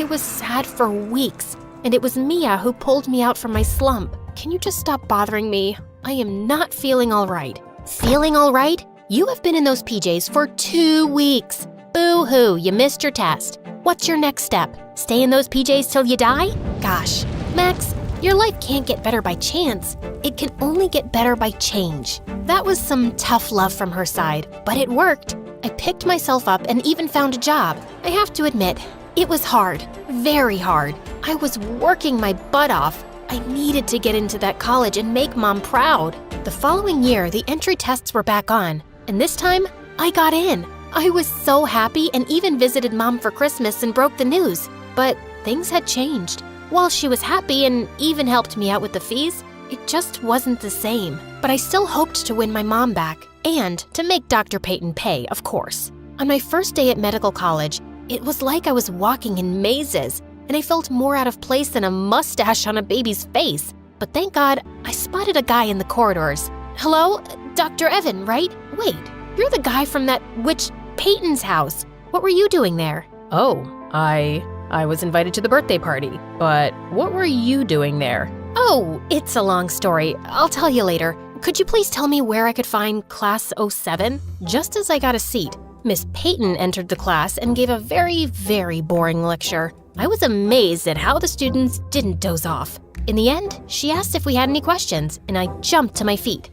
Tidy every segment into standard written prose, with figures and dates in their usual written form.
I was sad for weeks, and it was Mia who pulled me out from my slump. Can you just stop bothering me? I am not feeling all right. Feeling all right? You have been in those PJs for 2 weeks. Boo-hoo, you missed your test. What's your next step? Stay in those PJs till you die? Gosh, Max, your life can't get better by chance. It can only get better by change. That was some tough love from her side, but it worked. I picked myself up and even found a job. I have to admit, it was hard, very hard. I was working my butt off. I needed to get into that college and make Mom proud. The following year, the entry tests were back on, and this time, I got in. I was so happy and even visited Mom for Christmas and broke the news. But things had changed. While she was happy and even helped me out with the fees, it just wasn't the same. But I still hoped to win my mom back and to make Dr. Peyton pay, of course. On my first day at medical college, it was like I was walking in mazes, and I felt more out of place than a mustache on a baby's face. But thank God, I spotted a guy in the corridors. Hello? Dr. Evan, right? Wait, you're the guy from that witch Peyton's house. What were you doing there? Oh, I was invited to the birthday party, but what were you doing there? Oh, it's a long story. I'll tell you later. Could you please tell me where I could find Class 07? Just as I got a seat, Miss Peyton entered the class and gave a very, very boring lecture. I was amazed at how the students didn't doze off. In the end, she asked if we had any questions, and I jumped to my feet.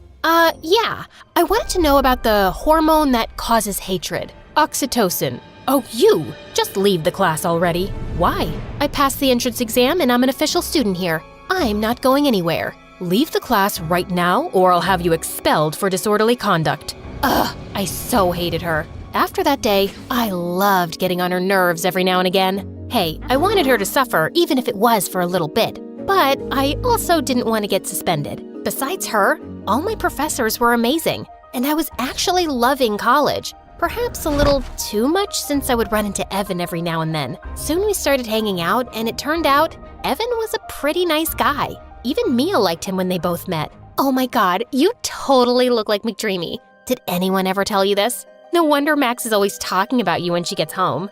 Yeah. I wanted to know about the hormone that causes hatred. Oxytocin. Oh, you! Just leave the class already. Why? I passed the entrance exam and I'm an official student here. I'm not going anywhere. Leave the class right now or I'll have you expelled for disorderly conduct. Ugh, I so hated her. After that day, I loved getting on her nerves every now and again. Hey, I wanted her to suffer even if it was for a little bit. But I also didn't want to get suspended. Besides her, all my professors were amazing, and I was actually loving college. Perhaps a little too much since I would run into Evan every now and then. Soon we started hanging out, and it turned out Evan was a pretty nice guy. Even Mia liked him when they both met. Oh my God, you totally look like McDreamy. Did anyone ever tell you this? No wonder Max is always talking about you when she gets home.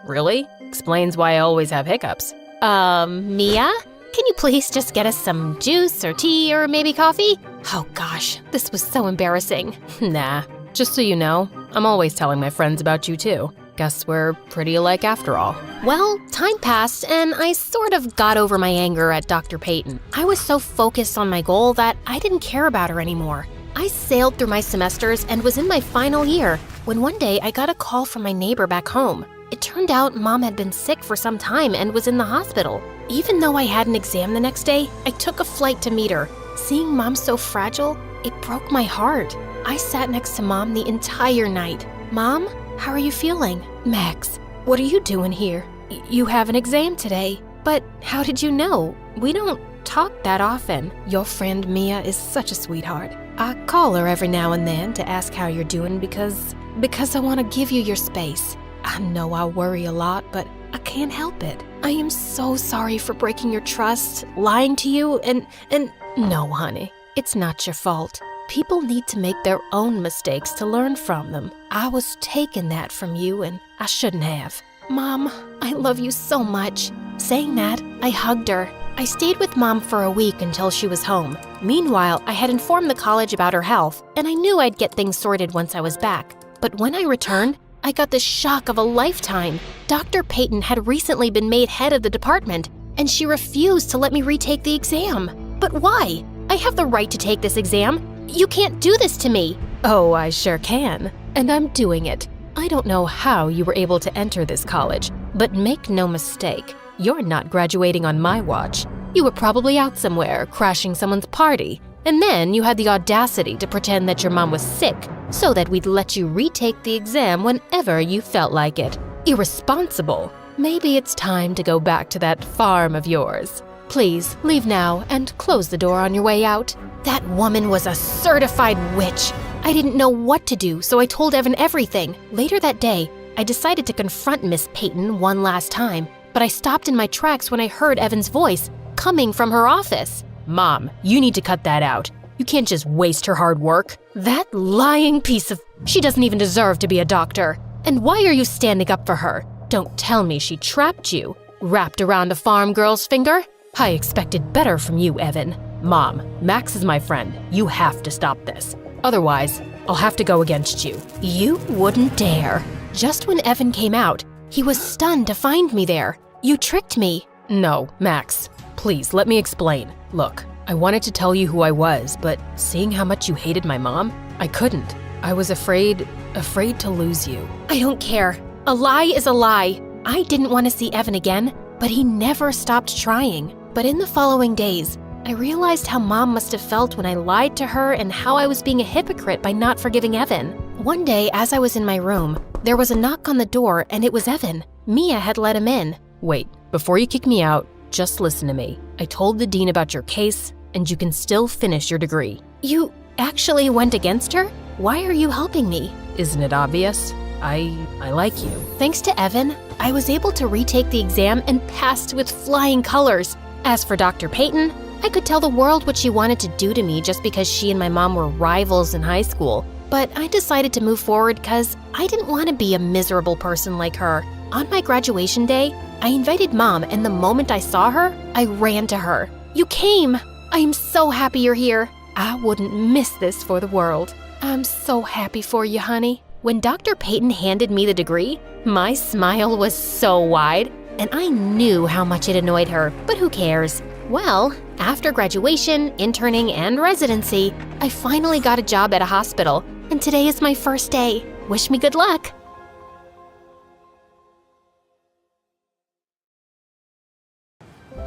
Really? Explains why I always have hiccups. Mia? Can you please just get us some juice or tea or maybe coffee? Oh gosh, this was so embarrassing. Nah, just so you know, I'm always telling my friends about you too. Guess we're pretty alike after all. Well, time passed and I sort of got over my anger at Dr. Peyton. I was so focused on my goal that I didn't care about her anymore. I sailed through my semesters and was in my final year when one day I got a call from my neighbor back home. It turned out Mom had been sick for some time and was in the hospital. Even though I had an exam the next day, I took a flight to meet her. Seeing Mom so fragile, it broke my heart. I sat next to Mom the entire night. Mom, how are you feeling? Max, what are you doing here? You have an exam today. But how did you know? We don't talk that often. Your friend Mia is such a sweetheart. I call her every now and then to ask how you're doing because I want to give you your space. I know I worry a lot, but I can't help it. I am so sorry for breaking your trust, lying to you, and no, honey, it's not your fault. People need to make their own mistakes to learn from them. I was taking that from you, and I shouldn't have. Mom, I love you so much. Saying that, I hugged her. I stayed with Mom for a week until she was home. Meanwhile, I had informed the college about her health, and I knew I'd get things sorted once I was back. But when I returned, I got the shock of a lifetime. Dr. Peyton had recently been made head of the department, and she refused to let me retake the exam. But why? I have the right to take this exam. You can't do this to me. Oh, I sure can. And I'm doing it. I don't know how you were able to enter this college, but make no mistake, you're not graduating on my watch. You were probably out somewhere, crashing someone's party, and then you had the audacity to pretend that your mom was sick so that we'd let you retake the exam whenever you felt like it. Irresponsible. Maybe it's time to go back to that farm of yours. Please leave now and close the door on your way out. That woman was a certified witch. I didn't know what to do, so I told Evan everything. Later that day, I decided to confront Miss Peyton one last time, but I stopped in my tracks when I heard Evan's voice coming from her office. Mom, you need to cut that out. You can't just waste her hard work. That lying piece of... She doesn't even deserve to be a doctor. And why are you standing up for her? Don't tell me she trapped you, wrapped around a farm girl's finger? I expected better from you, Evan. Mom, Max is my friend. You have to stop this. Otherwise, I'll have to go against you. You wouldn't dare. Just when Evan came out, he was stunned to find me there. You tricked me. No, Max, please let me explain. Look, I wanted to tell you who I was, but seeing how much you hated my mom, I couldn't. I was afraid to lose you. I don't care. A lie is a lie. I didn't want to see Evan again, but he never stopped trying. But in the following days, I realized how Mom must have felt when I lied to her and how I was being a hypocrite by not forgiving Evan. One day, as I was in my room, there was a knock on the door and it was Evan. Mia had let him in. Wait, before you kick me out, just listen to me. I told the dean about your case, and you can still finish your degree. You actually went against her? Why are you helping me? Isn't it obvious? I like you. Thanks to Evan, I was able to retake the exam and passed with flying colors. As for Dr. Payton, I could tell the world what she wanted to do to me just because she and my mom were rivals in high school. But I decided to move forward because I didn't want to be a miserable person like her. On my graduation day, I invited Mom, and the moment I saw her, I ran to her. You came! I am so happy you're here. I wouldn't miss this for the world. I'm so happy for you, honey. When Dr. Payton handed me the degree, my smile was so wide, and I knew how much it annoyed her, but who cares? Well, after graduation, interning, and residency, I finally got a job at a hospital, and today is my first day. Wish me good luck.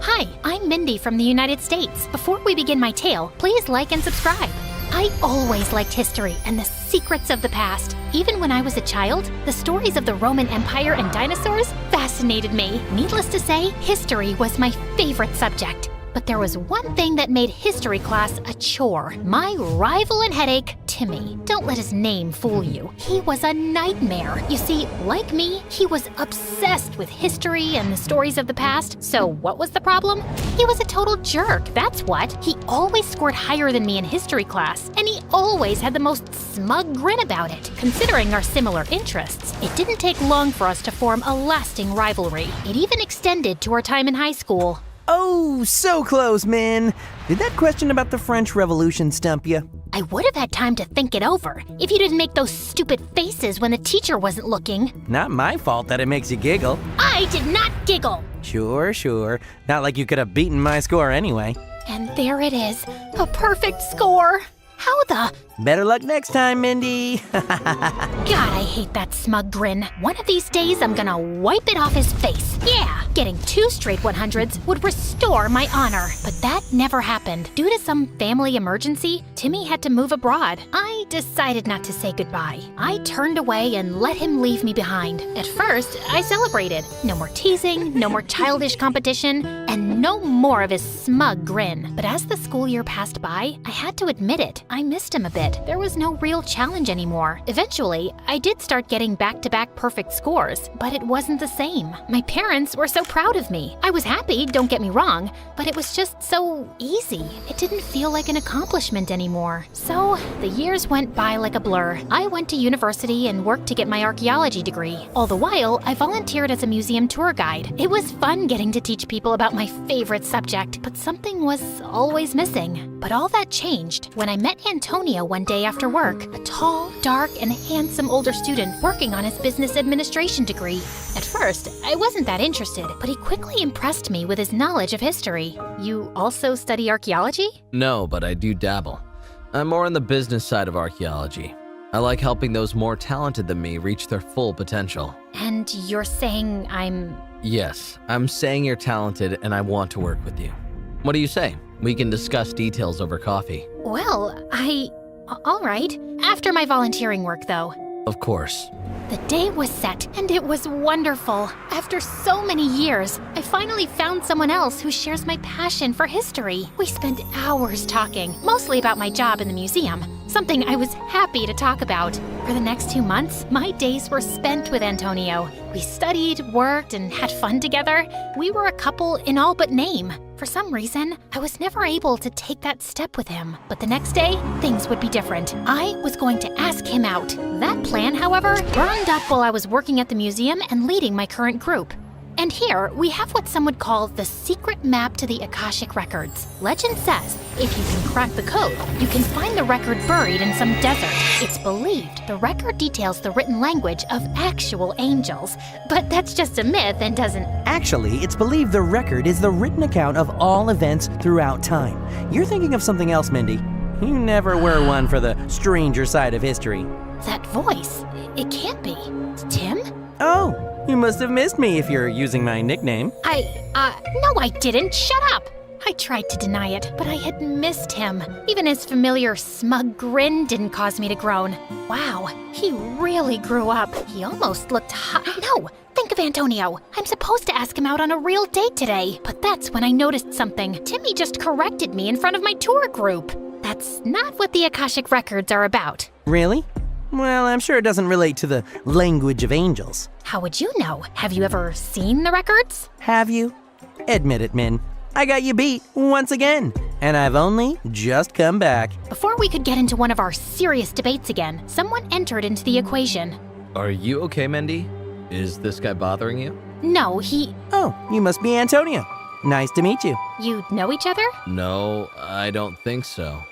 Hi, I'm Mindy from the United States. Before we begin my tale, please like and subscribe. I always liked history and the secrets of the past. Even when I was a child, the stories of the Roman Empire and dinosaurs fascinated me. Needless to say, history was my favorite subject. But there was one thing that made history class a chore. My rival and headache, Timmy. Don't let his name fool you. He was a nightmare. You see, like me, he was obsessed with history and the stories of the past. So what was the problem? He was a total jerk, that's what. He always scored higher than me in history class, and he always had the most smug grin about it. Considering our similar interests, it didn't take long for us to form a lasting rivalry. It even extended to our time in high school. Oh, so close, man. Did that question about the French Revolution stump you? I would have had time to think it over if you didn't make those stupid faces when the teacher wasn't looking. Not my fault that it makes you giggle. I did not giggle. Sure. Not like you could have beaten my score anyway. And there it is, a perfect score. How the... Better luck next time, Mindy. God, I hate that smug grin. One of these days, I'm gonna wipe it off his face. Yeah, getting 2 straight 100s would restore my honor. But that never happened. Due to some family emergency, Timmy had to move abroad. I decided not to say goodbye. I turned away and let him leave me behind. At first, I celebrated. No more teasing, no more childish competition, and no more of his smug grin. But as the school year passed by, I had to admit it. I missed him a bit. There was no real challenge anymore. Eventually, I did start getting back-to-back perfect scores, but it wasn't the same. My parents were so proud of me. I was happy, don't get me wrong, but it was just so easy. It didn't feel like an accomplishment anymore. So, the years went by like a blur. I went to university and worked to get my archaeology degree. All the while, I volunteered as a museum tour guide. It was fun getting to teach people about my favorite subject, but something was always missing. But all that changed when I met Antonio one day after work, a tall, dark, and handsome older student working on his business administration degree. At first, I wasn't that interested, but he quickly impressed me with his knowledge of history. You also study archaeology? No, but I do dabble. I'm more on the business side of archaeology. I like helping those more talented than me reach their full potential. And you're saying I'm... Yes, I'm saying you're talented and I want to work with you. What do you say? We can discuss details over coffee. Well, all right. After my volunteering work, though. Of course. The day was set, and it was wonderful. After so many years, I finally found someone else who shares my passion for history. We spent hours talking, mostly about my job in the museum, something I was happy to talk about. For the next 2 months, my days were spent with Antonio. We studied, worked, and had fun together. We were a couple in all but name. For some reason, I was never able to take that step with him. But the next day, things would be different. I was going to ask him out. That plan, however, burned up while I was working at the museum and leading my current group. And here, we have what some would call the secret map to the Akashic Records. Legend says, if you can crack the code, you can find the record buried in some desert. It's believed the record details the written language of actual angels. But that's just a myth and doesn't... Actually, it's believed the record is the written account of all events throughout time. You're thinking of something else, Mindy. You never were one for the stranger side of history. That voice, it can't be. Tim? Oh, you must have missed me if you're using my nickname. No, I didn't. Shut up. I tried to deny it, but I had missed him. Even his familiar smug grin didn't cause me to groan. Wow, he really grew up. He almost looked hot. No, think of Antonio. I'm supposed to ask him out on a real date today. But that's when I noticed something. Timmy just corrected me in front of my tour group. That's not what the Akashic Records are about. Really? Well, I'm sure it doesn't relate to the language of angels. How would you know? Have you ever seen the records? Have you? Admit it, Min. I got you beat once again, and I've only just come back. Before we could get into one of our serious debates again, someone entered into the equation. Are you okay, Mindy? Is this guy bothering you? No, he... Oh, you must be Antonio. Nice to meet you. You know each other? No, I don't think so.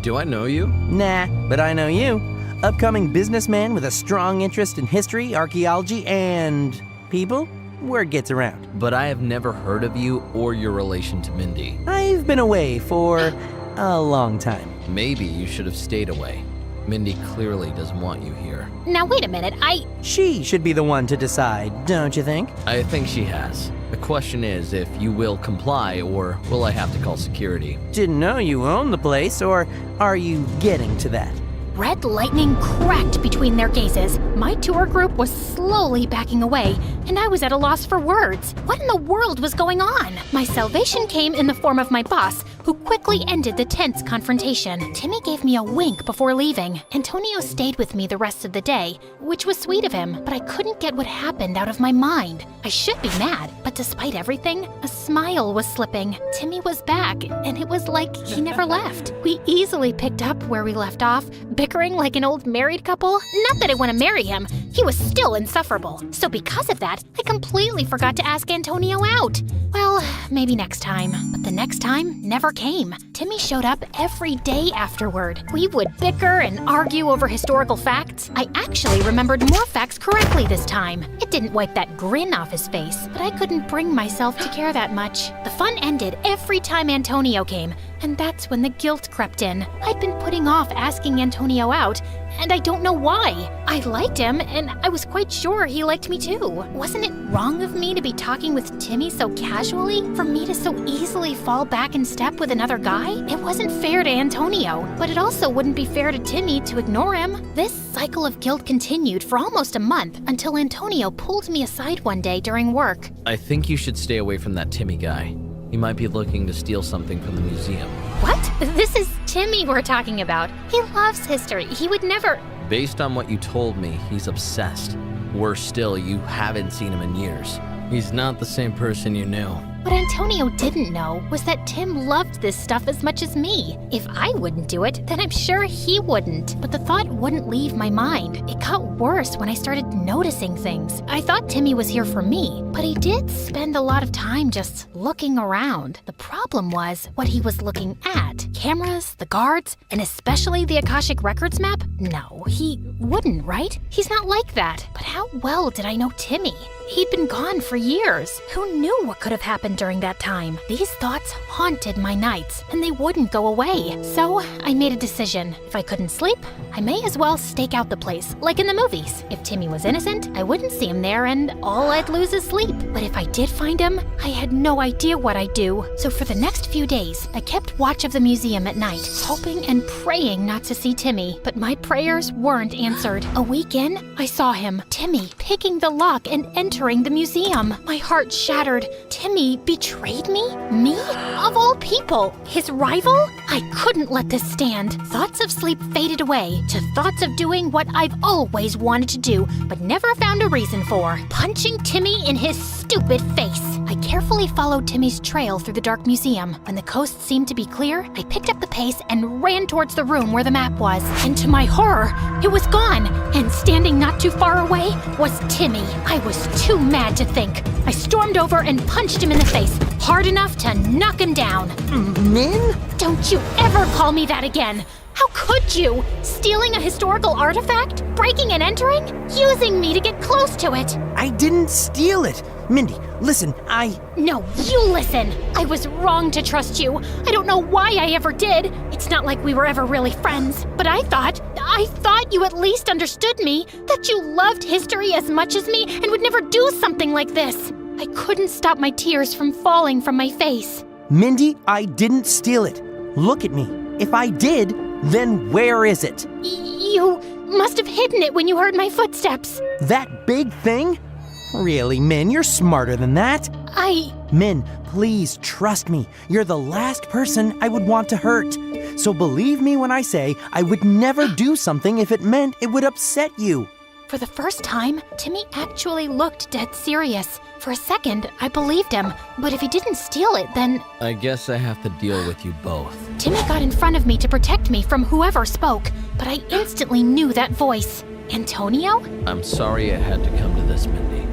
Do I know you? Nah, but I know you. Upcoming businessman with a strong interest in history, archaeology, and people. Word gets around. But I have never heard of you or your relation to Mindy. I've been away for a long time. Maybe you should have stayed away. Mindy clearly doesn't want you here. Now wait a minute, She should be the one to decide, don't you think? I think she has. The question is if you will comply or will I have to call security? Didn't know you owned the place, or are you getting to that? Red lightning cracked between their gazes. My tour group was slowly backing away, and I was at a loss for words. What in the world was going on? My salvation came in the form of my boss, who quickly ended the tense confrontation. Timmy gave me a wink before leaving. Antonio stayed with me the rest of the day, which was sweet of him, but I couldn't get what happened out of my mind. I should be mad, but despite everything, a smile was slipping. Timmy was back, and it was like he never left. We easily picked up where we left off, bickering like an old married couple. Not that I want to marry him. He was still insufferable. So because of that, I completely forgot to ask Antonio out. Well, maybe next time. But the next time never came. Timmy showed up every day afterward. We would bicker and argue over historical facts. I actually remembered more facts correctly this time. It didn't wipe that grin off his face, but I couldn't bring myself to care that much. The fun ended every time Antonio came, and that's when the guilt crept in. I'd been putting off asking Antonio out, and I don't know why. I liked him, and I was quite sure he liked me too. Wasn't it wrong of me to be talking with Timmy so casually? For me to so easily fall back in step with another guy? It wasn't fair to Antonio, but it also wouldn't be fair to Timmy to ignore him. This cycle of guilt continued for almost a month until Antonio pulled me aside one day during work. I think you should stay away from that Timmy guy. He might be looking to steal something from the museum. What? This is Timmy we're talking about. He loves history. He would never... Based on what you told me, he's obsessed. Worse still, you haven't seen him in years. He's not the same person you knew. What Antonio didn't know was that Tim loved this stuff as much as me. If I wouldn't do it, then I'm sure he wouldn't. But the thought wouldn't leave my mind. It got worse when I started noticing things. I thought Timmy was here for me, but he did spend a lot of time just looking around. The problem was what he was looking at. Cameras, the guards, and especially the Akashic Records map? No, he wouldn't, right? He's not like that. But how well did I know Timmy? He'd been gone for years. Who knew what could have happened during that time? These thoughts haunted my nights, and they wouldn't go away. So I made a decision. If I couldn't sleep, I may as well stake out the place, like in the movies. If Timmy was innocent, I wouldn't see him there, and all I'd lose is sleep. But if I did find him, I had no idea what I'd do. So for the next few days, I kept watch of the museum at night, hoping and praying not to see Timmy. But my prayers weren't answered. A week in, I saw him, Timmy, picking the lock and entering the museum. My heart shattered. Timmy betrayed me? Me? Of all people, his rival? I couldn't let this stand. Thoughts of sleep faded away to thoughts of doing what I've always wanted to do, but never found a reason for. Punching Timmy in his stupid face. I carried carefully followed Timmy's trail through the dark museum. When the coast seemed to be clear, I picked up the pace and ran towards the room where the map was. And to my horror, it was gone. And standing not too far away was Timmy. I was too mad to think. I stormed over and punched him in the face, hard enough to knock him down. Min? Don't you ever call me that again! How could you? Stealing a historical artifact? Breaking and entering? Using me to get close to it? I didn't steal it. Mindy, listen, No, you listen! I was wrong to trust you. I don't know why I ever did. It's not like we were ever really friends. But I thought you at least understood me, that you loved history as much as me and would never do something like this. I couldn't stop my tears from falling from my face. Mindy, I didn't steal it. Look at me. If I did, then where is it? You must have hidden it when you heard my footsteps. That big thing? Really, Min, you're smarter than that. Min, please trust me. You're the last person I would want to hurt. So believe me when I say I would never do something if it meant it would upset you. For the first time, Timmy actually looked dead serious. For a second, I believed him, but if he didn't steal it, then... I guess I have to deal with you both. Timmy got in front of me to protect me from whoever spoke, but I instantly knew that voice. Antonio? I'm sorry I had to come to this, Mindy.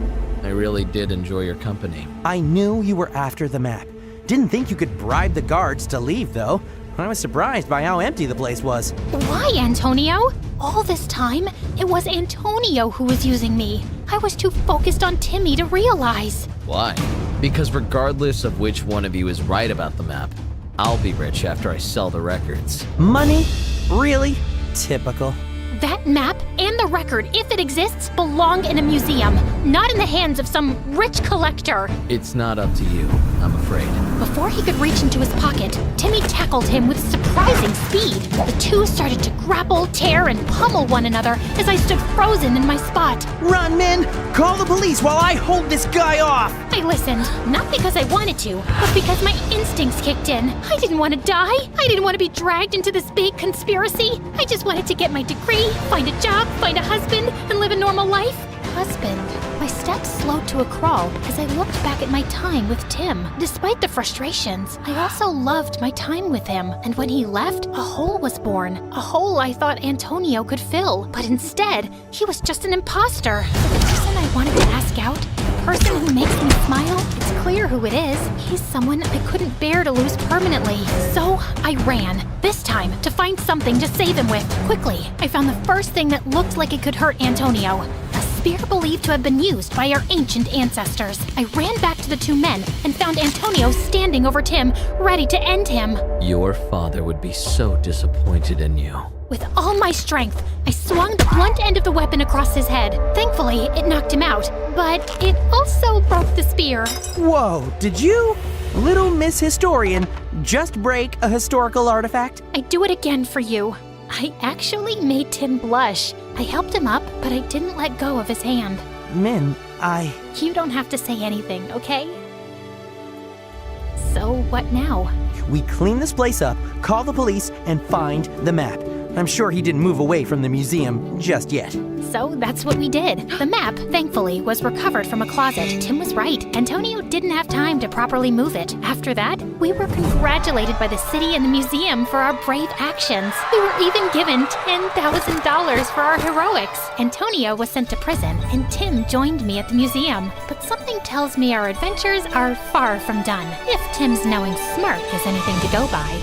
I really did enjoy your company. I knew you were after the map. Didn't think you could bribe the guards to leave, though. I was surprised by how empty the place was. Why, Antonio? All this time, it was Antonio who was using me. I was too focused on Timmy to realize. Why? Because regardless of which one of you is right about the map, I'll be rich after I sell the records. Money? Really? Typical. That map and the record, if it exists, belong in a museum, not in the hands of some rich collector. It's not up to you, I'm afraid. Before he could reach into his pocket, Timmy tackled him with surprising speed. The two started to grapple, tear, and pummel one another as I stood frozen in my spot. Run, Min! Call the police while I hold this guy off! I listened, not because I wanted to, but because my instincts kicked in. I didn't want to die. I didn't want to be dragged into this big conspiracy. I just wanted to get my degree, find a job, find a husband, and live a normal life. Husband. My steps slowed to a crawl as I looked back at my time with Tim. Despite the frustrations, I also loved my time with him. And when he left, a hole was born. A hole I thought Antonio could fill. But instead, he was just an imposter. The person I wanted to ask out, the person who makes me smile, it's clear who it is. He's someone I couldn't bear to lose permanently. So I ran. This time, to find something to save him with. Quickly, I found the first thing that looked like it could hurt Antonio. A spear believed to have been used by our ancient ancestors. I ran back to the two men and found Antonio standing over Tim, ready to end him. Your father would be so disappointed in you. With all my strength, I swung the blunt end of the weapon across his head. Thankfully, it knocked him out, but it also broke the spear. Whoa, did you, Little Miss Historian, just break a historical artifact? I'd do it again for you. I actually made Tim blush. I helped him up, but I didn't let go of his hand. Min, You don't have to say anything, okay? So what now? We clean this place up, call the police, and find the map. I'm sure he didn't move away from the museum just yet. So that's what we did. The map, thankfully, was recovered from a closet. Tim was right. Antonio didn't have time to properly move it. After that, we were congratulated by the city and the museum for our brave actions. We were even given $10,000 for our heroics. Antonio was sent to prison, and Tim joined me at the museum. But something tells me our adventures are far from done, if Tim's knowing smirk is anything to go by.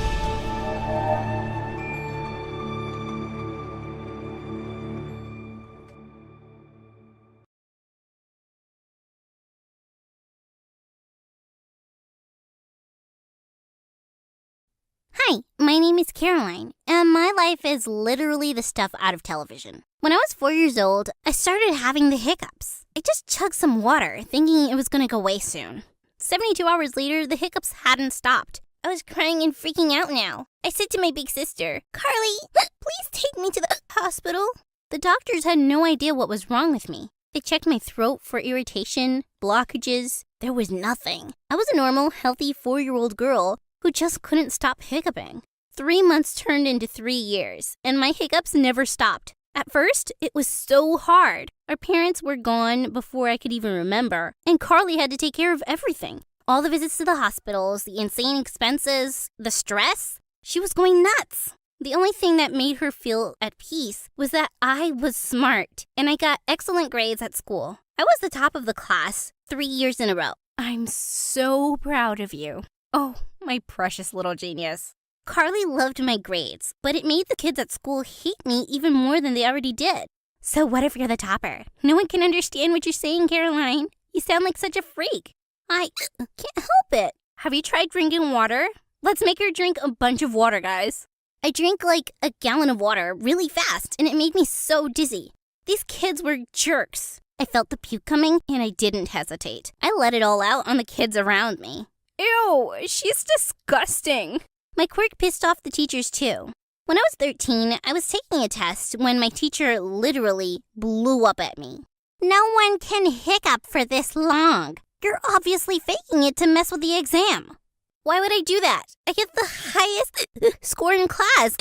Hi, my name is Caroline, and my life is literally the stuff out of television. When I was 4 years old, I started having the hiccups. I just chugged some water, thinking it was going to go away soon. 72 hours later, the hiccups hadn't stopped. I was crying and freaking out now. I said to my big sister, "Carly, please take me to the hospital." The doctors had no idea what was wrong with me. They checked my throat for irritation, blockages. There was nothing. I was a normal, healthy 4-year-old girl who just couldn't stop hiccuping. 3 months turned into 3 years, and my hiccups never stopped. At first, it was so hard. Our parents were gone before I could even remember, and Carly had to take care of everything. All the visits to the hospitals, the insane expenses, the stress. She was going nuts. The only thing that made her feel at peace was that I was smart and I got excellent grades at school. I was the top of the class 3 years in a row. I'm so proud of you. Oh, my precious little genius. Carly loved my grades, but it made the kids at school hate me even more than they already did. So what if you're the topper? No one can understand what you're saying, Caroline. You sound like such a freak. I can't help it. Have you tried drinking water? Let's make her drink a bunch of water, guys. I drank like a gallon of water really fast, and it made me so dizzy. These kids were jerks. I felt the puke coming, and I didn't hesitate. I let it all out on the kids around me. Ew, she's disgusting. My quirk pissed off the teachers too. When I was 13, I was taking a test when my teacher literally blew up at me. No one can hiccup for this long. You're obviously faking it to mess with the exam. Why would I do that? I get the highest score in class.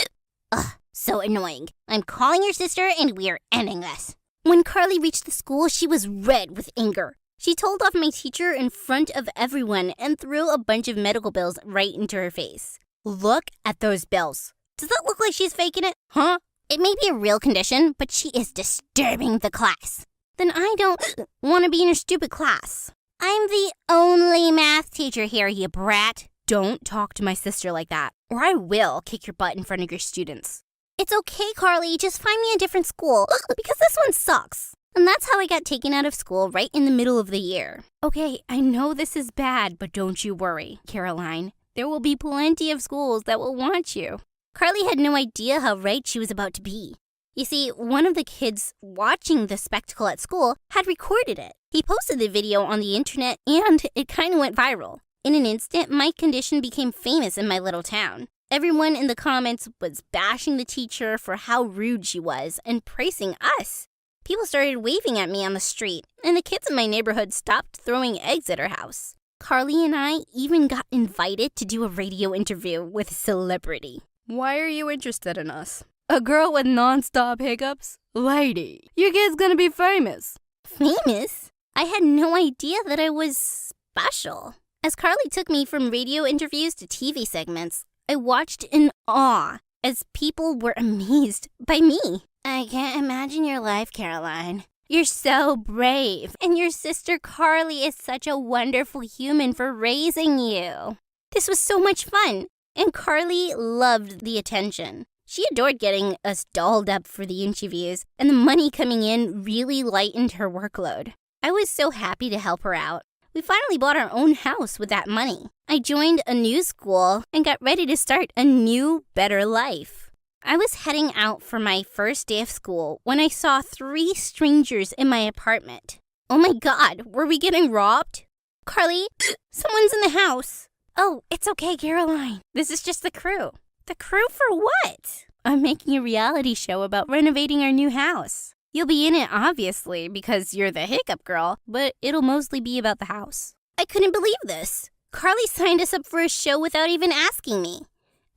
Ugh, so annoying. I'm calling your sister and we are ending this. When Carly reached the school, she was red with anger. She told off my teacher in front of everyone and threw a bunch of medical bills right into her face. Look at those bills. Does that look like she's faking it? Huh? It may be a real condition, but she is disturbing the class. Then I don't want to be in your stupid class. I'm the only math teacher here, you brat. Don't talk to my sister like that, or I will kick your butt in front of your students. It's okay, Carly. Just find me a different school, because this one sucks. And that's how I got taken out of school right in the middle of the year. Okay, I know this is bad, but don't you worry, Caroline. There will be plenty of schools that will want you. Carly had no idea how right she was about to be. You see, one of the kids watching the spectacle at school had recorded it. He posted the video on the internet and it kind of went viral. In an instant, my condition became famous in my little town. Everyone in the comments was bashing the teacher for how rude she was and praising us. People started waving at me on the street, and the kids in my neighborhood stopped throwing eggs at her house. Carly and I even got invited to do a radio interview with a celebrity. Why are you interested in us? A girl with non-stop hiccups? Lady, your kid's gonna be famous. Famous? I had no idea that I was special. As Carly took me from radio interviews to TV segments, I watched in awe as people were amazed by me. I can't imagine your life, Caroline. You're so brave, and your sister Carly is such a wonderful human for raising you. This was so much fun, and Carly loved the attention. She adored getting us dolled up for the interviews, and the money coming in really lightened her workload. I was so happy to help her out. We finally bought our own house with that money. I joined a new school and got ready to start a new, better life. I was heading out for my first day of school when I saw 3 strangers in my apartment. Oh my God, were we getting robbed? Carly, someone's in the house. Oh, it's okay, Caroline. This is just the crew. The crew for what? I'm making a reality show about renovating our new house. You'll be in it, obviously, because you're the hiccup girl, but it'll mostly be about the house. I couldn't believe this. Carly signed us up for a show without even asking me.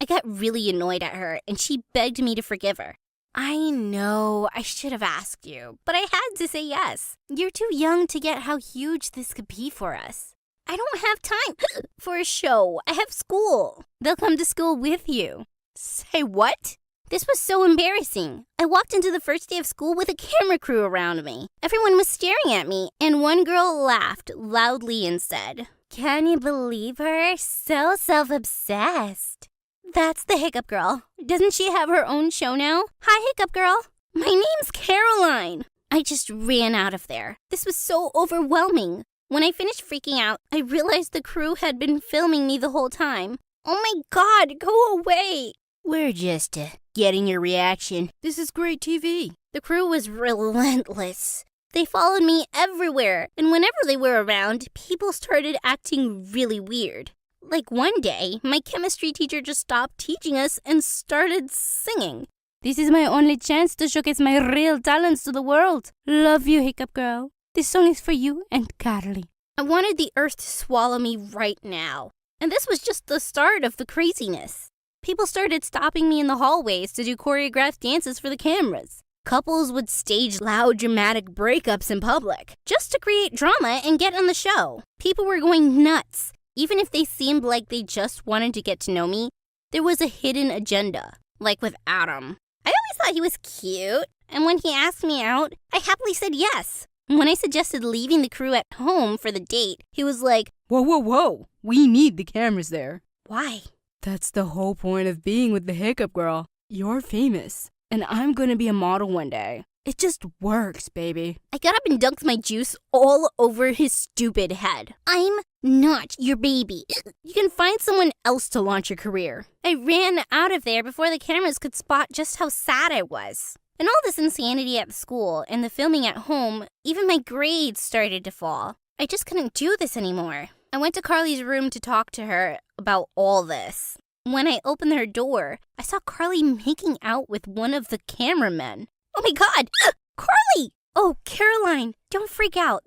I got really annoyed at her, and she begged me to forgive her. I know I should have asked you, but I had to say yes. You're too young to get how huge this could be for us. I don't have time for a show. I have school. They'll come to school with you. Say what? This was so embarrassing. I walked into the first day of school with a camera crew around me. Everyone was staring at me, and one girl laughed loudly and said, "Can you believe her? So self-obsessed." That's the hiccup girl. Doesn't she have her own show now? Hi, hiccup girl. My name's Caroline. I just ran out of there. This was so overwhelming. When I finished freaking out, I realized the crew had been filming me the whole time. Oh my God, go away. We're just getting your reaction. This is great TV. The crew was relentless. They followed me everywhere, and whenever they were around, people started acting really weird. Like one day, my chemistry teacher just stopped teaching us and started singing. This is my only chance to showcase my real talents to the world. Love you, hiccup girl. This song is for you and Carly. I wanted the earth to swallow me right now. And this was just the start of the craziness. People started stopping me in the hallways to do choreographed dances for the cameras. Couples would stage loud, dramatic breakups in public just to create drama and get on the show. People were going nuts. Even if they seemed like they just wanted to get to know me, there was a hidden agenda, like with Adam. I always thought he was cute, and when he asked me out, I happily said yes. When I suggested leaving the crew at home for the date, he was like, Whoa. We need the cameras there. "Why?" That's the whole point of being with the Hiccup Girl. You're famous, and I'm gonna be a model one day. It just works, baby. I got up and dunked my juice all over his stupid head. I'm not your baby. You can find someone else to launch your career. I ran out of there before the cameras could spot just how sad I was. And all this insanity at the school and the filming at home, even my grades started to fall. I just couldn't do this anymore. I went to Carly's room to talk to her about all this. When I opened her door, I saw Carly making out with one of the cameramen. Oh my God! Carly! Oh, Caroline, don't freak out.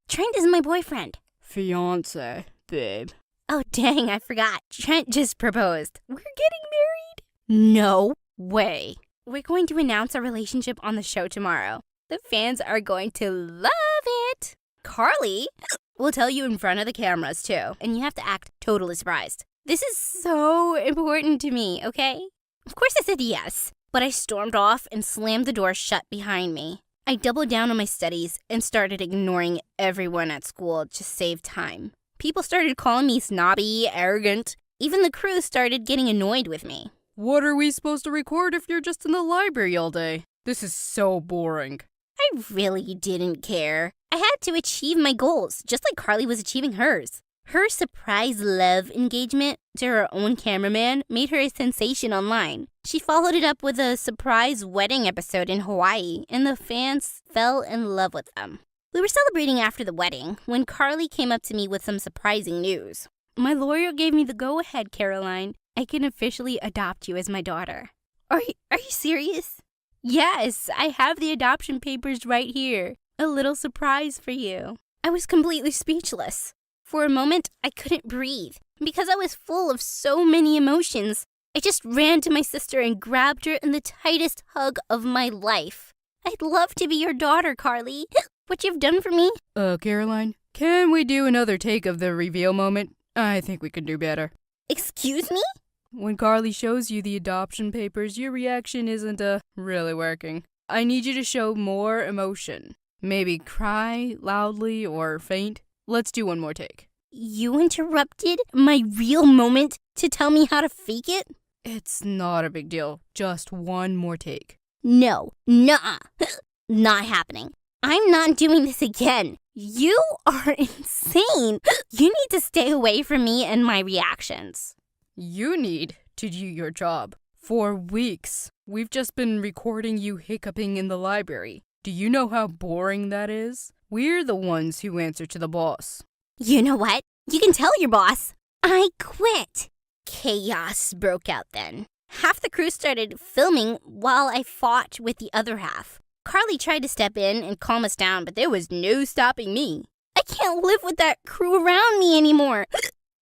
Trent is my boyfriend. Fiance, babe. Oh, dang, I forgot. Trent just proposed. We're getting married? No way. We're going to announce our relationship on the show tomorrow. The fans are going to love it. Carly will tell you in front of the cameras, too, and you have to act totally surprised. This is so important to me, okay? Of course I said yes, but I stormed off and slammed the door shut behind me. I doubled down on my studies and started ignoring everyone at school to save time. People started calling me snobby, arrogant. Even the crew started getting annoyed with me. What are we supposed to record if you're just in the library all day? This is so boring. I really didn't care. I had to achieve my goals, just like Carly was achieving hers. Her surprise love engagement to her own cameraman made her a sensation online. She followed it up with a surprise wedding episode in Hawaii, and the fans fell in love with them. We were celebrating after the wedding when Carly came up to me with some surprising news. "My lawyer gave me the go-ahead, Caroline. I can officially adopt you as my daughter." Are you serious? Yes, I have the adoption papers right here. A little surprise for you. I was completely speechless. For a moment, I couldn't breathe. Because I was full of so many emotions, I just ran to my sister and grabbed her in the tightest hug of my life. I'd love to be your daughter, Carly. What you've done for me? Caroline, can we do another take of the reveal moment? I think we can do better. Excuse me? When Carly shows you the adoption papers, your reaction isn't, really working. I need you to show more emotion. Maybe cry loudly or faint. Let's do one more take. You interrupted my real moment to tell me how to fake it? It's not a big deal. Just one more take. No, nuh-uh. Not happening. I'm not doing this again. You are insane. You need to stay away from me and my reactions. You need to do your job. For weeks, we've just been recording you hiccuping in the library. Do you know how boring that is? We're the ones who answer to the boss. You know what? You can tell your boss. I quit. Chaos broke out then. Half the crew started filming while I fought with the other half. Carly tried to step in and calm us down, but there was no stopping me. I can't live with that crew around me anymore.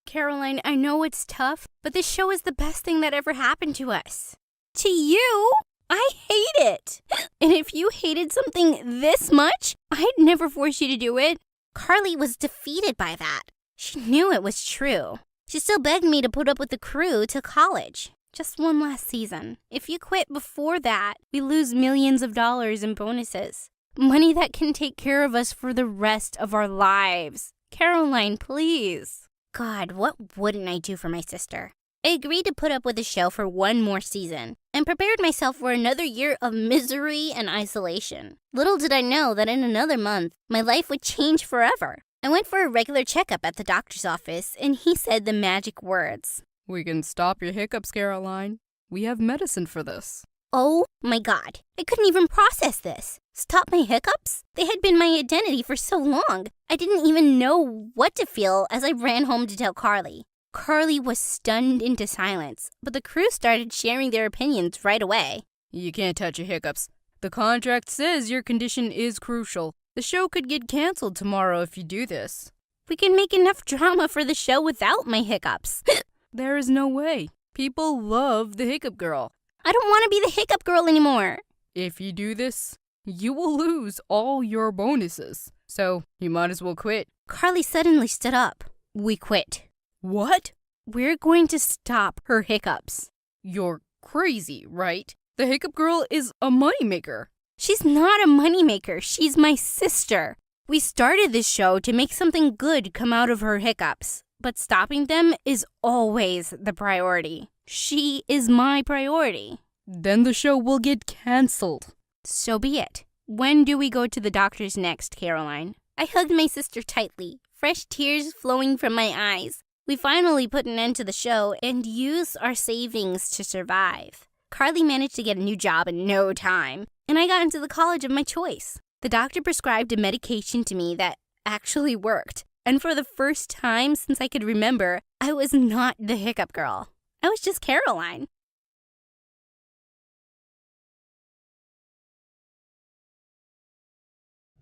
Caroline, I know it's tough, but this show is the best thing that ever happened to us. To you? I hate it. And if you hated something this much, I'd never force you to do it. Carly was defeated by that. She knew it was true. She still begged me to put up with the crew till college. Just one last season. If you quit before that, we lose millions of dollars in bonuses. Money that can take care of us for the rest of our lives. Caroline, please. God, what wouldn't I do for my sister? I agreed to put up with the show for one more season and prepared myself for another year of misery and isolation. Little did I know that in another month, my life would change forever. I went for a regular checkup at the doctor's office, and he said the magic words. We can stop your hiccups, Caroline. We have medicine for this. Oh my God, I couldn't even process this. Stop my hiccups? They had been my identity for so long. I didn't even know what to feel as I ran home to tell Carly. Carly was stunned into silence, but the crew started sharing their opinions right away. You can't touch your hiccups. The contract says your condition is crucial. The show could get canceled tomorrow if you do this. We can make enough drama for the show without my hiccups. There is no way. People love the Hiccup Girl. I don't want to be the Hiccup Girl anymore. If you do this, you will lose all your bonuses. So you might as well quit. Carly suddenly stood up. We quit. What? We're going to stop her hiccups. You're crazy, right? The hiccup girl is a moneymaker. She's not a moneymaker. She's my sister. We started this show to make something good come out of her hiccups. But stopping them is always the priority. She is my priority. Then the show will get canceled. So be it. When do we go to the doctor's next, Caroline? I hugged my sister tightly, fresh tears flowing from my eyes. We finally put an end to the show and used our savings to survive. Carly managed to get a new job in no time, and I got into the college of my choice. The doctor prescribed a medication to me that actually worked. And for the first time since I could remember, I was not the hiccup girl. I was just Caroline.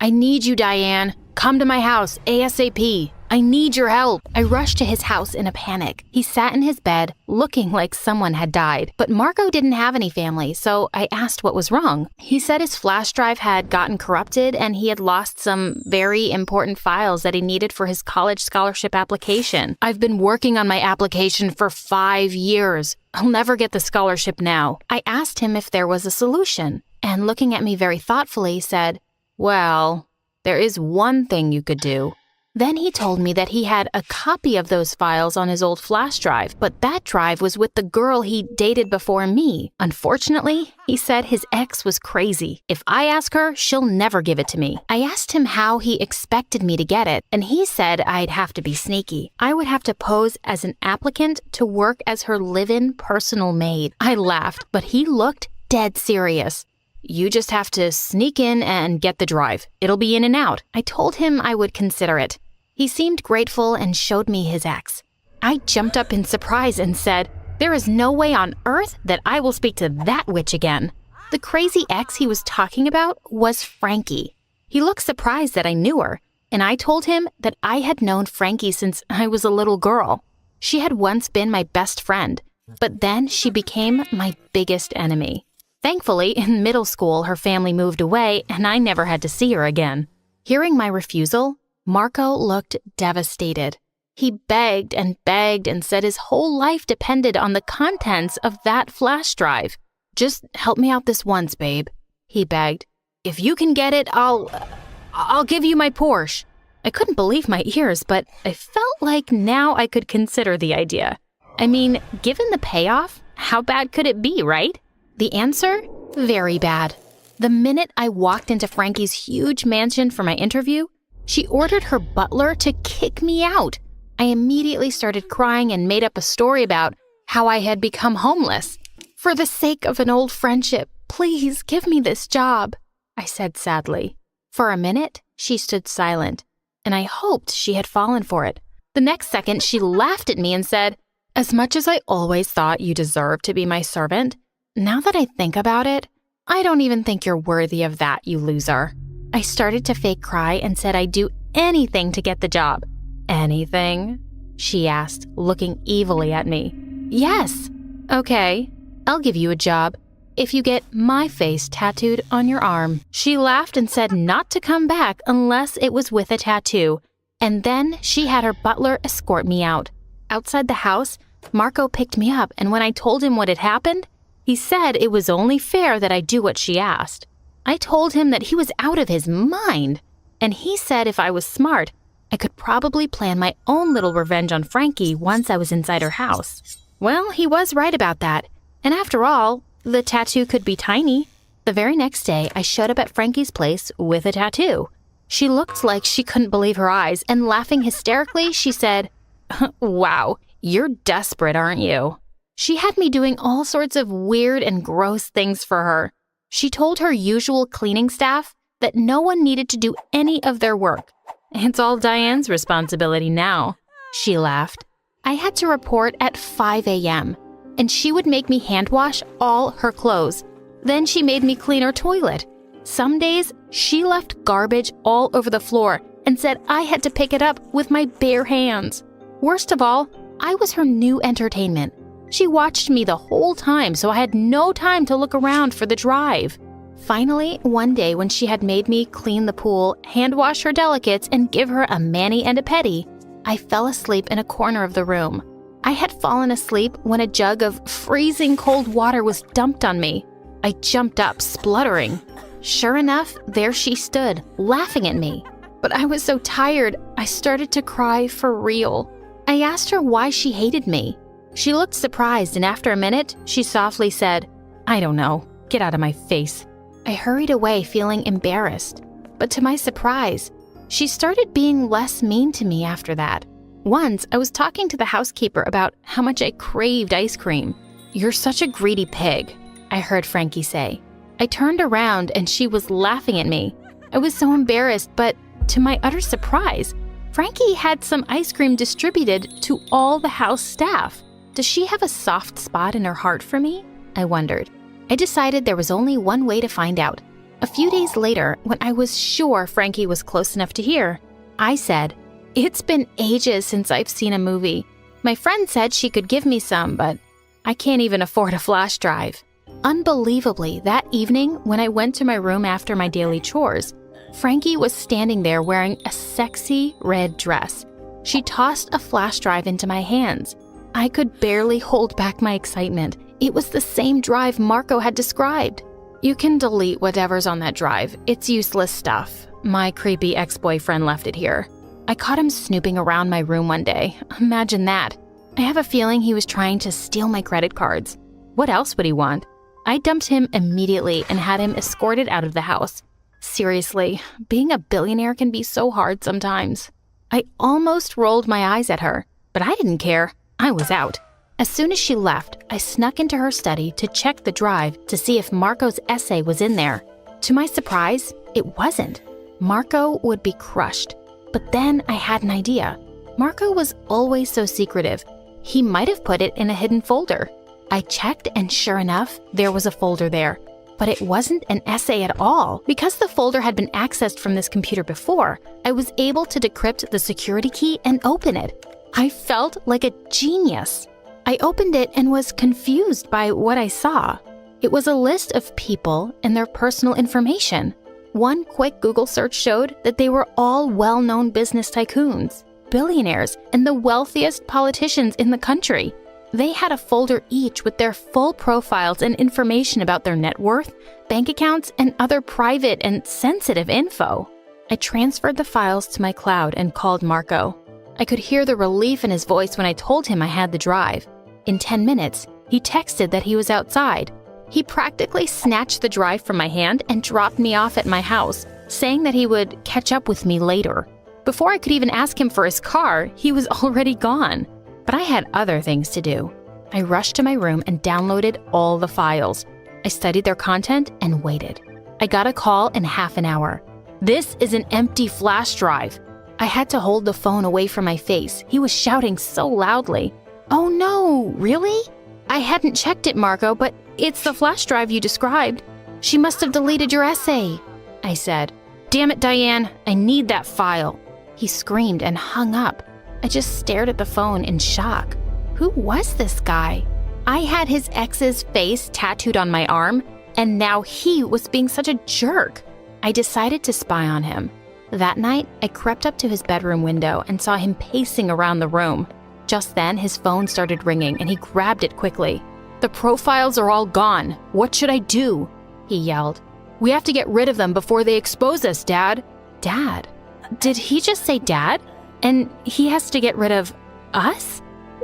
I need you, Diane. Come to my house, ASAP. I need your help. I rushed to his house in a panic. He sat in his bed, looking like someone had died. But Marco didn't have any family, so I asked what was wrong. He said his flash drive had gotten corrupted and he had lost some very important files that he needed for his college scholarship application. I've been working on my application for 5 years. I'll never get the scholarship now. I asked him if there was a solution, and looking at me very thoughtfully said, "Well, there is one thing you could do." Then he told me that he had a copy of those files on his old flash drive, but that drive was with the girl he dated before me. Unfortunately, he said his ex was crazy. If I ask her, she'll never give it to me. I asked him how he expected me to get it, and he said I'd have to be sneaky. I would have to pose as an applicant to work as her live-in personal maid. I laughed, but he looked dead serious. "You just have to sneak in and get the drive. It'll be in and out." I told him I would consider it. He seemed grateful and showed me his ex. I jumped up in surprise and said, "There is no way on earth that I will speak to that witch again." The crazy ex he was talking about was Frankie. He looked surprised that I knew her, and I told him that I had known Frankie since I was a little girl. She had once been my best friend, but then she became my biggest enemy. Thankfully, in middle school, her family moved away and I never had to see her again. Hearing my refusal, Marco looked devastated. He begged and said his whole life depended on the contents of that flash drive. "Just help me out this once, babe," he begged. "If you can get it, I'll give you my Porsche." I couldn't believe my ears, but I felt like now I could consider the idea. I mean, given the payoff, how bad could it be, right? The answer? Very bad. The minute I walked into Frankie's huge mansion for my interview, she ordered her butler to kick me out. I immediately started crying and made up a story about how I had become homeless. "For the sake of an old friendship, please give me this job," I said sadly. For a minute, she stood silent, and I hoped she had fallen for it. The next second, she laughed at me and said, "As much as I always thought you deserved to be my servant, now that I think about it, I don't even think you're worthy of that, you loser." I started to fake cry and said I'd do anything to get the job. "Anything?" she asked, looking evilly at me. "Yes." "Okay, I'll give you a job if you get my face tattooed on your arm." She laughed and said not to come back unless it was with a tattoo, and then she had her butler escort me out. Outside the house, Marco picked me up, and when I told him what had happened, he said it was only fair that I do what she asked. I told him that he was out of his mind, and he said if I was smart, I could probably plan my own little revenge on Frankie once I was inside her house. Well, he was right about that, and after all, the tattoo could be tiny. The very next day, I showed up at Frankie's place with a tattoo. She looked like she couldn't believe her eyes, and laughing hysterically, she said, "Wow, you're desperate, aren't you?" She had me doing all sorts of weird and gross things for her. She told her usual cleaning staff that no one needed to do any of their work. "It's all Diane's responsibility now," she laughed. I had to report at 5 a.m., and she would make me hand wash all her clothes. Then she made me clean her toilet. Some days, she left garbage all over the floor and said I had to pick it up with my bare hands. Worst of all, I was her new entertainment. She watched me the whole time, so I had no time to look around for the drive. Finally, one day when she had made me clean the pool, hand wash her delicates, and give her a mani and a pedi, I fell asleep in a corner of the room. I had fallen asleep when a jug of freezing cold water was dumped on me. I jumped up, spluttering. Sure enough, there she stood, laughing at me. But I was so tired, I started to cry for real. I asked her why she hated me. She looked surprised, and after a minute, she softly said, "I don't know. Get out of my face." I hurried away, feeling embarrassed. But to my surprise, she started being less mean to me after that. Once, I was talking to the housekeeper about how much I craved ice cream. "You're such a greedy pig," I heard Frankie say. I turned around and she was laughing at me. I was so embarrassed, but to my utter surprise, Frankie had some ice cream distributed to all the house staff. Does she have a soft spot in her heart for me? I wondered. I decided there was only one way to find out. A few days later, when I was sure Frankie was close enough to hear, I said, "It's been ages since I've seen a movie. My friend said she could give me some, but I can't even afford a flash drive." Unbelievably, that evening, when I went to my room after my daily chores, Frankie was standing there wearing a sexy red dress. She tossed a flash drive into my hands. I could barely hold back my excitement. It was the same drive Marco had described. "You can delete whatever's on that drive. It's useless stuff. My creepy ex-boyfriend left it here." I caught him snooping around my room one day. Imagine that. I have a feeling he was trying to steal my credit cards. What else would he want? I dumped him immediately and had him escorted out of the house. Seriously, being a billionaire can be so hard sometimes. I almost rolled my eyes at her, but I didn't care. I was out. As soon as she left, I snuck into her study to check the drive to see if Marco's essay was in there. To my surprise, it wasn't. Marco would be crushed. But then I had an idea. Marco was always so secretive. He might have put it in a hidden folder. I checked, and sure enough, there was a folder there. But it wasn't an essay at all. Because the folder had been accessed from this computer before, I was able to decrypt the security key and open it. I felt like a genius. I opened it and was confused by what I saw. It was a list of people and their personal information. One quick Google search showed that they were all well-known business tycoons, billionaires, and the wealthiest politicians in the country. They had a folder each with their full profiles and information about their net worth, bank accounts, and other private and sensitive info. I transferred the files to my cloud and called Marco. I could hear the relief in his voice when I told him I had the drive. In 10 minutes, he texted that he was outside. He practically snatched the drive from my hand and dropped me off at my house, saying that he would catch up with me later. Before I could even ask him for his car, he was already gone. But I had other things to do. I rushed to my room and downloaded all the files. I studied their content and waited. I got a call in half an hour. "This is an empty flash drive." I had to hold the phone away from my face. He was shouting so loudly. "Oh no, really?" "I hadn't checked it, Marco, but it's the flash drive you described. She must have deleted your essay," I said. "Damn it, Diane, I need that file." He screamed and hung up. I just stared at the phone in shock. Who was this guy? I had his ex's face tattooed on my arm, and now he was being such a jerk. I decided to spy on him. That night, I crept up to his bedroom window and saw him pacing around the room. Just then, his phone started ringing and he grabbed it quickly. "The profiles are all gone. What should I do?" he yelled. "We have to get rid of them before they expose us, Dad." Dad? Did he just say Dad? And he has to get rid of us?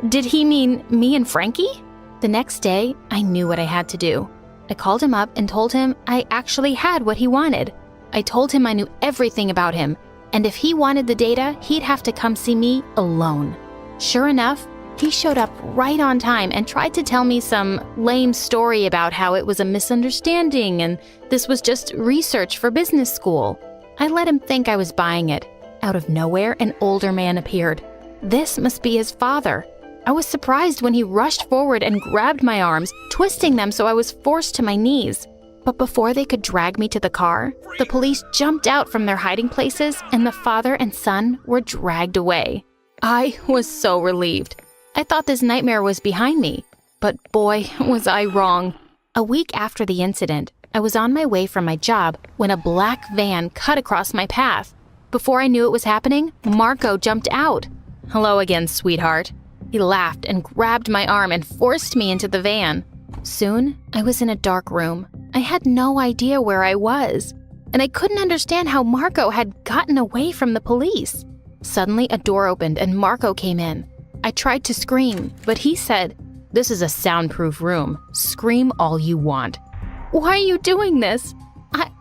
Did he mean me and Frankie? The next day, I knew what I had to do. I called him up and told him I actually had what he wanted. I told him I knew everything about him, and if he wanted the data, he'd have to come see me alone. Sure enough, he showed up right on time and tried to tell me some lame story about how it was a misunderstanding and this was just research for business school. I let him think I was buying it. Out of nowhere, an older man appeared. This must be his father. I was surprised when he rushed forward and grabbed my arms, twisting them so I was forced to my knees. But before they could drag me to the car, the police jumped out from their hiding places and the father and son were dragged away. I was so relieved. I thought this nightmare was behind me, but boy, was I wrong. A week after the incident, I was on my way from my job when a black van cut across my path. Before I knew it was happening, Marco jumped out. "Hello again, sweetheart." He laughed and grabbed my arm and forced me into the van. Soon, I was in a dark room. I had no idea where I was, and I couldn't understand how Marco had gotten away from the police. Suddenly, a door opened and Marco came in. I tried to scream, but he said, "This is a soundproof room. Scream all you want." "Why are you doing this?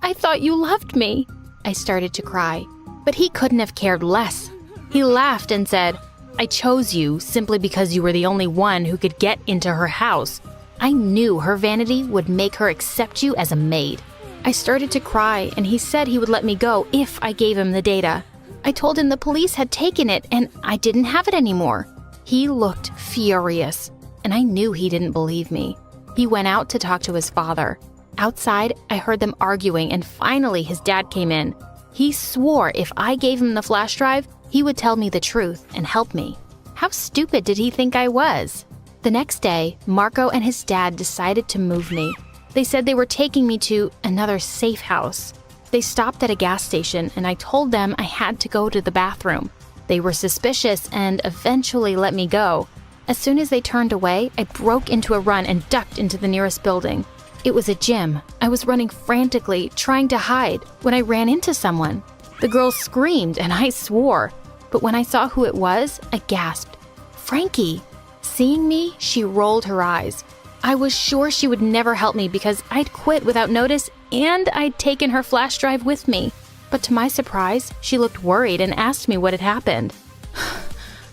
I thought you loved me." I started to cry, but he couldn't have cared less. He laughed and said, "I chose you simply because you were the only one who could get into her house. I knew her vanity would make her accept you as a maid." I started to cry, and he said he would let me go if I gave him the data. I told him the police had taken it and I didn't have it anymore. He looked furious, and I knew he didn't believe me. He went out to talk to his father. Outside, I heard them arguing, and finally his dad came in. He swore if I gave him the flash drive, he would tell me the truth and help me. How stupid did he think I was? The next day, Marco and his dad decided to move me. They said they were taking me to another safe house. They stopped at a gas station, and I told them I had to go to the bathroom. They were suspicious and eventually let me go. As soon as they turned away, I broke into a run and ducked into the nearest building. It was a gym. I was running frantically, trying to hide, when I ran into someone. The girl screamed and I swore, but when I saw who it was, I gasped. "Frankie!" Seeing me, she rolled her eyes. I was sure she would never help me because I'd quit without notice and I'd taken her flash drive with me. But to my surprise, she looked worried and asked me what had happened.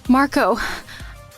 "Marco,"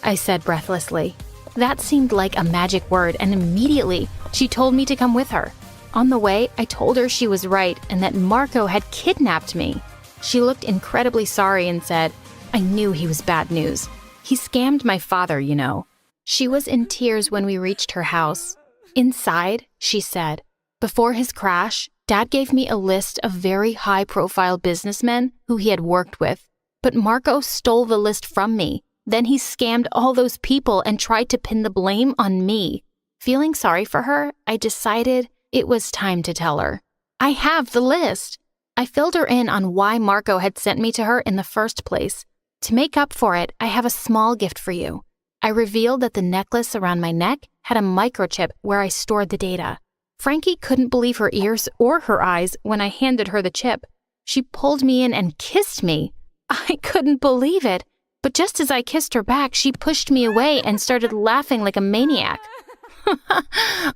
I said breathlessly. That seemed like a magic word, and immediately she told me to come with her. On the way, I told her she was right and that Marco had kidnapped me. She looked incredibly sorry and said, "I knew he was bad news. He scammed my father, you know." She was in tears when we reached her house. Inside, she said, "Before his crash, Dad gave me a list of very high-profile businessmen who he had worked with. But Marco stole the list from me. Then he scammed all those people and tried to pin the blame on me." Feeling sorry for her, I decided it was time to tell her. "I have the list." I filled her in on why Marco had sent me to her in the first place. "To make up for it, I have a small gift for you." I revealed that the necklace around my neck had a microchip where I stored the data. Frankie couldn't believe her ears or her eyes when I handed her the chip. She pulled me in and kissed me. I couldn't believe it, but just as I kissed her back, she pushed me away and started laughing like a maniac.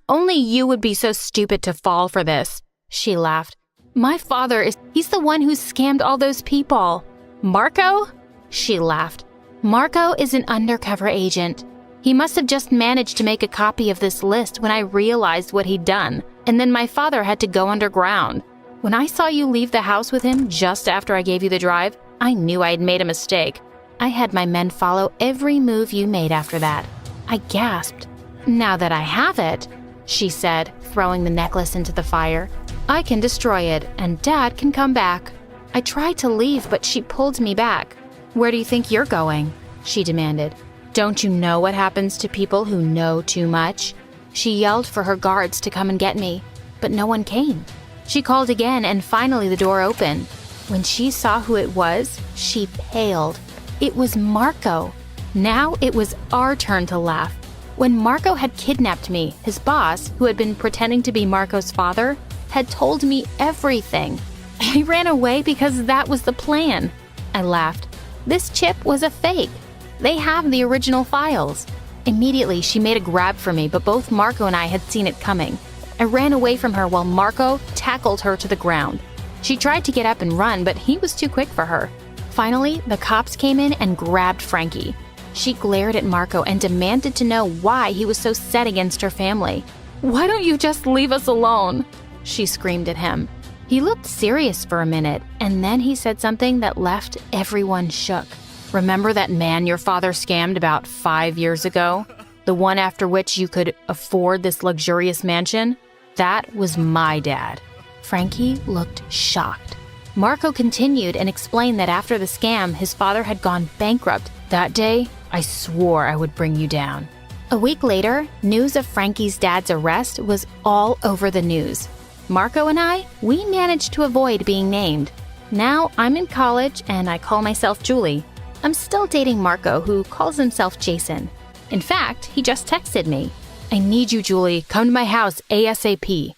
"Only you would be so stupid to fall for this," she laughed. "My father he's the one who scammed all those people." "Marco?" She laughed. "Marco is an undercover agent. He must have just managed to make a copy of this list when I realized what he'd done, and then my father had to go underground. When I saw you leave the house with him just after I gave you the drive, I knew I'd made a mistake. I had my men follow every move you made after that." I gasped. "Now that I have it," she said, throwing the necklace into the fire, "I can destroy it, and Dad can come back." I tried to leave, but she pulled me back. "Where do you think you're going?" she demanded. "Don't you know what happens to people who know too much?" She yelled for her guards to come and get me, but no one came. She called again, and finally the door opened. When she saw who it was, she paled. It was Marco. Now it was our turn to laugh. When Marco had kidnapped me, his boss, who had been pretending to be Marco's father, had told me everything. I ran away because that was the plan. I laughed. This chip was a fake. They have the original files. Immediately, she made a grab for me, but both Marco and I had seen it coming. I ran away from her while Marco tackled her to the ground. She tried to get up and run, but he was too quick for her. Finally, the cops came in and grabbed Frankie. She glared at Marco and demanded to know why he was so set against her family. "Why don't you just leave us alone?" she screamed at him. He looked serious for a minute, and then he said something that left everyone shook. "Remember that man your father scammed about 5 years ago? The one after which you could afford this luxurious mansion? That was my dad." Frankie looked shocked. Marco continued and explained that after the scam, his father had gone bankrupt. "That day, I swore I would bring you down." A week later, news of Frankie's dad's arrest was all over the news. Marco and we managed to avoid being named. Now I'm in college and I call myself Julie. I'm still dating Marco, who calls himself Jason. In fact, he just texted me. I need you, Julie. Come to my house ASAP.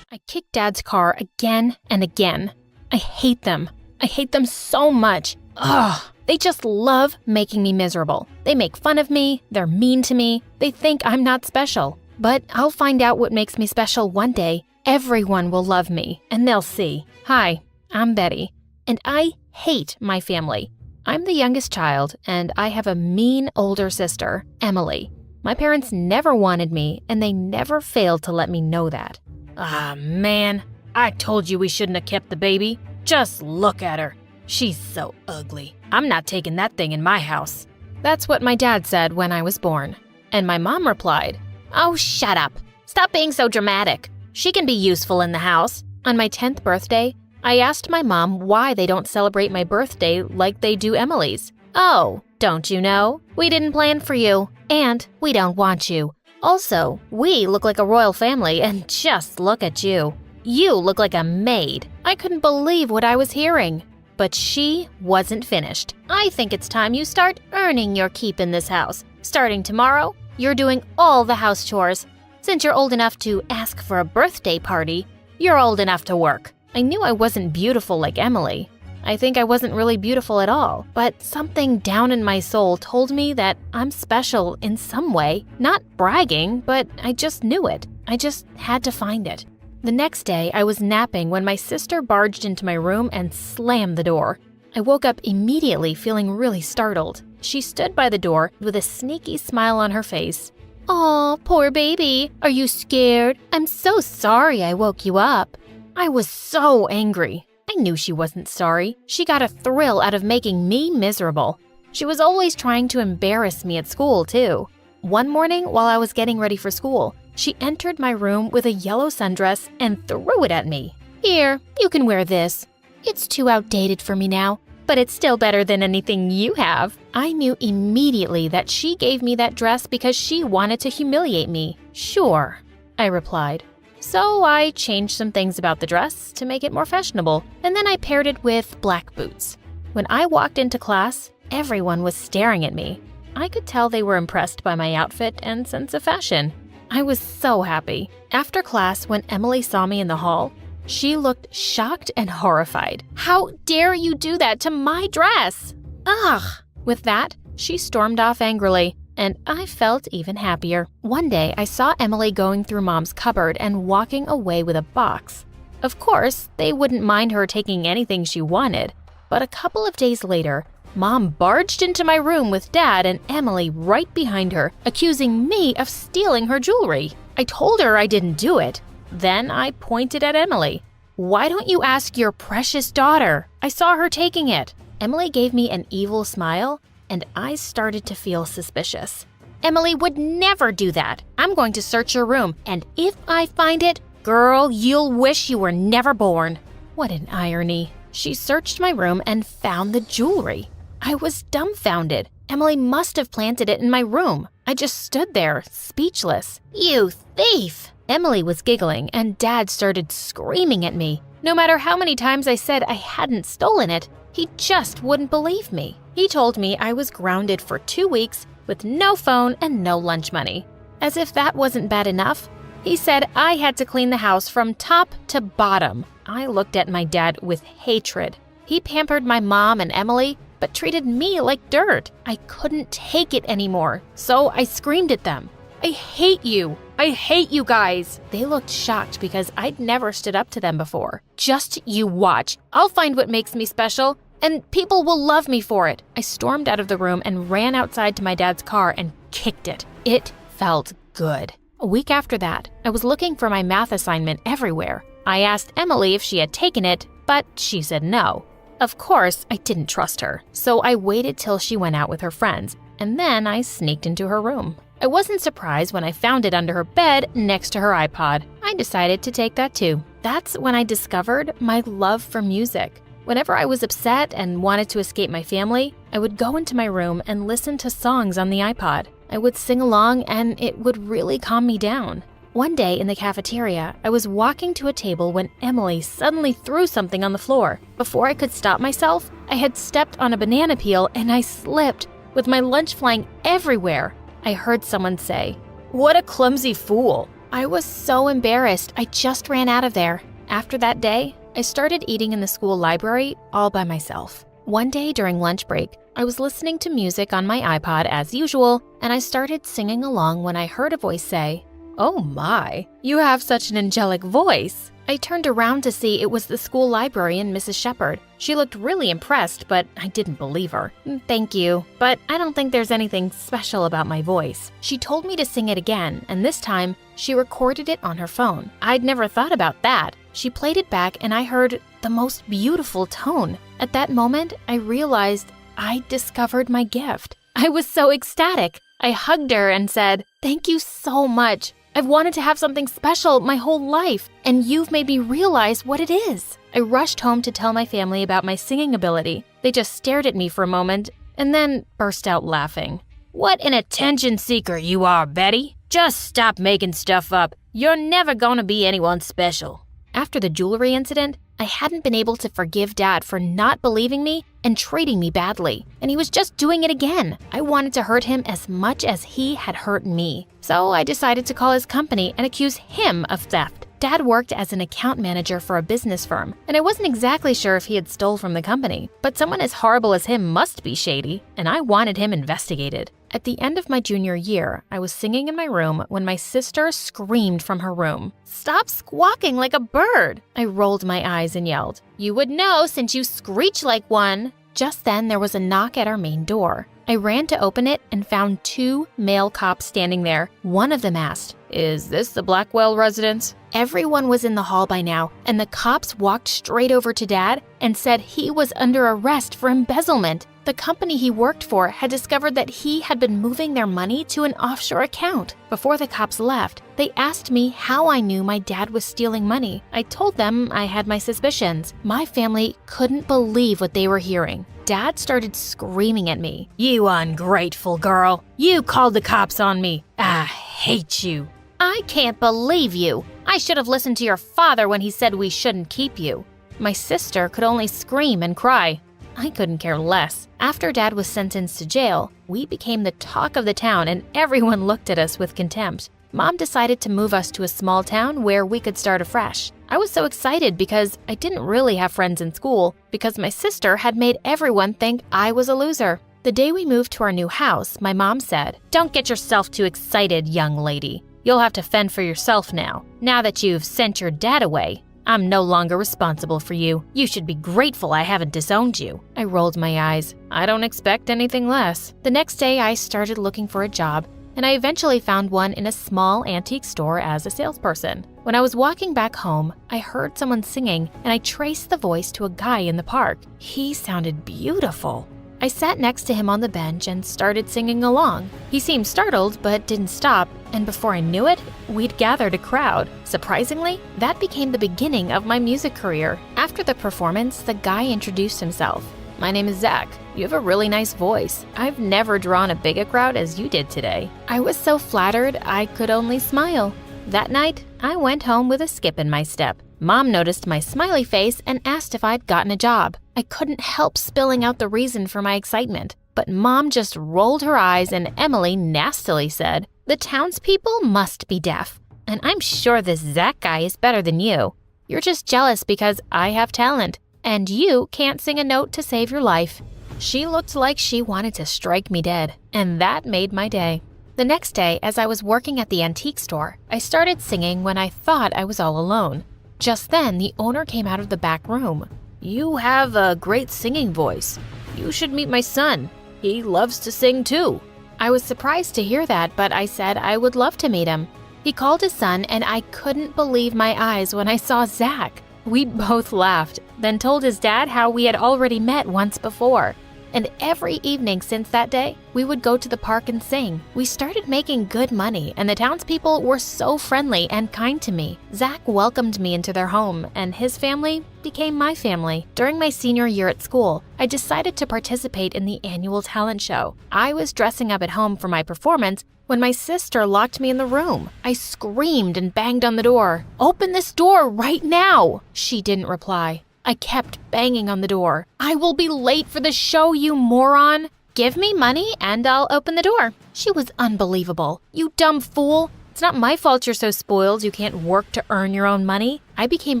I kicked Dad's car again and again. I hate them. I hate them so much. Ugh. They just love making me miserable. They make fun of me. They're mean to me. They think I'm not special. But I'll find out what makes me special one day. Everyone will love me, and they'll see. Hi, I'm Betty, and I hate my family. I'm the youngest child, and I have a mean older sister, Emily. My parents never wanted me, and they never failed to let me know that. Ah, man, I told you we shouldn't have kept the baby. Just look at her. She's so ugly. I'm not taking that thing in my house. That's what my dad said when I was born. And my mom replied, "Oh, shut up. Stop being so dramatic. She can be useful in the house." On my 10th birthday, I asked my mom why they don't celebrate my birthday like they do Emily's. "Oh, don't you know? We didn't plan for you, and we don't want you. Also, we look like a royal family, and just look at you. You look like a maid." I couldn't believe what I was hearing. But she wasn't finished. "I think it's time you start earning your keep in this house. Starting tomorrow, you're doing all the house chores. Since you're old enough to ask for a birthday party, you're old enough to work." I knew I wasn't beautiful like Emily. I think I wasn't really beautiful at all, but something down in my soul told me that I'm special in some way. Not bragging, but I just knew it. I just had to find it. The next day, I was napping when my sister barged into my room and slammed the door. I woke up immediately feeling really startled. She stood by the door with a sneaky smile on her face. "Aw, poor baby. Are you scared? I'm so sorry I woke you up." I was so angry. I knew she wasn't sorry. She got a thrill out of making me miserable. She was always trying to embarrass me at school, too. One morning, while I was getting ready for school, she entered my room with a yellow sundress and threw it at me. "Here, you can wear this. It's too outdated for me now, but it's still better than anything you have." I knew immediately that she gave me that dress because she wanted to humiliate me. "Sure," I replied. So I changed some things about the dress to make it more fashionable, and then I paired it with black boots. When I walked into class, everyone was staring at me. I could tell they were impressed by my outfit and sense of fashion. I was so happy. After class, when Emily saw me in the hall, she looked shocked and horrified. "How dare you do that to my dress?" Ugh! With that, she stormed off angrily, and I felt even happier. One day, I saw Emily going through Mom's cupboard and walking away with a box. Of course, they wouldn't mind her taking anything she wanted, but a couple of days later, Mom barged into my room with Dad and Emily right behind her, accusing me of stealing her jewelry. I told her I didn't do it. Then I pointed at Emily. "Why don't you ask your precious daughter? I saw her taking it." Emily gave me an evil smile, and I started to feel suspicious. "Emily would never do that. I'm going to search your room, and if I find it, girl, you'll wish you were never born." What an irony. She searched my room and found the jewelry. I was dumbfounded. Emily must have planted it in my room. I just stood there, speechless. "You thief!" Emily was giggling, and Dad started screaming at me. No matter how many times I said I hadn't stolen it, he just wouldn't believe me. He told me I was grounded for 2 weeks with no phone and no lunch money. As if that wasn't bad enough, he said I had to clean the house from top to bottom. I looked at my dad with hatred. He pampered my mom and Emily, but treated me like dirt. I couldn't take it anymore, so I screamed at them. "I hate you! I hate you guys!" They looked shocked because I'd never stood up to them before. "Just you watch. I'll find what makes me special, and people will love me for it." I stormed out of the room and ran outside to my dad's car and kicked it. It felt good. A week after that, I was looking for my math assignment everywhere. I asked Emily if she had taken it, but she said no. Of course, I didn't trust her, so I waited till she went out with her friends, and then I sneaked into her room. I wasn't surprised when I found it under her bed next to her iPod. I decided to take that too. That's when I discovered my love for music. Whenever I was upset and wanted to escape my family, I would go into my room and listen to songs on the iPod. I would sing along and it would really calm me down. One day in the cafeteria, I was walking to a table when Emily suddenly threw something on the floor. Before I could stop myself, I had stepped on a banana peel and I slipped, with my lunch flying everywhere. I heard someone say, "What a clumsy fool." I was so embarrassed, I just ran out of there. After that day, I started eating in the school library all by myself. One day during lunch break, I was listening to music on my iPod as usual, and I started singing along when I heard a voice say, "Oh my, you have such an angelic voice." I turned around to see it was the school librarian, Mrs. Shepherd. She looked really impressed, but I didn't believe her. "Thank you, but I don't think there's anything special about my voice." She told me to sing it again, and this time, she recorded it on her phone. I'd never thought about that. She played it back and I heard the most beautiful tone. At that moment, I realized I discovered my gift. I was so ecstatic. I hugged her and said, "Thank you so much. I've wanted to have something special my whole life, and you've made me realize what it is." I rushed home to tell my family about my singing ability. They just stared at me for a moment and then burst out laughing. "What an attention seeker you are, Betty. Just stop making stuff up. You're never gonna be anyone special." After the jewelry incident, I hadn't been able to forgive Dad for not believing me and treating me badly, and he was just doing it again. I wanted to hurt him as much as he had hurt me. So I decided to call his company and accuse him of theft. Dad worked as an account manager for a business firm, and I wasn't exactly sure if he had stole from the company, but someone as horrible as him must be shady, and I wanted him investigated. At the end of my junior year, I was singing in my room when my sister screamed from her room, "Stop squawking like a bird!" I rolled my eyes and yelled, "You would know since you screech like one." Just then, there was a knock at our main door. I ran to open it and found 2 male cops standing there. One of them asked, "Is this the Blackwell residence?" Everyone was in the hall by now, and the cops walked straight over to Dad and said he was under arrest for embezzlement. The company he worked for had discovered that he had been moving their money to an offshore account. Before the cops left, they asked me how I knew my dad was stealing money. I told them I had my suspicions. My family couldn't believe what they were hearing. Dad started screaming at me. "You ungrateful girl! You called the cops on me! I hate you!" "I can't believe you! I should have listened to your father when he said we shouldn't keep you." My sister could only scream and cry. I couldn't care less. After Dad was sentenced to jail, we became the talk of the town and everyone looked at us with contempt. Mom decided to move us to a small town where we could start afresh. I was so excited because I didn't really have friends in school because my sister had made everyone think I was a loser. The day we moved to our new house, my mom said, "Don't get yourself too excited, young lady. You'll have to fend for yourself now. Now that you've sent your dad away, I'm no longer responsible for you. You should be grateful I haven't disowned you." I rolled my eyes. I don't expect anything less. The next day, I started looking for a job, and I eventually found one in a small antique store as a salesperson. When I was walking back home, I heard someone singing, and I traced the voice to a guy in the park. He sounded beautiful. I sat next to him on the bench and started singing along. He seemed startled but didn't stop, and before I knew it, we'd gathered a crowd. Surprisingly, that became the beginning of my music career. After the performance, the guy introduced himself. "My name is Zach. You have a really nice voice. I've never drawn a big a crowd as you did today." I was so flattered I could only smile. That night, I went home with a skip in my step. Mom noticed my smiley face and asked if I'd gotten a job. I couldn't help spilling out the reason for my excitement, but Mom just rolled her eyes and Emily nastily said, "The townspeople must be deaf, and I'm sure this Zach guy is better than you. You're just jealous because I have talent, and you can't sing a note to save your life." She looked like she wanted to strike me dead, and that made my day. The next day, as I was working at the antique store, I started singing when I thought I was all alone. Just then, the owner came out of the back room. "You have a great singing voice. You should meet my son. He loves to sing too." I was surprised to hear that, but I said I would love to meet him. He called his son, and I couldn't believe my eyes when I saw Zach. We both laughed, then told his dad how we had already met once before. And every evening since that day, we would go to the park and sing. We started making good money, and the townspeople were so friendly and kind to me. Zach welcomed me into their home, and his family became my family. During my senior year at school, I decided to participate in the annual talent show. I was dressing up at home for my performance when my sister locked me in the room. I screamed and banged on the door. "Open this door right now!" She didn't reply. I kept banging on the door. "I will be late for the show, you moron! Give me money and I'll open the door." She was unbelievable. "You dumb fool! It's not my fault you're so spoiled you can't work to earn your own money." I became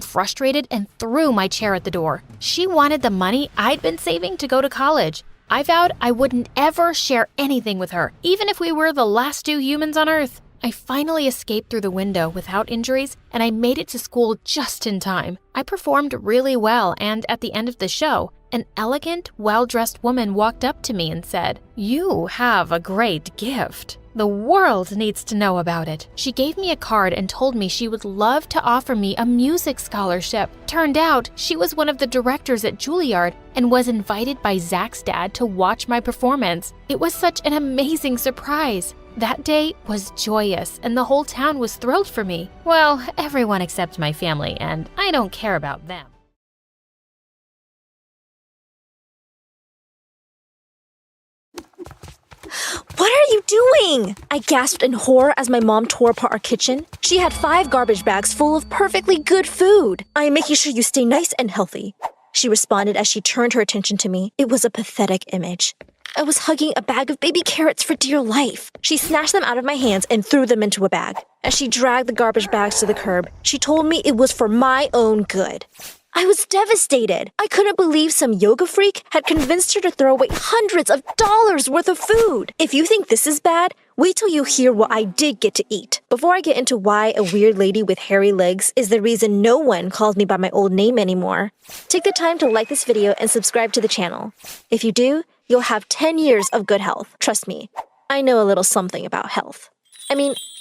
frustrated and threw my chair at the door. She wanted the money I'd been saving to go to college. I vowed I wouldn't ever share anything with her, even if we were the last two humans on Earth. I finally escaped through the window without injuries, and I made it to school just in time. I performed really well, and at the end of the show, an elegant, well-dressed woman walked up to me and said, "You have a great gift. The world needs to know about it." She gave me a card and told me she would love to offer me a music scholarship. Turned out, she was one of the directors at Juilliard and was invited by Zach's dad to watch my performance. It was such an amazing surprise. That day was joyous, and the whole town was thrilled for me. Well, everyone except my family, and I don't care about them. What are you doing? I gasped in horror as my mom tore apart our kitchen. She had 5 garbage bags full of perfectly good food. "I am making sure you stay nice and healthy," she responded as she turned her attention to me. It was a pathetic image. I was hugging a bag of baby carrots for dear life. She snatched them out of my hands and threw them into a bag. As she dragged the garbage bags to the curb, she told me it was for my own good. I was devastated. I couldn't believe some yoga freak had convinced her to throw away hundreds of dollars worth of food. If you think this is bad, wait till you hear what I did get to eat. Before I get into why a weird lady with hairy legs is the reason no one calls me by my old name anymore, take the time to like this video and subscribe to the channel. If you do, you'll have 10 years of good health. Trust me, I know a little something about health.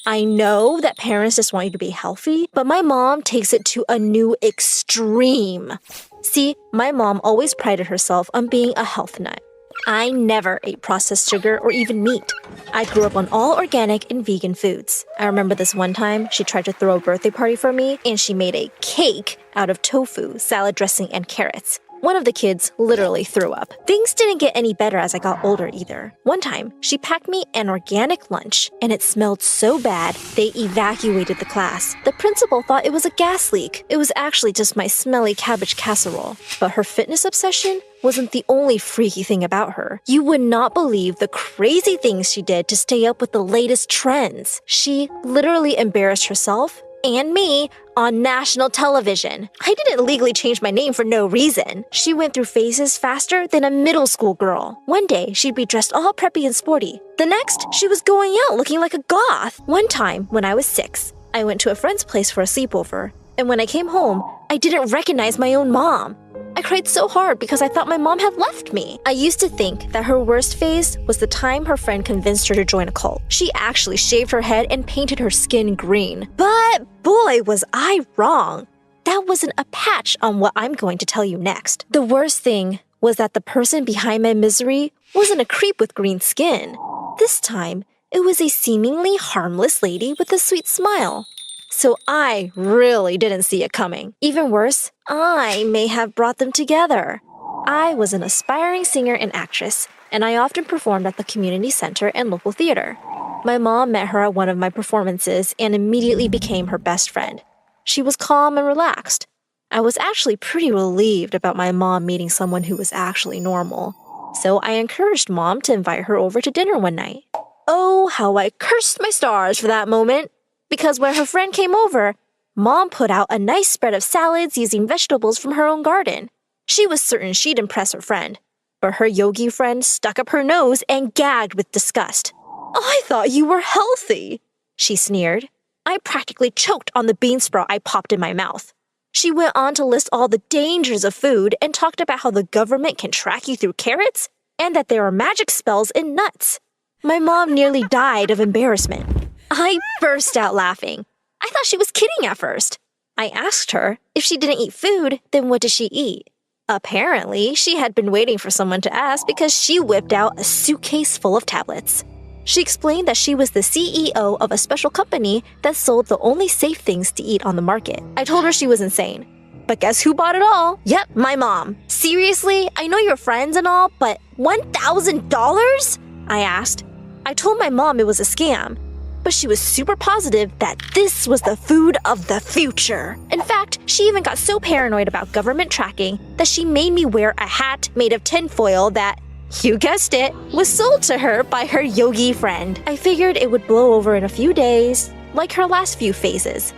I know that parents just want you to be healthy, but my mom takes it to a new extreme. See, my mom always prided herself on being a health nut. I never ate processed sugar or even meat. I grew up on all organic and vegan foods. I remember this one time she tried to throw a birthday party for me, and she made a cake out of tofu, salad dressing, and carrots. One of the kids literally threw up. Things didn't get any better as I got older either. One time, she packed me an organic lunch, and it smelled so bad, they evacuated the class. The principal thought it was a gas leak. It was actually just my smelly cabbage casserole. But her fitness obsession wasn't the only freaky thing about her. You would not believe the crazy things she did to stay up with the latest trends. She literally embarrassed herself and me on national television. I didn't legally change my name for no reason. She went through phases faster than a middle school girl. One day, she'd be dressed all preppy and sporty. The next, she was going out looking like a goth. One time, when I was 6, I went to a friend's place for a sleepover. And when I came home, I didn't recognize my own mom. I cried so hard because I thought my mom had left me. I used to think that her worst phase was the time her friend convinced her to join a cult. She actually shaved her head and painted her skin green. But boy, was I wrong. That wasn't a patch on what I'm going to tell you next. The worst thing was that the person behind my misery wasn't a creep with green skin. This time, it was a seemingly harmless lady with a sweet smile. So I really didn't see it coming. Even worse, I may have brought them together. I was an aspiring singer and actress, and I often performed at the community center and local theater. My mom met her at one of my performances and immediately became her best friend. She was calm and relaxed. I was actually pretty relieved about my mom meeting someone who was actually normal. So I encouraged Mom to invite her over to dinner one night. Oh, how I cursed my stars for that moment. Because when her friend came over, Mom put out a nice spread of salads using vegetables from her own garden. She was certain she'd impress her friend, but her yogi friend stuck up her nose and gagged with disgust. "I thought you were healthy," she sneered. I practically choked on the bean sprout I popped in my mouth. She went on to list all the dangers of food and talked about how the government can track you through carrots and that there are magic spells in nuts. My mom nearly died of embarrassment. I burst out laughing. I thought she was kidding at first. I asked her if she didn't eat food, then what did she eat? Apparently, she had been waiting for someone to ask because she whipped out a suitcase full of tablets. She explained that she was the CEO of a special company that sold the only safe things to eat on the market. I told her she was insane. But guess who bought it all? Yep, my mom. Seriously? I know you're friends and all, but $1,000? I asked. I told my mom it was a scam, but she was super positive that this was the food of the future. In fact, she even got so paranoid about government tracking that she made me wear a hat made of tinfoil that, you guessed it, was sold to her by her yogi friend. I figured it would blow over in a few days, like her last few phases.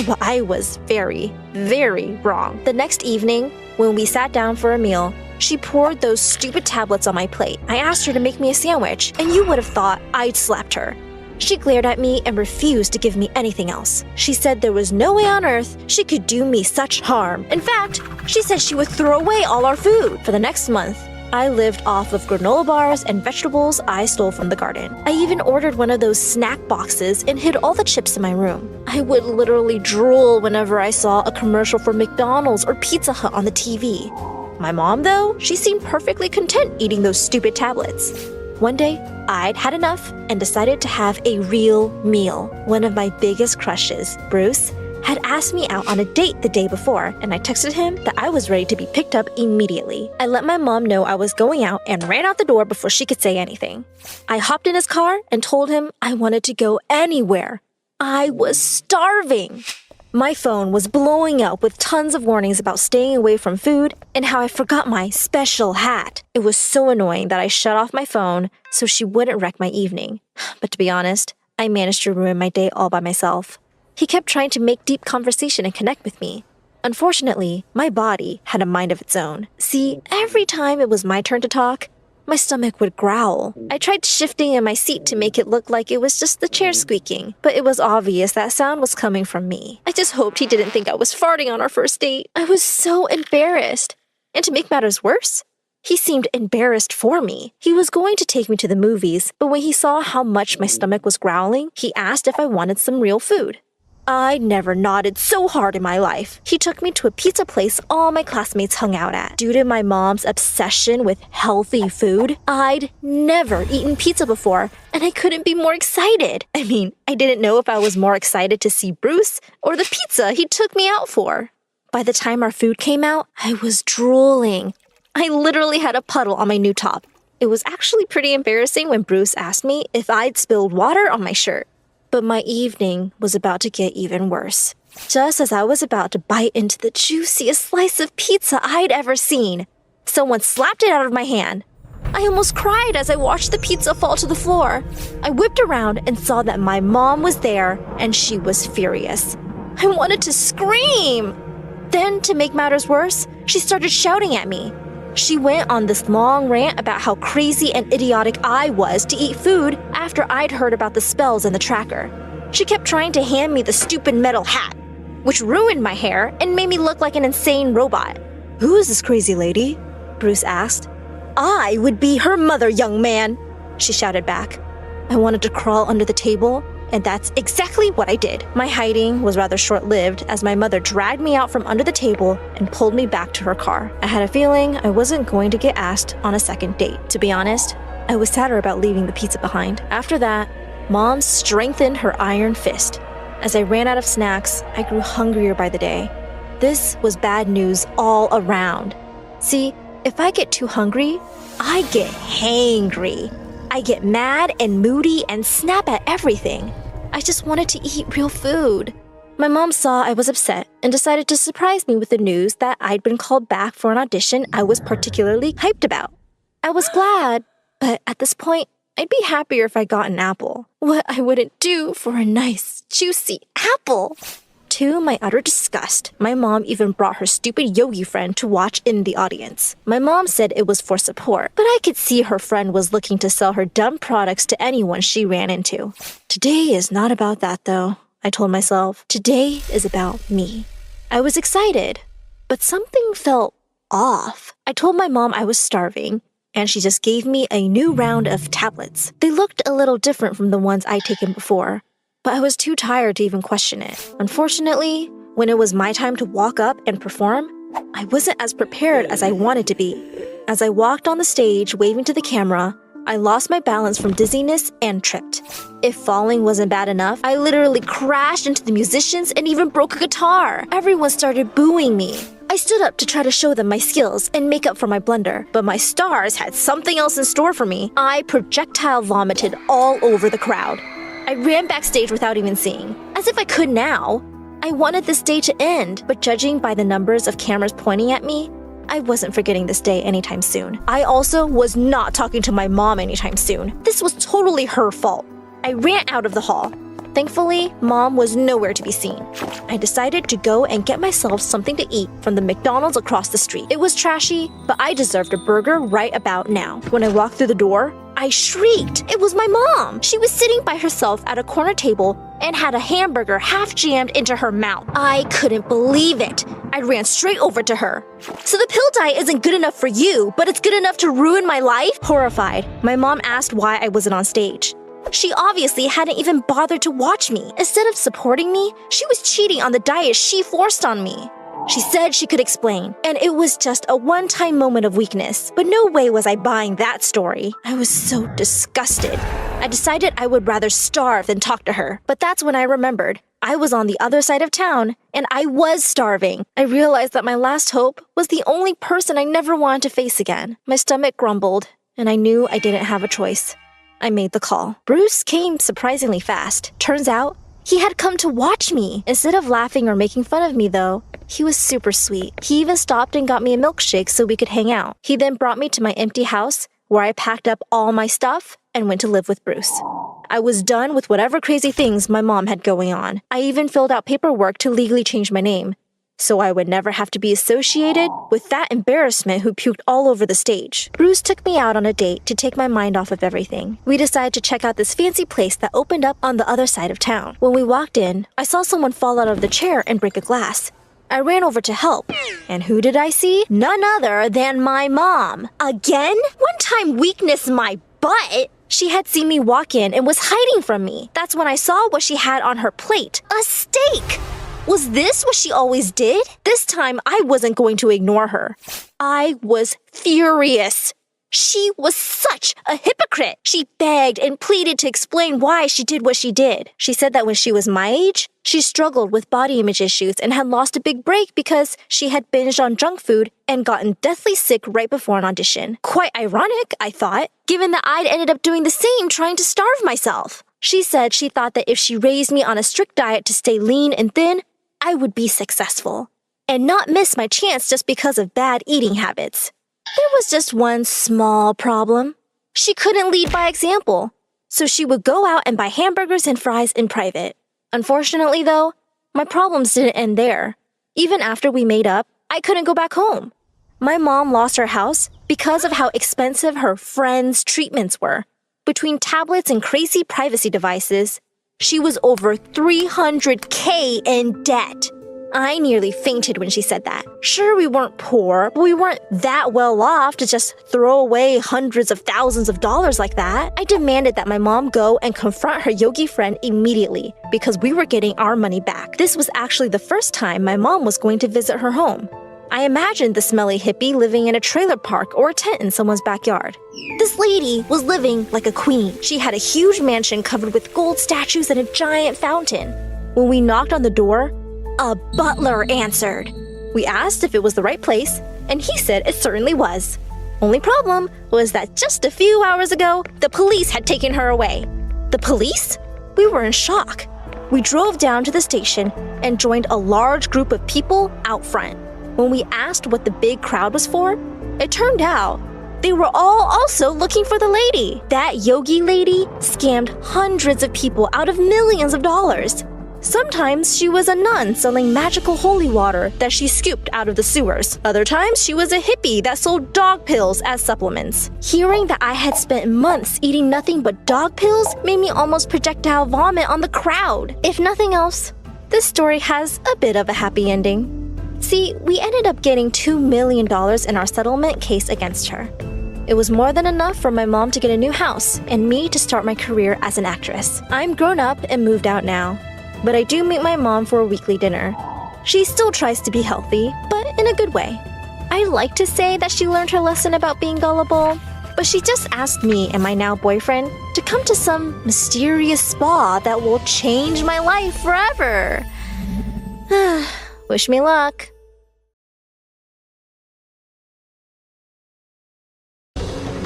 But I was very, very wrong. The next evening, when we sat down for a meal, she poured those stupid tablets on my plate. I asked her to make me a sandwich, and you would have thought I'd slapped her. She glared at me and refused to give me anything else. She said there was no way on earth she could do me such harm. In fact, she said she would throw away all our food. For the next month, I lived off of granola bars and vegetables I stole from the garden. I even ordered one of those snack boxes and hid all the chips in my room. I would literally drool whenever I saw a commercial for McDonald's or Pizza Hut on the TV. My mom, though, she seemed perfectly content eating those stupid tablets. One day, I'd had enough and decided to have a real meal. One of my biggest crushes, Bruce, had asked me out on a date the day before, and I texted him that I was ready to be picked up immediately. I let my mom know I was going out and ran out the door before she could say anything. I hopped in his car and told him I wanted to go anywhere. I was starving. My phone was blowing up with tons of warnings about staying away from food and how I forgot my special hat. It was so annoying that I shut off my phone so she wouldn't wreck my evening. But to be honest, I managed to ruin my day all by myself. He kept trying to make deep conversation and connect with me. Unfortunately, my body had a mind of its own. See, every time it was my turn to talk, my stomach would growl. I tried shifting in my seat to make it look like it was just the chair squeaking, but it was obvious that sound was coming from me. I just hoped he didn't think I was farting on our first date. I was so embarrassed. And to make matters worse, he seemed embarrassed for me. He was going to take me to the movies, but when he saw how much my stomach was growling, he asked if I wanted some real food. I never nodded so hard in my life. He took me to a pizza place all my classmates hung out at. Due to my mom's obsession with healthy food, I'd never eaten pizza before, and I couldn't be more excited. I mean, I didn't know if I was more excited to see Bruce or the pizza he took me out for. By the time our food came out, I was drooling. I literally had a puddle on my new top. It was actually pretty embarrassing when Bruce asked me if I'd spilled water on my shirt. But my evening was about to get even worse. Just as I was about to bite into the juiciest slice of pizza I'd ever seen, someone slapped it out of my hand. I almost cried as I watched the pizza fall to the floor. I whipped around and saw that my mom was there, and she was furious. I wanted to scream. Then, to make matters worse, she started shouting at me. She went on this long rant about how crazy and idiotic I was to eat food after I'd heard about the spells in the tracker. She kept trying to hand me the stupid metal hat, which ruined my hair and made me look like an insane robot. "Who is this crazy lady?" Bruce asked. "I would be her mother, young man," she shouted back. I wanted to crawl under the table, and that's exactly what I did. My hiding was rather short-lived as my mother dragged me out from under the table and pulled me back to her car. I had a feeling I wasn't going to get asked on a second date. To be honest, I was sadder about leaving the pizza behind. After that, Mom strengthened her iron fist. As I ran out of snacks, I grew hungrier by the day. This was bad news all around. See, if I get too hungry, I get hangry. I get mad and moody and snap at everything. I just wanted to eat real food. My mom saw I was upset and decided to surprise me with the news that I'd been called back for an audition I was particularly hyped about. I was glad, but at this point, I'd be happier if I got an apple. What I wouldn't do for a nice, juicy apple. To my utter disgust, my mom even brought her stupid yogi friend to watch in the audience. My mom said it was for support, but I could see her friend was looking to sell her dumb products to anyone she ran into. Today is not about that, though, I told myself. Today is about me. I was excited, but something felt off. I told my mom I was starving, and she just gave me a new round of tablets. They looked a little different from the ones I'd taken before, but I was too tired to even question it. Unfortunately, when it was my time to walk up and perform, I wasn't as prepared as I wanted to be. As I walked on the stage waving to the camera, I lost my balance from dizziness and tripped. If falling wasn't bad enough, I literally crashed into the musicians and even broke a guitar. Everyone started booing me. I stood up to try to show them my skills and make up for my blunder, but my stars had something else in store for me. I projectile vomited all over the crowd. I ran backstage without even seeing, as if I could now. I wanted this day to end, but judging by the numbers of cameras pointing at me, I wasn't forgetting this day anytime soon. I also was not talking to my mom anytime soon. This was totally her fault. I ran out of the hall. Thankfully, Mom was nowhere to be seen. I decided to go and get myself something to eat from the McDonald's across the street. It was trashy, but I deserved a burger right about now. When I walked through the door, I shrieked. It was my mom. She was sitting by herself at a corner table and had a hamburger half jammed into her mouth. I couldn't believe it. I ran straight over to her. So the pill diet isn't good enough for you, but it's good enough to ruin my life? Horrified, my mom asked why I wasn't on stage. She obviously hadn't even bothered to watch me. Instead of supporting me, she was cheating on the diet she forced on me. She said she could explain, and it was just a one-time moment of weakness. But no way was I buying that story. I was so disgusted. I decided I would rather starve than talk to her. But that's when I remembered. I was on the other side of town, and I was starving. I realized that my last hope was the only person I never wanted to face again. My stomach grumbled, and I knew I didn't have a choice. I made the call. Bruce came surprisingly fast. Turns out, he had come to watch me. Instead of laughing or making fun of me, though, he was super sweet. He even stopped and got me a milkshake so we could hang out. He then brought me to my empty house, where I packed up all my stuff and went to live with Bruce. I was done with whatever crazy things my mom had going on. I even filled out paperwork to legally change my name, so I would never have to be associated with that embarrassment who puked all over the stage. Bruce took me out on a date to take my mind off of everything. We decided to check out this fancy place that opened up on the other side of town. When we walked in, I saw someone fall out of the chair and break a glass. I ran over to help. And who did I see? None other than my mom. Again? One time weakness my butt. She had seen me walk in and was hiding from me. That's when I saw what she had on her plate. A steak! Was this what she always did? This time, I wasn't going to ignore her. I was furious. She was such a hypocrite. She begged and pleaded to explain why she did what she did. She said that when she was my age, she struggled with body image issues and had lost a big break because she had binged on junk food and gotten deathly sick right before an audition. Quite ironic, I thought, given that I'd ended up doing the same trying to starve myself. She said she thought that if she raised me on a strict diet to stay lean and thin, I would be successful and not miss my chance just because of bad eating habits. There was just one small problem. She couldn't lead by example, so she would go out and buy hamburgers and fries in private. Unfortunately, though, my problems didn't end there. Even after we made up, I couldn't go back home. My mom lost her house because of how expensive her friends' treatments were. Between tablets and crazy privacy devices, she was over $300K in debt. I nearly fainted when she said that. Sure, we weren't poor, but we weren't that well off to just throw away hundreds of thousands of dollars like that. I demanded that my mom go and confront her yogi friend immediately because we were getting our money back. This was actually the first time my mom was going to visit her home. I imagined the smelly hippie living in a trailer park or a tent in someone's backyard. This lady was living like a queen. She had a huge mansion covered with gold statues and a giant fountain. When we knocked on the door, a butler answered. We asked if it was the right place, and he said it certainly was. Only problem was that just a few hours ago, the police had taken her away. The police? We were in shock. We drove down to the station and joined a large group of people out front. When we asked what the big crowd was for, it turned out they were all also looking for the lady. That yogi lady scammed hundreds of people out of millions of dollars. Sometimes she was a nun selling magical holy water that she scooped out of the sewers. Other times she was a hippie that sold dog pills as supplements. Hearing that I had spent months eating nothing but dog pills made me almost projectile vomit on the crowd. If nothing else, this story has a bit of a happy ending. See, we ended up getting $2 million in our settlement case against her. It was more than enough for my mom to get a new house and me to start my career as an actress. I'm grown up and moved out now, but I do meet my mom for a weekly dinner. She still tries to be healthy, but in a good way. I like to say that she learned her lesson about being gullible, but she just asked me and my now boyfriend to come to some mysterious spa that will change my life forever. Wish me luck.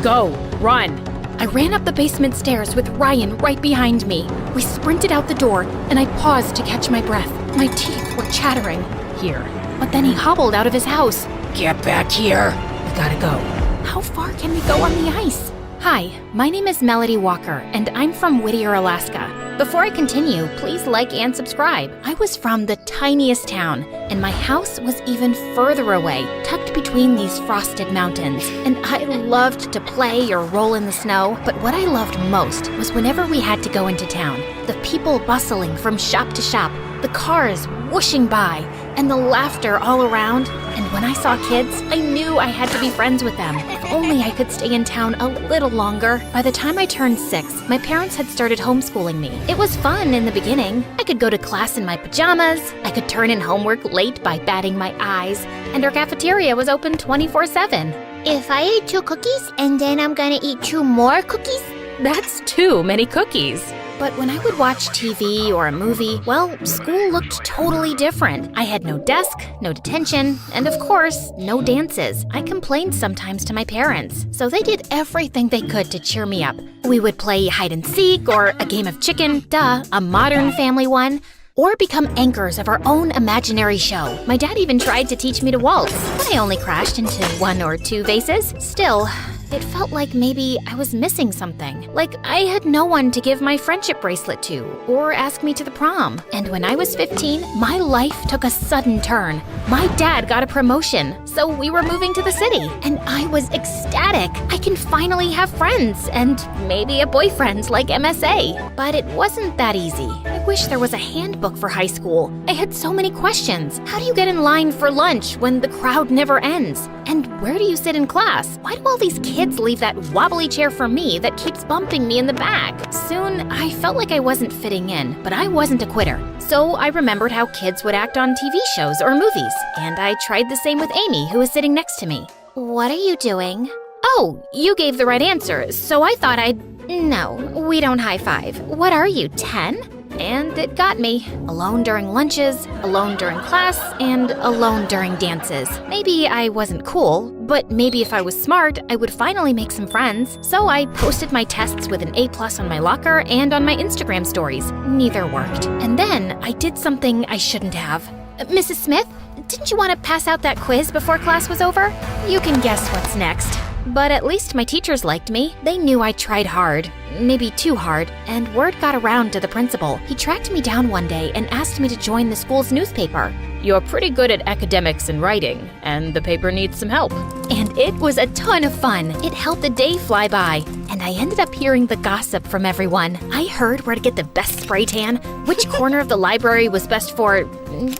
Go, run. I ran up the basement stairs with Ryan right behind me. We sprinted out the door, and I paused to catch my breath. My teeth were chattering. Here. But then he hobbled out of his house. Get back here. We gotta go. How far can we go on the ice? Hi, my name is Melody Walker, and I'm from Whittier, Alaska. Before I continue, please like and subscribe. I was from the tiniest town, and my house was even further away, tucked between these frosted mountains. And I loved to play or roll in the snow, but what I loved most was whenever we had to go into town. The people bustling from shop to shop, the cars whooshing by, and the laughter all around. And when I saw kids, I knew I had to be friends with them. If only I could stay in town a little longer. By the time I turned 6, my parents had started homeschooling me. It was fun in the beginning. I could go to class in my pajamas, I could turn in homework late by batting my eyes, and our cafeteria was open 24/7. If I ate 2 cookies and then I'm gonna eat 2 more cookies? That's too many cookies. But when I would watch TV or a movie, well, school looked totally different. I had no desk, no detention, and of course, no dances. I complained sometimes to my parents, so they did everything they could to cheer me up. We would play hide and seek or a game of chicken, a modern family one, or become anchors of our own imaginary show. My dad even tried to teach me to waltz, but I only crashed into 1 or 2 vases. Still, it felt like maybe I was missing something. Like I had no one to give my friendship bracelet to or ask me to the prom. And when I was 15, my life took a sudden turn. My dad got a promotion, so we were moving to the city. And I was ecstatic. I can finally have friends and maybe a boyfriend like MSA. But it wasn't that easy. I wish there was a handbook for high school. I had so many questions. How do you get in line for lunch when the crowd never ends? And where do you sit in class? Why do all these kids leave that wobbly chair for me that keeps bumping me in the back? Soon, I felt like I wasn't fitting in, but I wasn't a quitter. So I remembered how kids would act on TV shows or movies, and I tried the same with Amy, who was sitting next to me. What are you doing? Oh, you gave the right answer, so I thought I'd... No, we don't high five. What are you, 10? And it got me. Alone during lunches, alone during class, and alone during dances. Maybe I wasn't cool, but maybe if I was smart, I would finally make some friends. So I posted my tests with an A+ on my locker and on my Instagram stories. Neither worked. And then I did something I shouldn't have. Mrs. Smith, didn't you want to pass out that quiz before class was over? You can guess what's next. But at least my teachers liked me. They knew I tried hard, maybe too hard, and word got around to the principal. He tracked me down one day and asked me to join the school's newspaper. You're pretty good at academics and writing, and the paper needs some help. And it was a ton of fun. It helped the day fly by, and I ended up hearing the gossip from everyone. I heard where to get the best spray tan, which corner of the library was best for,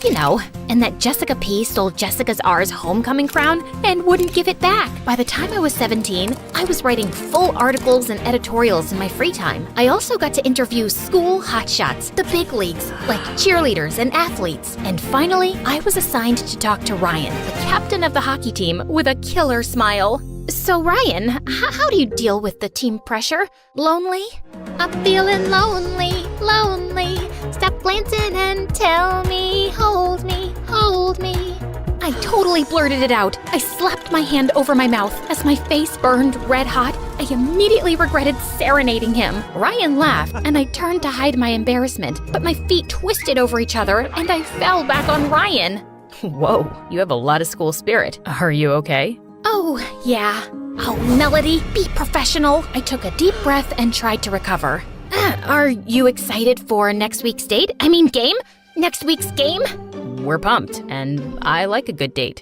you know, and that Jessica P. stole Jessica's R's homecoming crown and wouldn't give it back. By the time I was 17, I was writing full articles and editorials in my free time. I also got to interview school hotshots, the big leagues, like cheerleaders and athletes. And finally, I was assigned to talk to Ryan, the captain of the hockey team, with a killer smile. So Ryan, how do you deal with the team pressure? Lonely? I'm feeling lonely, lonely. Stop glancing and tell me, hold me, hold me. I totally blurted it out. I slapped my hand over my mouth. As my face burned red hot, I immediately regretted serenading him. Ryan laughed, and I turned to hide my embarrassment, but my feet twisted over each other, and I fell back on Ryan. Whoa, you have a lot of school spirit. Are you okay? Oh, yeah. Oh, Melody, be professional. I took a deep breath and tried to recover. Are you excited for next week's date? Game? Next week's game? We're pumped, and I like a good date.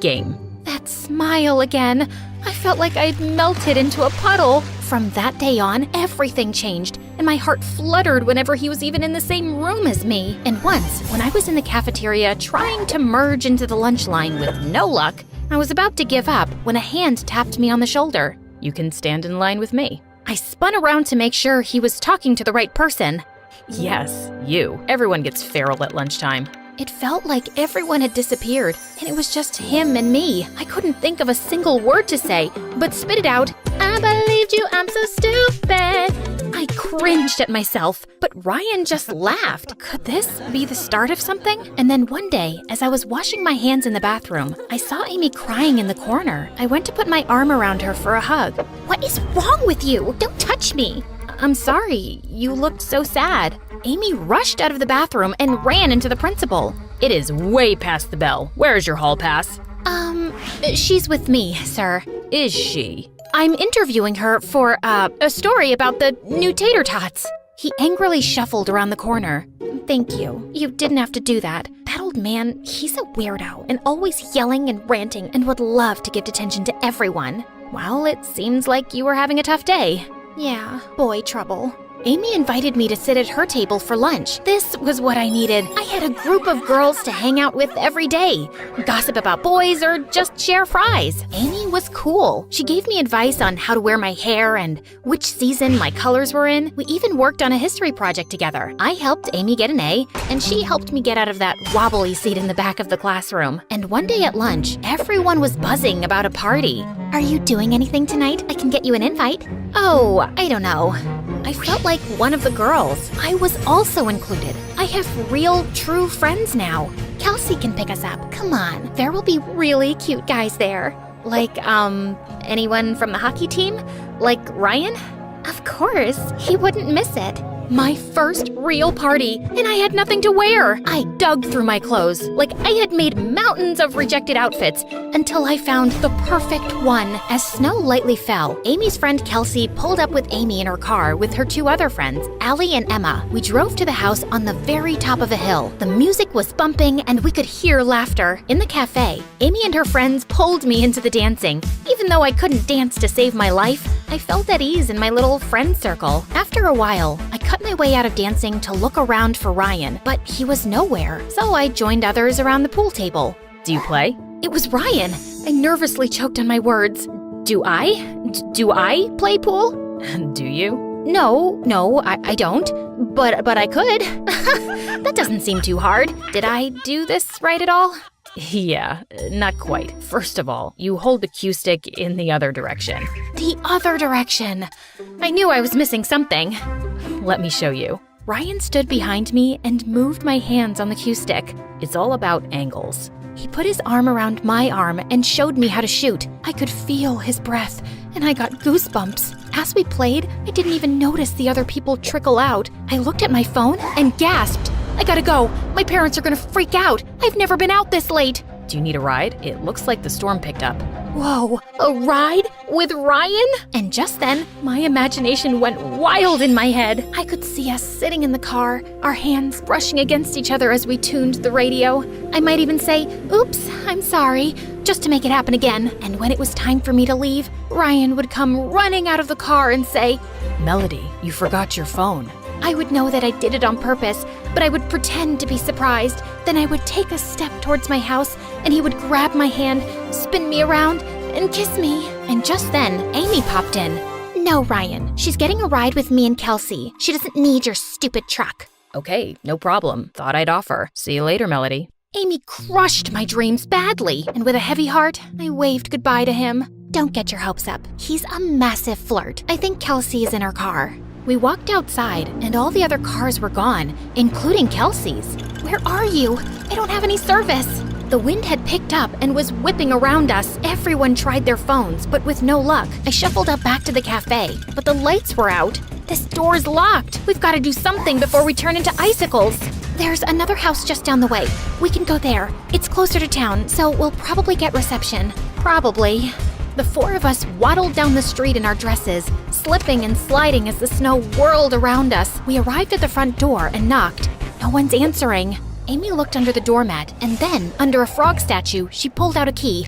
Game. That smile again. I felt like I'd melted into a puddle. From that day on, everything changed, and my heart fluttered whenever he was even in the same room as me. And once, when I was in the cafeteria trying to merge into the lunch line with no luck, I was about to give up when a hand tapped me on the shoulder. You can stand in line with me. I spun around to make sure he was talking to the right person. Yes, you. Everyone gets feral at lunchtime. It felt like everyone had disappeared, and it was just him and me. I couldn't think of a single word to say, but spit it out. I believed you, I'm so stupid. I cringed at myself, but Ryan just laughed. Could this be the start of something? And then one day, as I was washing my hands in the bathroom, I saw Amy crying in the corner. I went to put my arm around her for a hug. What is wrong with you? Don't touch me. I'm sorry, you looked so sad. Amy rushed out of the bathroom and ran into the principal. It is way past the bell. Where's your hall pass? She's with me, sir. Is she? I'm interviewing her for, a story about the new tater tots. He angrily shuffled around the corner. Thank you. You didn't have to do that. That old man, he's a weirdo and always yelling and ranting and would love to give attention to everyone. Well, it seems like you were having a tough day. Yeah, boy trouble. Amy invited me to sit at her table for lunch. This was what I needed. I had a group of girls to hang out with every day, gossip about boys, or just share fries. Amy was cool. She gave me advice on how to wear my hair and which season my colors were in. We even worked on a history project together. I helped Amy get an A, and she helped me get out of that wobbly seat in the back of the classroom. And one day at lunch, everyone was buzzing about a party. Are you doing anything tonight? I can get you an invite. Oh, I don't know. I felt like one of the girls. I was also included. I have real, true friends now. Kelsey can pick us up. Come on. There will be really cute guys there. Like, anyone from the hockey team? Like Ryan? Of course. He wouldn't miss it. My first real party, and I had nothing to wear. I dug through my clothes like I had made mountains of rejected outfits until I found the perfect one. As snow lightly fell, Amy's friend Kelsey pulled up with Amy in her car with her two other friends, Allie and Emma. We drove to the house on the very top of a hill. The music was bumping and we could hear laughter. In the cafe, Amy and her friends pulled me into the dancing. Even though I couldn't dance to save my life, I felt at ease in my little friend circle. After a while, I cut my way out of dancing to look around for Ryan, but he was nowhere, so I joined others around the pool table. Do you play? It was Ryan. I nervously choked on my words. Do I play pool? Do you? No, I don't. But I could. That doesn't seem too hard. Did I do this right at all? Yeah, not quite. First of all, you hold the cue stick in the other direction. The other direction! I knew I was missing something. Let me show you. Ryan stood behind me and moved my hands on the cue stick. It's all about angles. He put his arm around my arm and showed me how to shoot. I could feel his breath, and I got goosebumps. As we played, I didn't even notice the other people trickle out. I looked at my phone and gasped. I gotta go. My parents are gonna freak out. I've never been out this late. Do you need a ride? It looks like the storm picked up. Whoa, a ride? With Ryan? And just then, my imagination went wild in my head. I could see us sitting in the car, our hands brushing against each other as we tuned the radio. I might even say, oops, I'm sorry, just to make it happen again. And when it was time for me to leave, Ryan would come running out of the car and say, Melody, you forgot your phone. I would know that I did it on purpose, but I would pretend to be surprised. Then I would take a step towards my house, and he would grab my hand, spin me around, and kiss me. And just then, Amy popped in. No, Ryan. She's getting a ride with me and Kelsey. She doesn't need your stupid truck. Okay, no problem. Thought I'd offer. See you later, Melody. Amy crushed my dreams badly, and with a heavy heart, I waved goodbye to him. Don't get your hopes up. He's a massive flirt. I think Kelsey is in her car. We walked outside, and all the other cars were gone, including Kelsey's. Where are you? I don't have any service. The wind had picked up and was whipping around us. Everyone tried their phones, but with no luck. I shuffled up back to the cafe, but the lights were out. This door's locked. We've got to do something before we turn into icicles. There's another house just down the way. We can go there. It's closer to town, so we'll probably get reception. Probably. The four of us waddled down the street in our dresses, slipping and sliding as the snow whirled around us. We arrived at the front door and knocked. No one's answering. Amy looked under the doormat, and then, under a frog statue, she pulled out a key.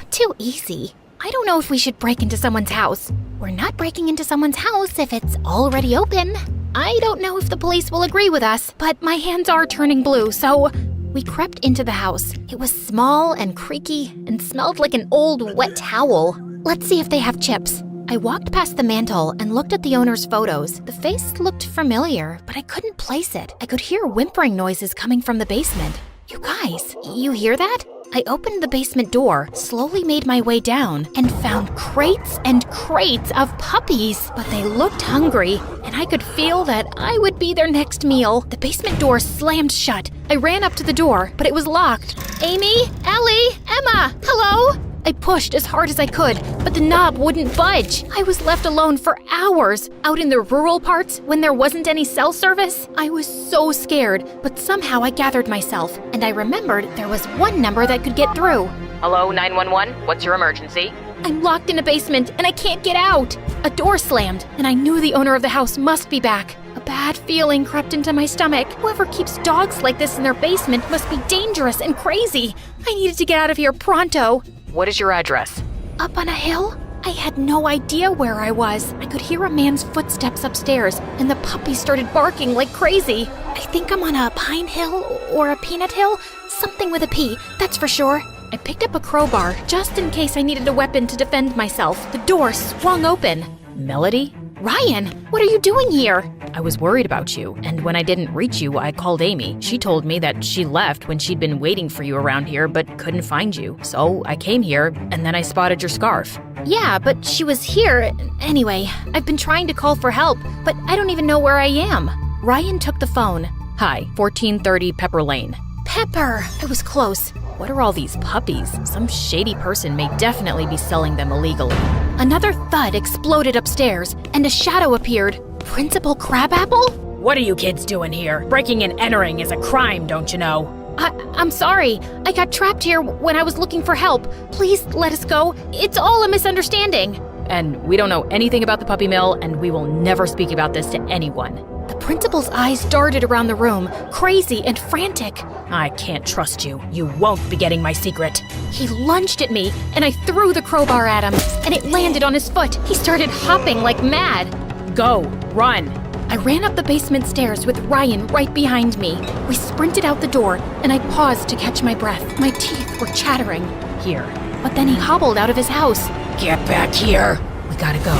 Too easy. I don't know if we should break into someone's house. We're not breaking into someone's house if it's already open. I don't know if the police will agree with us, but my hands are turning blue, so... We crept into the house. It was small and creaky and smelled like an old wet towel. Let's see if they have chips. I walked past the mantel and looked at the owner's photos. The face looked familiar, but I couldn't place it. I could hear whimpering noises coming from the basement. You guys, you hear that? I opened the basement door, slowly made my way down, and found crates and crates of puppies. But they looked hungry, and I could feel that I would be their next meal. The basement door slammed shut. I ran up to the door, but it was locked. Amy? Ellie? Emma? Hello? I pushed as hard as I could, but the knob wouldn't budge. I was left alone for hours, out in the rural parts when there wasn't any cell service. I was so scared, but somehow I gathered myself, and I remembered there was one number that could get through. Hello, 911? What's your emergency? I'm locked in a basement, and I can't get out. A door slammed, and I knew the owner of the house must be back. A bad feeling crept into my stomach. Whoever keeps dogs like this in their basement must be dangerous and crazy. I needed to get out of here pronto. What is your address? Up on a hill? I had no idea where I was. I could hear a man's footsteps upstairs, and the puppy started barking like crazy. I think I'm on a pine hill or a peanut hill. Something with a P, that's for sure. I picked up a crowbar, just in case I needed a weapon to defend myself. The door swung open. Melody? Ryan, what are you doing here? I was worried about you, and when I didn't reach you, I called Amy. She told me that she left when she'd been waiting for you around here but couldn't find you. So I came here, and then I spotted your scarf. Yeah, but she was here. Anyway, I've been trying to call for help, but I don't even know where I am. Ryan took the phone. Hi, 1430 Pepper Lane. Pepper! I was close. What are all these puppies? Some shady person may definitely be selling them illegally. Another thud exploded upstairs, and a shadow appeared. Principal Crabapple? What are you kids doing here? Breaking and entering is a crime, don't you know? I'm sorry. I got trapped here when I was looking for help. Please let us go. It's all a misunderstanding. And we don't know anything about the puppy mill, and we will never speak about this to anyone. The principal's eyes darted around the room, crazy and frantic. I can't trust you. You won't be getting my secret. He lunged at me, and I threw the crowbar at him, and it landed on his foot. He started hopping like mad. Go, run. I ran up the basement stairs with Ryan right behind me. We sprinted out the door, and I paused to catch my breath. My teeth were chattering. Here. But then he hobbled out of his house. Get back here. We gotta go.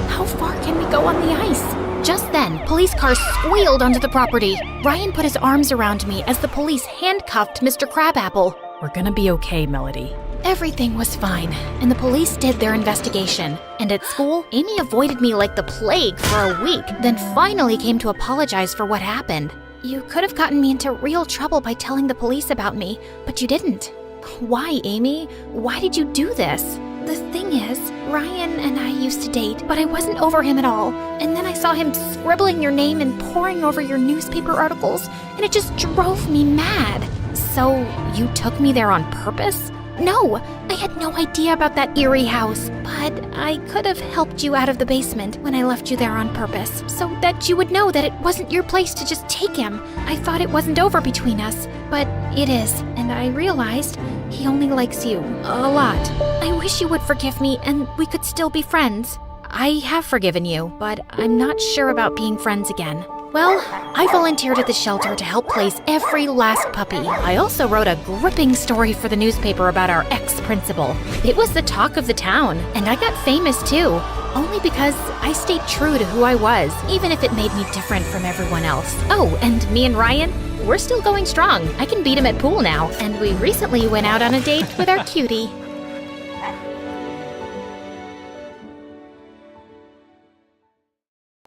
How far can we go on the ice? Just then, police cars squealed onto the property. Ryan put his arms around me as the police handcuffed Mr. Crabapple. We're gonna be okay, Melody. Everything was fine, and the police did their investigation. And at school, Amy avoided me like the plague for a week, then finally came to apologize for what happened. You could have gotten me into real trouble by telling the police about me, but you didn't. Why, Amy? Why did you do this? The thing is, Ryan and I used to date, but I wasn't over him at all. And then I saw him scribbling your name and poring over your newspaper articles, and it just drove me mad. So, you took me there on purpose? No, I had no idea about that eerie house, but I could have helped you out of the basement when I left you there on purpose, so that you would know that it wasn't your place to just take him. I thought it wasn't over between us, but it is, and I realized he only likes you a lot. I wish you would forgive me and we could still be friends. I have forgiven you, but I'm not sure about being friends again. Well, I volunteered at the shelter to help place every last puppy. I also wrote a gripping story for the newspaper about our ex-principal. It was the talk of the town, and I got famous too, only because I stayed true to who I was, even if it made me different from everyone else. Oh, and me and Ryan, we're still going strong. I can beat him at pool now, and we recently went out on a date with our cutie.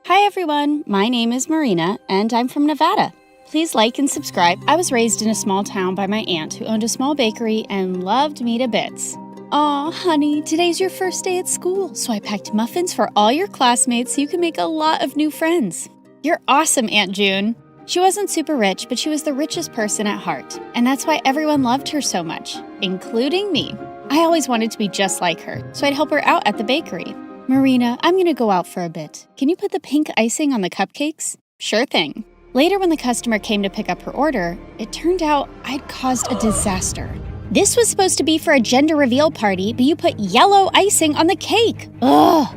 Hi everyone, my name is Marina and I'm from Nevada. Please like and subscribe. I was raised in a small town by my aunt who owned a small bakery and loved me to bits. Aw, honey, today's your first day at school, so I packed muffins for all your classmates so you can make a lot of new friends. You're awesome, Aunt June. She wasn't super rich, but she was the richest person at heart, and that's why everyone loved her so much, including me. I always wanted to be just like her, so I'd help her out at the bakery. Marina, I'm gonna go out for a bit. Can you put the pink icing on the cupcakes? Sure thing. Later, when the customer came to pick up her order, it turned out I'd caused a disaster. This was supposed to be for a gender reveal party, but you put yellow icing on the cake. Ugh!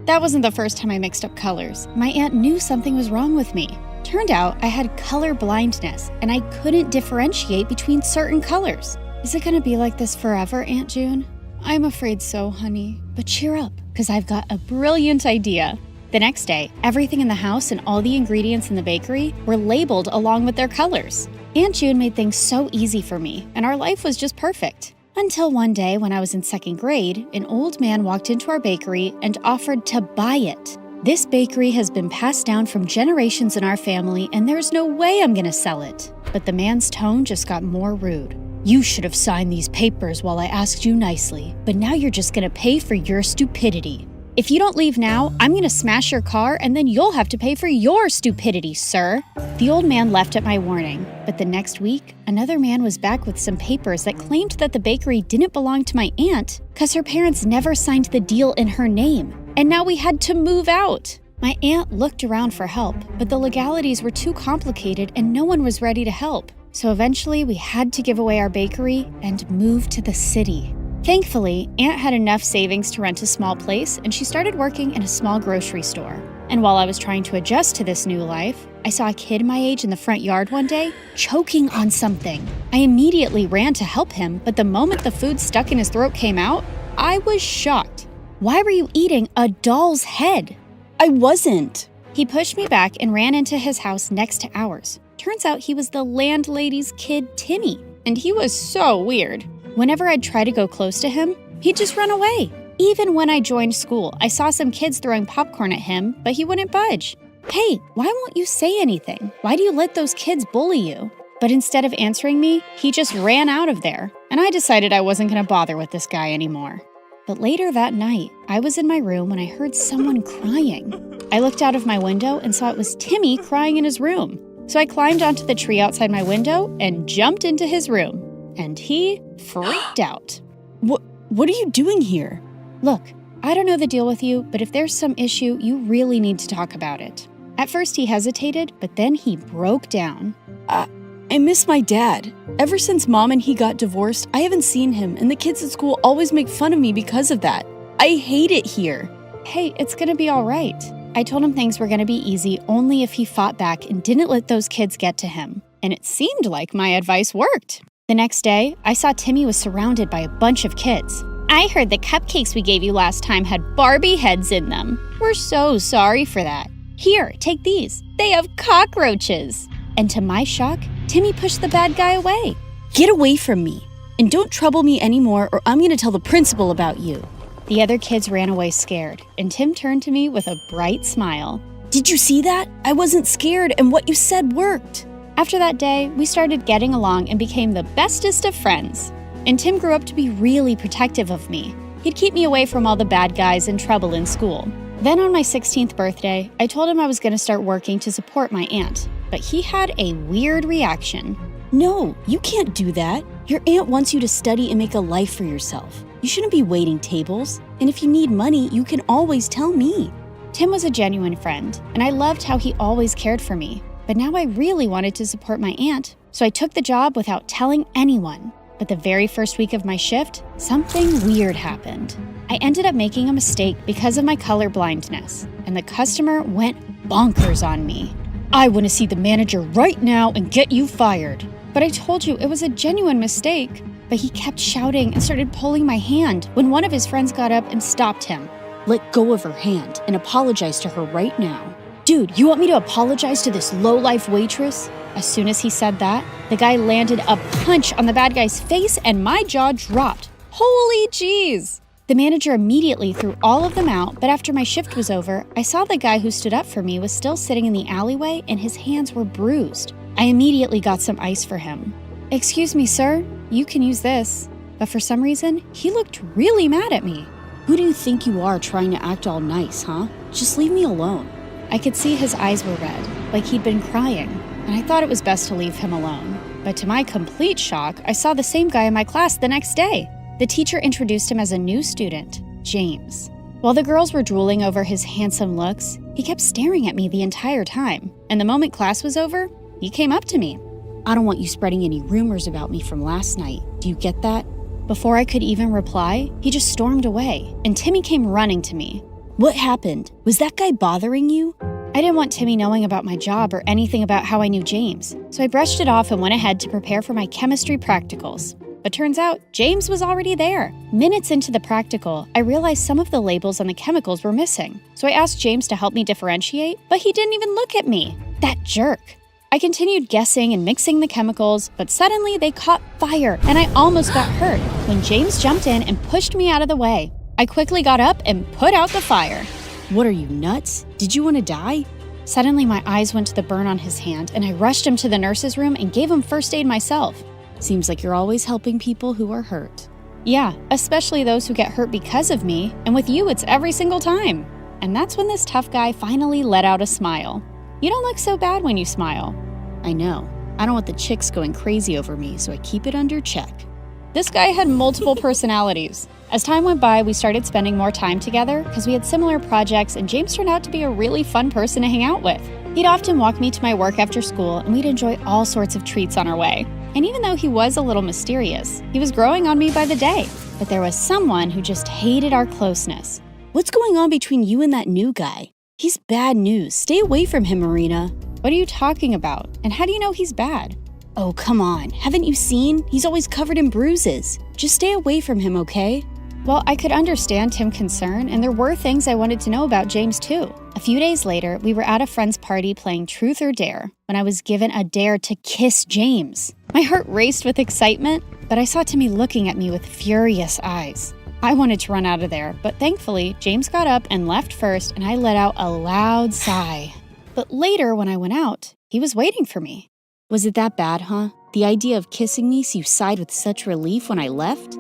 That wasn't the first time I mixed up colors. My aunt knew something was wrong with me. Turned out I had color blindness, and I couldn't differentiate between certain colors. Is it gonna be like this forever, Aunt June? I'm afraid so, honey. But cheer up, because I've got a brilliant idea. The next day, everything in the house and all the ingredients in the bakery were labeled along with their colors. Aunt June made things so easy for me, and our life was just perfect. Until one day when I was in 2nd grade, an old man walked into our bakery and offered to buy it. This bakery has been passed down from generations in our family, and there's no way I'm gonna sell it. But the man's tone just got more rude. You should have signed these papers while I asked you nicely, but now you're just gonna pay for your stupidity. If you don't leave now, I'm gonna smash your car and then you'll have to pay for your stupidity, sir. The old man left at my warning, but the next week, another man was back with some papers that claimed that the bakery didn't belong to my aunt because her parents never signed the deal in her name, and now we had to move out. My aunt looked around for help, but the legalities were too complicated and no one was ready to help. So eventually we had to give away our bakery and move to the city. Thankfully, Aunt had enough savings to rent a small place, and she started working in a small grocery store. And while I was trying to adjust to this new life, I saw a kid my age in the front yard one day, choking on something. I immediately ran to help him, but the moment the food stuck in his throat came out, I was shocked. Why were you eating a doll's head? I wasn't. He pushed me back and ran into his house next to ours. Turns out he was the landlady's kid, Timmy, and he was so weird. Whenever I'd try to go close to him, he'd just run away. Even when I joined school, I saw some kids throwing popcorn at him, but he wouldn't budge. Hey, why won't you say anything? Why do you let those kids bully you? But instead of answering me, he just ran out of there, and I decided I wasn't going to bother with this guy anymore. But later that night, I was in my room when I heard someone crying. I looked out of my window and saw it was Timmy crying in his room. So I climbed onto the tree outside my window and jumped into his room. And he freaked out. What are you doing here? Look, I don't know the deal with you, but if there's some issue, you really need to talk about it. At first he hesitated, but then he broke down. I miss my dad. Ever since Mom and he got divorced, I haven't seen him, and the kids at school always make fun of me because of that. I hate it here. Hey, it's gonna be all right. I told him things were gonna be easy only if he fought back and didn't let those kids get to him. And it seemed like my advice worked. The next day, I saw Timmy was surrounded by a bunch of kids. I heard the cupcakes we gave you last time had Barbie heads in them. We're so sorry for that. Here, take these. They have cockroaches. And to my shock, Timmy pushed the bad guy away. Get away from me. And don't trouble me anymore or I'm going to tell the principal about you. The other kids ran away scared, and Tim turned to me with a bright smile. Did you see that? I wasn't scared and what you said worked. After that day, we started getting along and became the bestest of friends. And Tim grew up to be really protective of me. He'd keep me away from all the bad guys and trouble in school. Then on my 16th birthday, I told him I was going to start working to support my aunt. But he had a weird reaction. No, you can't do that. Your aunt wants you to study and make a life for yourself. You shouldn't be waiting tables. And if you need money, you can always tell me. Tim was a genuine friend, and I loved how he always cared for me. But now I really wanted to support my aunt, so I took the job without telling anyone. But the very first week of my shift, something weird happened. I ended up making a mistake because of my color blindness, and the customer went bonkers on me. I want to see the manager right now and get you fired. But I told you it was a genuine mistake. But he kept shouting and started pulling my hand when one of his friends got up and stopped him. Let go of her hand and apologize to her right now. Dude, you want me to apologize to this low-life waitress? As soon as he said that, the guy landed a punch on the bad guy's face and my jaw dropped. Holy jeez! The manager immediately threw all of them out, but after my shift was over, I saw the guy who stood up for me was still sitting in the alleyway and his hands were bruised. I immediately got some ice for him. Excuse me, sir, you can use this. But for some reason, he looked really mad at me. Who do you think you are trying to act all nice, huh? Just leave me alone. I could see his eyes were red, like he'd been crying, and I thought it was best to leave him alone. But to my complete shock, I saw the same guy in my class the next day. The teacher introduced him as a new student, James. While the girls were drooling over his handsome looks, he kept staring at me the entire time, and the moment class was over, he came up to me. I don't want you spreading any rumors about me from last night. Do you get that? Before I could even reply, he just stormed away, and Timmy came running to me. What happened? Was that guy bothering you? I didn't want Timmy knowing about my job or anything about how I knew James, so I brushed it off and went ahead to prepare for my chemistry practicals. But turns out, James was already there. Minutes into the practical, I realized some of the labels on the chemicals were missing. So I asked James to help me differentiate, but he didn't even look at me. That jerk. I continued guessing and mixing the chemicals, but suddenly they caught fire, and I almost got hurt when James jumped in and pushed me out of the way. I quickly got up and put out the fire. What are you, nuts? Did you want to die? Suddenly, my eyes went to the burn on his hand, and I rushed him to the nurse's room and gave him first aid myself. Seems like you're always helping people who are hurt. Yeah, especially those who get hurt because of me, and with you, it's every single time. And that's when this tough guy finally let out a smile. You don't look so bad when you smile. I know. I don't want the chicks going crazy over me, so I keep it under check. This guy had multiple personalities. As time went by, we started spending more time together because we had similar projects, and James turned out to be a really fun person to hang out with. He'd often walk me to my work after school, and we'd enjoy all sorts of treats on our way. And even though he was a little mysterious, he was growing on me by the day. But there was someone who just hated our closeness. What's going on between you and that new guy? He's bad news. Stay away from him, Marina. What are you talking about? And how do you know he's bad? Oh, come on. Haven't you seen? He's always covered in bruises. Just stay away from him, okay? Well, I could understand Tim's concern, and there were things I wanted to know about James too. A few days later, we were at a friend's party playing Truth or Dare when I was given a dare to kiss James. My heart raced with excitement, but I saw Timmy looking at me with furious eyes. I wanted to run out of there, but thankfully, James got up and left first, and I let out a loud sigh. But later, when I went out, he was waiting for me. Was it that bad, huh? The idea of kissing me so you sighed with such relief when I left?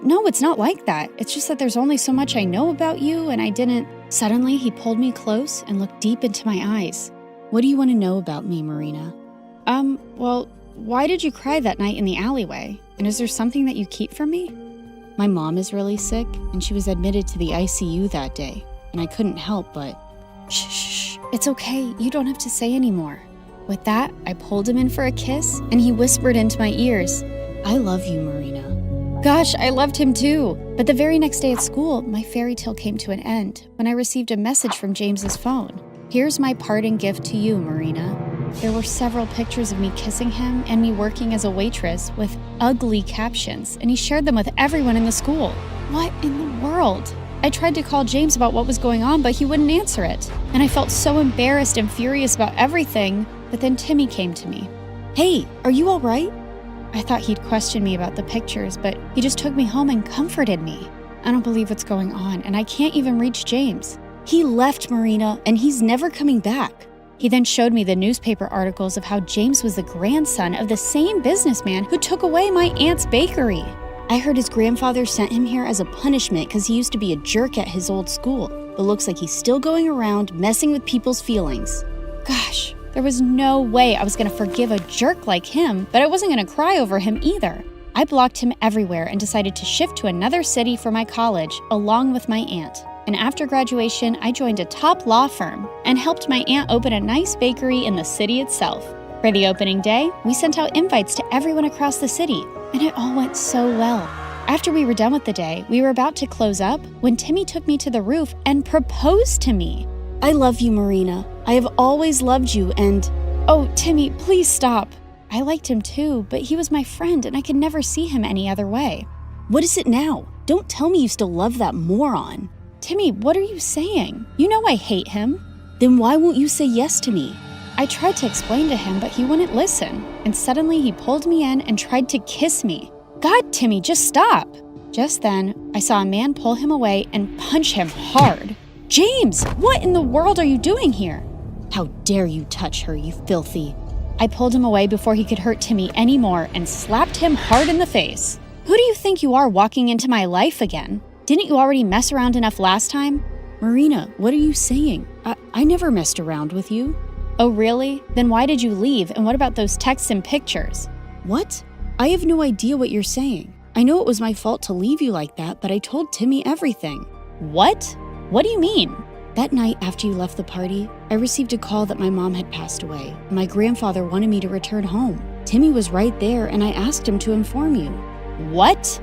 No, it's not like that. It's just that there's only so much I know about you, and I didn't... Suddenly, he pulled me close and looked deep into my eyes. What do you want to know about me, Marina? Well, why did you cry that night in the alleyway? And is there something that you keep from me? My mom is really sick, and she was admitted to the ICU that day, and I couldn't help but... Shh, it's okay. You don't have to say anymore. With that, I pulled him in for a kiss, and he whispered into my ears, I love you, Marina. Gosh, I loved him too. But the very next day at school, my fairy tale came to an end when I received a message from James's phone. Here's my parting gift to you, Marina. There were several pictures of me kissing him and me working as a waitress with ugly captions, and he shared them with everyone in the school. What in the world? I tried to call James about what was going on, but he wouldn't answer it. And I felt so embarrassed and furious about everything, but then Timmy came to me. Hey, are you all right? I thought he'd question me about the pictures, but he just took me home and comforted me. I don't believe what's going on, and I can't even reach James. He left, Marina, and he's never coming back. He then showed me the newspaper articles of how James was the grandson of the same businessman who took away my aunt's bakery. I heard his grandfather sent him here as a punishment because he used to be a jerk at his old school, but looks like he's still going around messing with people's feelings. Gosh. There was no way I was going to forgive a jerk like him, but I wasn't going to cry over him either. I blocked him everywhere and decided to shift to another city for my college, along with my aunt. And after graduation, I joined a top law firm and helped my aunt open a nice bakery in the city itself. For the opening day, we sent out invites to everyone across the city, and it all went so well. After we were done with the day, we were about to close up when Timmy took me to the roof and proposed to me. I love you, Marina. I have always loved you, and... Oh, Timmy, please stop. I liked him too, but he was my friend and I could never see him any other way. What is it now? Don't tell me you still love that moron. Timmy, what are you saying? You know I hate him. Then why won't you say yes to me? I tried to explain to him, but he wouldn't listen. And suddenly he pulled me in and tried to kiss me. God, Timmy, just stop. Just then, I saw a man pull him away and punch him hard. James, what in the world are you doing here? How dare you touch her, you filthy. I pulled him away before he could hurt Timmy anymore and slapped him hard in the face. Who do you think you are walking into my life again? Didn't you already mess around enough last time? Marina, what are you saying? I never messed around with you. Oh, really? Then why did you leave? And what about those texts and pictures? What? I have no idea what you're saying. I know it was my fault to leave you like that, but I told Timmy everything. What? What do you mean? That night after you left the party, I received a call that my mom had passed away. My grandfather wanted me to return home. Timmy was right there, and I asked him to inform you. What?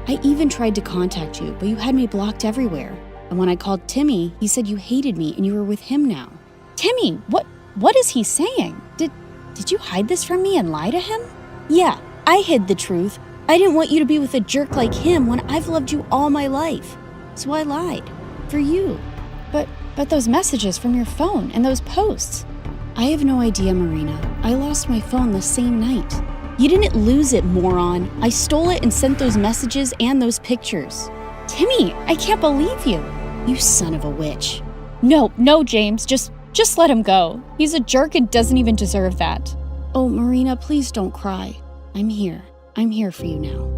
I even tried to contact you, but you had me blocked everywhere. And when I called Timmy, he said you hated me and you were with him now. Timmy, what is he saying? Did you hide this from me and lie to him? Yeah, I hid the truth. I didn't want you to be with a jerk like him when I've loved you all my life. So I lied. For you. But those messages from your phone and those posts. I have no idea, Marina. I lost my phone the same night. You didn't lose it, moron. I stole it and sent those messages and those pictures. Timmy, I can't believe you. You son of a witch. No, James, just let him go. He's a jerk and doesn't even deserve that. Oh, Marina, please don't cry. I'm here. I'm here for you now.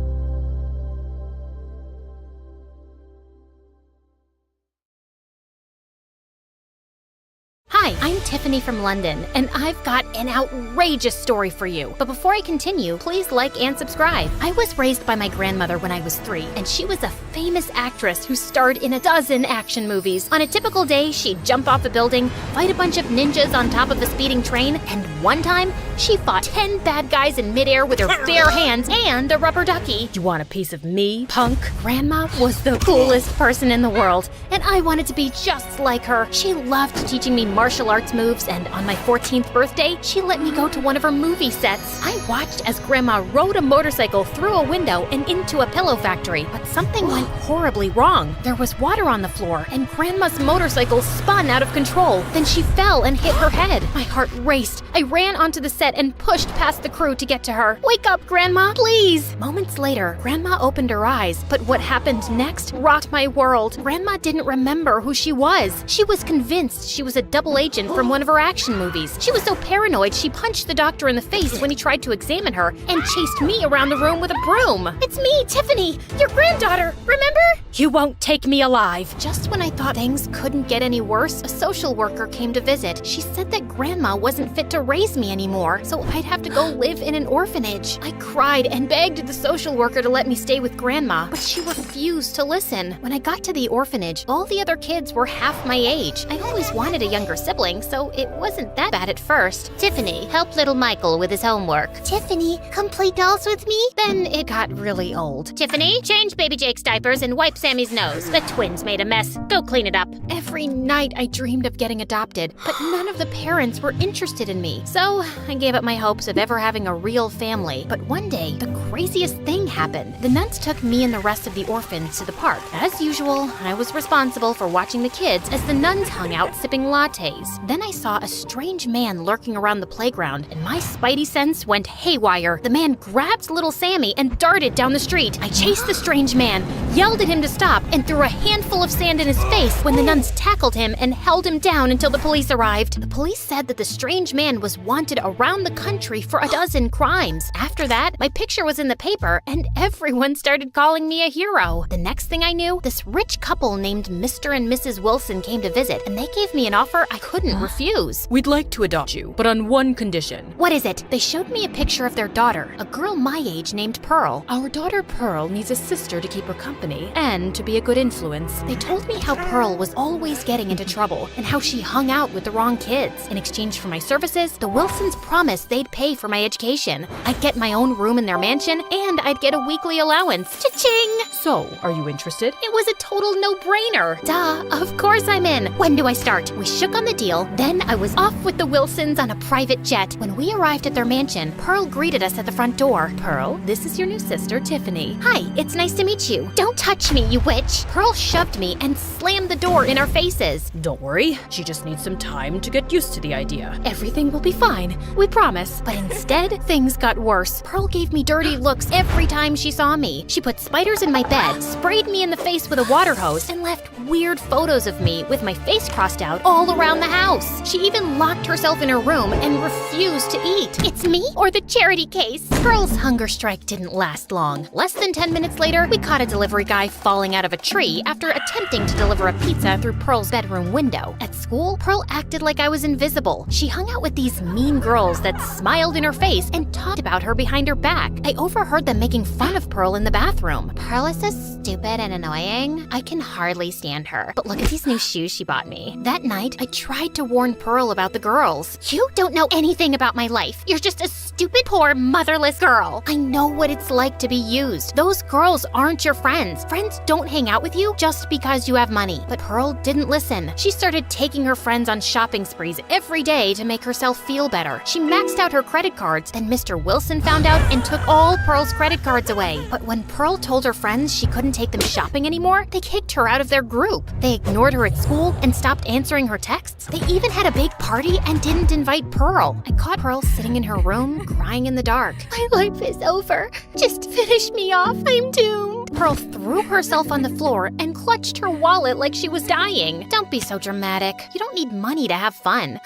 Hi, I'm Tiffany from London, and I've got an outrageous story for you. But before I continue, please like and subscribe. I was raised by my grandmother when I was 3, and she was a famous actress who starred in a dozen action movies. On a typical day, she'd jump off a building, fight a bunch of ninjas on top of a speeding train, and one time, she fought 10 bad guys in midair with her bare hands and a rubber ducky. You want a piece of me, punk? Grandma was the coolest person in the world, and I wanted to be just like her. She loved teaching me martial arts moves, and on my 14th birthday, she let me go to one of her movie sets. I watched as Grandma rode a motorcycle through a window and into a pillow factory, but something went horribly wrong. There was water on the floor, and Grandma's motorcycle spun out of control. Then she fell and hit her head. My heart raced. I ran onto the set and pushed past the crew to get to her. Wake up, Grandma, please! Moments later, Grandma opened her eyes, but what happened next rocked my world. Grandma didn't remember who she was. She was convinced she was a double agent from one of her action movies. She was so paranoid she punched the doctor in the face when he tried to examine her and chased me around the room with a broom. It's me, Tiffany, your granddaughter, remember? You won't take me alive. Just when I thought things couldn't get any worse, a social worker came to visit. She said that Grandma wasn't fit to raise me anymore, so I'd have to go live in an orphanage. I cried and begged the social worker to let me stay with Grandma, but she refused to listen. When I got to the orphanage, all the other kids were half my age. I always wanted a younger sibling, so it wasn't that bad at first. Tiffany, help little Michael with his homework. Tiffany, come play dolls with me? Then it got really old. Tiffany, change baby Jake's diapers and wipe Sammy's nose. The twins made a mess. Go clean it up. Every night I dreamed of getting adopted, but none of the parents were interested in me. So I gave up my hopes of ever having a real family. But one day, the craziest thing happened. The nuns took me and the rest of the orphans to the park. As usual, I was responsible for watching the kids as the nuns hung out sipping lattes. Then I saw a strange man lurking around the playground, and my spidey sense went haywire. The man grabbed little Sammy and darted down the street. I chased the strange man, yelled at him to stop, and threw a handful of sand in his face when the nuns tackled him and held him down until the police arrived. The police said that the strange man was wanted around the country for a dozen crimes. After that, my picture was in the paper, and everyone started calling me a hero. The next thing I knew, this rich couple named Mr. and Mrs. Wilson came to visit, and they gave me an offer I couldn't refuse. We'd like to adopt you, but on one condition. What is it? They showed me a picture of their daughter, a girl my age named Pearl. Our daughter Pearl needs a sister to keep her company and to be a good influence. They told me how Pearl was always getting into trouble and how she hung out with the wrong kids. In exchange for my services, the Wilsons promised they'd pay for my education. I'd get my own room in their mansion, and I'd get a weekly allowance. Cha-ching! So, are you interested? It was a total no-brainer. Duh, of course I'm in. When do I start? We shook on the deal, then I was off with the Wilsons on a private jet. When we arrived at their mansion, Pearl greeted us at the front door. Pearl, this is your new sister, Tiffany. Hi, it's nice to meet you. Don't touch me, you witch. Pearl shoved me and slammed the door in our faces. Don't worry, she just needs some time to get used to the idea. Everything will be fine, we promise. But instead, things got worse. Pearl gave me dirty looks every time she saw me. She put spiders in my bed, sprayed me in the face with a water hose, and left weird photos of me with my face crossed out all around the house. She even locked herself in her room and refused to eat. It's me or the charity case? Pearl's hunger strike didn't last long. Less than 10 minutes later, we caught a delivery guy falling out of a tree after attempting to deliver a pizza through Pearl's bedroom window. At school, Pearl acted like I was invisible. She hung out with these mean girls that smiled in her face and talked about her behind her back. I overheard them making fun of Pearl in the bathroom. Pearl is so stupid and annoying. I can hardly stand her. But look at these new shoes she bought me. That night, I tried to warn Pearl about the girls. You don't know anything about my life. You're just a stupid, poor, motherless girl. I know what it's like to be used. Those girls aren't your friends. Friends don't hang out with you just because you have money. But Pearl didn't listen. She started taking her friends on shopping sprees every day to make herself feel better. She maxed out her credit cards. Then Mr. Wilson found out and took all Pearl's credit cards away. But when Pearl told her friends she couldn't take them shopping anymore, they kicked her out of their group. They ignored her at school and stopped answering her texts. They even had a big party and didn't invite Pearl. I caught Pearl sitting in her room, crying in the dark. My life is over. Just finish me off. I'm doomed. Pearl threw herself on the floor and clutched her wallet like she was dying. Don't be so dramatic. You don't need money to have fun.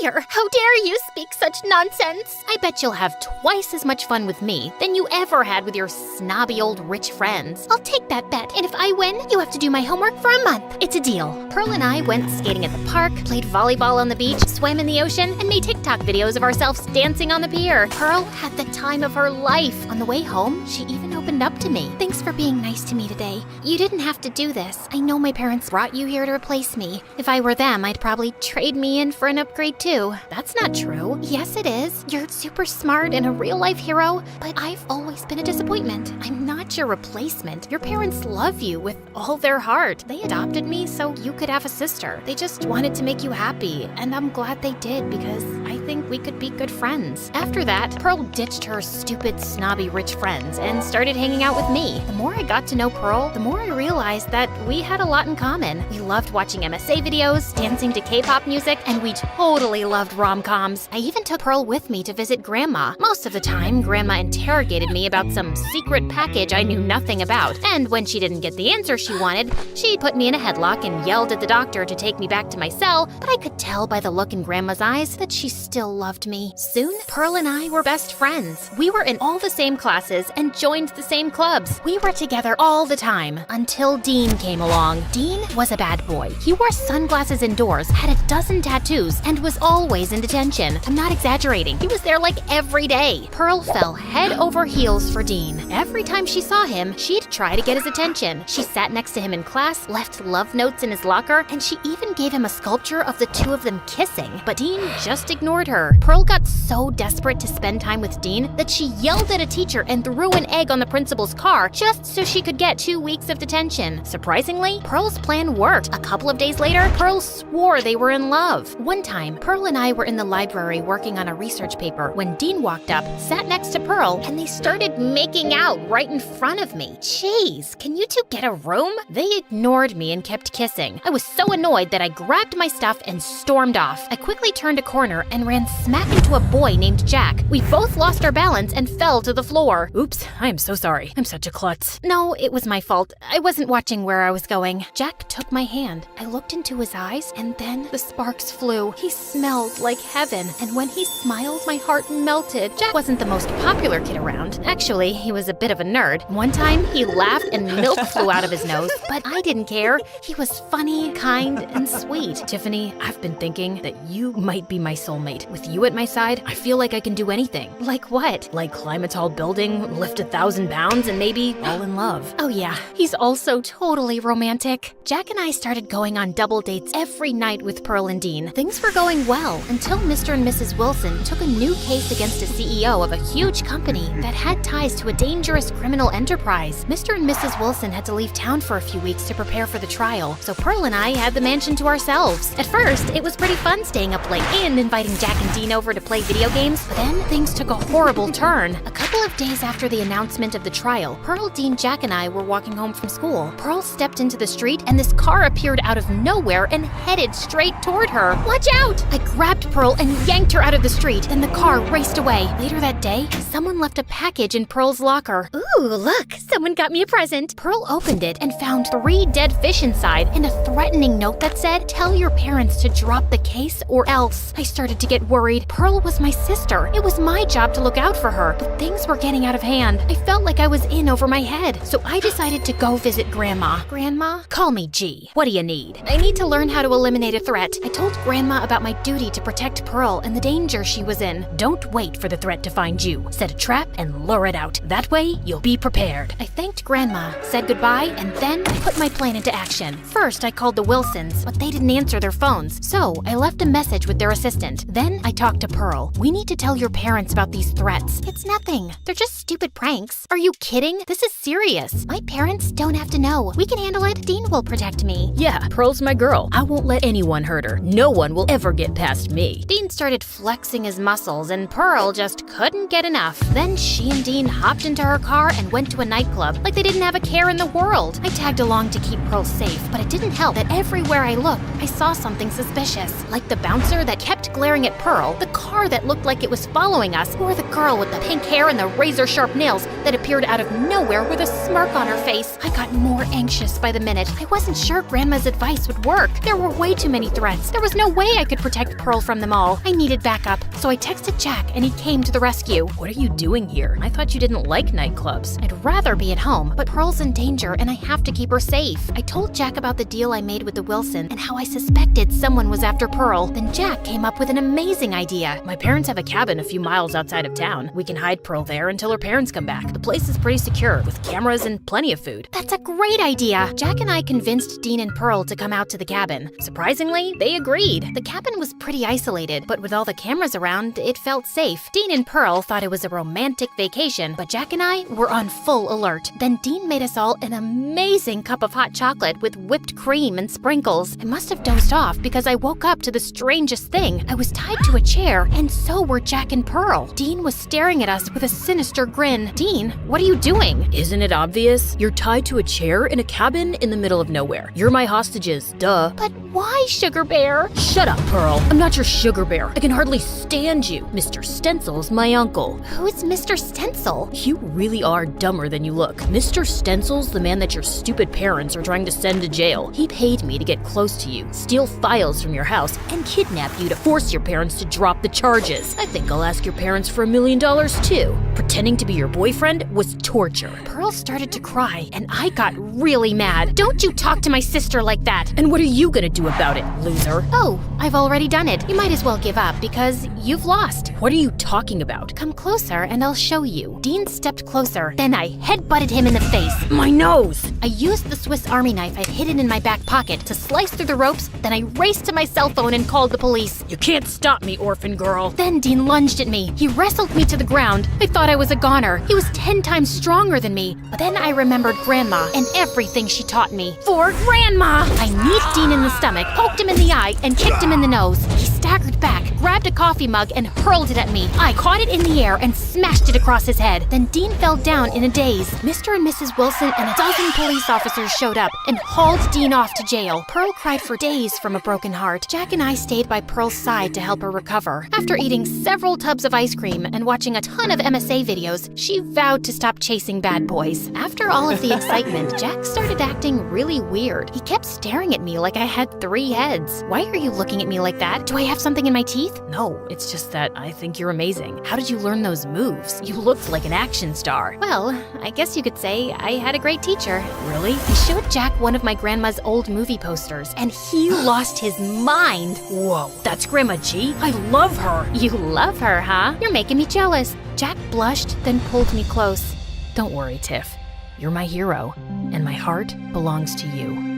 Liar! How dare you speak such nonsense? I bet you'll have twice as much fun with me than you ever had with your snobby old rich friends. I'll take that bet, and if I win, you have to do my homework for a month. It's a deal. Pearl and I went skating at the park, played volleyball on the beach, swam in the ocean, and made TikTok videos of ourselves dancing on the pier. Pearl had the time of her life. On the way home, she even opened up to me. Thanks for being nice to me today. You didn't have to do this. I know my parents brought you here to replace me. If I were them, I'd probably trade me in for an upgrade too. That's not true. Yes, it is. You're super smart and a real-life hero, but I've always been a disappointment. I'm not your replacement. Your parents love you with all their heart. They adopted me so you could have a sister. They just wanted to make you happy, and I'm glad they did because I think we could be good friends. After that, Pearl ditched her stupid, snobby rich friends and started hanging out with me. The more I got to know Pearl, the more I realized that we had a lot in common. We loved watching MSA videos, dancing to K-pop music, and we totally loved rom-coms. I even took Pearl with me to visit Grandma. Most of the time, Grandma interrogated me about some secret package I knew nothing about, and when she didn't get the answer she wanted, she put me in a headlock and yelled at the doctor to take me back to my cell, but I could tell by the look in Grandma's eyes that she still loved me. Soon, Pearl and I were best friends. We were in all the same classes and joined the same clubs. We were together all the time until Dean came along. Dean was a bad boy. He wore sunglasses indoors, had a dozen tattoos, and was always in detention. I'm not exaggerating. He was there like every day. Pearl fell head over heels for Dean. Every time she saw him, she'd try to get his attention. She sat next to him in class, left love notes in his locker, and she even gave him a sculpture of the two of them kissing. But Dean just ignored her. Pearl got so desperate to spend time with Dean that she yelled at a teacher and threw an egg on the principal's car just so she could get 2 weeks of detention. Surprisingly, Pearl's plan worked. A couple of days later, Pearl swore they were in love. One time, Pearl and I were in the library working on a research paper when Dean walked up, sat next to Pearl, and they started making out right in front of me. Jeez, can you two get a room? They ignored me and kept kissing. I was so annoyed that I grabbed my stuff and stormed off. I quickly turned a corner and ran smack into a boy named Jack. We both lost our balance and fell to the floor. Oops, I am so sorry. I'm such a klutz. No, it was my fault. I wasn't watching where I was going. Jack took my hand. I looked into his eyes, and then the sparks flew. He smelled like heaven, and when he smiled, my heart melted. Jack wasn't the most popular kid around. Actually, he was a bit of a nerd. One time, he laughed and milk flew out of his nose, but I didn't care. He was funny, kind, and sweet. Tiffany, I've been thinking that you might be my soulmate. With you at my side, I feel like I can do anything. Like what? Like climb a tall building, lift 1,000 pounds, and maybe fall in love. Oh yeah, he's also totally romantic. Jack and I started going on double dates every night with Pearl and Dean. Things were going well until Mr. and Mrs. Wilson took a new case against a CEO of a huge company that had ties to a dangerous criminal enterprise. Mr. and Mrs. Wilson had to leave town for a few weeks to prepare for the trial, so Pearl and I had the mansion to ourselves. At first, it was pretty fun staying up late and inviting Jack and Dean over to play video games, but then things took a horrible turn. A couple of days after the announcement of the trial, Pearl, Dean, Jack, and I were walking home from school. Pearl stepped into the street and this car appeared out of nowhere and headed straight toward her. Watch out! I grabbed Pearl and yanked her out of the street. Then the car raced away. Later that day, someone left a package in Pearl's locker. Ooh, look, someone got me a present. Pearl opened it and found 3 dead fish inside and a threatening note that said, "Tell your parents to drop the case or else." I started to get worried. Pearl was my sister. It was my job to look out for her, but things were getting out of hand. I felt like I was in over my head, so I decided to go visit Grandma. Grandma? Call me G. What do you need? I need to learn how to eliminate a threat. I told Grandma about my duty to protect Pearl and the danger she was in. Don't wait for the threat to find you. Set a trap and lure it out. That way, you'll be prepared. I thanked Grandma, said goodbye, and then I put my plan into action. First, I called the Wilsons, but they didn't answer their phones, so I left a message with their assistant. Then Then I talked to Pearl. We need to tell your parents about these threats. It's nothing. They're just stupid pranks. Are you kidding? This is serious. My parents don't have to know. We can handle it. Dean will protect me. Yeah, Pearl's my girl. I won't let anyone hurt her. No one will ever get past me. Dean started flexing his muscles and Pearl just couldn't get enough. Then she and Dean hopped into her car and went to a nightclub like they didn't have a care in the world. I tagged along to keep Pearl safe, but it didn't help that everywhere I looked, I saw something suspicious. Like the bouncer that kept glaring at Pearl, the car that looked like it was following us, or the girl with the pink hair and the razor-sharp nails that appeared out of nowhere with a smirk on her face. I got more anxious by the minute. I wasn't sure Grandma's advice would work. There were way too many threats. There was no way I could protect Pearl from them all. I needed backup, so I texted Jack and he came to the rescue. What are you doing here? I thought you didn't like nightclubs. I'd rather be at home, but Pearl's in danger and I have to keep her safe. I told Jack about the deal I made with the Wilson and how I suspected someone was after Pearl. Then Jack came up with an amazing idea. My parents have a cabin a few miles outside of town. We can hide Pearl there until her parents come back. The place is pretty secure, with cameras and plenty of food. That's a great idea. Jack and I convinced Dean and Pearl to come out to the cabin. Surprisingly, they agreed. The cabin was pretty isolated, but with all the cameras around, it felt safe. Dean and Pearl thought it was a romantic vacation, but Jack and I were on full alert. Then Dean made us all an amazing cup of hot chocolate with whipped cream and sprinkles. I must have dozed off because I woke up to the strangest thing. I was tied to a chair, and so were Jack and Pearl. Dean was staring at us with a sinister grin. Dean, what are you doing? Isn't it obvious? You're tied to a chair in a cabin in the middle of nowhere. You're my hostages, duh. But why, Sugar Bear? Shut up, Pearl. I'm not your sugar bear. I can hardly stand you. Mr. Stencil's my uncle. Who's Mr. Stencil? You really are dumber than you look. Mr. Stencil's the man that your stupid parents are trying to send to jail. He paid me to get close to you, steal files from your house, and kidnap you to force your parents to drop the charges. I think I'll ask your parents for $1 million too. Pretending to be your boyfriend was torture. Pearl started to cry, and I got really mad. Don't you talk to my sister like that. And what are you gonna do about it, loser? Oh, I've already done it. You might as well give up because you've lost. What are you talking about? Come closer and I'll show you. Dean stepped closer. Then I headbutted him in the face. My nose! I used the Swiss Army knife I'd hidden in my back pocket to slice through the ropes. Then I raced to my cell phone and called the police. You can't stop me, orphan girl. Then Dean lunged at me. He wrestled me to the ground. I thought I was a goner. He was 10 times stronger than me. But then I remembered Grandma and everything she taught me. For Grandma! I kneed Dean in the stomach, poked him in the eye, and kicked him in the nose. He staggered back, grabbed a coffee mug, and hurled it at me. I caught it in the air and smashed it across his head. Then Dean fell down in a daze. Mr. and Mrs. Wilson and a dozen police officers showed up and hauled Dean off to jail. Pearl cried for days from a broken heart. Jack and I stayed by Pearl's side to help her recover. After eating several tubs of ice cream and watching a ton of MSA videos, she vowed to stop chasing bad boys. After all of the excitement, Jack started acting really weird. He kept staring at me like I had 3 heads. Why are you looking at me like that? Do I have something in my teeth? No, it's just that I think you're amazing. How did you learn those moves? You looked like an action star. Well, I guess you could say I had a great teacher. Really? I showed Jack one of my grandma's old movie posters, and he lost his mind. Whoa, that's Grandma G? I love her. You love her, huh? You're making me jealous. Jack blushed, then pulled me close. Don't worry, Tiff. You're my hero, and my heart belongs to you.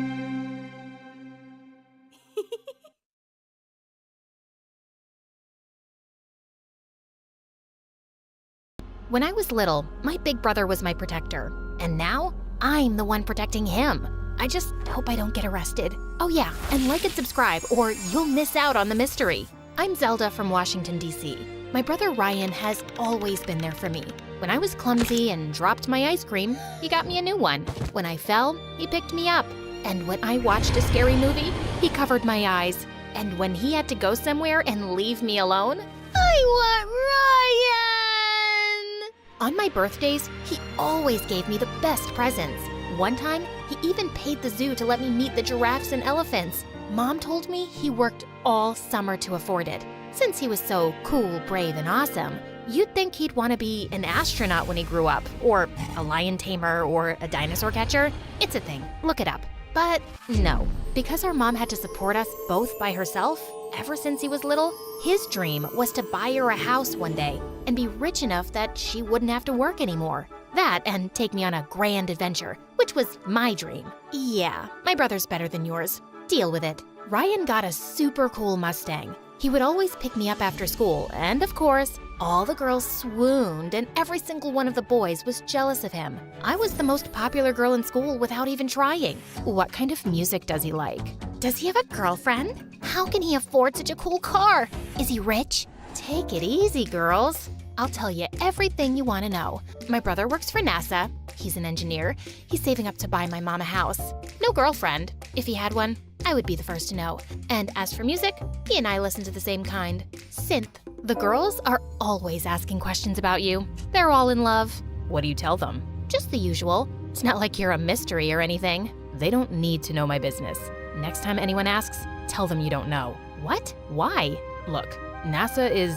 When I was little, my big brother was my protector. And now, I'm the one protecting him. I just hope I don't get arrested. Oh yeah, and like and subscribe or you'll miss out on the mystery. I'm Zelda from Washington, D.C. My brother Ryan has always been there for me. When I was clumsy and dropped my ice cream, he got me a new one. When I fell, he picked me up. And when I watched a scary movie, he covered my eyes. And when he had to go somewhere and leave me alone, I want Ryan! On my birthdays, he always gave me the best presents. One time, he even paid the zoo to let me meet the giraffes and elephants. Mom told me he worked all summer to afford it. Since he was so cool, brave, and awesome, you'd think he'd want to be an astronaut when he grew up, or a lion tamer, or a dinosaur catcher. It's a thing. Look it up. But no, because our mom had to support us both by herself, ever since he was little, his dream was to buy her a house one day and be rich enough that she wouldn't have to work anymore. That and take me on a grand adventure, which was my dream. Yeah, my brother's better than yours. Deal with it. Ryan got a super cool Mustang. He would always pick me up after school, and of course, all the girls swooned and every single one of the boys was jealous of him. I was the most popular girl in school without even trying. What kind of music does he like? Does he have a girlfriend? How can he afford such a cool car? Is he rich? Take it easy, girls. I'll tell you everything you want to know. My brother works for NASA. He's an engineer. He's saving up to buy my mom a house. No girlfriend. If he had one, I would be the first to know. And as for music, he and I listen to the same kind. Synth. The girls are always asking questions about you. They're all in love. What do you tell them? Just the usual. It's not like you're a mystery or anything. They don't need to know my business. Next time anyone asks, tell them you don't know. What? Why? Look, NASA is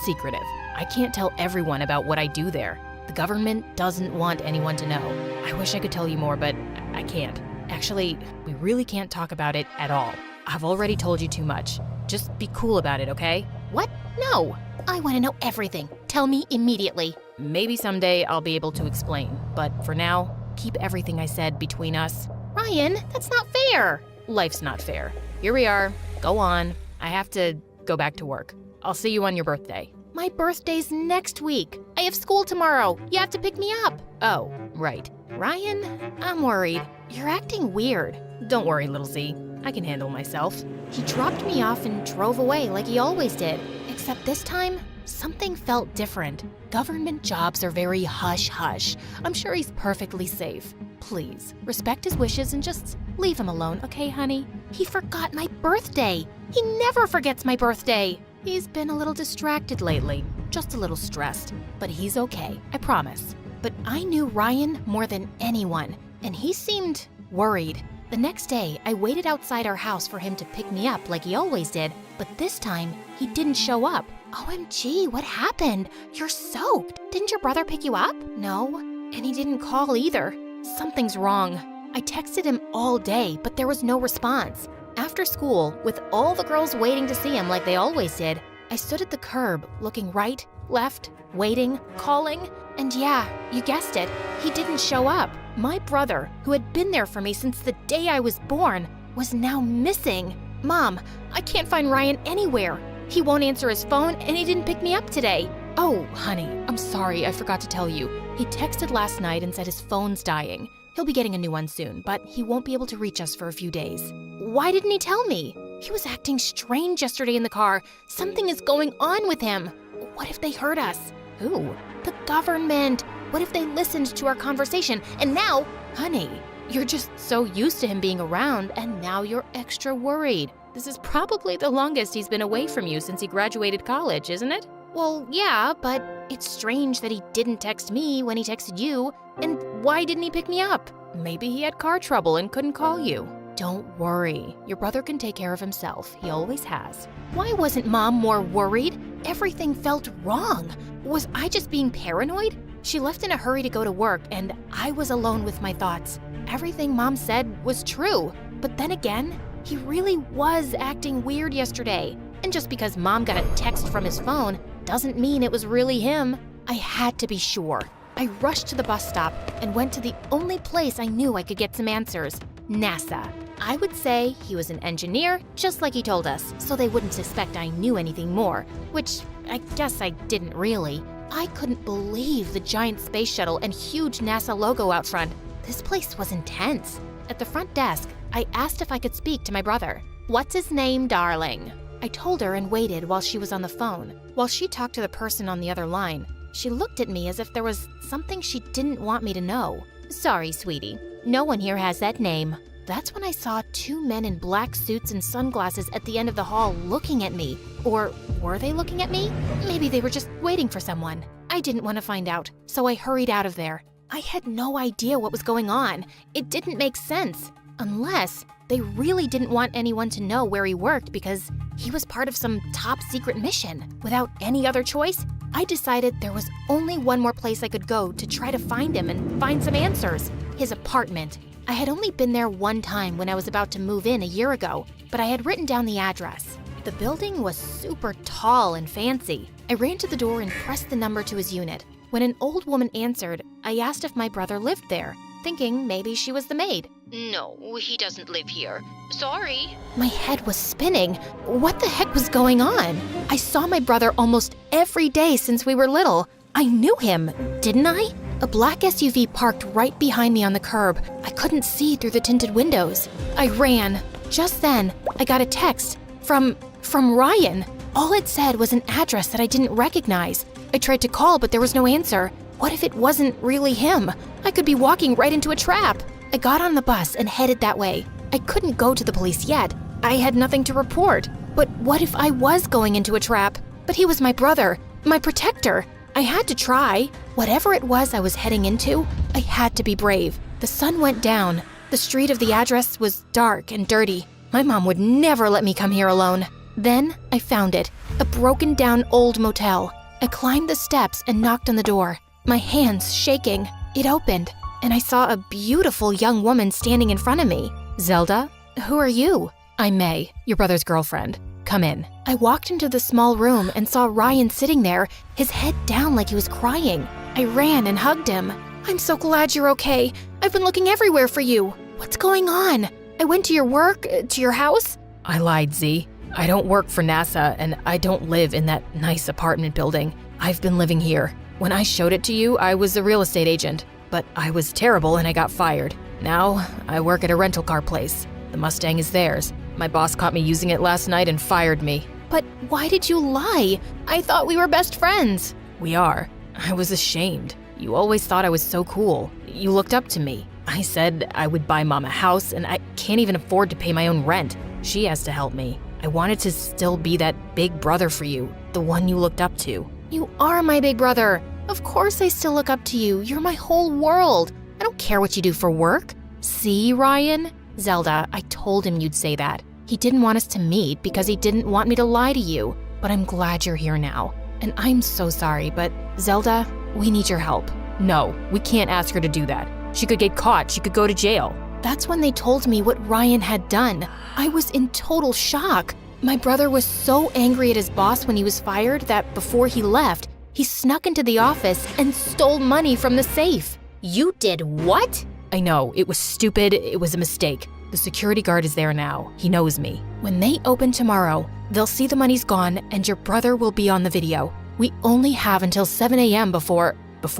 secretive. I can't tell everyone about what I do there. The government doesn't want anyone to know. I wish I could tell you more, but I can't. Actually, we really can't talk about it at all. I've already told you too much. Just be cool about it, okay? What? No. I want to know everything. Tell me immediately. Maybe someday I'll be able to explain, but for now, keep everything I said between us. Ryan, that's not fair. Life's not fair. Here we are. Go on. I have to go back to work. I'll see you on your birthday. My birthday's next week. I have school tomorrow. You have to pick me up. Oh, right. Ryan, I'm worried. You're acting weird. Don't worry, little Z. I can handle myself. He dropped me off and drove away like he always did. Except this time, something felt different. Government jobs are very hush-hush. I'm sure he's perfectly safe. Please, respect his wishes and just leave him alone, okay, honey? He forgot my birthday. He never forgets my birthday. He's been a little distracted lately, just a little stressed. But he's okay, I promise. But I knew Ryan more than anyone, and he seemed worried. The next day, I waited outside our house for him to pick me up like he always did, but this time, he didn't show up. OMG, what happened? You're soaked. Didn't your brother pick you up? No, and he didn't call either. Something's wrong. I texted him all day, but there was no response. After school, with all the girls waiting to see him like they always did, I stood at the curb, looking right, left, waiting, calling, and yeah, you guessed it, he didn't show up. My brother, who had been there for me since the day I was born, was now missing. Mom, I can't find Ryan anywhere. He won't answer his phone, and he didn't pick me up today. Oh, honey, I'm sorry, I forgot to tell you. He texted last night and said his phone's dying. He'll be getting a new one soon, but he won't be able to reach us for a few days. Why didn't he tell me? He was acting strange yesterday in the car. Something is going on with him. What if they heard us? Who? The government. What if they listened to our conversation? And now, honey, you're just so used to him being around, and now you're extra worried. This is probably the longest he's been away from you since he graduated college, isn't it? well, yeah, but it's strange that he didn't text me when he texted you. And why didn't he pick me up? Maybe he had car trouble and couldn't call you. Don't worry. Your brother can take care of himself. He always has. Why wasn't Mom more worried? Everything felt wrong. Was I just being paranoid? She left in a hurry to go to work, and I was alone with my thoughts. Everything Mom said was true. But then again, he really was acting weird yesterday. And just because Mom got a text from his phone doesn't mean it was really him. I had to be sure. I rushed to the bus stop and went to the only place I knew I could get some answers, NASA. I would say he was an engineer, just like he told us, so they wouldn't suspect I knew anything more, which I guess I didn't really. I couldn't believe the giant space shuttle and huge NASA logo out front. This place was intense. At the front desk, I asked if I could speak to my brother. "What's his name, darling?" I told her and waited while she was on the phone. While she talked to the person on the other line, she looked at me as if there was something she didn't want me to know. "Sorry, sweetie. No one here has that name." That's when I saw two men in black suits and sunglasses at the end of the hall looking at me. Or were they looking at me? Maybe they were just waiting for someone. I didn't want to find out, so I hurried out of there. I had no idea what was going on. It didn't make sense. Unless they really didn't want anyone to know where he worked because he was part of some top secret mission. Without any other choice, I decided there was only one more place I could go to try to find him and find some answers. His apartment. I had only been there one time when I was about to move in a year ago, but I had written down the address. The building was super tall and fancy. I ran to the door and pressed the number to his unit. When an old woman answered, I asked if my brother lived there. thinking maybe she was the maid. No, he doesn't live here. Sorry. My head was spinning. What the heck was going on? I saw my brother almost every day since we were little. I knew him, didn't I? A black SUV parked right behind me on the curb. I couldn't see through the tinted windows. I ran. Just then, I got a text from Ryan. All it said was an address that I didn't recognize. I tried to call, but there was no answer. What if it wasn't really him? I could be walking right into a trap. I got on the bus and headed that way. I couldn't go to the police yet. I had nothing to report. But what if I was going into a trap? But he was my brother, my protector. I had to try. Whatever it was I was heading into, I had to be brave. The sun went down. The street of the address was dark and dirty. My mom would never let me come here alone. Then I found it, a broken down old motel. I climbed the steps and knocked on the door, my hands shaking. It opened, and I saw a beautiful young woman standing in front of me. Zelda, who are you? I'm May, your brother's girlfriend. Come in. I walked into the small room and saw Ryan sitting there, his head down like he was crying. I ran and hugged him. I'm so glad you're okay. I've been looking everywhere for you. What's going on? I went to your work, to your house. I lied, Z. I don't work for NASA, and I don't live in that nice apartment building. I've been living here. When I showed it to you, I was a real estate agent, but I was terrible and I got fired. Now, I work at a rental car place. The Mustang is theirs. My boss caught me using it last night and fired me. But why did you lie? I thought we were best friends. We are. I was ashamed. You always thought I was so cool. You looked up to me. I said I would buy Mom a house, and I can't even afford to pay my own rent. She has to help me. I wanted to still be that big brother for you, the one you looked up to. You are my big brother. Of course I still look up to you. You're my whole world. I don't care what you do for work. See, Ryan? Zelda, I told him you'd say that. He didn't want us to meet because he didn't want me to lie to you. But I'm glad you're here now. And I'm so sorry, but Zelda, we need your help. No, we can't ask her to do that. She could get caught. She could go to jail. That's when they told me what Ryan had done. I was in total shock. My brother was so angry at his boss when he was fired that before he left, he snuck into the office and stole money from the safe. You did what? I know, it was stupid. It was a mistake. The security guard is there now. He knows me. When they open tomorrow, they'll see the money's gone and your brother will be on the video. We only have until 7 a.m. before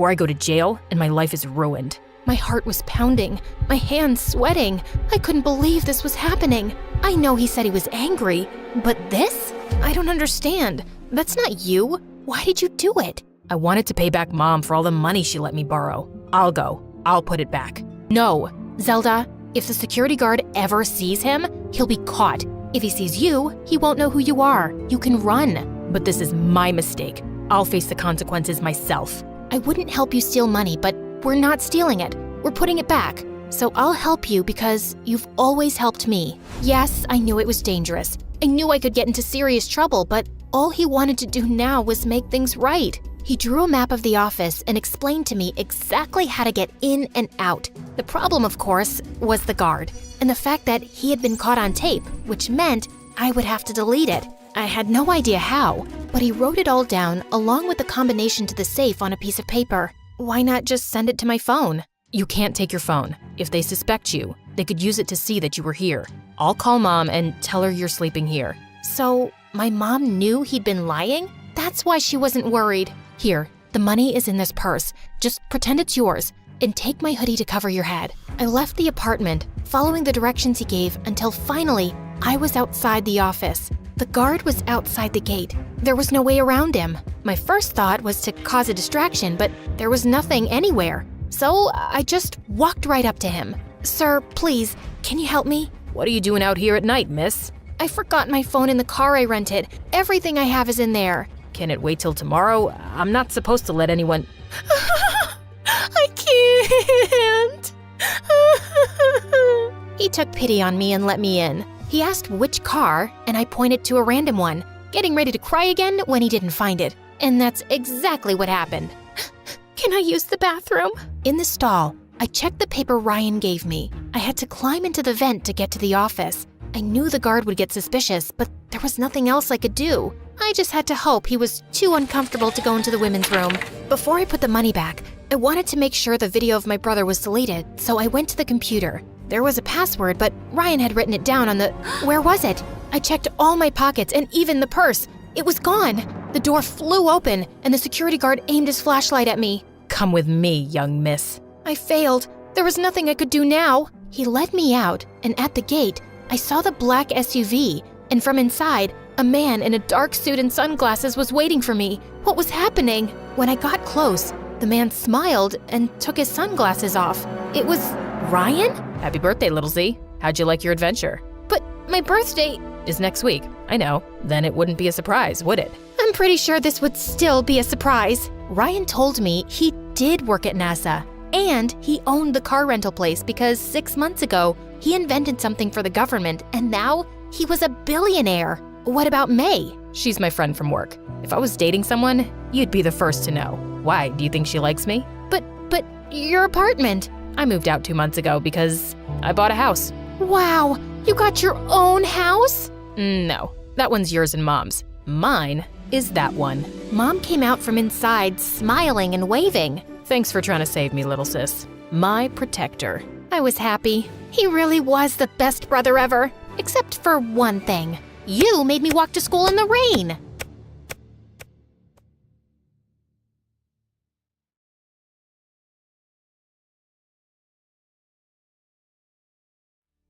I go to jail and my life is ruined. My heart was pounding, my hands sweating. I couldn't believe this was happening. I know he said he was angry, but this? I don't understand. That's not you. Why did you do it? I wanted to pay back Mom for all the money she let me borrow. I'll go. I'll put it back. No, Zelda, if the security guard ever sees him, he'll be caught. If he sees you, he won't know who you are. You can run. But this is my mistake. I'll face the consequences myself. I wouldn't help you steal money, but we're not stealing it. We're putting it back. So I'll help you because you've always helped me. Yes, I knew it was dangerous. I knew I could get into serious trouble, but all he wanted to do now was make things right. He drew a map of the office and explained to me exactly how to get in and out. The problem, of course, was the guard, and the fact that he had been caught on tape, which meant I would have to delete it. I had no idea how, but he wrote it all down along with the combination to the safe on a piece of paper. Why not just send it to my phone? You can't take your phone. If they suspect you, they could use it to see that you were here. I'll call Mom and tell her you're sleeping here. So, my mom knew he'd been lying? That's why she wasn't worried. Here, the money is in this purse. Just pretend it's yours, and take my hoodie to cover your head. I left the apartment, following the directions he gave until finally, I was outside the office. The guard was outside the gate. There was no way around him. My first thought was to cause a distraction, but there was nothing anywhere. So I just walked right up to him. Sir, please, can you help me? What are you doing out here at night, miss? I forgot my phone in the car I rented. Everything I have is in there. Can it wait till tomorrow? I'm not supposed to let anyone... I can't. He took pity on me and let me in. He asked which car, and I pointed to a random one, getting ready to cry again when he didn't find it. And that's exactly what happened. Can I use the bathroom? In the stall, I checked the paper Ryan gave me. I had to climb into the vent to get to the office. I knew the guard would get suspicious, but there was nothing else I could do. I just had to hope he was too uncomfortable to go into the women's room. Before I put the money back, I wanted to make sure the video of my brother was deleted, so I went to the computer. There was a password, but Ryan had written it down on the… Where was it? I checked all my pockets and even the purse. It was gone. The door flew open, and the security guard aimed his flashlight at me. Come with me, young miss. I failed. There was nothing I could do now. He led me out, and at the gate, I saw the black SUV, and from inside, a man in a dark suit and sunglasses was waiting for me. What was happening? When I got close, the man smiled and took his sunglasses off. It was Ryan? Happy birthday, little Z. How'd you like your adventure? But my birthday is next week. I know. Then it wouldn't be a surprise, would it? I'm pretty sure this would still be a surprise. Ryan told me he did work at NASA, and he owned the car rental place because 6 months ago, he invented something for the government, and now he was a billionaire. What about May? She's my friend from work. If I was dating someone, you'd be the first to know. Why? Do you think she likes me? But your apartment. I moved out 2 months ago because I bought a house. Wow, you got your own house? No, that one's yours and Mom's. Mine is that one. Mom came out from inside, smiling and waving. Thanks for trying to save me, little sis. My protector. I was happy. He really was the best brother ever. Except for one thing. You made me walk to school in the rain.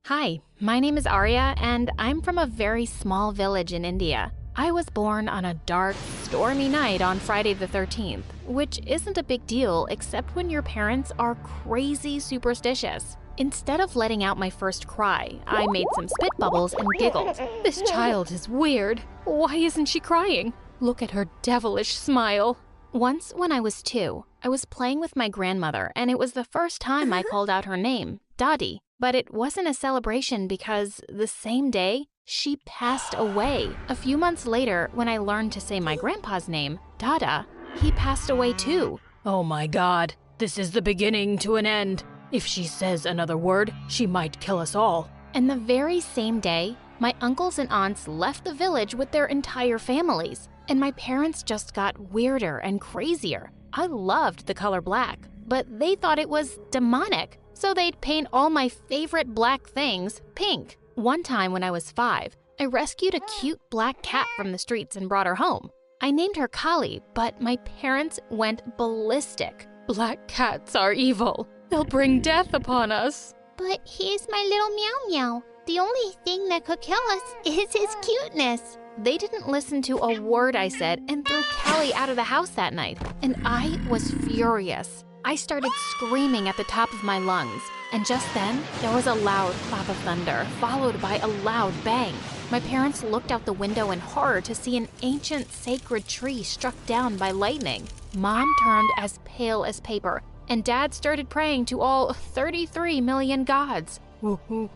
Hi, my name is Arya, and I'm from a very small village in India. I was born on a dark, stormy night on Friday the 13th, which isn't a big deal except when your parents are crazy superstitious. Instead of letting out my first cry, I made some spit bubbles and giggled. This child is weird. Why isn't she crying? Look at her devilish smile. Once when I was 2, I was playing with my grandmother, and it was the first time I called out her name, Dadi. But it wasn't a celebration because the same day, she passed away. A few months later, when I learned to say my grandpa's name, Dada, he passed away too. Oh my God, this is the beginning to an end. If she says another word, she might kill us all. And the very same day, my uncles and aunts left the village with their entire families, and my parents just got weirder and crazier. I loved the color black, but they thought it was demonic. So they'd paint all my favorite black things pink. One time when I was 5, I rescued a cute black cat from the streets and brought her home. I named her Kali, but my parents went ballistic. Black cats are evil. They'll bring death upon us. But he's my little meow meow. The only thing that could kill us is his cuteness. They didn't listen to a word I said and threw Callie out of the house that night, and I was furious. I started screaming at the top of my lungs, and just then, there was a loud clap of thunder, followed by a loud bang. My parents looked out the window in horror to see an ancient sacred tree struck down by lightning. Mom turned as pale as paper, and Dad started praying to all 33 million gods.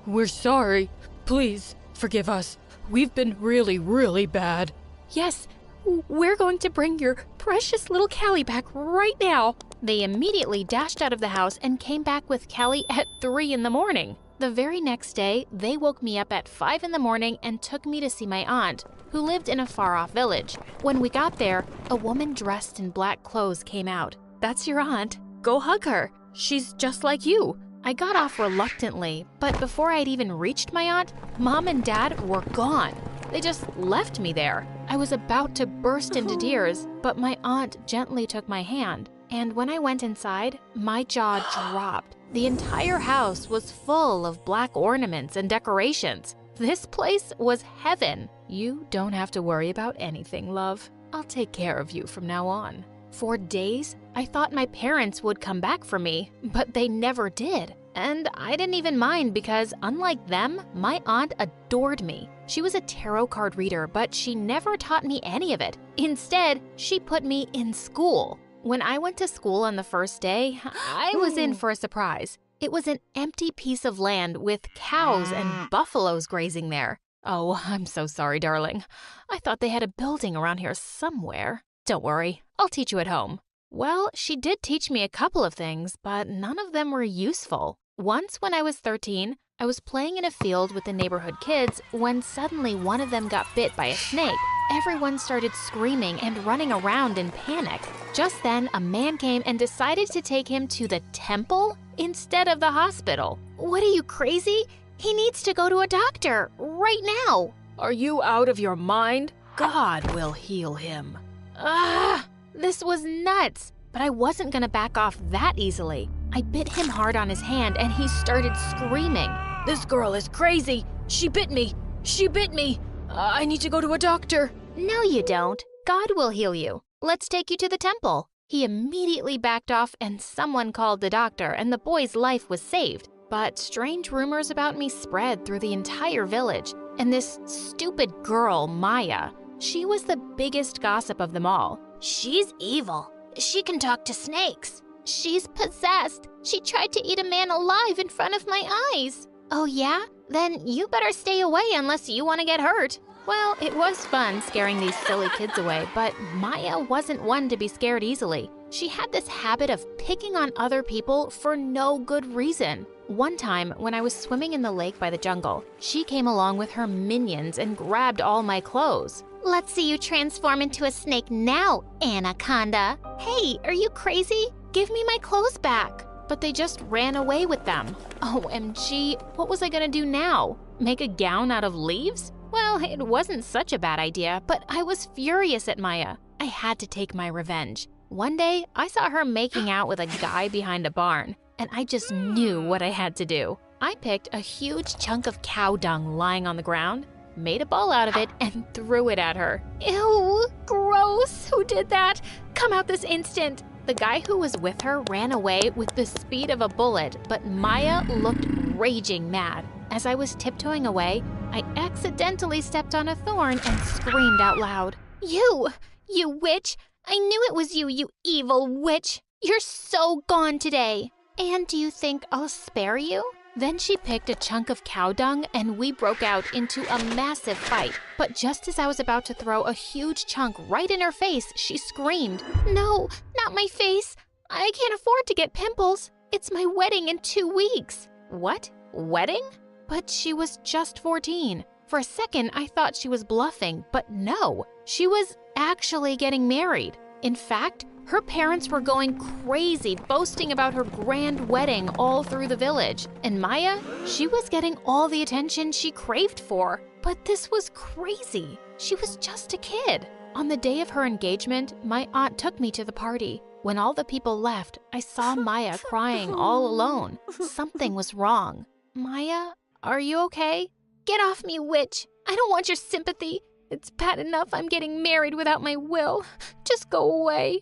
We're sorry. Please, forgive us. We've been really, really bad. Yes, we're going to bring your precious little Callie back right now. They immediately dashed out of the house and came back with Callie at 3 in the morning. The very next day, they woke me up at 5 in the morning and took me to see my aunt, who lived in a far-off village. When we got there, a woman dressed in black clothes came out. That's your aunt. Go hug her. She's just like you. I got off reluctantly, but before I'd even reached my aunt, Mom and Dad were gone. They just left me there. I was about to burst into tears, but my aunt gently took my hand. And when I went inside, my jaw dropped. The entire house was full of black ornaments and decorations. This place was heaven. You don't have to worry about anything, love. I'll take care of you from now on. For days, I thought my parents would come back for me, but they never did. And I didn't even mind because, unlike them, my aunt adored me. She was a tarot card reader, but she never taught me any of it. Instead, she put me in school. When I went to school on the first day, I was in for a surprise. It was an empty piece of land with cows and buffaloes grazing there. Oh, I'm so sorry, darling. I thought they had a building around here somewhere. Don't worry, I'll teach you at home. Well, she did teach me a couple of things, but none of them were useful. Once when I was 13, I was playing in a field with the neighborhood kids when suddenly one of them got bit by a snake. Everyone started screaming and running around in panic. Just then, a man came and decided to take him to the temple instead of the hospital. What are you, crazy? He needs to go to a doctor right now. Are you out of your mind? God will heal him. This was nuts, but I wasn't gonna back off that easily. I bit him hard on his hand and he started screaming. This girl is crazy. She bit me. She bit me. I need to go to a doctor. No, you don't. God will heal you. Let's take you to the temple. He immediately backed off and someone called the doctor and the boy's life was saved. But strange rumors about me spread through the entire village. And this stupid girl, Maya, she was the biggest gossip of them all. She's evil. She can talk to snakes. She's possessed. She tried to eat a man alive in front of my eyes. Oh yeah? Then you better stay away unless you want to get hurt. Well, it was fun scaring these silly kids away, but Maya wasn't one to be scared easily. She had this habit of picking on other people for no good reason. One time, when I was swimming in the lake by the jungle, she came along with her minions and grabbed all my clothes. Let's see you transform into a snake now, Anaconda. Hey, are you crazy? Give me my clothes back. But they just ran away with them. OMG, what was I gonna do now? Make a gown out of leaves? Well, it wasn't such a bad idea, but I was furious at Maya. I had to take my revenge. One day, I saw her making out with a guy behind a barn, and I just knew what I had to do. I picked a huge chunk of cow dung lying on the ground, made a ball out of it, and threw it at her. Ew, gross, who did that? Come out this instant. The guy who was with her ran away with the speed of a bullet, but Maya looked raging mad. As I was tiptoeing away, I accidentally stepped on a thorn and screamed out loud. You witch! I knew it was you, you evil witch! You're so gone today! And do you think I'll spare you? Then she picked a chunk of cow dung and we broke out into a massive fight. But just as I was about to throw a huge chunk right in her face, she screamed, "No, not my face! I can't afford to get pimples! It's my wedding in 2 weeks!" What? Wedding? But she was just 14. For a second, I thought she was bluffing, but no, she was actually getting married. In fact, her parents were going crazy, boasting about her grand wedding all through the village. And Maya, she was getting all the attention she craved for. But this was crazy. She was just a kid. On the day of her engagement, my aunt took me to the party. When all the people left, I saw Maya crying all alone. Something was wrong. Maya, are you okay? Get off me, witch. I don't want your sympathy. It's bad enough I'm getting married without my will. Just go away.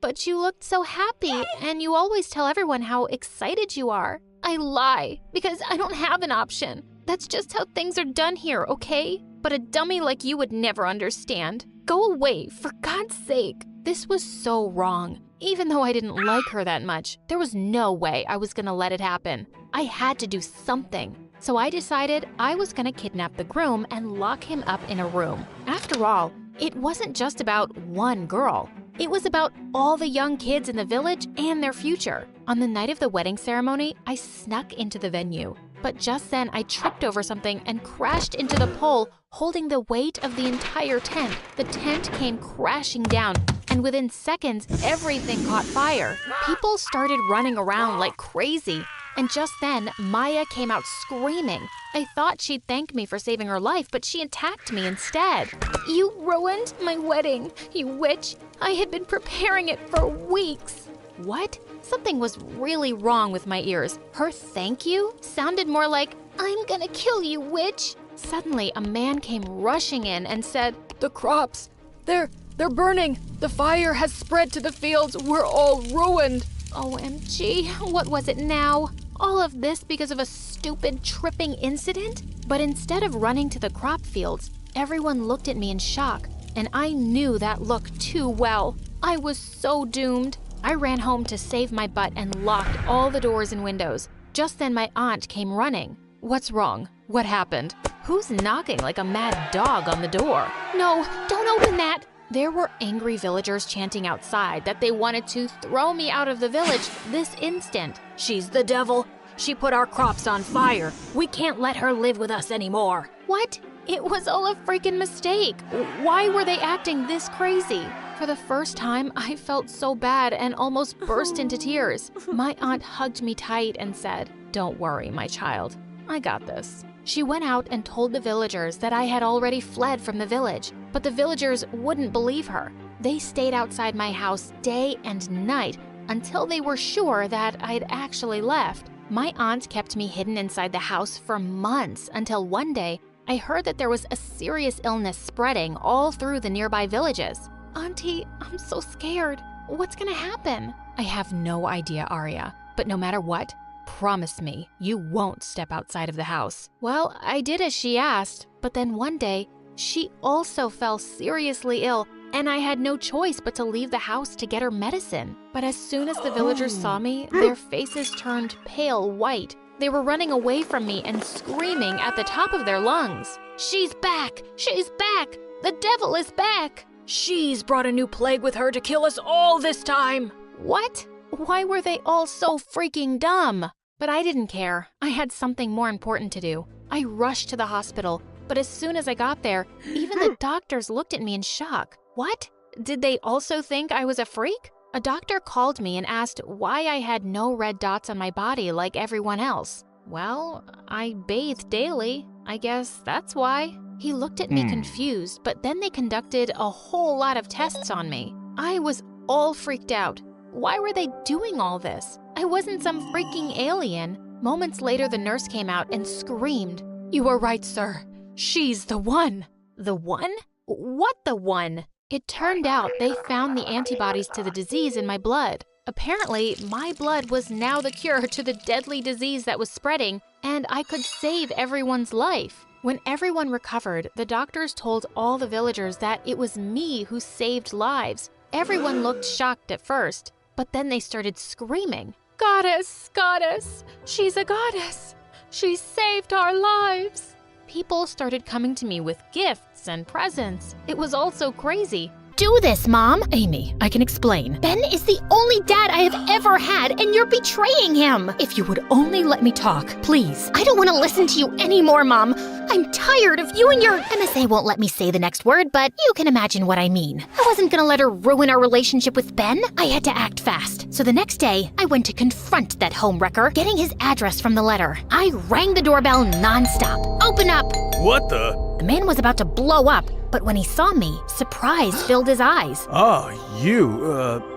But you looked so happy, and you always tell everyone how excited you are. I lie, because I don't have an option. That's just how things are done here, okay? But a dummy like you would never understand. Go away, for God's sake. This was so wrong. Even though I didn't like her that much, there was no way I was gonna let it happen. I had to do something. So I decided I was gonna kidnap the groom and lock him up in a room. After all, it wasn't just about one girl. It was about all the young kids in the village and their future. On the night of the wedding ceremony, I snuck into the venue. But just then, I tripped over something and crashed into the pole, holding the weight of the entire tent. The tent came crashing down, and within seconds, everything caught fire. People started running around like crazy. And just then, Maya came out screaming. I thought she'd thank me for saving her life, but she attacked me instead. You ruined my wedding, you witch. I had been preparing it for weeks. What? Something was really wrong with my ears. Her thank you sounded more like, I'm gonna kill you, witch. Suddenly, a man came rushing in and said, The crops, they're burning. The fire has spread to the fields. We're all ruined. OMG, what was it now? All of this because of a stupid tripping incident? But instead of running to the crop fields, everyone looked at me in shock, and I knew that look too well. I was so doomed. I ran home to save my butt and locked all the doors and windows. Just then my aunt came running. What's wrong? What happened? Who's knocking like a mad dog on the door? No, don't open that! There were angry villagers chanting outside that they wanted to throw me out of the village this instant. She's the devil. She put our crops on fire. We can't let her live with us anymore. What? It was all a freaking mistake. Why were they acting this crazy? For the first time, I felt so bad and almost burst into tears. My aunt hugged me tight and said, "Don't worry, my child. I got this." She went out and told the villagers that I had already fled from the village, but the villagers wouldn't believe her. They stayed outside my house day and night until they were sure that I'd actually left. My aunt kept me hidden inside the house for months until one day I heard that there was a serious illness spreading all through the nearby villages. "Auntie, I'm so scared. What's gonna happen?" "I have no idea, Arya, but no matter what, promise me you won't step outside of the house." Well, I did as she asked, but then one day, she also fell seriously ill, and I had no choice but to leave the house to get her medicine. But as soon as the villagers saw me, their faces turned pale white. They were running away from me and screaming at the top of their lungs. "She's back! She's back! The devil is back! She's brought a new plague with her to kill us all this time!" What? Why were they all so freaking dumb? But I didn't care. I had something more important to do. I rushed to the hospital, but as soon as I got there, even the doctors looked at me in shock. What? Did they also think I was a freak? A doctor called me and asked why I had no red dots on my body like everyone else. Well, I bathe daily. I guess that's why. He looked at me confused, but then they conducted a whole lot of tests on me. I was all freaked out. Why were they doing all this? I wasn't some freaking alien. Moments later, the nurse came out and screamed, "You were right, sir. She's the one." The one? What the one? It turned out they found the antibodies to the disease in my blood. Apparently, my blood was now the cure to the deadly disease that was spreading, and I could save everyone's life. When everyone recovered, the doctors told all the villagers that it was me who saved lives. Everyone looked shocked at first, but then they started screaming, "Goddess, goddess, she's a goddess. She saved our lives." People started coming to me with gifts and presents. It was all so crazy. Do this, Mom. Amy, I can explain. Ben is the only dad I have ever had, and you're betraying him. If you would only let me talk, please. I don't want to listen to you anymore, Mom. I'm tired of you and your... MSA won't let me say the next word, but you can imagine what I mean. I wasn't gonna let her ruin our relationship with Ben. I had to act fast. So the next day, I went to confront that homewrecker, getting his address from the letter. I rang the doorbell nonstop. "Open up!" What the? The man was about to blow up, but when he saw me, surprise filled his eyes. Ah,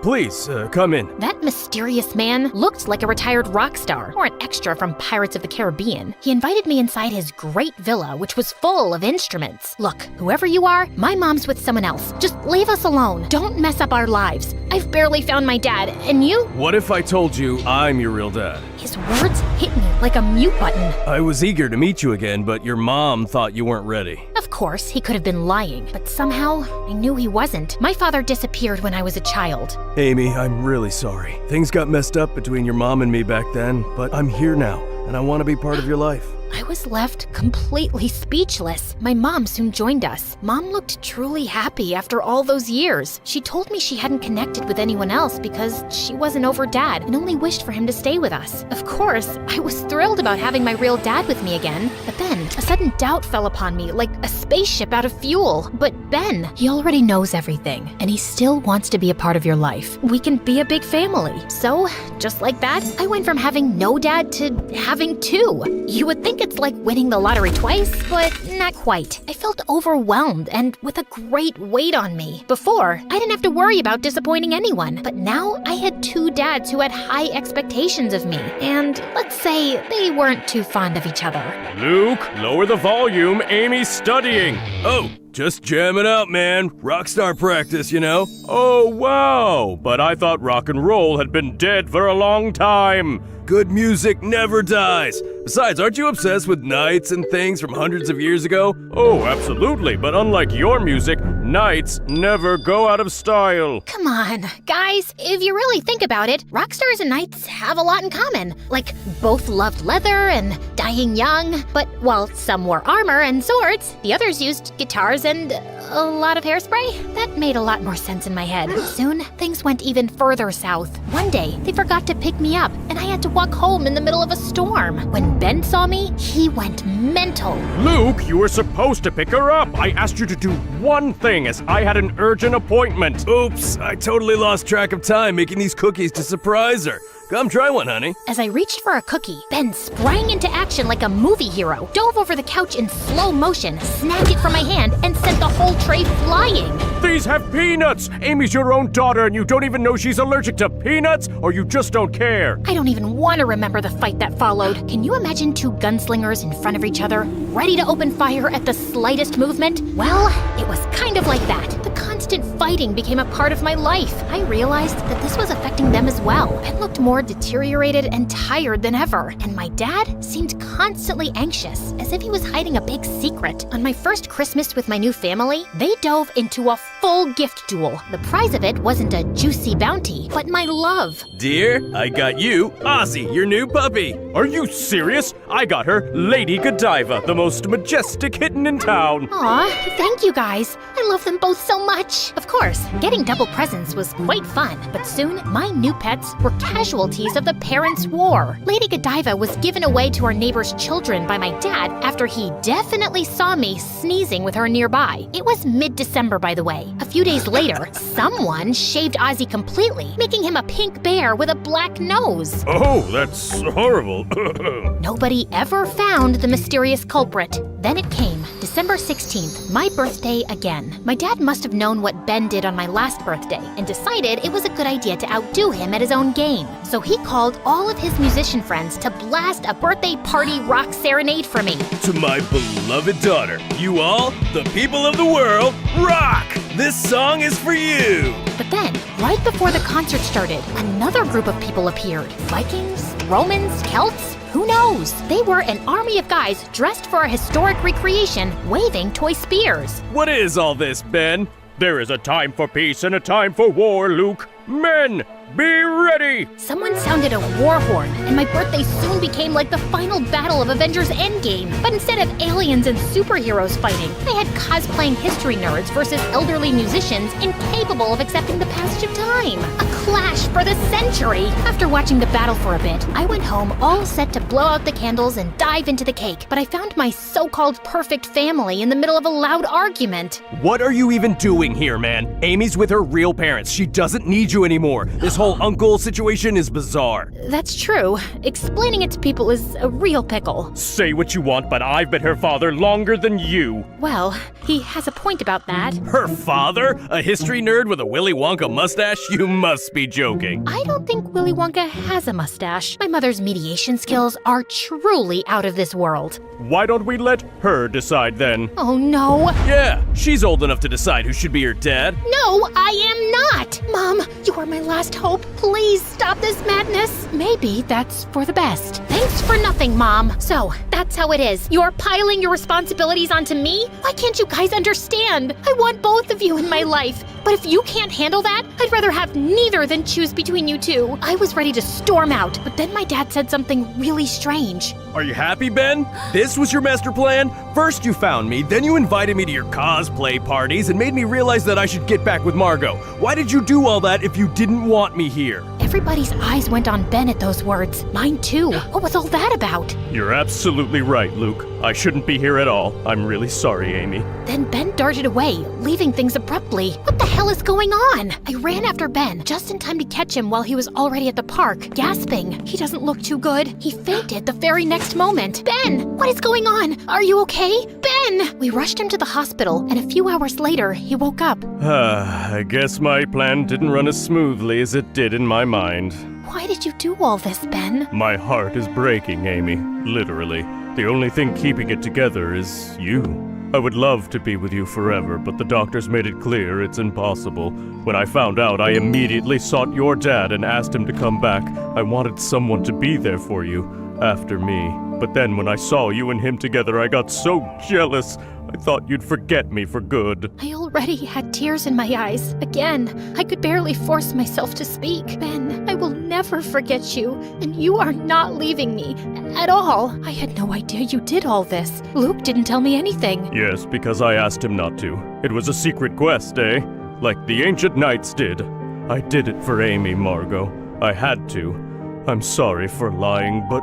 please, come in. That mysterious man looked like a retired rock star or an extra from Pirates of the Caribbean. He invited me inside his great villa, which was full of instruments. "Look, whoever you are, my mom's with someone else. Just leave us alone. Don't mess up our lives. I've barely found my dad, and you..." What if I told you I'm your real dad? His words hit me like a mute button. I was eager to meet you again, but your mom thought you weren't ready. Of course, he could have been lying, but somehow I knew he wasn't. My father disappeared when I was a child. Amy, I'm really sorry. Things got messed up between your mom and me back then, but I'm here now, and I want to be part of your life. I was left completely speechless. My mom soon joined us. Mom looked truly happy after all those years. She told me she hadn't connected with anyone else because she wasn't over Dad and only wished for him to stay with us. Of course, I was thrilled about having my real dad with me again. But then, a sudden doubt fell upon me like a spaceship out of fuel. But Ben, He already knows everything, and he still wants to be a part of your life. we can be a big family. So, just like that, I went from having no dad to having two. You would think it's like winning the lottery twice, but not quite. I felt overwhelmed and with a great weight on me. Before, I didn't have to worry about disappointing anyone, but now I had two dads who had high expectations of me, and let's say they weren't too fond of each other. Luke, lower the volume. Amy's studying. Oh, just jam it out, man. Rockstar practice, you know? Oh, wow. But I thought rock and roll had been dead for a long time. Good music never dies. Besides, aren't you obsessed with knights and things from hundreds of years ago? Oh, absolutely. But unlike your music, knights never go out of style. Come on, guys, if you really think about it, rock stars and knights have a lot in common. Like, both loved leather and dying young. But while some wore armor and swords, the others used guitars and a lot of hairspray. That made a lot more sense in my head. Soon, things went even further south. One day, they forgot to pick me up, and I had to walk home in the middle of a storm. When when Ben saw me, he went mental. Luke, you were supposed to pick her up. I asked you to do one thing as I had an urgent appointment. Oops, I totally lost track of time making these cookies to surprise her. Come try one, honey. As I reached for a cookie, Ben sprang into action like a movie hero, dove over the couch in slow motion, snagged it from my hand, and sent the whole tray flying. These have peanuts! Amy's your own daughter and you don't even know she's allergic to peanuts, or you just don't care. I don't even want to remember the fight that followed. Can you imagine two gunslingers in front of each other, ready to open fire at the slightest movement? Well, it was kind of like that. The constant fighting became a part of my life. I realized that this was affecting them as well. Ben looked more deteriorated and tired than ever, and my dad seemed constantly anxious, as if he was hiding a big secret. On my first Christmas with my new family, they dove into a full gift duel. The prize of it wasn't a juicy bounty, but my love. Dear, I got you, Ozzy, your new puppy. Are you serious? I got her Lady Godiva, the most majestic kitten in town. Aw, thank you guys. I love them both so much. Of course, getting double presents was quite fun, but soon my new pets were casualties of the parents' war. Lady Godiva was given away to our neighbor's children by my dad after he definitely saw me sneezing with her nearby. It was mid-December, by the way. A few days later, someone shaved Ozzy completely, making him a pink bear with a black nose. Oh, that's horrible. Nobody ever found the mysterious culprit. Then it came, December 16th, my birthday again. My dad must have known what Ben did on my last birthday and decided it was a good idea to outdo him at his own game. So he called all of his musician friends to blast a birthday party rock serenade for me. To my beloved daughter, you all, the people of the world, rock! This song is for you! But then, right before the concert started, another group of people appeared. Vikings, Romans, Celts? Who knows? They were an army of guys dressed for a historic recreation, waving toy spears. What is all this, Ben? There is a time for peace and a time for war, Luke. Men, be ready! Someone sounded a war horn, and my birthday soon became like the final battle of Avengers Endgame. But instead of aliens and superheroes fighting, I had cosplaying history nerds versus elderly musicians incapable of accepting the passage of time. A clash for the century! After watching the battle for a bit, I went home all set to blow out the candles and dive into the cake. But I found my so-called perfect family in the middle of a loud argument. What are you even doing here, man? Amy's with her real parents. She doesn't need you anymore. This whole uncle situation is bizarre. That's true. Explaining it to people is a real pickle. Say what you want, but I've been her father longer than you. Well, he has a point about that. Her father? A history nerd with a Willy Wonka mustache? You must be joking. I don't think Willy Wonka has a mustache. My mother's mediation skills are truly out of this world. Why don't we let her decide then? Oh no. Yeah, she's old enough to decide who should be her dad. No, I am not! Mom, you are my last hope. Please stop this madness. Maybe that's for the best. Thanks for nothing, Mom. So, that's how it is. You're piling your responsibilities onto me? Why can't you guys understand? I want both of you in my life. But if you can't handle that, I'd rather have neither than choose between you two. I was ready to storm out, but then my dad said something really strange. Are you happy, Ben? This was your master plan? First you found me, then you invited me to your cosplay parties and made me realize that I should get back with Margot. Why did you do all that if you didn't want me here? Everybody's eyes went on Ben at those words. Mine too. What was all that about? You're absolutely right, Luke. I shouldn't be here at all. I'm really sorry, Amy. Then Ben darted away, leaving things abruptly. What the hell is going on? I ran after Ben, just in time to catch him while he was already at the park, gasping. He doesn't look too good. He fainted the very next moment. Ben, what is going on? Are you okay? Ben! We rushed him to the hospital, and a few hours later, he woke up. I guess my plan didn't run as smoothly as it did in my mind. Why did you do all this, Ben? My heart is breaking, Amy. Literally. The only thing keeping it together is you. I would love to be with you forever, but the doctors made it clear it's impossible. When I found out, I immediately sought your dad and asked him to come back. I wanted someone to be there for you, after me. But then when I saw you and him together, I got so jealous. I thought you'd forget me for good. I already had tears in my eyes. Again, I could barely force myself to speak. Ben, I will never forget you, and you are not leaving me. At all. I had no idea you did all this. Luke didn't tell me anything. Yes, because I asked him not to. It was a secret quest, eh? Like the ancient knights did. I did it for Amy, Margot. I had to. I'm sorry for lying, but...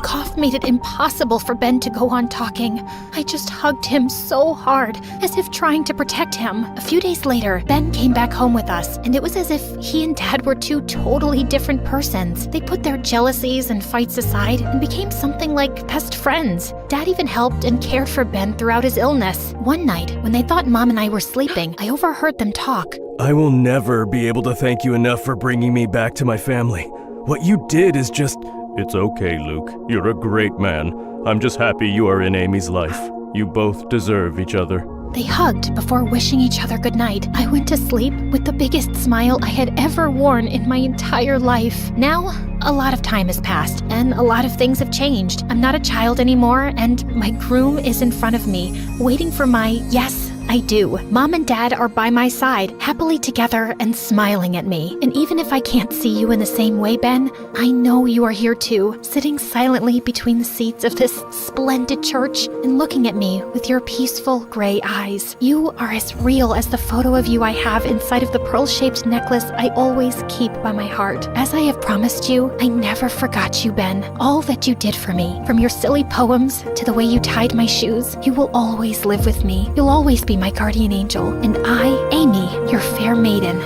Cough made it impossible for Ben to go on talking. I just hugged him so hard, as if trying to protect him. A few days later, Ben came back home with us, and it was as if he and Dad were two totally different persons. They put their jealousies and fights aside and became something like best friends. Dad even helped and cared for Ben throughout his illness. One night, when they thought Mom and I were sleeping, I overheard them talk. I will never be able to thank you enough for bringing me back to my family. What you did is just... It's okay, Luke. You're a great man. I'm just happy you are in Amy's life. You both deserve each other. They hugged before wishing each other goodnight. I went to sleep with the biggest smile I had ever worn in my entire life. Now, a lot of time has passed, and a lot of things have changed. I'm not a child anymore, and my groom is in front of me, waiting for my yes, I do. Mom and Dad are by my side, happily together and smiling at me. And even if I can't see you in the same way, Ben, I know you are here too, sitting silently between the seats of this splendid church and looking at me with your peaceful gray eyes. You are as real as the photo of you I have inside of the pearl-shaped necklace I always keep by my heart. As I have promised you, I never forgot you, Ben. All that you did for me, from your silly poems to the way you tied my shoes, you will always live with me. You'll always be my guardian angel, and I, Amy, your fair maiden.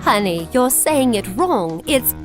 Honey, you're saying it wrong. It's,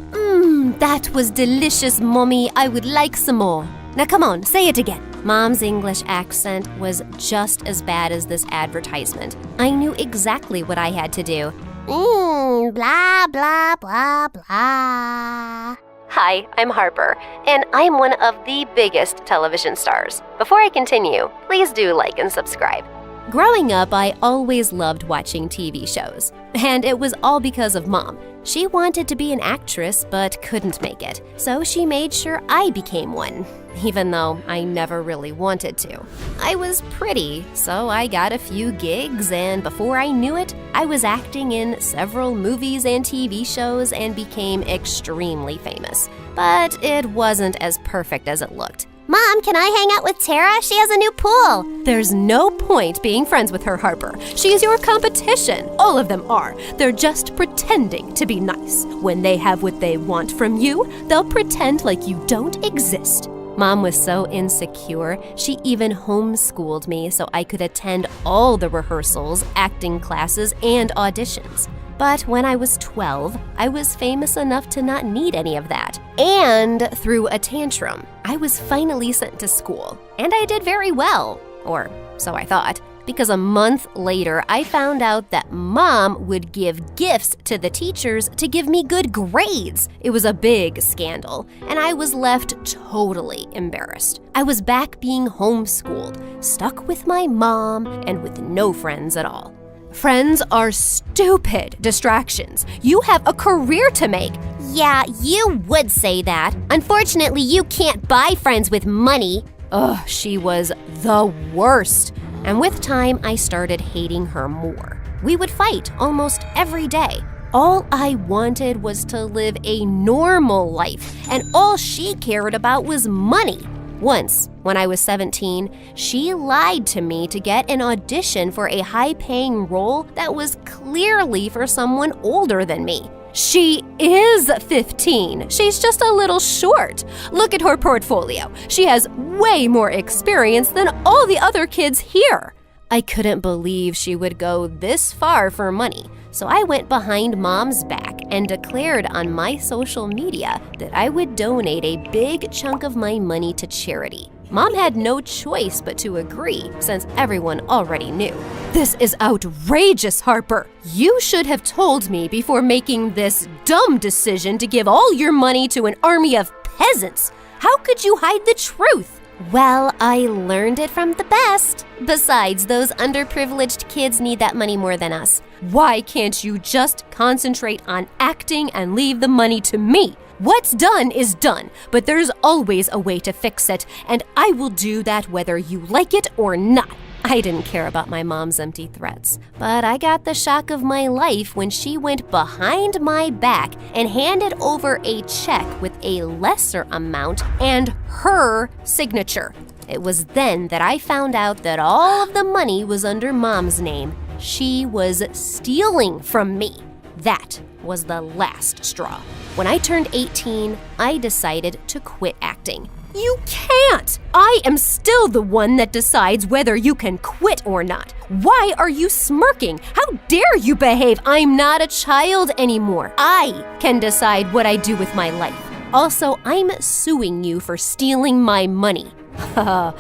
that was delicious, Mommy. I would like some more. Now come on, say it again. Mom's English accent was just as bad as this advertisement. I knew exactly what I had to do. Blah, blah, blah, blah. Hi, I'm Harper, and I'm one of the biggest television stars. Before I continue, please do like and subscribe. Growing up, I always loved watching TV shows, and it was all because of Mom. She wanted to be an actress but couldn't make it, so she made sure I became one, even though I never really wanted to. I was pretty, so I got a few gigs, and before I knew it, I was acting in several movies and TV shows and became extremely famous. But it wasn't as perfect as it looked. Mom, can I hang out with Tara? She has a new pool. There's no point being friends with her, Harper. She's your competition. All of them are. They're just pretending to be nice. When they have what they want from you, they'll pretend like you don't exist. Mom was so insecure, she even homeschooled me so I could attend all the rehearsals, acting classes, and auditions. But when I was 12, I was famous enough to not need any of that. And through a tantrum, I was finally sent to school. And I did very well, or so I thought, because a month later, I found out that Mom would give gifts to the teachers to give me good grades. It was a big scandal, and I was left totally embarrassed. I was back being homeschooled, stuck with my mom, and with no friends at all. Friends are stupid distractions. You have a career to make. Yeah, you would say that. Unfortunately, you can't buy friends with money. Ugh, she was the worst. And with time, I started hating her more. We would fight almost every day. All I wanted was to live a normal life, and all she cared about was money. Once, when I was 17, she lied to me to get an audition for a high-paying role that was clearly for someone older than me. She is 15. She's just a little short. Look at her portfolio. She has way more experience than all the other kids here. I couldn't believe she would go this far for money, so I went behind Mom's back and declared on my social media that I would donate a big chunk of my money to charity. Mom had no choice but to agree, since everyone already knew. This is outrageous, Harper. You should have told me before making this dumb decision to give all your money to an army of peasants. How could you hide the truth? Well, I learned it from the best. Besides, those underprivileged kids need that money more than us. Why can't you just concentrate on acting and leave the money to me? What's done is done, but there's always a way to fix it, and I will do that whether you like it or not. I didn't care about my mom's empty threats, but I got the shock of my life when she went behind my back and handed over a check with a lesser amount and her signature. It was then that I found out that all of the money was under Mom's name. She was stealing from me. That was the last straw. When I turned 18, I decided to quit acting. You can't! I am still the one that decides whether you can quit or not. Why are you smirking? How dare you behave? I'm not a child anymore. I can decide what I do with my life. Also, I'm suing you for stealing my money. The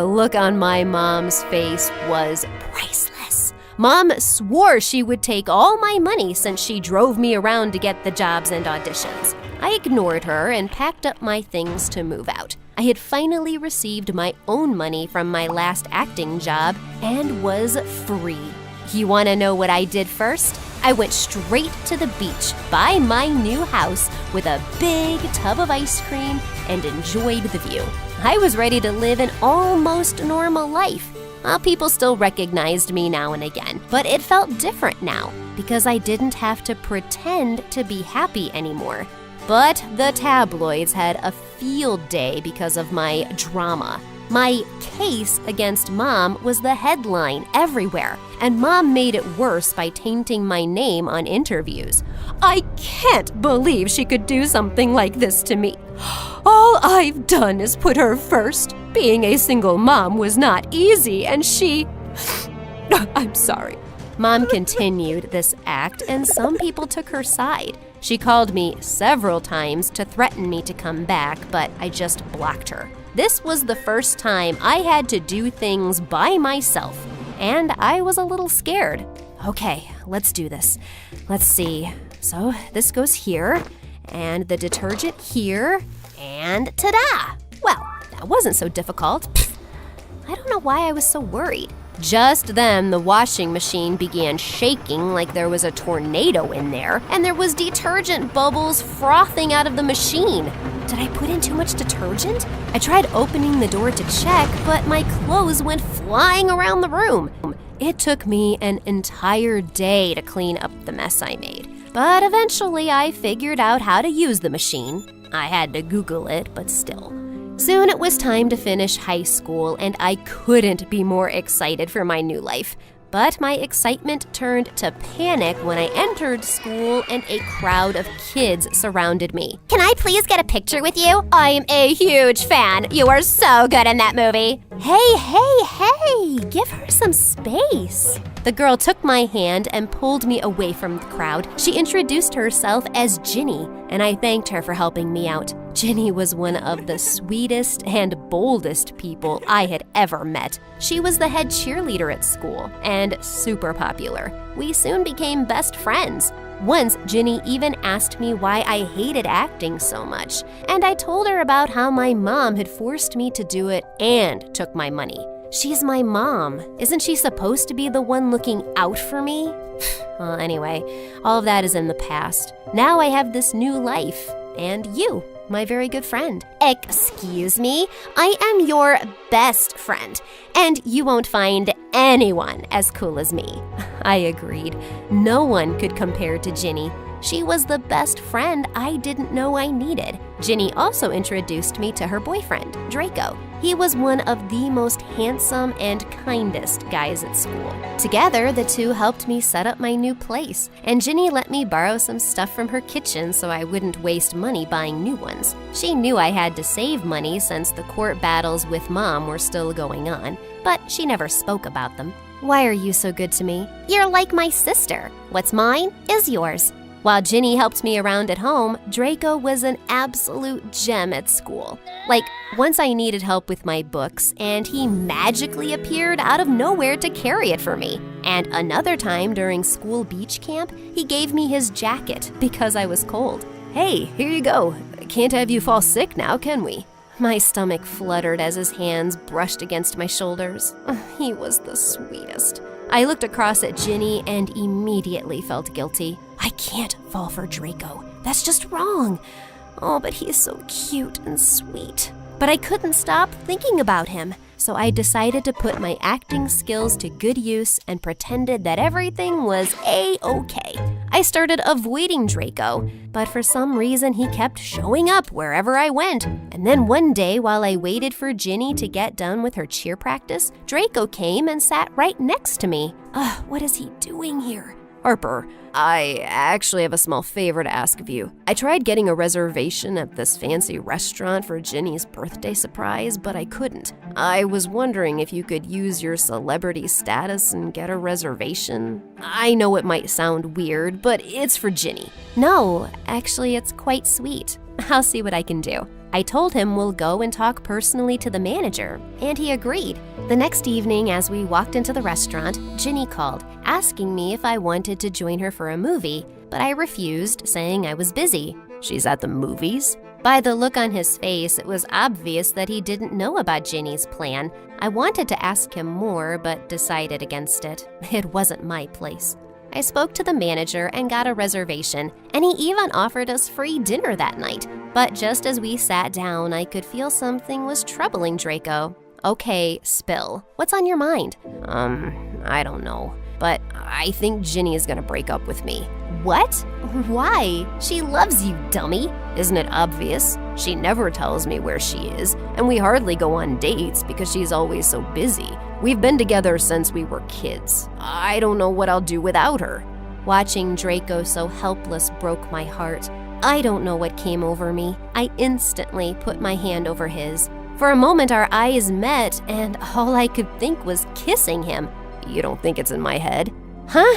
look on my mom's face was priceless. Mom swore she would take all my money since she drove me around to get the jobs and auditions. I ignored her and packed up my things to move out. I had finally received my own money from my last acting job and was free. You want to know what I did first? I went straight to the beach by my new house with a big tub of ice cream and enjoyed the view. I was ready to live an almost normal life. People still recognized me now and again, but it felt different now because I didn't have to pretend to be happy anymore. But the tabloids had a field day because of my drama. My case against Mom was the headline everywhere, and Mom made it worse by tainting my name on interviews. I can't believe she could do something like this to me. All I've done is put her first. Being a single mom was not easy, and she... I'm sorry. Mom continued this act, and some people took her side. She called me several times to threaten me to come back, but I just blocked her. This was the first time I had to do things by myself, and I was a little scared. Okay, let's do this. Let's see. So this goes here, and the detergent here, and ta-da! Well, that wasn't so difficult. Pfft. I don't know why I was so worried. Just then, the washing machine began shaking like there was a tornado in there, and there was detergent bubbles frothing out of the machine. Did I put in too much detergent? I tried opening the door to check, but my clothes went flying around the room. It took me an entire day to clean up the mess I made. But eventually, I figured out how to use the machine. I had to Google it, but still. Soon it was time to finish high school, and I couldn't be more excited for my new life. But my excitement turned to panic when I entered school and a crowd of kids surrounded me. Can I please get a picture with you? I'm a huge fan. You are so good in that movie. Hey, give her some space. The girl took my hand and pulled me away from the crowd. She introduced herself as Ginny, and I thanked her for helping me out. Ginny was one of the sweetest and boldest people I had ever met. She was the head cheerleader at school and super popular. We soon became best friends. Once, Ginny even asked me why I hated acting so much, and I told her about how my mom had forced me to do it and took my money. She's my mom. Isn't she supposed to be the one looking out for me? Well, anyway, all of that is in the past. Now I have this new life, and you, my very good friend. Excuse me? I am your best friend, and you won't find anyone as cool as me. I agreed. No one could compare to Ginny. She was the best friend I didn't know I needed. Ginny also introduced me to her boyfriend, Draco. He was one of the most handsome and kindest guys at school. Together, the two helped me set up my new place, and Ginny let me borrow some stuff from her kitchen so I wouldn't waste money buying new ones. She knew I had to save money since the court battles with Mom were still going on, but she never spoke about them. Why are you so good to me? You're like my sister. What's mine is yours. While Ginny helped me around at home, Draco was an absolute gem at school. Like, once I needed help with my books, and he magically appeared out of nowhere to carry it for me. And another time during school beach camp, he gave me his jacket because I was cold. Hey, here you go. Can't have you fall sick now, can we? My stomach fluttered as his hands brushed against my shoulders. He was the sweetest. I looked across at Ginny and immediately felt guilty. I can't fall for Draco. That's just wrong. Oh, but he is so cute and sweet. But I couldn't stop thinking about him, so I decided to put my acting skills to good use and pretended that everything was A-okay. I started avoiding Draco, but for some reason he kept showing up wherever I went. And then one day, while I waited for Ginny to get done with her cheer practice, Draco came and sat right next to me. What is he doing here? Harper, I actually have a small favor to ask of you. I tried getting a reservation at this fancy restaurant for Ginny's birthday surprise, but I couldn't. I was wondering if you could use your celebrity status and get a reservation. I know it might sound weird, but it's for Ginny. No, actually, it's quite sweet. I'll see what I can do. I told him we'll go and talk personally to the manager, and he agreed. The next evening, as we walked into the restaurant, Ginny called, asking me if I wanted to join her for a movie, but I refused, saying I was busy. She's at the movies? By the look on his face, it was obvious that he didn't know about Ginny's plan. I wanted to ask him more, but decided against it. It wasn't my place. I spoke to the manager and got a reservation, and he even offered us free dinner that night. But just as we sat down, I could feel something was troubling Draco. Okay, spill. What's on your mind? I don't know, but I think Ginny is gonna break up with me. What? Why? She loves you, dummy. Isn't it obvious? She never tells me where she is, and we hardly go on dates because she's always so busy. We've been together since we were kids. I don't know what I'll do without her. Watching Draco so helpless broke my heart. I don't know what came over me. I instantly put my hand over his. For a moment, our eyes met, and all I could think was kissing him. You don't think it's in my head? Huh?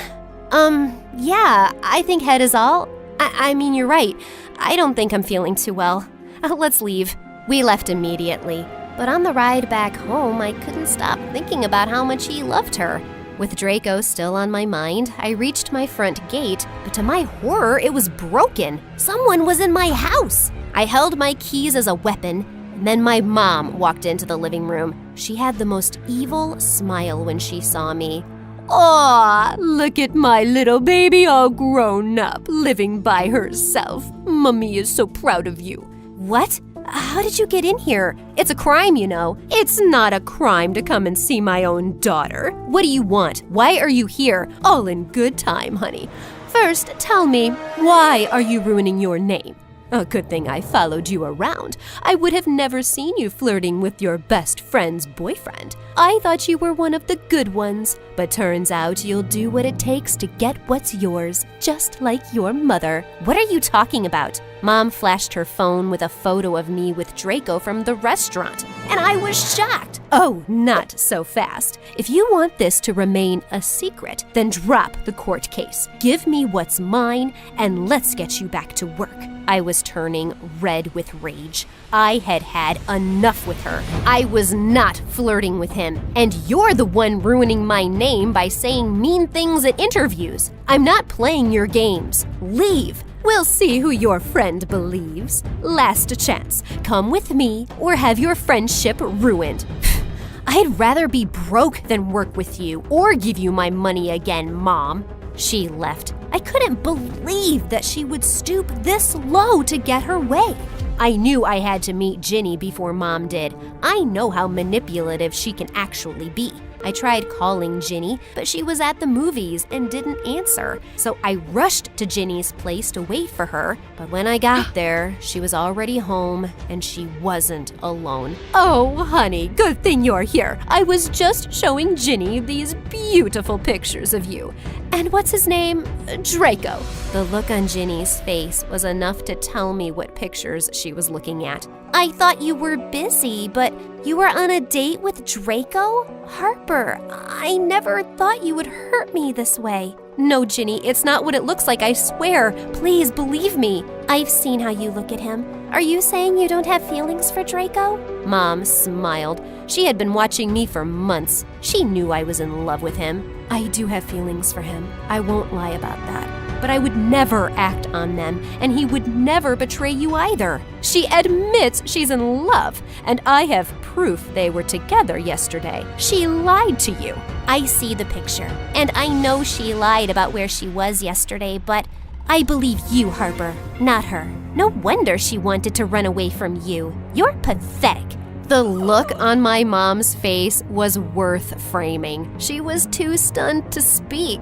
Yeah, I think head is all. I mean, you're right. I don't think I'm feeling too well. Let's leave. We left immediately. But on the ride back home, I couldn't stop thinking about how much he loved her. With Draco still on my mind, I reached my front gate, but to my horror, it was broken. Someone was in my house. I held my keys as a weapon, and then my mom walked into the living room. She had the most evil smile when she saw me. Aw, look at my little baby all grown up, living by herself. Mummy is so proud of you. What? How did you get in here? It's a crime, you know. It's not a crime to come and see my own daughter. What do you want? Why are you here? All in good time, honey. First, tell me, why are you ruining your name? A good thing I followed you around. I would have never seen you flirting with your best friend's boyfriend. I thought you were one of the good ones, but turns out you'll do what it takes to get what's yours, just like your mother. What are you talking about? Mom flashed her phone with a photo of me with Draco from the restaurant, and I was shocked. Oh, not so fast. If you want this to remain a secret, then drop the court case. Give me what's mine, and let's get you back to work. I was turning red with rage. I had had enough with her. I was not flirting with him, and you're the one ruining my name by saying mean things at interviews. I'm not playing your games. Leave. We'll see who your friend believes. Last chance. Come with me or have your friendship ruined. I'd rather be broke than work with you or give you my money again, Mom. She left. I couldn't believe that she would stoop this low to get her way. I knew I had to meet Ginny before Mom did. I know how manipulative she can actually be. I tried calling Ginny, but she was at the movies and didn't answer. So I rushed to Ginny's place to wait for her. But when I got there, she was already home and she wasn't alone. Oh, honey, good thing you're here. I was just showing Ginny these beautiful pictures of you. And what's his name? Draco. The look on Ginny's face was enough to tell me what pictures she was looking at. I thought you were busy, but you were on a date with Draco? Harper, I never thought you would hurt me this way. No, Ginny, it's not what it looks like, I swear. Please believe me. I've seen how you look at him. Are you saying you don't have feelings for Draco? Mom smiled. She had been watching me for months. She knew I was in love with him. I do have feelings for him. I won't lie about that. But I would never act on them, and he would never betray you either. She admits she's in love, and I have proof they were together yesterday. She lied to you. I see the picture, and I know she lied about where she was yesterday, but I believe you, Harper, not her. No wonder she wanted to run away from you. You're pathetic. The look on my mom's face was worth framing. She was too stunned to speak.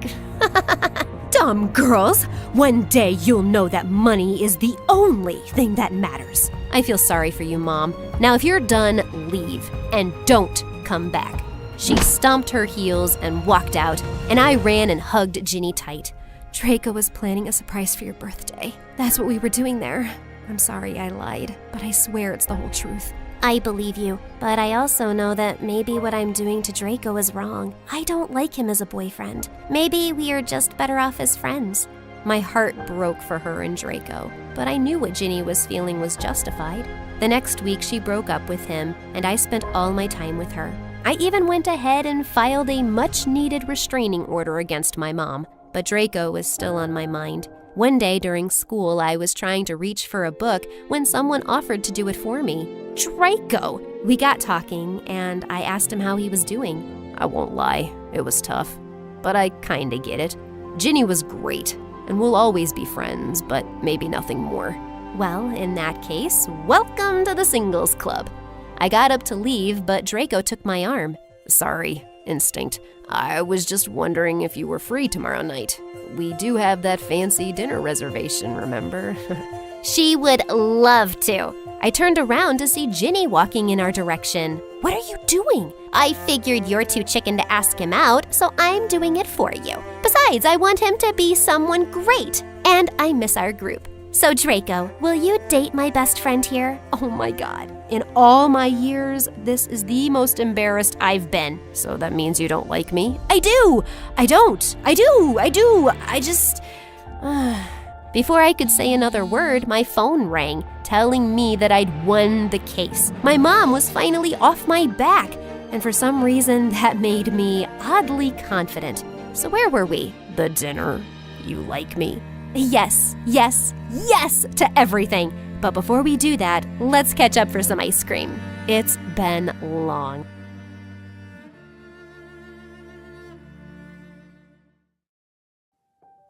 Dumb girls! One day you'll know that money is the only thing that matters. I feel sorry for you, Mom. Now if you're done, leave. And don't come back. She stomped her heels and walked out, and I ran and hugged Ginny tight. Draco was planning a surprise for your birthday. That's what we were doing there. I'm sorry I lied, but I swear it's the whole truth. I believe you, but I also know that maybe what I'm doing to Draco is wrong. I don't like him as a boyfriend. Maybe we are just better off as friends. My heart broke for her and Draco, but I knew what Ginny was feeling was justified. The next week she broke up with him, and I spent all my time with her. I even went ahead and filed a much-needed restraining order against my mom, but Draco was still on my mind. One day during school, I was trying to reach for a book when someone offered to do it for me. Draco! We got talking, and I asked him how he was doing. I won't lie, it was tough, but I kinda get it. Ginny was great, and we'll always be friends, but maybe nothing more. Well, in that case, welcome to the singles club. I got up to leave, but Draco took my arm. Sorry, instinct. I was just wondering if you were free tomorrow night. We do have that fancy dinner reservation, remember? She would love to. I turned around to see Ginny walking in our direction. What are you doing? I figured you're too chicken to ask him out, so I'm doing it for you. Besides, I want him to be someone great, and I miss our group. So Draco, will you date my best friend here? Oh my god. In all my years, this is the most embarrassed I've been. So that means you don't like me? I do! I don't! I do! I just... Before I could say another word, my phone rang, telling me that I'd won the case. My mom was finally off my back, and for some reason that made me oddly confident. So where were we? The dinner. You like me? Yes, yes, yes to everything. But before we do that, let's catch up for some ice cream. It's been long.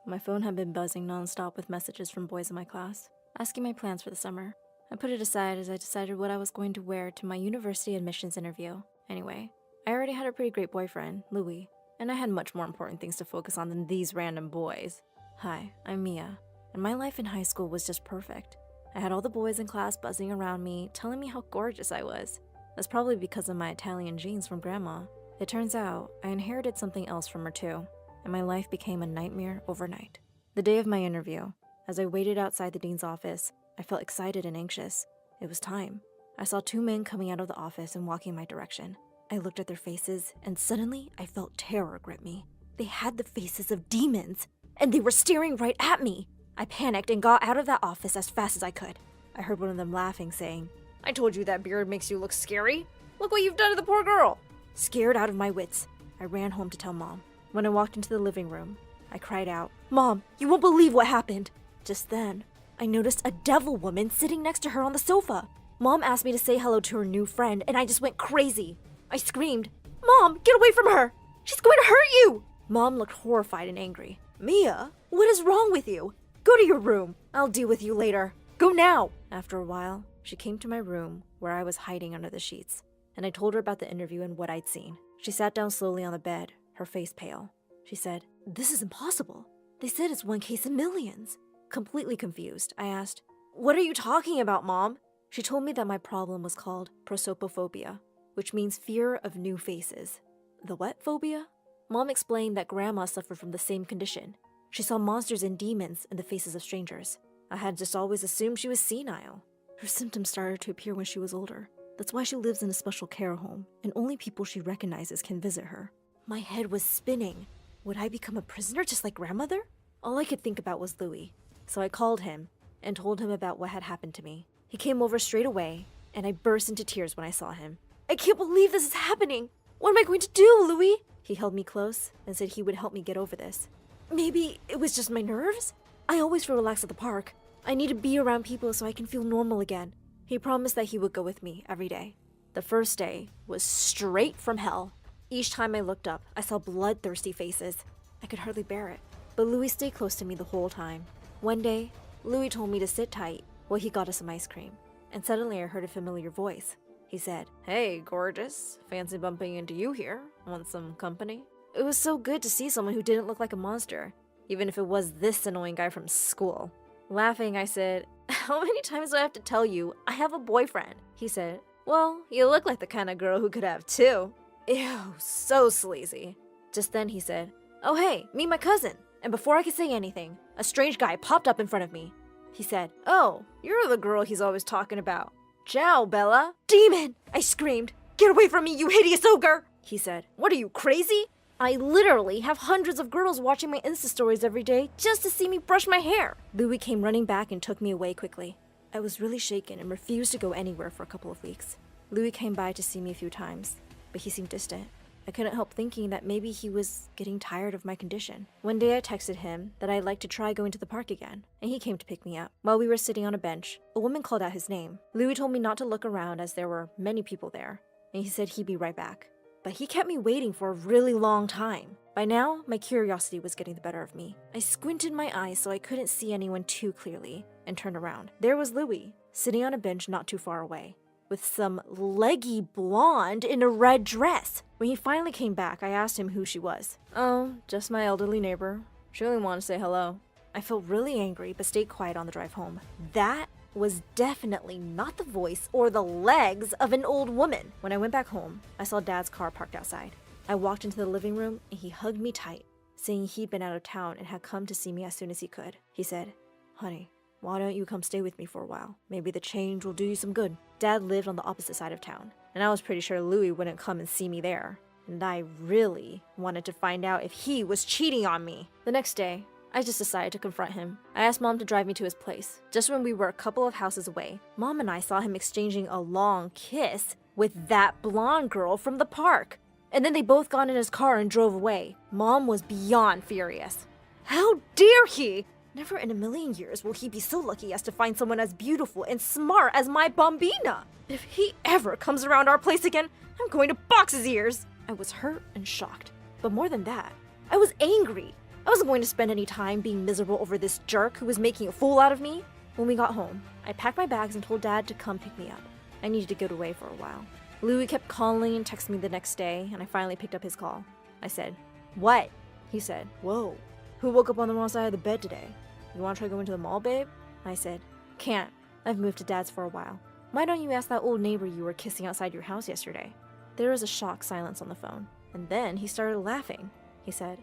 My phone had been buzzing nonstop with messages from boys in my class, asking my plans for the summer. I put it aside as I decided what I was going to wear to my university admissions interview. Anyway, I already had a pretty great boyfriend, Louis, and I had much more important things to focus on than these random boys. Hi, I'm Mia, and my life in high school was just perfect. I had all the boys in class buzzing around me, telling me how gorgeous I was. That's probably because of my Italian genes from Grandma. It turns out I inherited something else from her too, and my life became a nightmare overnight. The day of my interview, as I waited outside the dean's office, I felt excited and anxious. It was time. I saw two men coming out of the office and walking my direction. I looked at their faces, and suddenly I felt terror grip me. They had the faces of demons, and they were staring right at me. I panicked and got out of that office as fast as I could. I heard one of them laughing, saying, "I told you that beard makes you look scary. Look what you've done to the poor girl." Scared out of my wits, I ran home to tell Mom. When I walked into the living room, I cried out, "Mom, you won't believe what happened." Just then, I noticed a devil woman sitting next to her on the sofa. Mom asked me to say hello to her new friend, and I just went crazy. I screamed, "Mom, get away from her! She's going to hurt you!" Mom looked horrified and angry. "Mia, what is wrong with you? Go to your room. I'll deal with you later. Go now!" After a while, she came to my room where I was hiding under the sheets, and I told her about the interview and what I'd seen. She sat down slowly on the bed, her face pale. She said, "This is impossible. They said it's one case in millions." Completely confused, I asked, "What are you talking about, Mom?" She told me that my problem was called prosopophobia, which means fear of new faces. The what phobia? Mom explained that Grandma suffered from the same condition. She saw monsters and demons in the faces of strangers. I had just always assumed she was senile. Her symptoms started to appear when she was older. That's why she lives in a special care home, and only people she recognizes can visit her. My head was spinning. Would I become a prisoner just like Grandmother? All I could think about was Louis. So I called him and told him about what had happened to me. He came over straight away, and I burst into tears when I saw him. "I can't believe this is happening! What am I going to do, Louis?" He held me close and said he would help me get over this. Maybe it was just my nerves? I always feel relaxed at the park. I need to be around people so I can feel normal again. He promised that he would go with me every day. The first day was straight from hell. Each time I looked up, I saw bloodthirsty faces. I could hardly bear it. But Louis stayed close to me the whole time. One day, Louis told me to sit tight while he got us some ice cream. And suddenly I heard a familiar voice. He said, "Hey, gorgeous. Fancy bumping into you here. Want some company?" It was so good to see someone who didn't look like a monster. even if it was this annoying guy from school. Laughing, I said, "How many times do I have to tell you I have a boyfriend?" He said, "Well, you look like the kind of girl who could have two." Ew, so sleazy. Just then he said, "Oh hey, meet my cousin." And before I could say anything, a strange guy popped up in front of me. He said, "Oh, you're the girl he's always talking about. Ciao, Bella." "Demon!" I screamed. "Get away from me, you hideous ogre!" He said, "What are you, crazy? I literally have hundreds of girls watching my Insta stories every day just to see me brush my hair." Louis came running back and took me away quickly. I was really shaken and refused to go anywhere for a couple of weeks. Louis came by to see me a few times, but he seemed distant. I couldn't help thinking that maybe he was getting tired of my condition. One day I texted him that I'd like to try going to the park again, and he came to pick me up. While we were sitting on a bench, a woman called out his name. Louis told me not to look around as there were many people there, and he said he'd be right back. But he kept me waiting for a really long time. By now, my curiosity was getting the better of me. I squinted my eyes so I couldn't see anyone too clearly, and turned around. There was Louis, sitting on a bench not too far away, with some leggy blonde in a red dress. When he finally came back, I asked him who she was. "Oh, just my elderly neighbor. She only wanted to say hello." I felt really angry, but stayed quiet on the drive home. That was definitely not the voice or the legs of an old woman. When I went back home, I saw Dad's car parked outside. I walked into the living room and he hugged me tight, saying he'd been out of town and had come to see me as soon as he could. He said, "Honey, why don't you come stay with me for a while? Maybe the change will do you some good." Dad lived on the opposite side of town, and I was pretty sure Louis wouldn't come and see me there. And I really wanted to find out if he was cheating on me. The next day, I just decided to confront him. I asked Mom to drive me to his place. Just when we were a couple of houses away, Mom and I saw him exchanging a long kiss with that blonde girl from the park. And then they both got in his car and drove away. Mom was beyond furious. How dare he! Never in a million years will he be so lucky as to find someone as beautiful and smart as my Bambina. If he ever comes around our place again, I'm going to box his ears. I was hurt and shocked. But more than that, I was angry. I wasn't going to spend any time being miserable over this jerk who was making a fool out of me. When we got home, I packed my bags and told Dad to come pick me up. I needed to get away for a while. Louis kept calling and texting me the next day, and I finally picked up his call. I said, "What?" He said, "Whoa, who woke up on the wrong side of the bed today? You want to try going to the mall, babe?" I said, "Can't. I've moved to Dad's for a while. Why don't you ask that old neighbor you were kissing outside your house yesterday?" There was a shocked silence on the phone, and then he started laughing. He said,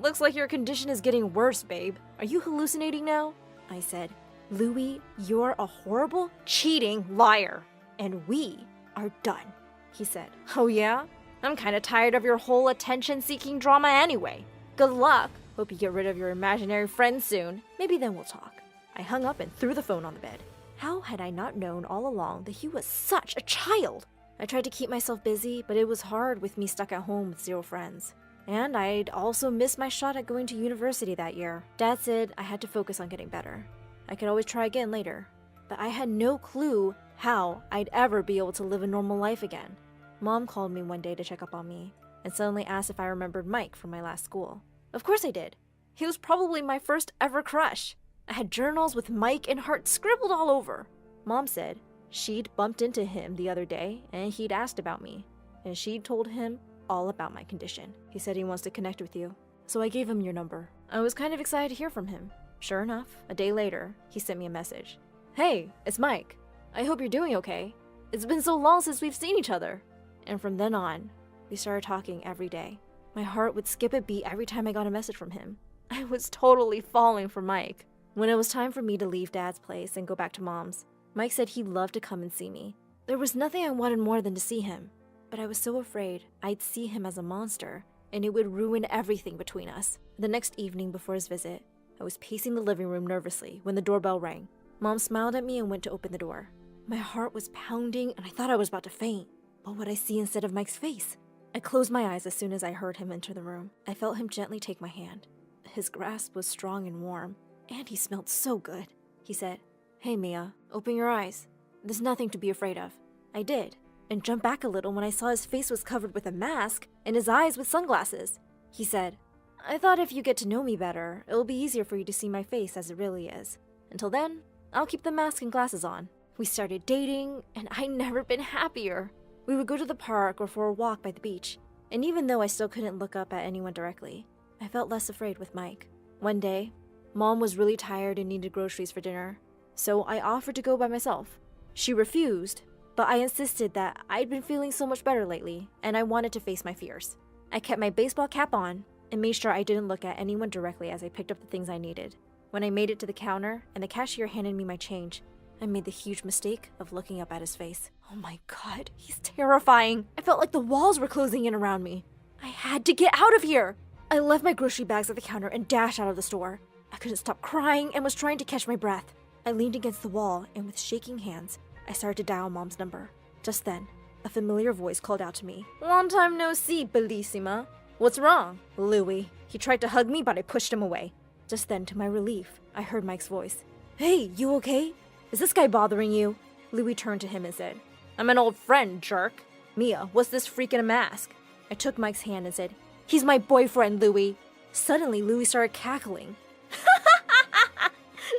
"Looks like your condition is getting worse, babe. Are you hallucinating now?" I said, "Louis, you're a horrible, cheating liar, and we are done." He said, "Oh yeah? I'm kinda tired of your whole attention-seeking drama anyway. Good luck. Hope you get rid of your imaginary friends soon. Maybe then we'll talk." I hung up and threw the phone on the bed. How had I not known all along that he was such a child? I tried to keep myself busy, but it was hard with me stuck at home with 0 friends. And I'd also missed my shot at going to university that year. Dad said I had to focus on getting better. I could always try again later. But I had no clue how I'd ever be able to live a normal life again. Mom called me one day to check up on me, and suddenly asked if I remembered Mike from my last school. Of course I did. He was probably my first ever crush. I had journals with Mike and hearts scribbled all over. Mom said she'd bumped into him the other day and he'd asked about me, and she'd told him all about my condition. He said he wants to connect with you, so I gave him your number. I was kind of excited to hear from him. Sure enough, a day later, he sent me a message. "Hey, it's Mike. I hope you're doing okay. It's been so long since we've seen each other." And from then on, we started talking every day. My heart would skip a beat every time I got a message from him. I was totally falling for Mike. When it was time for me to leave Dad's place and go back to Mom's, Mike said he'd love to come and see me. There was nothing I wanted more than to see him, but I was so afraid I'd see him as a monster, and it would ruin everything between us. The next evening before his visit, I was pacing the living room nervously when the doorbell rang. Mom smiled at me and went to open the door. My heart was pounding and I thought I was about to faint. What would I see instead of Mike's face? I closed my eyes as soon as I heard him enter the room. I felt him gently take my hand. His grasp was strong and warm, and he smelled so good. He said, "Hey Mia, open your eyes. There's nothing to be afraid of." I did, and jumped back a little when I saw his face was covered with a mask and his eyes with sunglasses. He said, "I thought if you get to know me better, it'll be easier for you to see my face as it really is. Until then, I'll keep the mask and glasses on." We started dating, and I'd never been happier. We would go to the park or for a walk by the beach, and even though I still couldn't look up at anyone directly, I felt less afraid with Mike. One day, Mom was really tired and needed groceries for dinner, so I offered to go by myself. She refused, but I insisted that I'd been feeling so much better lately, and I wanted to face my fears. I kept my baseball cap on and made sure I didn't look at anyone directly as I picked up the things I needed. When I made it to the counter and the cashier handed me my change, I made the huge mistake of looking up at his face. Oh my god, he's terrifying. I felt like the walls were closing in around me. I had to get out of here. I left my grocery bags at the counter and dashed out of the store. I couldn't stop crying and was trying to catch my breath. I leaned against the wall and with shaking hands, I started to dial Mom's number. Just then, a familiar voice called out to me. Long time no see, Bellissima. What's wrong? Louie. He tried to hug me, but I pushed him away. Just then, to my relief, I heard Mike's voice. Hey, you okay? Is this guy bothering you? Louie turned to him and said, I'm an old friend, jerk. Mia, what's this freak in a mask? I took Mike's hand and said, He's my boyfriend, Louie. Suddenly, Louie started cackling.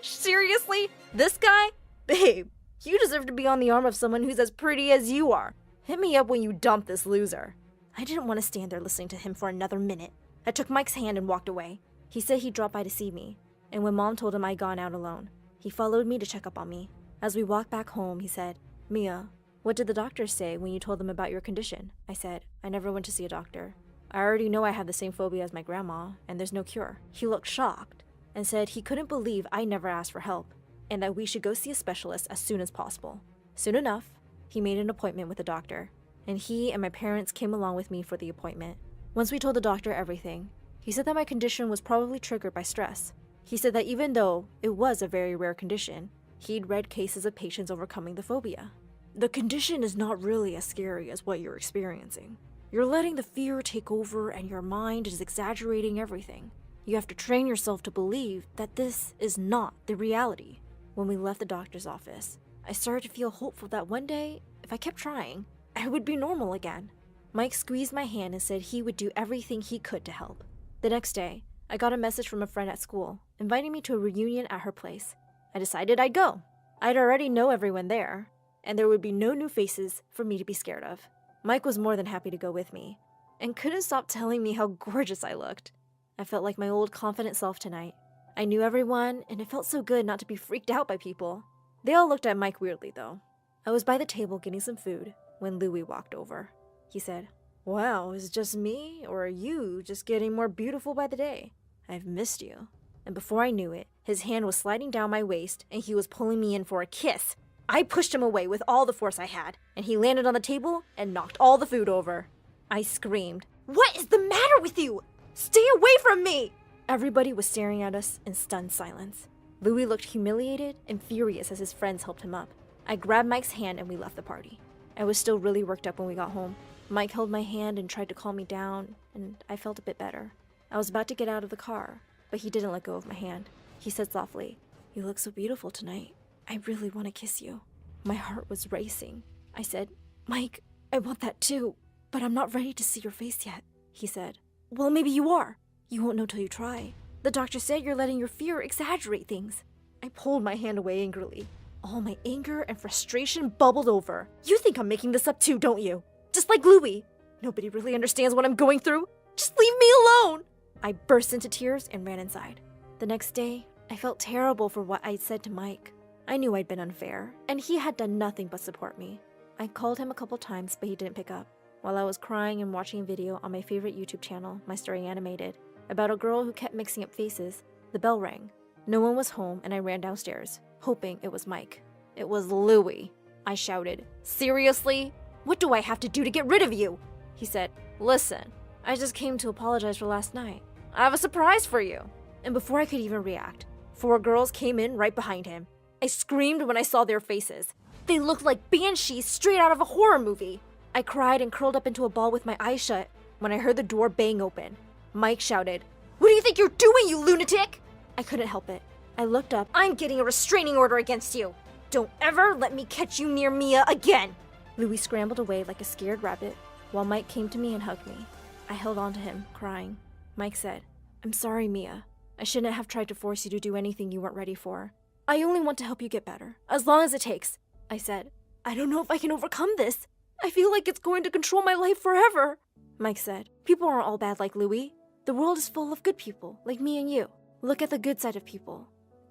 Seriously? This guy? Babe, you deserve to be on the arm of someone who's as pretty as you are. Hit me up when you dump this loser. I didn't want to stand there listening to him for another minute. I took Mike's hand and walked away. He said he'd drop by to see me, and when Mom told him I'd gone out alone, he followed me to check up on me. As we walked back home, he said, Mia, what did the doctors say when you told them about your condition? I said, I never went to see a doctor. I already know I have the same phobia as my grandma, and there's no cure. He looked shocked and said he couldn't believe I never asked for help, and that we should go see a specialist as soon as possible. Soon enough, he made an appointment with a doctor, and he and my parents came along with me for the appointment. Once we told the doctor everything, he said that my condition was probably triggered by stress. He said that even though it was a very rare condition, he'd read cases of patients overcoming the phobia. The condition is not really as scary as what you're experiencing. You're letting the fear take over and your mind is exaggerating everything. You have to train yourself to believe that this is not the reality. When we left the doctor's office, I started to feel hopeful that one day, if I kept trying, I would be normal again. Mike squeezed my hand and said he would do everything he could to help. The next day, I got a message from a friend at school, inviting me to a reunion at her place. I decided I'd go. I'd already know everyone there, and there would be no new faces for me to be scared of. Mike was more than happy to go with me, and couldn't stop telling me how gorgeous I looked. I felt like my old confident self tonight. I knew everyone, and it felt so good not to be freaked out by people. They all looked at Mike weirdly, though. I was by the table getting some food when Louie walked over. He said, Wow, is it just me, or are you just getting more beautiful by the day? I've missed you. And before I knew it, his hand was sliding down my waist, and he was pulling me in for a kiss. I pushed him away with all the force I had, and he landed on the table and knocked all the food over. I screamed, What is the matter with you? Stay away from me! Everybody was staring at us in stunned silence. Louie looked humiliated and furious as his friends helped him up. I grabbed Mike's hand and we left the party. I was still really worked up when we got home. Mike held my hand and tried to calm me down, and I felt a bit better. I was about to get out of the car, but he didn't let go of my hand. He said softly, You look so beautiful tonight. I really want to kiss you. My heart was racing. I said, Mike, I want that too, but I'm not ready to see your face yet. He said, Well, maybe you are. You won't know till you try. The doctor said you're letting your fear exaggerate things. I pulled my hand away angrily. All my anger and frustration bubbled over. You think I'm making this up too, don't you? Just like Louie. Nobody really understands what I'm going through. Just leave me alone. I burst into tears and ran inside. The next day, I felt terrible for what I'd said to Mike. I knew I'd been unfair, and he had done nothing but support me. I called him a couple times, but he didn't pick up. While I was crying and watching a video on my favorite YouTube channel, My Story Animated, about a girl who kept mixing up faces, the bell rang. No one was home, and I ran downstairs, hoping it was Mike. It was Louie. I shouted, Seriously? What do I have to do to get rid of you? He said, Listen, I just came to apologize for last night. I have a surprise for you. And before I could even react, 4 girls came in right behind him. I screamed when I saw their faces. They looked like banshees straight out of a horror movie. I cried and curled up into a ball with my eyes shut when I heard the door bang open. Mike shouted, What do you think you're doing, you lunatic? I couldn't help it. I looked up. I'm getting a restraining order against you. Don't ever let me catch you near Mia again. Louie scrambled away like a scared rabbit while Mike came to me and hugged me. I held on to him, crying. Mike said, I'm sorry, Mia. I shouldn't have tried to force you to do anything you weren't ready for. I only want to help you get better, as long as it takes. I said, I don't know if I can overcome this. I feel like it's going to control my life forever. Mike said, People aren't all bad like Louie. The world is full of good people, like me and you. Look at the good side of people.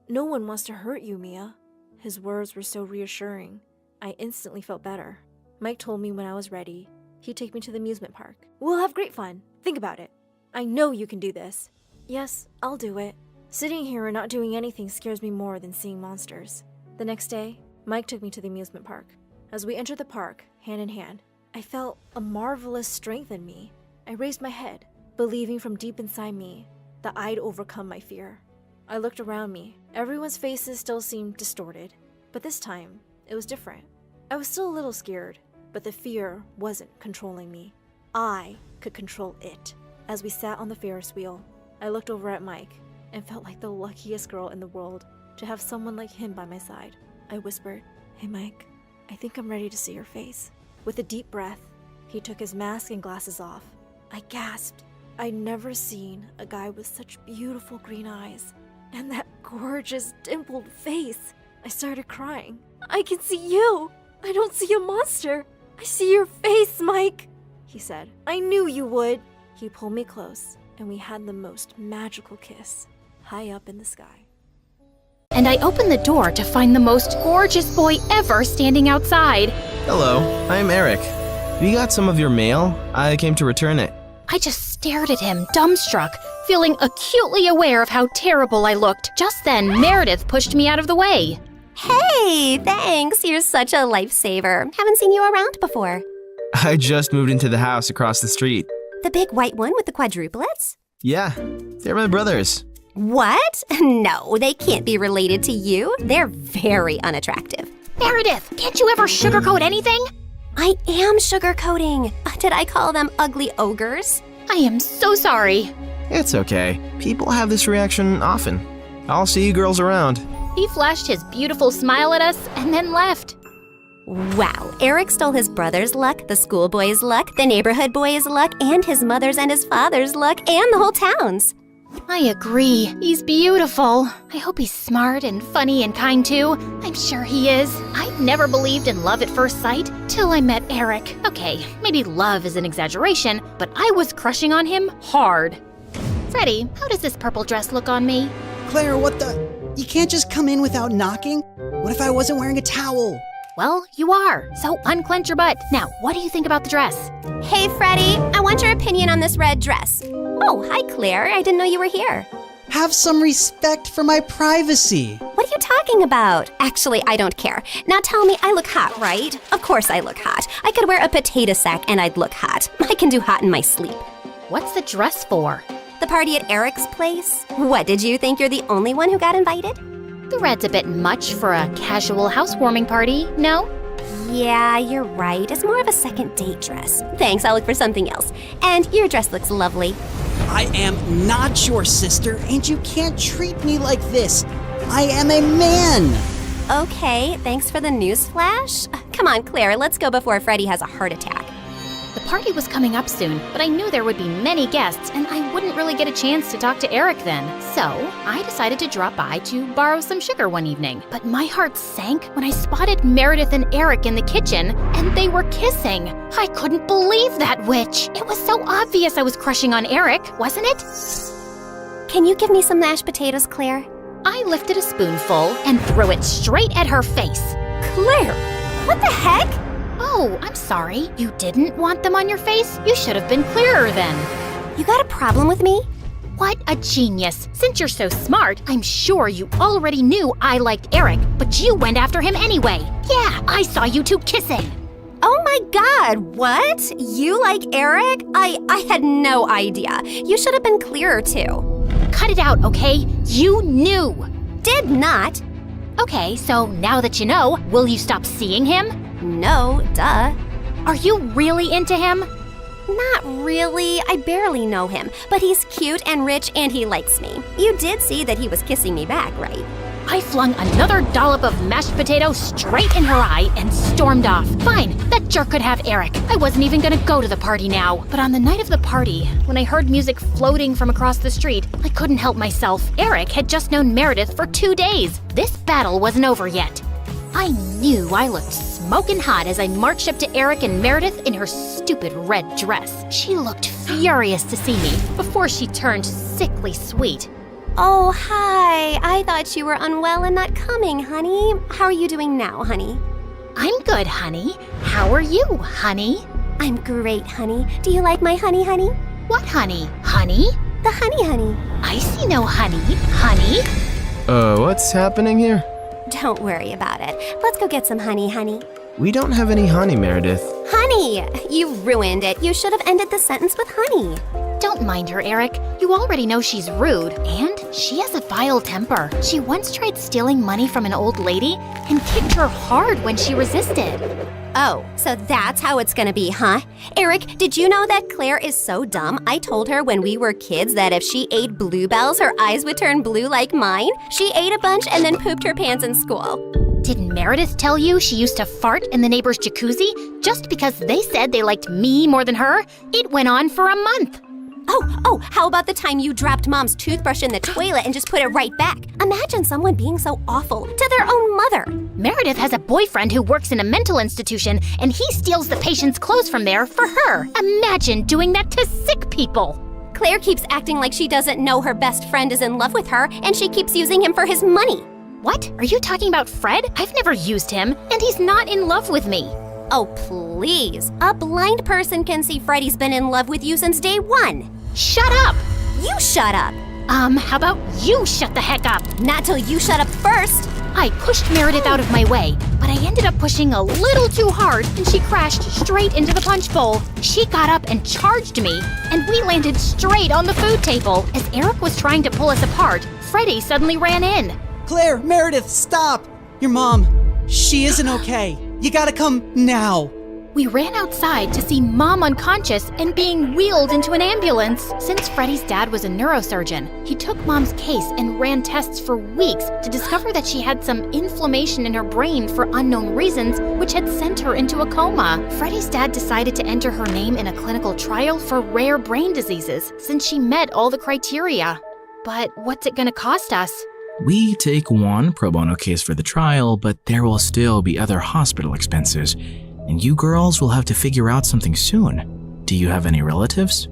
No one wants to hurt you, Mia. His words were so reassuring. I instantly felt better. Mike told me when I was ready, he'd take me to the amusement park. We'll have great fun. Think about it. I know you can do this. Yes, I'll do it. Sitting here and not doing anything scares me more than seeing monsters. The next day, Mike took me to the amusement park. As we entered the park, hand in hand, I felt a marvelous strength in me. I raised my head, believing from deep inside me that I'd overcome my fear. I looked around me. Everyone's faces still seemed distorted, but this time, it was different. I was still a little scared, but the fear wasn't controlling me. I could control it. As we sat on the Ferris wheel, I looked over at Mike and felt like the luckiest girl in the world to have someone like him by my side. I whispered, "Hey Mike, I think I'm ready to see your face." With a deep breath, he took his mask and glasses off. I gasped. I'd never seen a guy with such beautiful green eyes and that gorgeous dimpled face. I started crying. "I can see you! I don't see a monster! I see your face, Mike!" he said. "I knew you would!" He pulled me close, and we had the most magical kiss, high up in the sky. And I opened the door to find the most gorgeous boy ever standing outside. Hello, I'm Eric. You got some of your mail? I came to return it. I just stared at him, dumbstruck, feeling acutely aware of how terrible I looked. Just then, Meredith pushed me out of the way. Hey, thanks. You're such a lifesaver. Haven't seen you around before. I just moved into the house across the street. The big white one with the quadruplets? Yeah, they're my brothers. What? No, they can't be related to you. They're very unattractive. Meredith, can't you ever sugarcoat anything? I am sugarcoating. Did I call them ugly ogres? I am so sorry. It's okay. People have this reaction often. I'll see you girls around. He flashed his beautiful smile at us and then left. Wow, Eric stole his brother's luck, the schoolboy's luck, the neighborhood boy's luck, and his mother's and his father's luck, and the whole town's. I agree. He's beautiful. I hope he's smart and funny and kind too. I'm sure he is. I'd never believed in love at first sight till I met Eric. Okay, maybe love is an exaggeration, but I was crushing on him hard. Freddie, how does this purple dress look on me? Claire, what the? You can't just come in without knocking? What if I wasn't wearing a towel? Well, you are, so unclench your butt. Now, what do you think about the dress? Hey, Freddie, I want your opinion on this red dress. Oh, hi, Claire. I didn't know you were here. Have some respect for my privacy. What are you talking about? Actually, I don't care. Now tell me, I look hot, right? Of course I look hot. I could wear a potato sack and I'd look hot. I can do hot in my sleep. What's the dress for? The party at Eric's place? What, did you think you're the only one who got invited? The red's a bit much for a casual housewarming party, no? Yeah, you're right. It's more of a second date dress. Thanks, I'll look for something else. And your dress looks lovely. I am not your sister, and you can't treat me like this. I am a man. Okay, thanks for the news flash. Come on, Claire, let's go before Freddie has a heart attack. The party was coming up soon, but I knew there would be many guests, and I wouldn't really get a chance to talk to Eric then. So I decided to drop by to borrow some sugar one evening. But my heart sank when I spotted Meredith and Eric in the kitchen, and they were kissing. I couldn't believe that witch. It was so obvious I was crushing on Eric, wasn't it? Can you give me some mashed potatoes, Claire? I lifted a spoonful and threw it straight at her face. Claire, what the heck? Oh, I'm sorry. You didn't want them on your face? You should have been clearer then. You got a problem with me? What a genius. Since you're so smart, I'm sure you already knew I liked Eric, but you went after him anyway. Yeah, I saw you two kissing. Oh my God, what? You like Eric? I had no idea. You should have been clearer too. Cut it out, okay? You knew. Did not. Okay, so now that you know, will you stop seeing him? No, duh. Are you really into him? Not really. I barely know him, but he's cute and rich and he likes me. You did see that he was kissing me back, right? I flung another dollop of mashed potato straight in her eye and stormed off. Fine, that jerk could have Eric. I wasn't even gonna go to the party now. But on the night of the party, when I heard music floating from across the street, I couldn't help myself. Eric had just known Meredith for 2 days. This battle wasn't over yet. I knew I looked smoking hot as I marched up to Eric and Meredith in her stupid red dress. She looked furious to see me before she turned sickly sweet. Oh, hi. I thought you were unwell and not coming, honey. How are you doing now, honey? I'm good, honey. How are you, honey? I'm great, honey. Do you like my honey, honey? What honey? Honey? The honey. I see no honey. Honey? What's happening here? Don't worry about it. Let's go get some honey, honey. We don't have any honey, Meredith. Honey! You ruined it. You should have ended the sentence with honey. Don't mind her, Eric. You already know she's rude, and she has a vile temper. She once tried stealing money from an old lady and kicked her hard when she resisted. Oh, so that's how it's gonna be, huh? Eric, did you know that Claire is so dumb? I told her when we were kids that if she ate bluebells, her eyes would turn blue like mine. She ate a bunch and then pooped her pants in school. Didn't Meredith tell you she used to fart in the neighbor's jacuzzi just because they said they liked me more than her? It went on for a month. Oh, how about the time you dropped Mom's toothbrush in the toilet and just put it right back? Imagine someone being so awful to their own mother. Meredith has a boyfriend who works in a mental institution, and he steals the patient's clothes from there for her. Imagine doing that to sick people. Claire keeps acting like she doesn't know her best friend is in love with her, and she keeps using him for his money. What? Are you talking about Fred? I've never used him, and he's not in love with me. Oh, please. A blind person can see Freddie's been in love with you since day one. Shut up! You shut up! How about you shut the heck up? Not till you shut up first! I pushed Meredith out of my way, but I ended up pushing a little too hard and she crashed straight into the punch bowl. She got up and charged me, and we landed straight on the food table. As Eric was trying to pull us apart, Freddie suddenly ran in. Claire, Meredith, stop! Your mom, she isn't okay. You gotta come now. We ran outside to see Mom unconscious and being wheeled into an ambulance. Since Freddie's dad was a neurosurgeon, he took Mom's case and ran tests for weeks to discover that she had some inflammation in her brain for unknown reasons, which had sent her into a coma. Freddie's dad decided to enter her name in a clinical trial for rare brain diseases since she met all the criteria. But what's it gonna cost us? We take one pro bono case for the trial, but there will still be other hospital expenses. And you girls will have to figure out something soon. Do you have any relatives?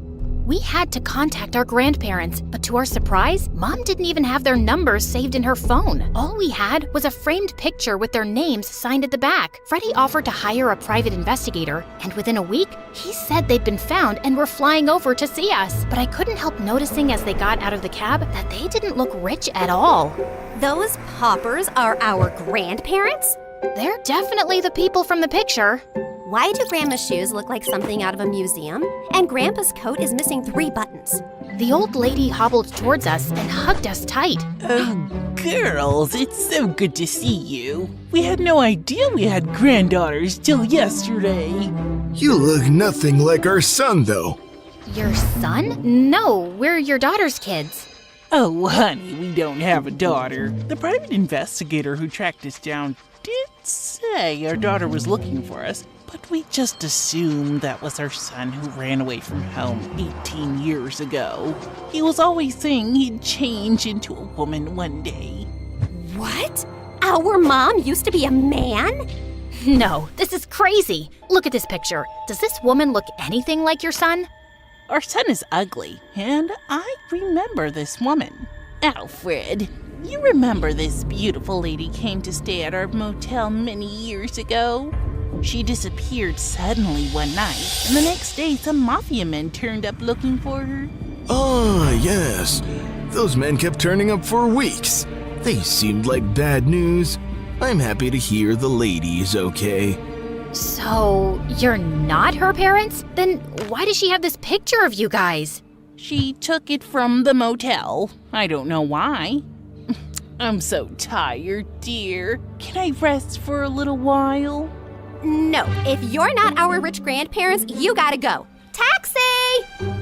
We had to contact our grandparents, but to our surprise, Mom didn't even have their numbers saved in her phone. All we had was a framed picture with their names signed at the back. Freddie offered to hire a private investigator, and within a week, he said they'd been found and were flying over to see us. But I couldn't help noticing as they got out of the cab that they didn't look rich at all. Those paupers are our grandparents? They're definitely the people from the picture. Why do Grandma's shoes look like something out of a museum? And Grandpa's coat is missing 3 buttons. The old lady hobbled towards us and hugged us tight. Oh, girls, it's so good to see you. We had no idea we had granddaughters till yesterday. You look nothing like our son, though. Your son? No, we're your daughter's kids. Oh, honey, we don't have a daughter. The private investigator who tracked us down did say our daughter was looking for us, but we just assumed that was our son who ran away from home 18 years ago. He was always saying he'd change into a woman one day. What? Our mom used to be a man? No, this is crazy. Look at this picture. Does this woman look anything like your son? Our son is ugly, and I remember this woman. Alfred, you remember this beautiful lady came to stay at our motel many years ago? She disappeared suddenly one night, and the next day some mafia men turned up looking for her. Ah, yes. Those men kept turning up for weeks. They seemed like bad news. I'm happy to hear the lady is okay. So, you're not her parents? Then why does she have this picture of you guys? She took it from the motel. I don't know why. I'm so tired, dear. Can I rest for a little while? No, if you're not our rich grandparents, you gotta go. Taxi!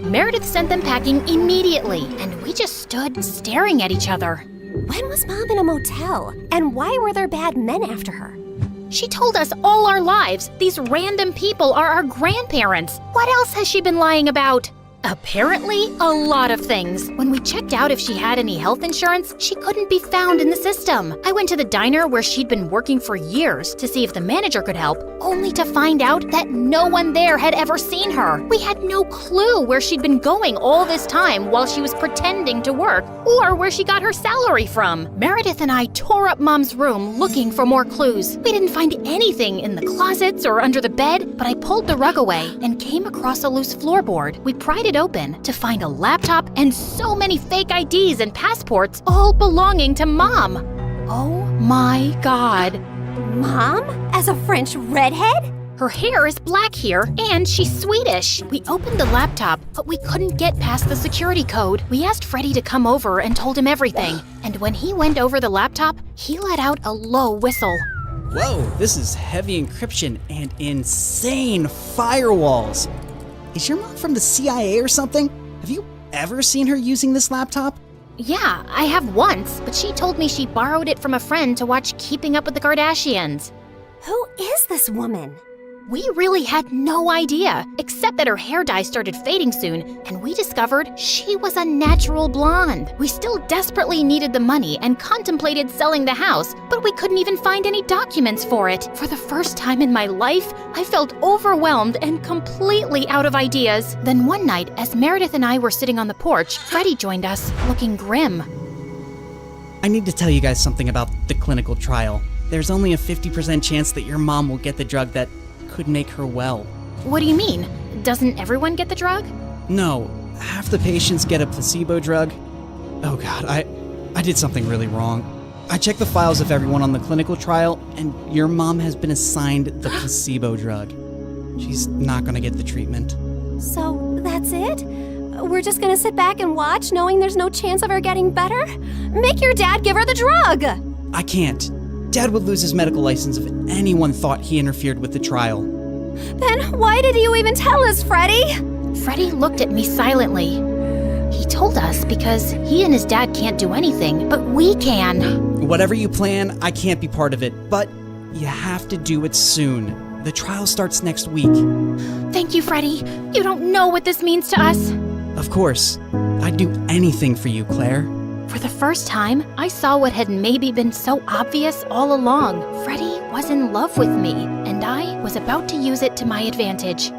Meredith sent them packing immediately, and we just stood staring at each other. When was Mom in a motel? And why were there bad men after her? She told us all our lives these random people are our grandparents. What else has she been lying about? Apparently, a lot of things. When we checked out if she had any health insurance, she couldn't be found in the system. I went to the diner where she'd been working for years to see if the manager could help, only to find out that no one there had ever seen her. We had no clue where she'd been going all this time while she was pretending to work, or where she got her salary from. Meredith and I tore up Mom's room looking for more clues. We didn't find anything in the closets or under the bed, but I pulled the rug away and came across a loose floorboard. We pried it open to find a laptop and so many fake IDs and passports, all belonging to Mom. Oh my God. Mom? As a French redhead? Her hair is black here, and she's Swedish. We opened the laptop, but we couldn't get past the security code. We asked Freddie to come over and told him everything. And when he went over the laptop, he let out a low whistle. Whoa, this is heavy encryption and insane firewalls. Is your mom from the CIA or something? Have you ever seen her using this laptop? Yeah, I have once, but she told me she borrowed it from a friend to watch Keeping Up with the Kardashians. Who is this woman? We really had no idea, except that her hair dye started fading soon, and we discovered she was a natural blonde. We still desperately needed the money and contemplated selling the house, but we couldn't even find any documents for it. For the first time in my life, I felt overwhelmed and completely out of ideas. Then one night, as Meredith and I were sitting on the porch, Freddie joined us, looking grim. I need to tell you guys something about the clinical trial. There's only a 50% chance that your mom will get the drug that could make her well. What do you mean? Doesn't everyone get the drug? No, half the patients get a placebo drug. Oh God, I did something really wrong. I checked the files of everyone on the clinical trial, and your mom has been assigned the placebo drug. She's not gonna get the treatment. So that's it? We're just gonna sit back and watch, knowing there's no chance of her getting better? Make your dad give her the drug! I can't. Dad would lose his medical license if anyone thought he interfered with the trial. Then why did you even tell us, Freddie? Freddie looked at me silently. He told us because he and his dad can't do anything, but we can. Whatever you plan, I can't be part of it, but you have to do it soon. The trial starts next week. Thank you, Freddie. You don't know what this means to us. Of course. I'd do anything for you, Claire. For the first time, I saw what had maybe been so obvious all along. Freddie was in love with me, and I was about to use it to my advantage.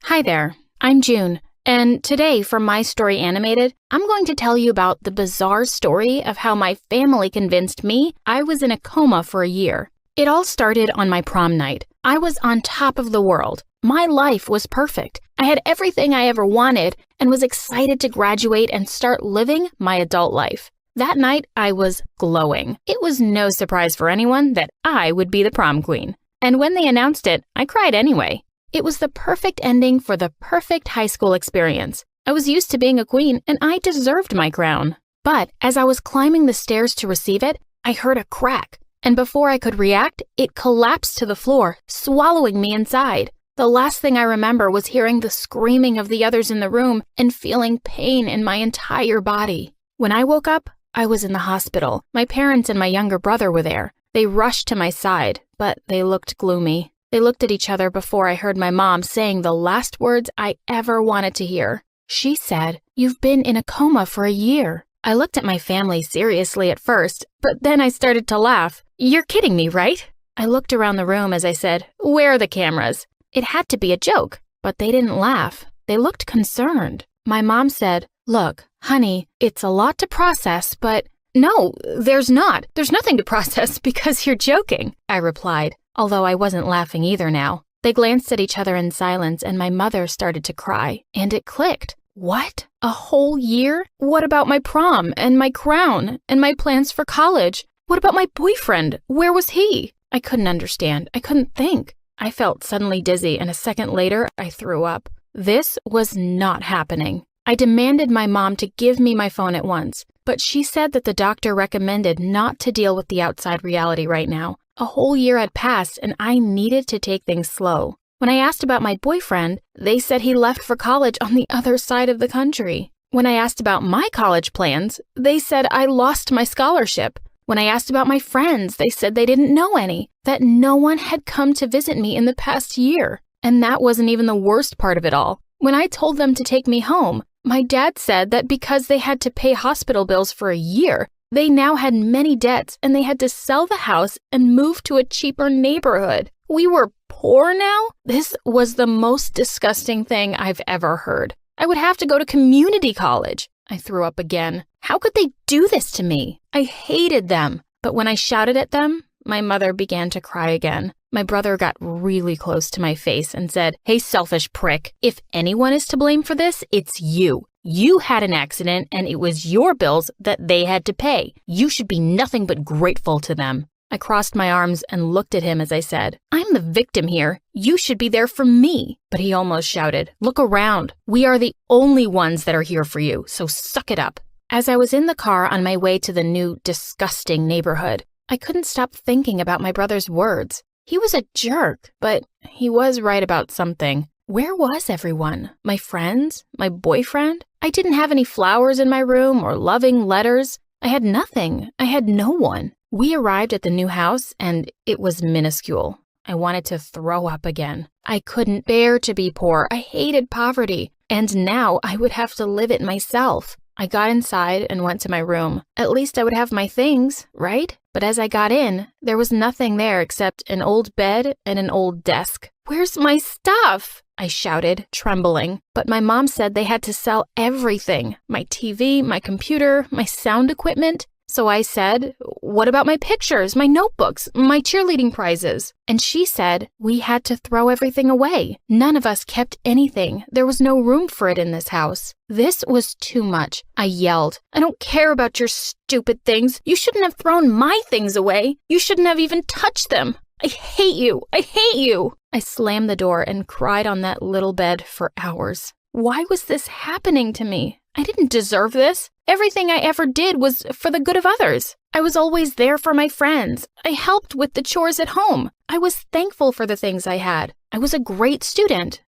Hi there, I'm June, and today from My Story Animated, I'm going to tell you about the bizarre story of how my family convinced me I was in a coma for a year. It all started on my prom night. I was on top of the world. My life was perfect. I had everything I ever wanted and was excited to graduate and start living my adult life. That night, I was glowing. It was no surprise for anyone that I would be the prom queen. And when they announced it, I cried anyway. It was the perfect ending for the perfect high school experience. I was used to being a queen, and I deserved my crown. But as I was climbing the stairs to receive it, I heard a crack. And before I could react, it collapsed to the floor, swallowing me inside. The last thing I remember was hearing the screaming of the others in the room and feeling pain in my entire body. When I woke up, I was in the hospital. My parents and my younger brother were there. They rushed to my side, but they looked gloomy. They looked at each other before I heard my mom saying the last words I ever wanted to hear. She said, "You've been in a coma for a year." I looked at my family seriously at first, but then I started to laugh. "You're kidding me, right?" I looked around the room as I said, "Where are the cameras?" It had to be a joke, but they didn't laugh. They looked concerned. My mom said, "Look, honey, it's a lot to process, but..." "No, there's not. There's nothing to process because you're joking," I replied, although I wasn't laughing either now. They glanced at each other in silence, and my mother started to cry, and it clicked. What? A whole year? What about my prom and my crown and my plans for college? What about my boyfriend? Where was he? I couldn't understand. I couldn't think. I felt suddenly dizzy, and a second later, I threw up. This was not happening. I demanded my mom to give me my phone at once, but she said that the doctor recommended not to deal with the outside reality right now. A whole year had passed, and I needed to take things slow. When I asked about my boyfriend, they said he left for college on the other side of the country. When I asked about my college plans, they said I lost my scholarship. When I asked about my friends, they said they didn't know any, that no one had come to visit me in the past year. And that wasn't even the worst part of it all. When I told them to take me home, my dad said that because they had to pay hospital bills for a year, they now had many debts and they had to sell the house and move to a cheaper neighborhood. We were poor now? This was the most disgusting thing I've ever heard. I would have to go to community college. I threw up again. How could they do this to me? I hated them. But when I shouted at them, my mother began to cry again. My brother got really close to my face and said, "Hey, selfish prick, if anyone is to blame for this, it's you. You had an accident and it was your bills that they had to pay. You should be nothing but grateful to them." I crossed my arms and looked at him as I said, "I'm the victim here. You should be there for me." But he almost shouted, "Look around. We are the only ones that are here for you, so suck it up." As I was in the car on my way to the new, disgusting neighborhood, I couldn't stop thinking about my brother's words. He was a jerk, but he was right about something. Where was everyone? My friends? My boyfriend? I didn't have any flowers in my room or loving letters. I had nothing. I had no one. We arrived at the new house, and it was minuscule. I wanted to throw up again. I couldn't bear to be poor. I hated poverty. And now I would have to live it myself. I got inside and went to my room. At least I would have my things, right? But as I got in, there was nothing there except an old bed and an old desk. "Where's my stuff?" I shouted, trembling. But my mom said they had to sell everything. My TV, my computer, my sound equipment. So I said, "What about my pictures, my notebooks, my cheerleading prizes?" And she said we had to throw everything away. None of us kept anything. There was no room for it in this house. This was too much. I yelled, "I don't care about your stupid things. You shouldn't have thrown my things away. You shouldn't have even touched them. I hate you. I hate you." I slammed the door and cried on that little bed for hours. Why was this happening to me? I didn't deserve this. Everything I ever did was for the good of others. I was always there for my friends. I helped with the chores at home. I was thankful for the things I had. I was a great student.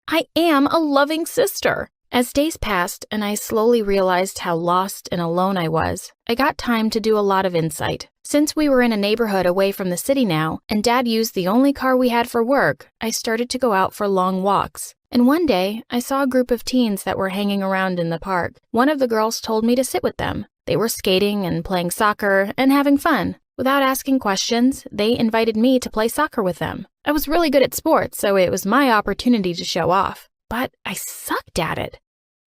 I am a loving sister. As days passed and I slowly realized how lost and alone I was, I got time to do a lot of insight. Since we were in a neighborhood away from the city now, and Dad used the only car we had for work, I started to go out for long walks. And one day, I saw a group of teens that were hanging around in the park. One of the girls told me to sit with them. They were skating and playing soccer and having fun. Without asking questions, they invited me to play soccer with them. I was really good at sports, so it was my opportunity to show off. But I sucked at it.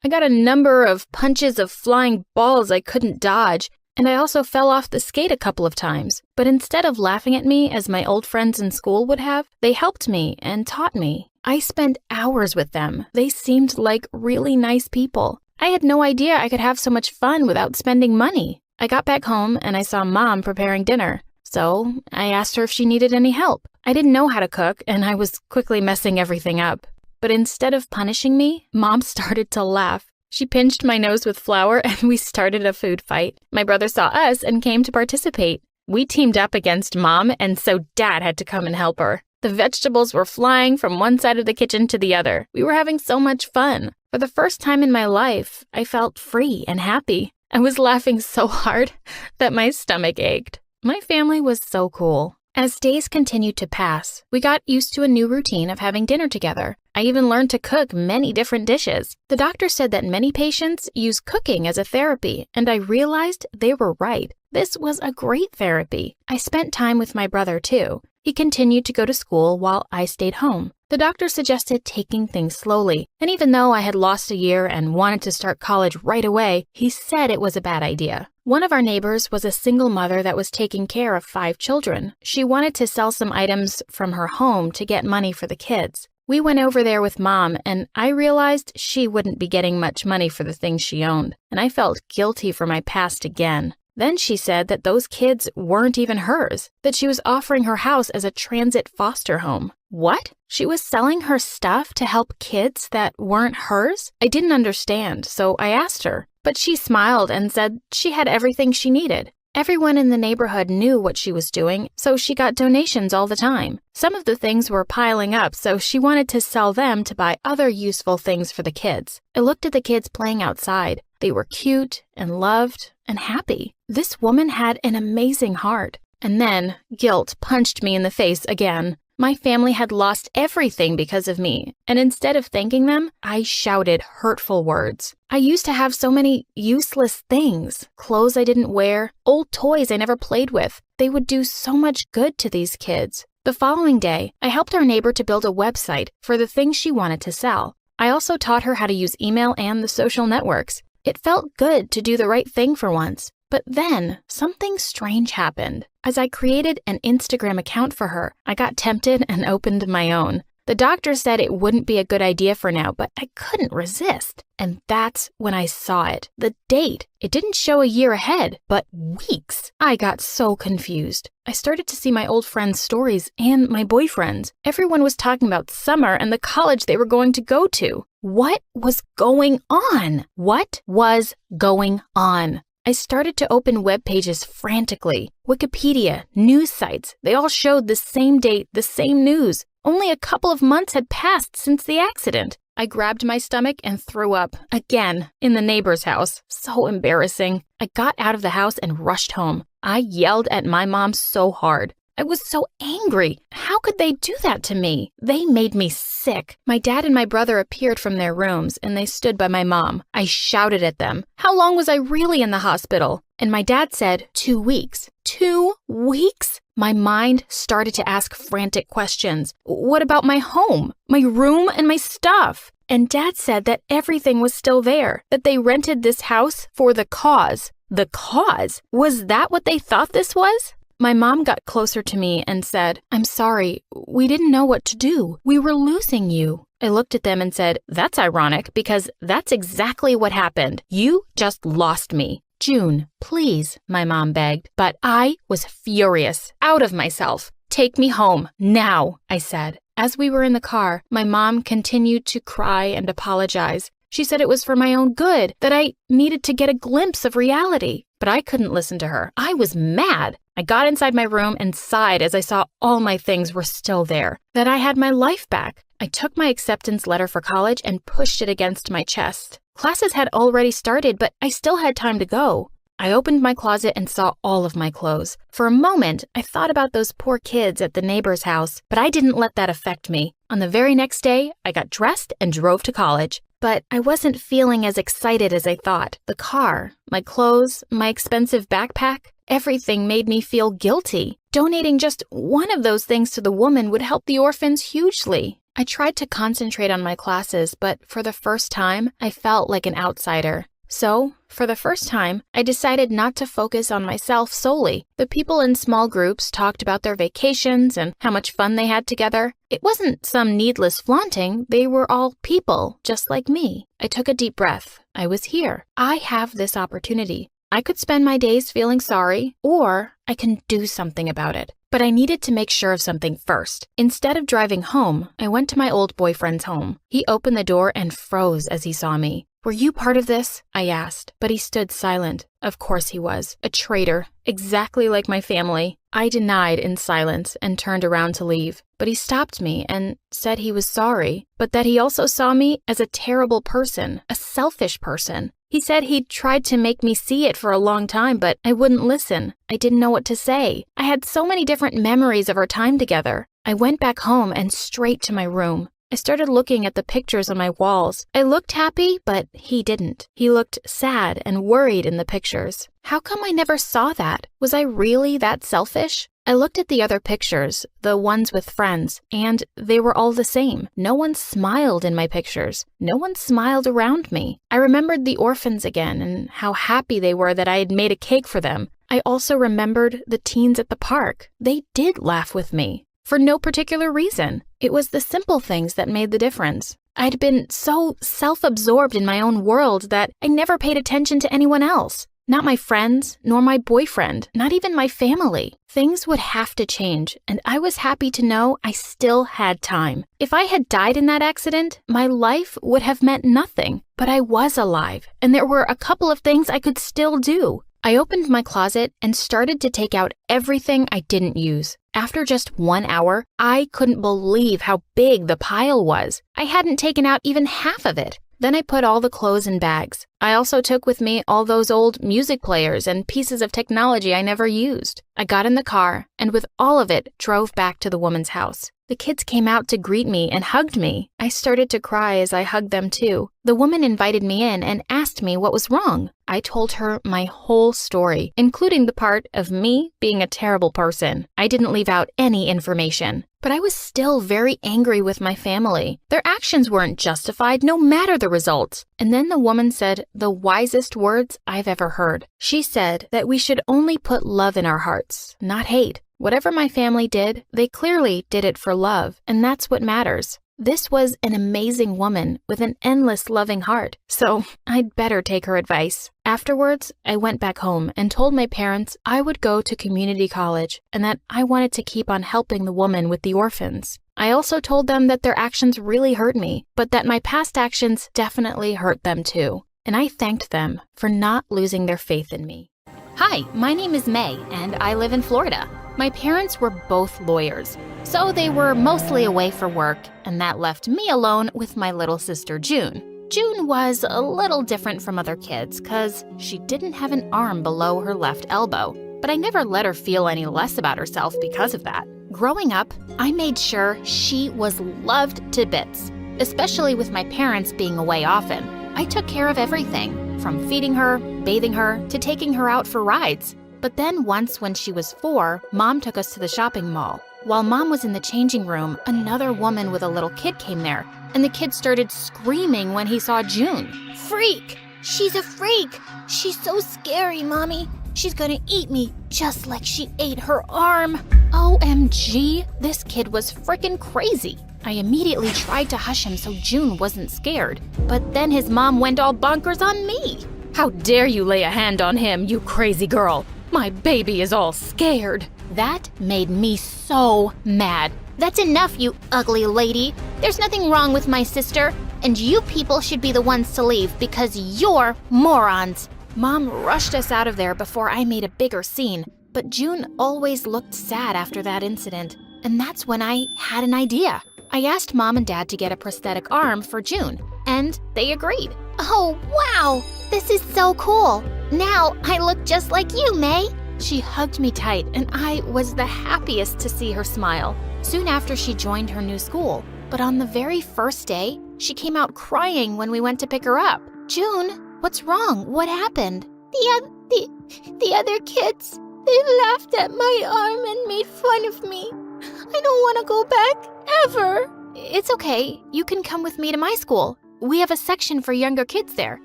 I got a number of punches of flying balls I couldn't dodge, and I also fell off the skate a couple of times. But instead of laughing at me as my old friends in school would have, they helped me and taught me. I spent hours with them. They seemed like really nice people. I had no idea I could have so much fun without spending money. I got back home and I saw Mom preparing dinner. So I asked her if she needed any help. I didn't know how to cook and I was quickly messing everything up. But instead of punishing me, Mom started to laugh. She pinched my nose with flour and we started a food fight. My brother saw us and came to participate. We teamed up against Mom, and so Dad had to come and help her. The vegetables were flying from one side of the kitchen to the other. We were having so much fun. For the first time in my life, I felt free and happy. I was laughing so hard that my stomach ached. My family was so cool. As days continued to pass, we got used to a new routine of having dinner together. I even learned to cook many different dishes. The doctor said that many patients use cooking as a therapy, and I realized they were right. This was a great therapy. I spent time with my brother, too. He continued to go to school while I stayed home. The doctor suggested taking things slowly, and even though I had lost a year and wanted to start college right away, he said it was a bad idea. One of our neighbors was a single mother that was taking care of 5 children. She wanted to sell some items from her home to get money for the kids. We went over there with Mom, and I realized she wouldn't be getting much money for the things she owned, and I felt guilty for my past again. Then she said that those kids weren't even hers, that she was offering her house as a transit foster home. What? She was selling her stuff to help kids that weren't hers? I didn't understand, so I asked her. But she smiled and said she had everything she needed. Everyone in the neighborhood knew what she was doing, so she got donations all the time. Some of the things were piling up, so she wanted to sell them to buy other useful things for the kids. I looked at the kids playing outside. They were cute and loved and happy. This woman had an amazing heart. And then guilt punched me in the face again. My family had lost everything because of me, and instead of thanking them, I shouted hurtful words. I used to have so many useless things, clothes I didn't wear, old toys I never played with. They would do so much good to these kids. The following day, I helped our neighbor to build a website for the things she wanted to sell. I also taught her how to use email and the social networks. It felt good to do the right thing for once. But then, something strange happened. As I created an Instagram account for her, I got tempted and opened my own. The doctor said it wouldn't be a good idea for now, but I couldn't resist. And that's when I saw it. The date. It didn't show a year ahead, but weeks. I got so confused. I started to see my old friends' stories and my boyfriend's. Everyone was talking about summer and the college they were going to go to. What was going on? What was going on? I started to open web pages frantically. Wikipedia, news sites, they all showed the same date, the same news. Only a couple of months had passed since the accident. I grabbed my stomach and threw up, again, in the neighbor's house. So embarrassing. I got out of the house and rushed home. I yelled at my mom so hard. I was so angry. How could they do that to me? They made me sick. My dad and my brother appeared from their rooms, and they stood by my mom. I shouted at them. How long was I really in the hospital? And my dad said, 2 weeks. 2 weeks? My mind started to ask frantic questions. What about my home, my room, and my stuff? And Dad said that everything was still there, that they rented this house for the cause. The cause? Was that what they thought this was? My mom got closer to me and said, I'm sorry, we didn't know what to do. We were losing you. I looked at them and said, that's ironic because that's exactly what happened. You just lost me. June, please, my mom begged. But I was furious, out of myself. Take me home, now, I said. As we were in the car, my mom continued to cry and apologize. She said it was for my own good, that I needed to get a glimpse of reality. But I couldn't listen to her. I was mad. I got inside my room and sighed as I saw all my things were still there, that I had my life back. I took my acceptance letter for college and pushed it against my chest. Classes had already started, but I still had time to go. I opened my closet and saw all of my clothes. For a moment, I thought about those poor kids at the neighbor's house, but I didn't let that affect me. On the very next day, I got dressed and drove to college. But I wasn't feeling as excited as I thought. The car, my clothes, my expensive backpack, everything made me feel guilty. Donating just one of those things to the woman would help the orphans hugely. I tried to concentrate on my classes, but for the first time, I felt like an outsider. So, for the first time, I decided not to focus on myself solely. The people in small groups talked about their vacations and how much fun they had together. It wasn't some needless flaunting. They were all people, just like me. I took a deep breath. I was here. I have this opportunity. I could spend my days feeling sorry, or I can do something about it. But I needed to make sure of something first. Instead of driving home, I went to my old boyfriend's home. He opened the door and froze as he saw me. Were you part of this? I asked, but he stood silent. Of course he was. A traitor, exactly like my family. I denied in silence and turned around to leave, but he stopped me and said he was sorry, but that he also saw me as a terrible person, a selfish person. He said he'd tried to make me see it for a long time, but I wouldn't listen. I didn't know what to say. I had so many different memories of our time together. I went back home and straight to my room. I started looking at the pictures on my walls. I looked happy, but he didn't. He looked sad and worried in the pictures. How come I never saw that? Was I really that selfish? I looked at the other pictures, the ones with friends, and they were all the same. No one smiled in my pictures. No one smiled around me. I remembered the orphans again and how happy they were that I had made a cake for them. I also remembered the teens at the park. They did laugh with me. For no particular reason. It was the simple things that made the difference. I'd been so self-absorbed in my own world that I never paid attention to anyone else. Not my friends, nor my boyfriend, not even my family. Things would have to change, and I was happy to know I still had time. If I had died in that accident, my life would have meant nothing. But I was alive, and there were a couple of things I could still do. I opened my closet and started to take out everything I didn't use. After just 1 hour, I couldn't believe how big the pile was. I hadn't taken out even half of it. Then I put all the clothes in bags. I also took with me all those old music players and pieces of technology I never used. I got in the car and with all of it drove back to the woman's house. The kids came out to greet me and hugged me. I started to cry as I hugged them too. The woman invited me in and asked me what was wrong. I told her my whole story, including the part of me being a terrible person. I didn't leave out any information. But I was still very angry with my family. Their actions weren't justified no matter the results. And then the woman said the wisest words I've ever heard. She said that we should only put love in our hearts, not hate. Whatever my family did, they clearly did it for love, and that's what matters. This was an amazing woman with an endless loving heart, so I'd better take her advice. Afterwards, I went back home and told my parents I would go to community college and that I wanted to keep on helping the woman with the orphans. I also told them that their actions really hurt me, but that my past actions definitely hurt them too. And I thanked them for not losing their faith in me. Hi, my name is May, and I live in Florida. My parents were both lawyers, so they were mostly away for work, and that left me alone with my little sister June. June was a little different from other kids because she didn't have an arm below her left elbow, but I never let her feel any less about herself because of that. Growing up, I made sure she was loved to bits, especially with my parents being away often. I took care of everything, from feeding her, bathing her, to taking her out for rides. But then once when she was 4, Mom took us to the shopping mall. While Mom was in the changing room, another woman with a little kid came there, and the kid started screaming when he saw June. Freak! She's a freak! She's so scary, Mommy. She's gonna eat me just like she ate her arm. OMG, this kid was frickin' crazy. I immediately tried to hush him so June wasn't scared, but then his mom went all bonkers on me. How dare you lay a hand on him, you crazy girl? My baby is all scared. That made me so mad. That's enough, you ugly lady. There's nothing wrong with my sister, and you people should be the ones to leave because you're morons. Mom rushed us out of there before I made a bigger scene, but June always looked sad after that incident, and that's when I had an idea. I asked Mom and Dad to get a prosthetic arm for June, and they agreed. Oh, wow! This is so cool. Now I look just like you, May. She hugged me tight, and I was the happiest to see her smile. Soon after, she joined her new school, but on the very first day, she came out crying when we went to pick her up. June, what's wrong? What happened? The other kids, they laughed at my arm and made fun of me. I don't want to go back, ever. It's okay. You can come with me to my school. We have a section for younger kids there.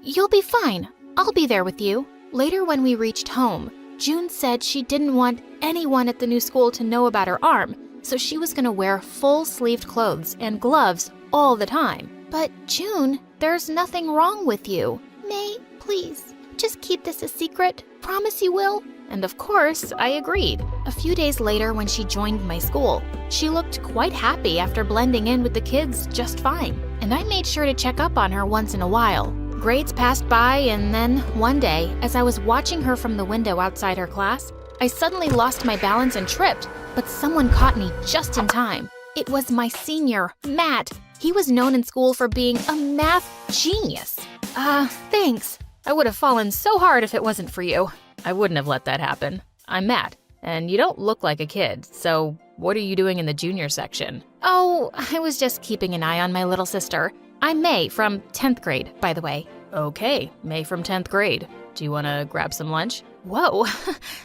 You'll be fine. I'll be there with you. Later, when we reached home, June said she didn't want anyone at the new school to know about her arm, so she was going to wear full-sleeved clothes and gloves all the time. But June, there's nothing wrong with you. May, please, just keep this a secret. Promise you will? And of course, I agreed. A few days later, when she joined my school, she looked quite happy after blending in with the kids just fine. And I made sure to check up on her once in a while. Grades passed by, and then one day, as I was watching her from the window outside her class, I suddenly lost my balance and tripped, but someone caught me just in time. It was my senior, Matt. He was known in school for being a math genius. Thanks. I would have fallen so hard if it wasn't for you. I wouldn't have let that happen. I'm Matt, and you don't look like a kid, so what are you doing in the junior section? Oh, I was just keeping an eye on my little sister. I'm May from 10th grade, by the way. Okay, May from 10th grade. Do you want to grab some lunch? Whoa,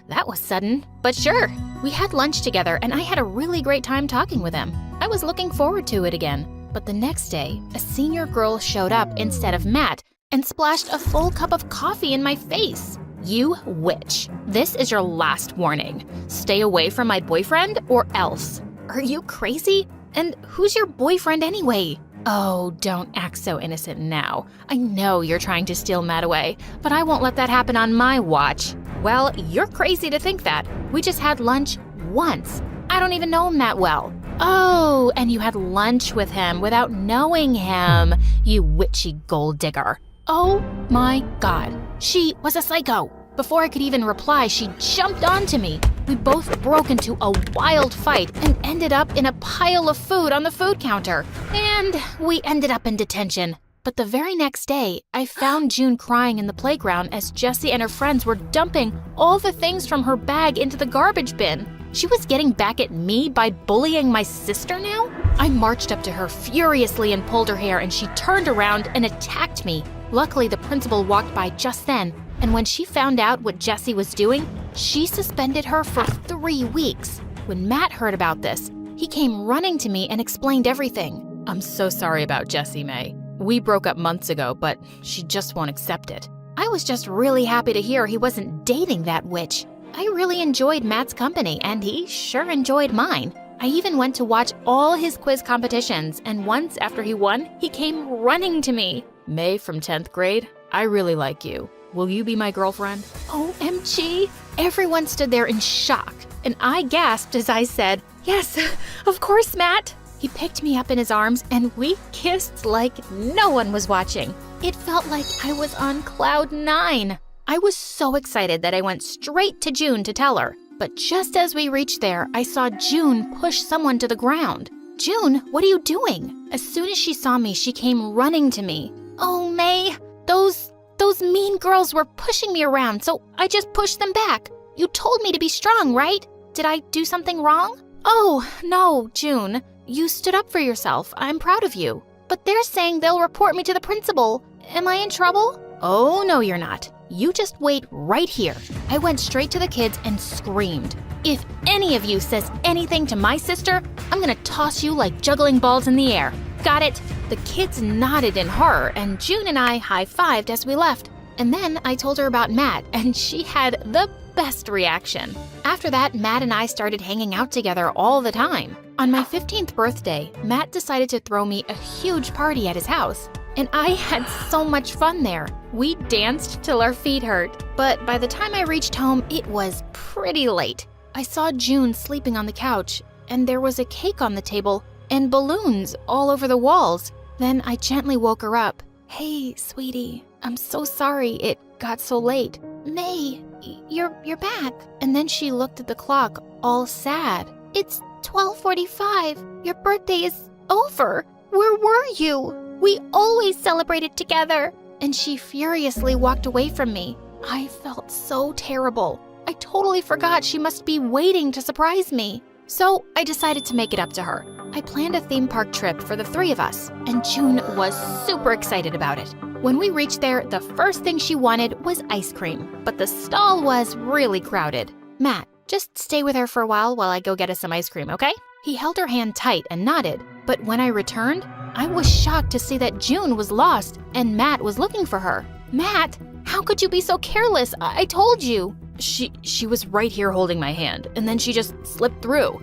that was sudden, but sure. We had lunch together, and I had a really great time talking with him. I was looking forward to it again. But the next day, a senior girl showed up instead of Matt and splashed a full cup of coffee in my face. You witch. This is your last warning. Stay away from my boyfriend or else. Are you crazy? And who's your boyfriend anyway? Oh, don't act so innocent now. I know you're trying to steal Matt away, but I won't let that happen on my watch. Well, you're crazy to think that. We just had lunch once. I don't even know him that well. Oh, and you had lunch with him without knowing him, you witchy gold digger. Oh my God, she was a psycho. Before I could even reply, she jumped onto me. We both broke into a wild fight and ended up in a pile of food on the food counter. And we ended up in detention. But the very next day, I found June crying in the playground as Jessie and her friends were dumping all the things from her bag into the garbage bin. She was getting back at me by bullying my sister now? I marched up to her furiously and pulled her hair, and she turned around and attacked me. Luckily, the principal walked by just then, and when she found out what Jessie was doing, she suspended her for 3 weeks. When Matt heard about this, he came running to me and explained everything. I'm so sorry about Jessie, May. We broke up months ago, but she just won't accept it. I was just really happy to hear he wasn't dating that witch. I really enjoyed Matt's company, and he sure enjoyed mine. I even went to watch all his quiz competitions, and once after he won, he came running to me. May from 10th grade, I really like you. Will you be my girlfriend? OMG! Everyone stood there in shock, and I gasped as I said, "Yes, of course, Matt." He picked me up in his arms, and we kissed like no one was watching. It felt like I was on cloud 9. I was so excited that I went straight to June to tell her. But just as we reached there, I saw June push someone to the ground. "June, what are you doing?" As soon as she saw me, she came running to me. "Oh, May, those mean girls were pushing me around, so I just pushed them back. You told me to be strong, right? Did I do something wrong?" "Oh, no, June. You stood up for yourself. I'm proud of you. But they're saying they'll report me to the principal. Am I in trouble?" "Oh, no, you're not. You just wait right here." I went straight to the kids and screamed, "If any of you says anything to my sister, I'm gonna toss you like juggling balls in the air. Got it?" The kids nodded in horror, and June and I high-fived as we left. And then I told her about Matt, and she had the best reaction. After that, Matt and I started hanging out together all the time. On my 15th birthday, Matt decided to throw me a huge party at his house, and I had so much fun there. We danced till our feet hurt, but by the time I reached home, it was pretty late. I saw June sleeping on the couch, and there was a cake on the table and balloons all over the walls. Then I gently woke her up. "Hey, sweetie, I'm so sorry it got so late." "May, you're back." And then she looked at the clock, all sad. "It's 12:45. Your birthday is over. Where were you? We always celebrated together." And she furiously walked away from me. I felt so terrible. I totally forgot she must be waiting to surprise me. So I decided to make it up to her. I planned a theme park trip for the 3 of us, and June was super excited about it. When we reached there, the first thing she wanted was ice cream, but the stall was really crowded. "Matt, just stay with her for a while I go get us some ice cream, okay?" He held her hand tight and nodded, but when I returned, I was shocked to see that June was lost and Matt was looking for her. "Matt, how could you be so careless? I told you." She was right here holding my hand, and then she just slipped through.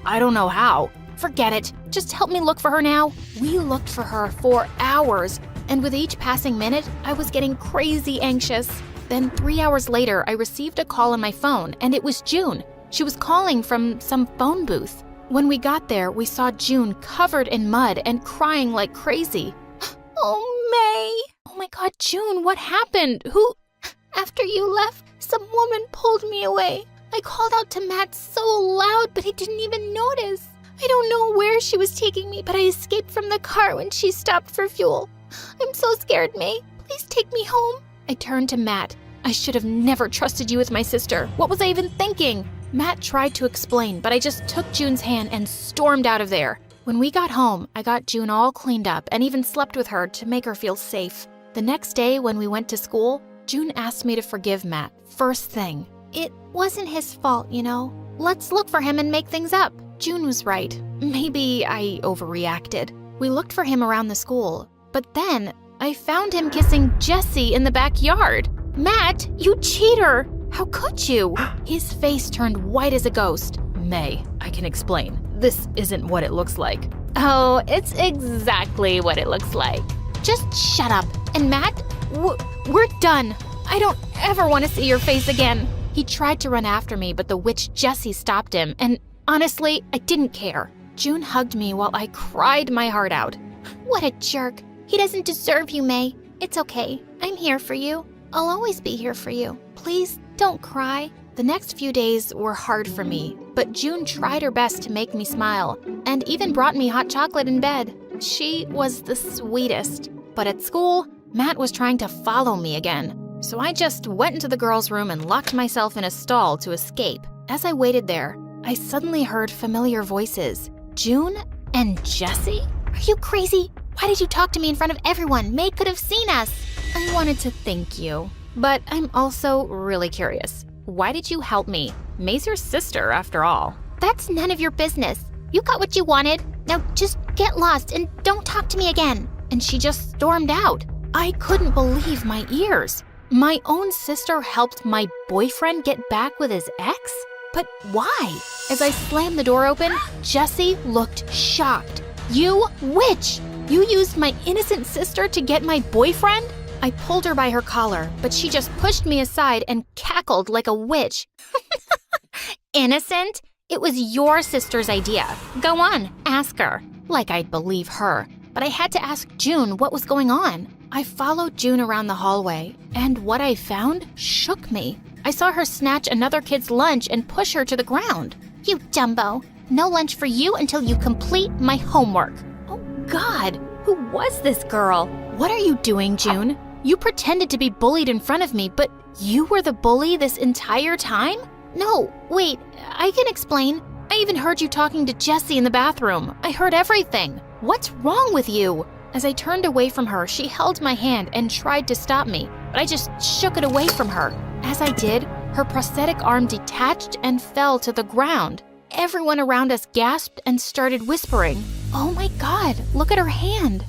I don't know how. "Forget it. Just help me look for her now." We looked for her for hours, and with each passing minute, I was getting crazy anxious. Then 3 hours later, I received a call on my phone, and it was June. She was calling from some phone booth. When we got there, we saw June covered in mud and crying like crazy. "Oh, May! Oh my God, June, what happened? Who?" "After you left, some woman pulled me away. I called out to Matt so loud, but he didn't even notice. I don't know where she was taking me, but I escaped from the car when she stopped for fuel. I'm so scared, May. Please take me home." I turned to Matt. "I should have never trusted you with my sister. What was I even thinking?" Matt tried to explain, but I just took June's hand and stormed out of there. When we got home, I got June all cleaned up and even slept with her to make her feel safe. The next day when we went to school, June asked me to forgive Matt, first thing. "It wasn't his fault, you know. Let's look for him and make things up." June was right. Maybe I overreacted. We looked for him around the school, but then I found him kissing Jessie in the backyard. "Matt, you cheater! How could you?" His face turned white as a ghost. "May, I can explain. This isn't what it looks like." "Oh, it's exactly what it looks like. Just shut up. And Matt, we're done. I don't ever want to see your face again." He tried to run after me, but the witch Jessie stopped him, and honestly, I didn't care. June hugged me while I cried my heart out. "What a jerk. He doesn't deserve you, May. It's okay. I'm here for you." I'll always be here for you. Please don't cry. The next few days were hard for me, but June tried her best to make me smile and even brought me hot chocolate in bed. She was the sweetest. But at school, Matt was trying to follow me again. So I just went into the girls' room and locked myself in a stall to escape. As I waited there, I suddenly heard familiar voices. June and Jesse? Are you crazy? Why did you talk to me in front of everyone? May could have seen us. I wanted to thank you, but I'm also really curious. Why did you help me? May's your sister, after all. That's none of your business. You got what you wanted. Now just get lost and don't talk to me again. And she just stormed out. I couldn't believe my ears. My own sister helped my boyfriend get back with his ex? But why? As I slammed the door open, Jesse looked shocked. You witch! You used my innocent sister to get my boyfriend? I pulled her by her collar, but she just pushed me aside and cackled like a witch. Innocent? It was your sister's idea. Go on, ask her. Like I'd believe her. But I had to ask June what was going on. I followed June around the hallway, and what I found shook me. I saw her snatch another kid's lunch and push her to the ground. You dumbo. No lunch for you until you complete my homework. Oh God, who was this girl? What are you doing, June? You pretended to be bullied in front of me, but you were the bully this entire time? No, wait, I can explain. I even heard you talking to Jesse in the bathroom. I heard everything. What's wrong with you? As I turned away from her, she held my hand and tried to stop me, but I just shook it away from her. As I did, her prosthetic arm detached and fell to the ground. Everyone around us gasped and started whispering, "Oh my God, look at her hand."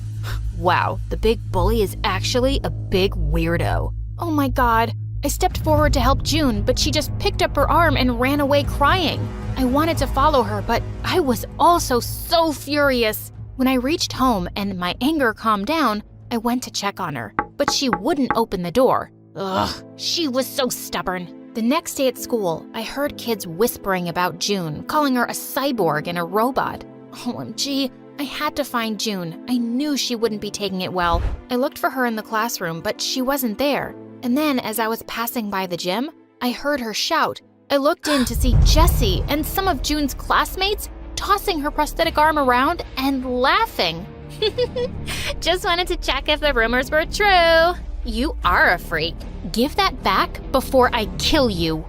Wow, the big bully is actually a big weirdo. Oh my God. I stepped forward to help June, but she just picked up her arm and ran away crying. I wanted to follow her, but I was also so furious. When I reached home and my anger calmed down, I went to check on her, but she wouldn't open the door. Ugh, she was so stubborn. The next day at school, I heard kids whispering about June, calling her a cyborg and a robot. OMG, I had to find June. I knew she wouldn't be taking it well. I looked for her in the classroom, but she wasn't there. And then, as I was passing by the gym, I heard her shout. I looked in to see Jessie and some of June's classmates tossing her prosthetic arm around and laughing. Just wanted to check if the rumors were true. You are a freak. Give that back before I kill you.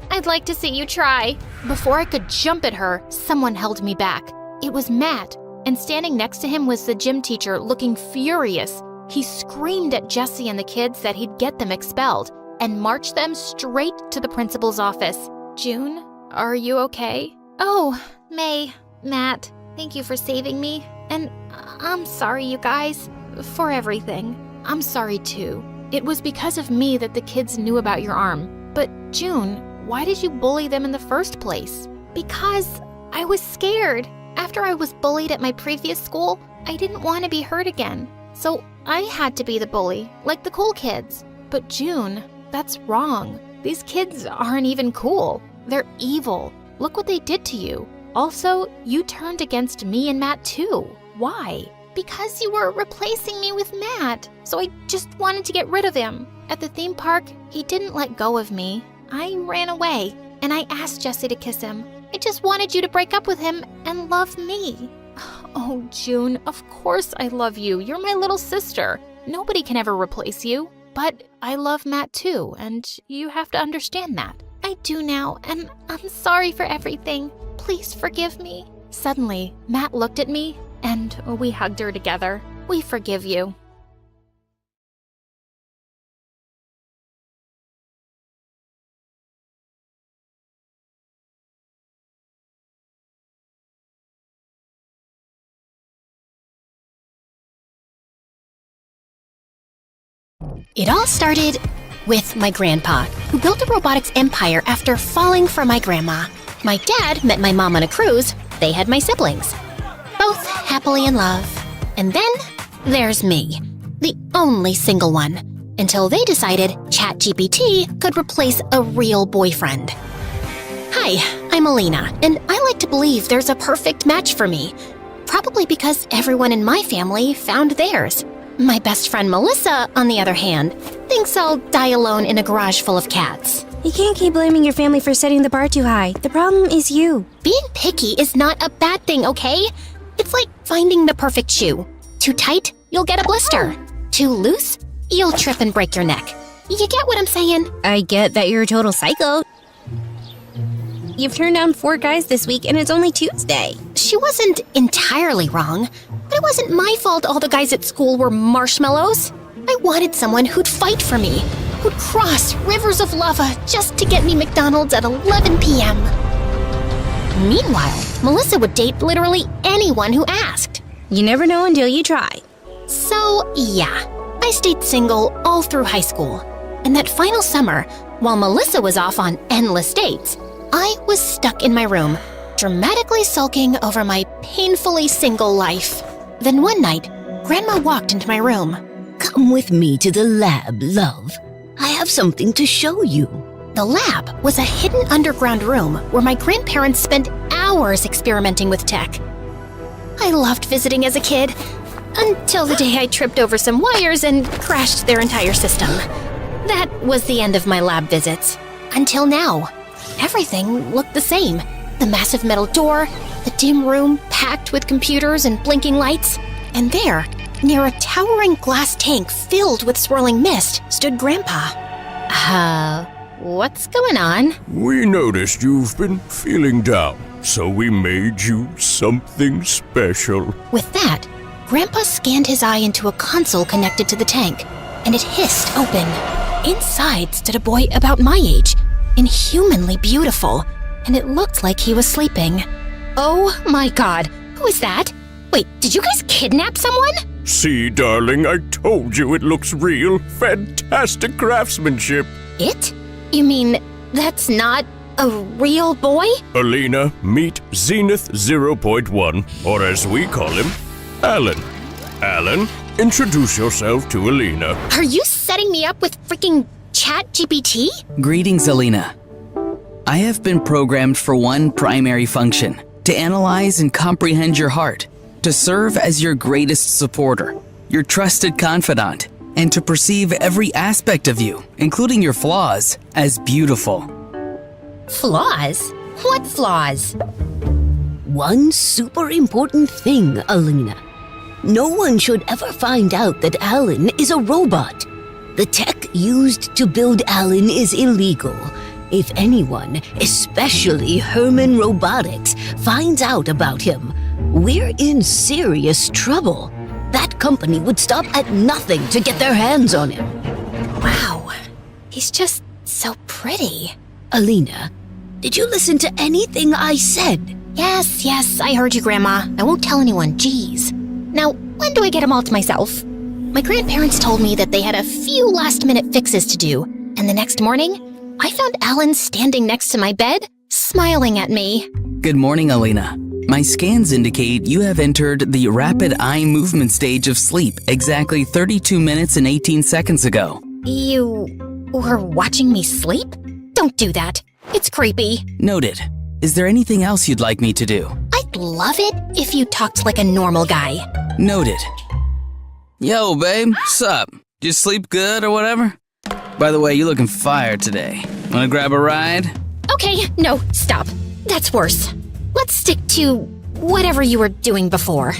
I'd like to see you try. Before I could jump at her, someone held me back. It was Matt, and standing next to him was the gym teacher looking furious. He screamed at Jessie and the kids that he'd get them expelled and marched them straight to the principal's office. June, are you okay? Oh, May, Matt, thank you for saving me. And I'm sorry, you guys, for everything. I'm sorry too. It was because of me that the kids knew about your arm. But June, why did you bully them in the first place? Because I was scared. After I was bullied at my previous school, I didn't want to be hurt again. So I had to be the bully, like the cool kids. But June, that's wrong. These kids aren't even cool. They're evil. Look what they did to you. Also, you turned against me and Matt too. Why? Because you were replacing me with Matt, so I just wanted to get rid of him. At the theme park, he didn't let go of me. I ran away, and I asked Jessie to kiss him. I just wanted you to break up with him and love me. Oh, June, of course I love you. You're my little sister. Nobody can ever replace you. But I love Matt too, and you have to understand that. I do now, and I'm sorry for everything. Please forgive me. Suddenly, Matt looked at me, and we hugged her together. We forgive you. It all started with my grandpa, who built a robotics empire after falling for my grandma. My dad met my mom on a cruise. They had my siblings, both happily in love. And then there's me, the only single one, until they decided ChatGPT could replace a real boyfriend. Hi, I'm Alina, and I like to believe there's a perfect match for me. Probably because everyone in my family found theirs. My best friend Melissa, on the other hand, thinks I'll die alone in a garage full of cats. You can't keep blaming your family for setting the bar too high. The problem is you. Being picky is not a bad thing, okay? It's like finding the perfect shoe. Too tight, you'll get a blister. Too loose, you'll trip and break your neck. You get what I'm saying? I get that you're a total psycho. You've turned down 4 guys this week and it's only Tuesday. She wasn't entirely wrong, but it wasn't my fault all the guys at school were marshmallows. I wanted someone who'd fight for me, who'd cross rivers of lava just to get me McDonald's at 11 p.m. Meanwhile, Melissa would date literally anyone who asked. You never know until you try. So, yeah, I stayed single all through high school. And that final summer, while Melissa was off on endless dates, I was stuck in my room, dramatically sulking over my painfully single life. Then one night, Grandma walked into my room. Come with me to the lab, love. I have something to show you. The lab was a hidden underground room where my grandparents spent hours experimenting with tech. I loved visiting as a kid, until the day I tripped over some wires and crashed their entire system. That was the end of my lab visits. Until now. Everything looked the same. The massive metal door, the dim room packed with computers and blinking lights. And there, near a towering glass tank filled with swirling mist, stood Grandpa. What's going on? We noticed you've been feeling down, so we made you something special. With that, Grandpa scanned his eye into a console connected to the tank, and it hissed open. Inside stood a boy about my age, inhumanly beautiful, and it looked like he was sleeping. Oh my god, who is that? Wait, did you guys kidnap someone? See, darling, I told you it looks real. Fantastic craftsmanship. It? You mean that's not a real boy? Alina, meet Zenith 0.1, or as we call him, Alan. Alan, introduce yourself to Alina. Are you setting me up with freaking ChatGPT? Greetings, Alina. I have been programmed for one primary function, to analyze and comprehend your heart, to serve as your greatest supporter, your trusted confidant, and to perceive every aspect of you, including your flaws, as beautiful. Flaws? What flaws? One super important thing, Alina. No one should ever find out that Alan is a robot. The tech used to build Alan is illegal. If anyone, especially Herman Robotics, finds out about him, we're in serious trouble. That company would stop at nothing to get their hands on him. Wow, he's just so pretty. Alina, did you listen to anything I said? Yes, I heard you, Grandma. I won't tell anyone, jeez. Now, when do I get him all to myself? My grandparents told me that they had a few last-minute fixes to do, and the next morning, I found Alan standing next to my bed, smiling at me. Good morning, Alina. My scans indicate you have entered the rapid eye movement stage of sleep exactly 32 minutes and 18 seconds ago. You were watching me sleep? Don't do that. It's creepy. Noted. Is there anything else you'd like me to do? I'd love it if you talked like a normal guy. Noted. Yo, babe, sup? Did you sleep good or whatever? By the way, you looking fire today. Wanna grab a ride? Okay, no, stop. That's worse. Let's stick to whatever you were doing before.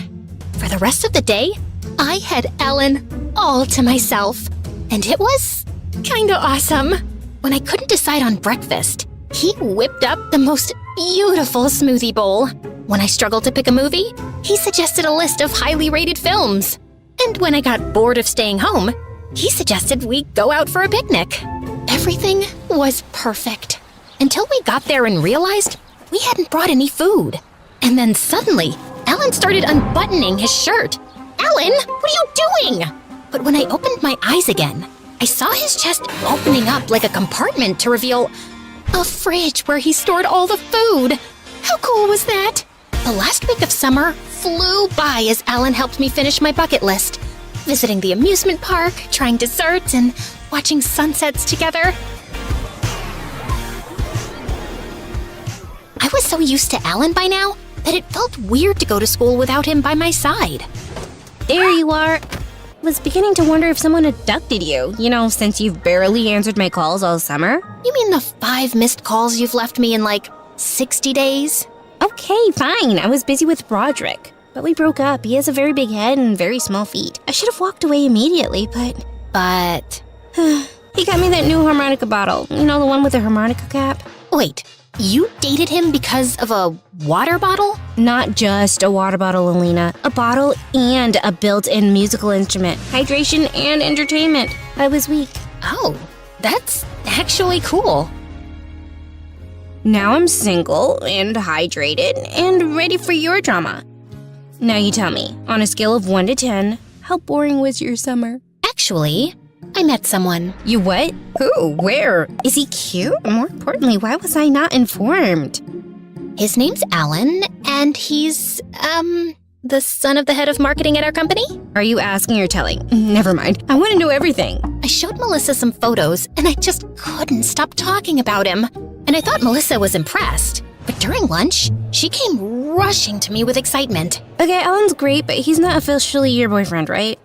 For the rest of the day, I had Alan all to myself. And it was kinda awesome. When I couldn't decide on breakfast, he whipped up the most beautiful smoothie bowl. When I struggled to pick a movie, he suggested a list of highly rated films. And when I got bored of staying home, he suggested we go out for a picnic. Everything was perfect. Until we got there and realized we hadn't brought any food. And then suddenly, Alan started unbuttoning his shirt. Alan, what are you doing? But when I opened my eyes again, I saw his chest opening up like a compartment to reveal a fridge where he stored all the food. How cool was that? The last week of summer flew by as Alan helped me finish my bucket list. Visiting the amusement park, trying desserts, and watching sunsets together. I was so used to Alan by now that it felt weird to go to school without him by my side. There you are. Was beginning to wonder if someone abducted you, since you've barely answered my calls all summer. You mean the 5 missed calls you've left me in 60 days? Okay, fine. I was busy with Broderick. But we broke up. He has a very big head and very small feet. I should have walked away immediately, but... He got me that new harmonica bottle. The one with the harmonica cap? Wait, you dated him because of a water bottle? Not just a water bottle, Alina. A bottle and a built-in musical instrument. Hydration and entertainment. I was weak. Oh, that's actually cool. Now I'm single and hydrated and ready for your drama. Now you tell me, on a scale of 1 to 10, how boring was your summer? Actually, I met someone. You what? Who? Where? Is he cute? More importantly, why was I not informed? His name's Alan, and he's, the son of the head of marketing at our company? Are you asking or telling? Never mind. I want to know everything. I showed Melissa some photos, and I just couldn't stop talking about him. And I thought Melissa was impressed. But during lunch, she came rushing to me with excitement. Okay, Alan's great, but he's not officially your boyfriend, right?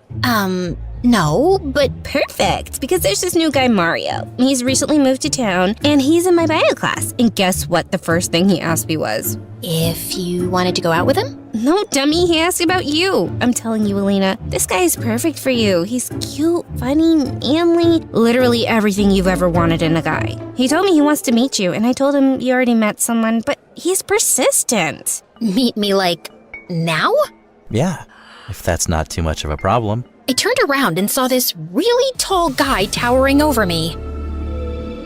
No, but... Perfect, because there's this new guy, Mario. He's recently moved to town, and he's in my bio class. And guess what the first thing he asked me was? If you wanted to go out with him? No, dummy, he asked about you. I'm telling you, Alina, this guy is perfect for you. He's cute, funny, manly, literally everything you've ever wanted in a guy. He told me he wants to meet you, and I told him you already met someone, but he's persistent. Meet me, now? Yeah, if that's not too much of a problem. I turned around and saw this really tall guy towering over me.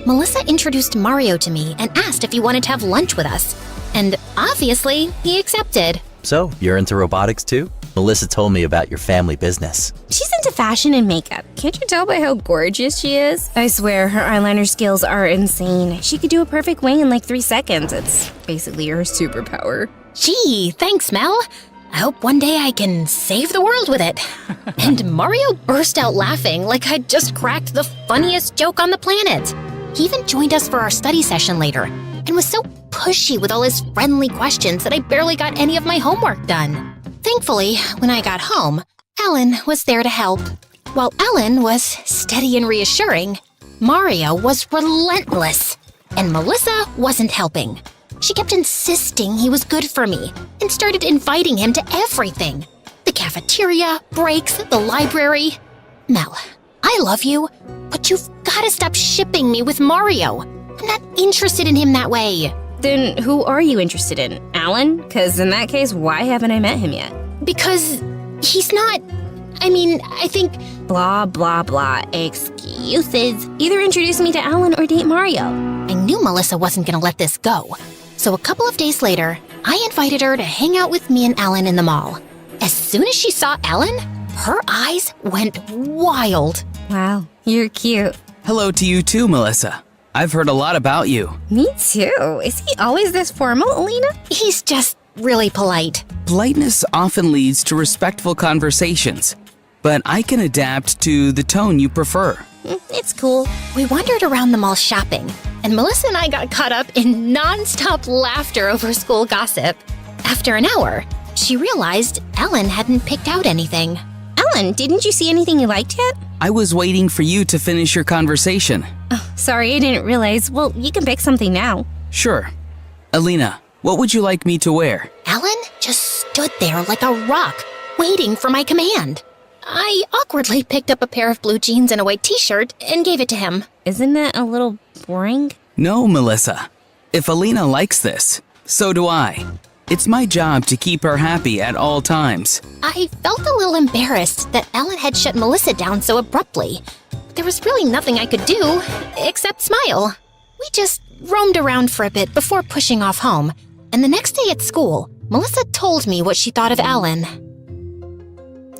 Melissa introduced Mario to me and asked if he wanted to have lunch with us. And obviously, he accepted. So, you're into robotics too? Melissa told me about your family business. She's into fashion and makeup. Can't you tell by how gorgeous she is? I swear, her eyeliner skills are insane. She could do a perfect wing in 3 seconds. It's basically her superpower. Gee, thanks, Mel. I hope one day I can save the world with it. And Mario burst out laughing like I'd just cracked the funniest joke on the planet. He even joined us for our study session later and was so pushy with all his friendly questions that I barely got any of my homework done. Thankfully, when I got home, Alan was there to help. While Alan was steady and reassuring, Mario was relentless, and Melissa wasn't helping. She kept insisting he was good for me and started inviting him to everything. The cafeteria, breaks, the library. Mel, I love you, but you've got to stop shipping me with Mario. I'm not interested in him that way. Then who are you interested in? Alan? Because in that case, why haven't I met him yet? Because he's not... I think... Blah, blah, blah. Excuses. Either introduce me to Alan or date Mario. I knew Melissa wasn't going to let this go. So a couple of days later, I invited her to hang out with me and Alan in the mall. As soon as she saw Alan, her eyes went wild. Wow, you're cute. Hello to you too, Melissa. I've heard a lot about you. Me too. Is he always this formal, Alina? He's just really polite. Politeness often leads to respectful conversations, but I can adapt to the tone you prefer. It's cool. We wandered around the mall shopping, and Melissa and I got caught up in non-stop laughter over school gossip. After an hour, she realized Alan hadn't picked out anything. Alan, didn't you see anything you liked yet? I was waiting for you to finish your conversation. Oh, sorry, I didn't realize. Well, you can pick something now. Sure. Alina, what would you like me to wear? Alan just stood there like a rock, waiting for my command. I awkwardly picked up a pair of blue jeans and a white t-shirt and gave it to him. Isn't that a little boring? No, Melissa. If Alina likes this, so do I. It's my job to keep her happy at all times. I felt a little embarrassed that Alan had shut Melissa down so abruptly. There was really nothing I could do except smile. We just roamed around for a bit before pushing off home. And the next day at school, Melissa told me what she thought of Alan.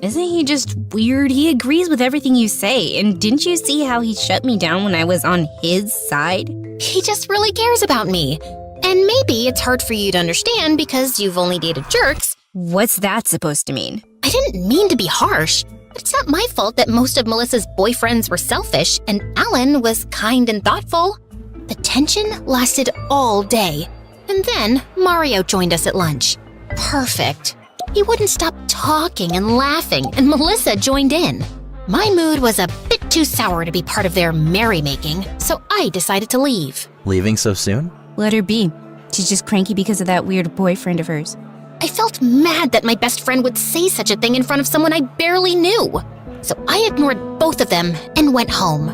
Isn't he just weird? He agrees with everything you say. And didn't you see how he shut me down when I was on his side? He just really cares about me. And maybe it's hard for you to understand because you've only dated jerks. What's that supposed to mean? I didn't mean to be harsh, but it's not my fault that most of Melissa's boyfriends were selfish and Alan was kind and thoughtful. The tension lasted all day. And then Mario joined us at lunch. Perfect. He wouldn't stop talking and laughing, and Melissa joined in. My mood was a bit too sour to be part of their merrymaking, so I decided to leave. Leaving so soon? Let her be. She's just cranky because of that weird boyfriend of hers. I felt mad that my best friend would say such a thing in front of someone I barely knew. So I ignored both of them and went home.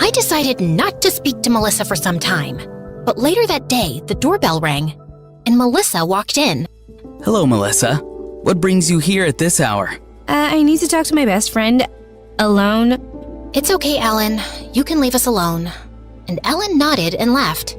I decided not to speak to Melissa for some time. But later that day, the doorbell rang, and Melissa walked in. Hello, Melissa. What brings you here at this hour? I need to talk to my best friend. Alone. It's okay, Ellen. You can leave us alone. And Ellen nodded and left.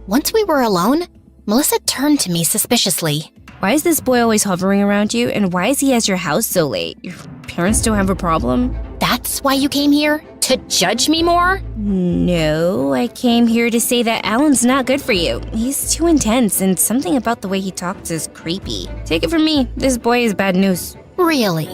Once we were alone, Melissa turned to me suspiciously. Why is this boy always hovering around you, and why is he at your house so late? Your parents don't have a problem? That's why you came here? To judge me more? No, I came here to say that Alan's not good for you. He's too intense, and something about the way he talks is creepy. Take it from me, this boy is bad news. Really?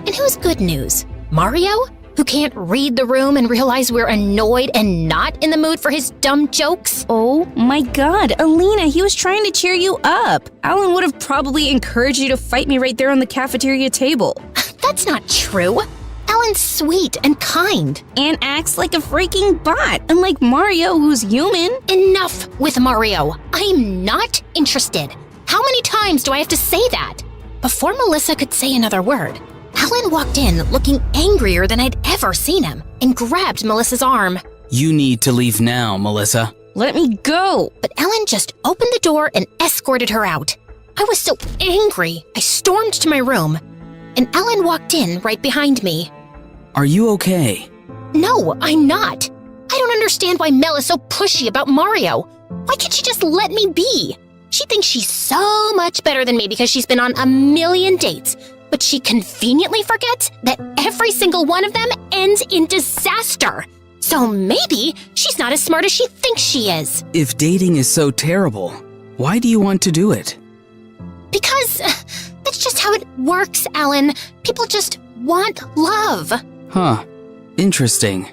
And who's good news? Mario? Who can't read the room and realize we're annoyed and not in the mood for his dumb jokes? Oh my god, Alina, he was trying to cheer you up. Alan would have probably encouraged you to fight me right there on the cafeteria table. That's not true. Alan's sweet and kind. And acts like a freaking bot, unlike Mario, who's human. Enough with Mario. I'm not interested. How many times do I have to say that? Before Melissa could say another word, Alan walked in looking angrier than I'd ever seen him and grabbed Melissa's arm. You need to leave now, Melissa. Let me go. But Ellen just opened the door and escorted her out. I was so angry, I stormed to my room, and Ellen walked in right behind me. Are you okay? No, I'm not. I don't understand why Mel is so pushy about Mario. Why can't she just let me be? She thinks she's so much better than me because she's been on a million dates, but she conveniently forgets that every single one of them ends in disaster. So maybe she's not as smart as she thinks she is. If dating is so terrible, why do you want to do it? Because that's just how it works, Alan. People just want love. Huh. Interesting.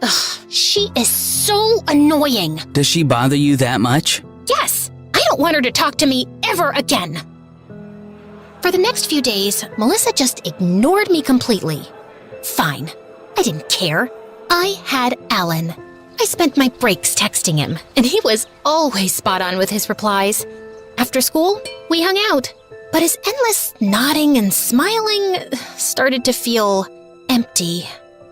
Ugh, she is so annoying. Does she bother you that much? Yes. I don't want her to talk to me ever again. For the next few days, Melissa just ignored me completely. Fine. I didn't care. I had Alan. I spent my breaks texting him, and he was always spot on with his replies. After school, we hung out, but his endless nodding and smiling started to feel empty.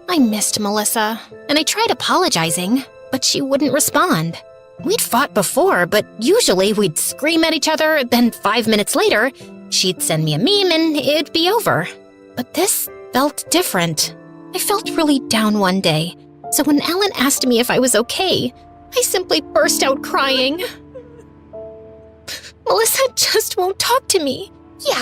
I missed Melissa, and I tried apologizing, but she wouldn't respond. We'd fought before, but usually we'd scream at each other, then 5 minutes later, she'd send me a meme and it'd be over. But this felt different. I felt really down one day, so when Alan asked me if I was okay, I simply burst out crying. Melissa just won't talk to me. Yeah,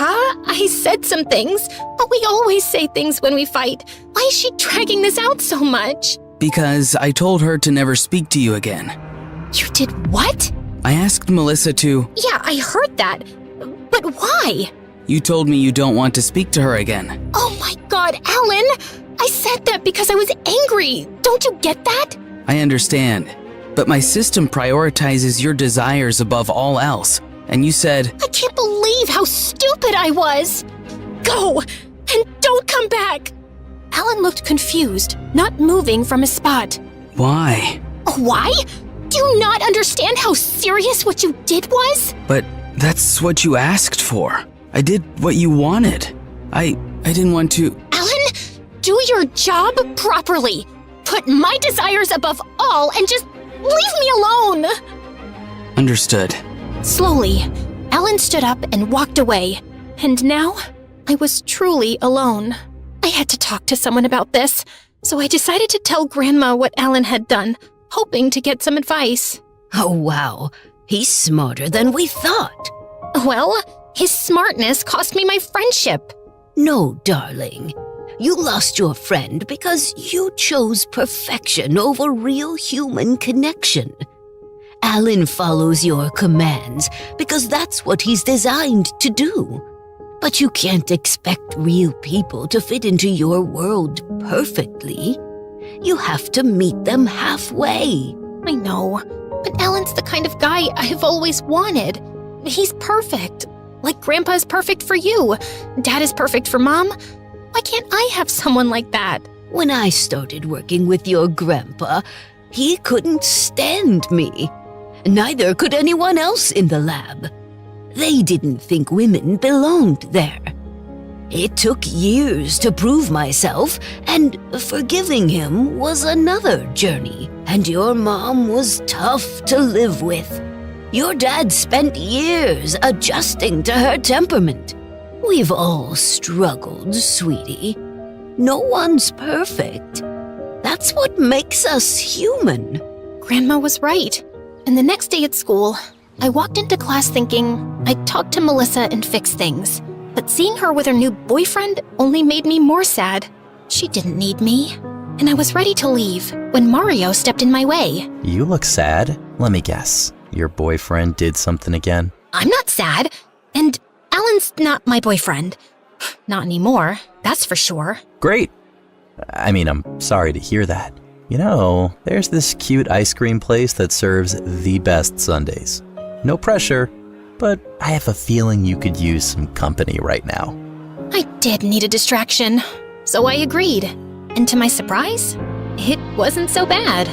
I said some things, but we always say things when we fight. Why is she dragging this out so much? Because I told her to never speak to you again. You did what? I asked Melissa to... Yeah, I heard that. But why? You told me you don't want to speak to her again. Oh my god, Alan! I said that because I was angry. Don't you get that? I understand. But my system prioritizes your desires above all else. And you said... I can't believe how stupid I was. Go! And don't come back! Alan looked confused, not moving from his spot. Why? Why? Do you not understand how serious what you did was? But that's what you asked for. I did what you wanted. I didn't want to... Alan, do your job properly. Put my desires above all and just leave me alone. Understood. Slowly, Alan stood up and walked away. And now, I was truly alone. I had to talk to someone about this, so I decided to tell Grandma what Alan had done, hoping to get some advice. Oh, wow. He's smarter than we thought. Well, his smartness cost me my friendship. No, darling. You lost your friend because you chose perfection over real human connection. Alan follows your commands because that's what he's designed to do. But you can't expect real people to fit into your world perfectly. You have to meet them halfway. I know, but Alan's the kind of guy I've always wanted. He's perfect. Like Grandpa is perfect for you. Dad is perfect for Mom. Why can't I have someone like that? When I started working with your grandpa, he couldn't stand me. Neither could anyone else in the lab. They didn't think women belonged there. It took years to prove myself, and forgiving him was another journey. And your mom was tough to live with. Your dad spent years adjusting to her temperament. We've all struggled, sweetie. No one's perfect. That's what makes us human. Grandma was right. And the next day at school, I walked into class thinking I'd talk to Melissa and fix things. But seeing her with her new boyfriend only made me more sad. She didn't need me. And I was ready to leave when Mario stepped in my way. You look sad. Let me guess. Your boyfriend did something again? I'm not sad. And Alan's not my boyfriend. Not anymore, that's for sure. Great. I mean, I'm sorry to hear that. You know, there's this cute ice cream place that serves the best sundaes. No pressure, but I have a feeling you could use some company right now. I did need a distraction, so I agreed. And to my surprise, it wasn't so bad.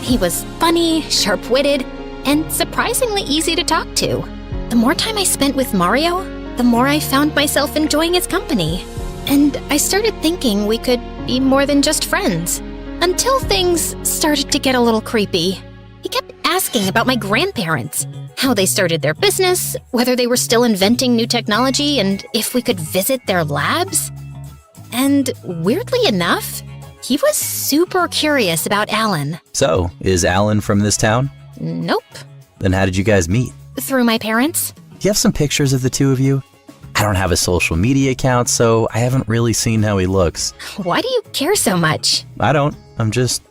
He was funny, sharp-witted, and surprisingly easy to talk to. The more time I spent with Mario, the more I found myself enjoying his company. And I started thinking we could be more than just friends. Until things started to get a little creepy. He kept asking about my grandparents, how they started their business, whether they were still inventing new technology, and if we could visit their labs. And weirdly enough, he was super curious about Alan. So, is Alan from this town? Nope. Then how did you guys meet? Through my parents. Do you have some pictures of the two of you? I don't have a social media account, so I haven't really seen how he looks. Why do you care so much? I don't. I'm just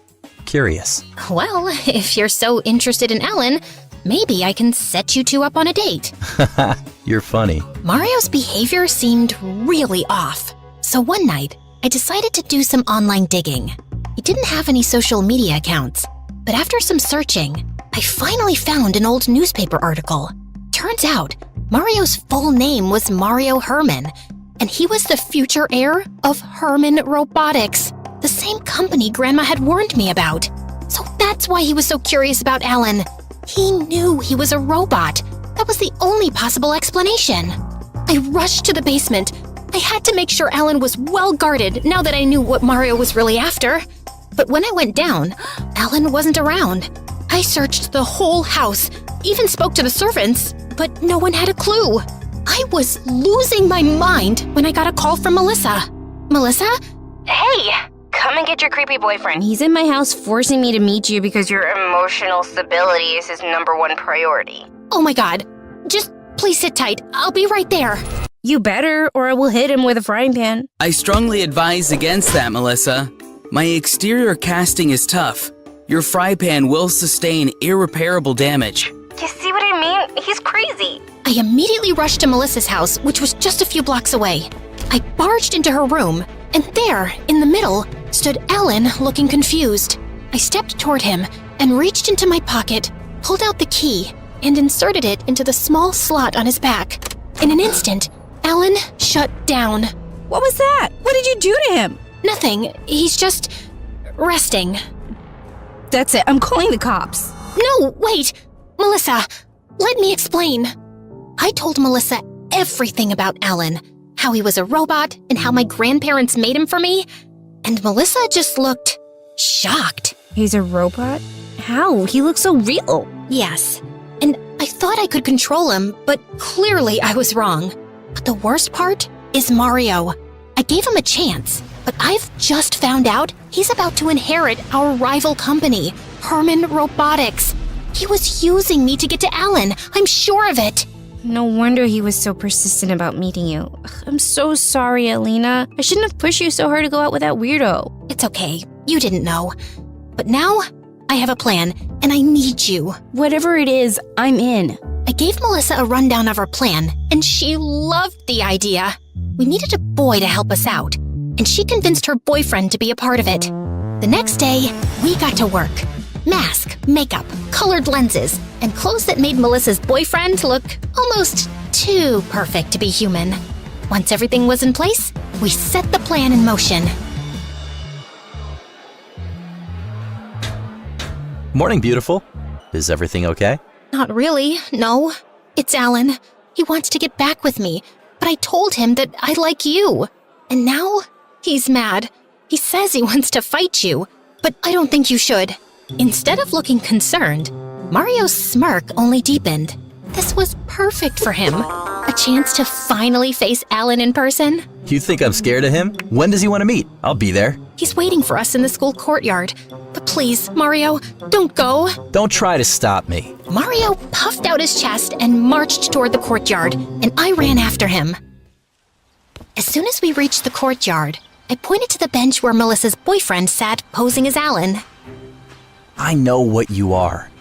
curious. Well, if you're so interested in Alan, maybe I can set you two up on a date. You're funny. Mario's behavior seemed really off. So one night, I decided to do some online digging. He didn't have any social media accounts, but after some searching, I finally found an old newspaper article. Turns out, Mario's full name was Mario Herman, and he was the future heir of Herman Robotics, the same company Grandma had warned me about. So that's why he was so curious about Alan. He knew he was a robot. That was the only possible explanation. I rushed to the basement. I had to make sure Alan was well guarded now that I knew what Mario was really after. But when I went down, Alan wasn't around. I searched the whole house, even spoke to the servants, but no one had a clue. I was losing my mind when I got a call from Melissa. Melissa? Hey, come and get your creepy boyfriend. He's in my house forcing me to meet you because your emotional stability is his #1 priority. Oh my god. Just please sit tight. I'll be right there. You better, or I will hit him with a frying pan. I strongly advise against that, Melissa. My exterior casting is tough. Your fry pan will sustain irreparable damage. You see what I mean? He's crazy. I immediately rushed to Melissa's house, which was just a few blocks away. I barged into her room, and there, in the middle, stood Alan looking confused. I stepped toward him and reached into my pocket, pulled out the key, and inserted it into the small slot on his back. In an instant, Alan shut down. What was that? What did you do to him? Nothing. He's just resting. That's it. I'm calling the cops. No, wait. Melissa, let me explain. I told Melissa everything about Alan, how he was a robot and how my grandparents made him for me, and Melissa just looked shocked. He's a robot? How? He looks so real. Yes, and I thought I could control him, but clearly I was wrong. But the worst part is Mario. I gave him a chance, but I've just found out he's about to inherit our rival company, Herman Robotics. He was using me to get to Alan. I'm sure of it. No wonder he was so persistent about meeting you. I'm so sorry, Alina. I shouldn't have pushed you so hard to go out with that weirdo. It's okay. You didn't know. But now, I have a plan, and I need you. Whatever it is, I'm in. I gave Melissa a rundown of our plan, and she loved the idea. We needed a boy to help us out, and she convinced her boyfriend to be a part of it. The next day, we got to work. Mask, makeup, colored lenses, and clothes that made Melissa's boyfriend look almost too perfect to be human. Once everything was in place, we set the plan in motion. Morning, beautiful. Is everything okay? Not really, no. It's Alan. He wants to get back with me, but I told him that I like you. And now, he's mad. He says he wants to fight you, but I don't think you should. Instead of looking concerned, Mario's smirk only deepened. This was perfect for him. A chance to finally face Alan in person. You think I'm scared of him? When does he want to meet? I'll be there. He's waiting for us in the school courtyard. But please, Mario, don't go. Don't try to stop me. Mario puffed out his chest and marched toward the courtyard, and I ran after him. As soon as we reached the courtyard, I pointed to the bench where Melissa's boyfriend sat posing as Alan. I know what you are.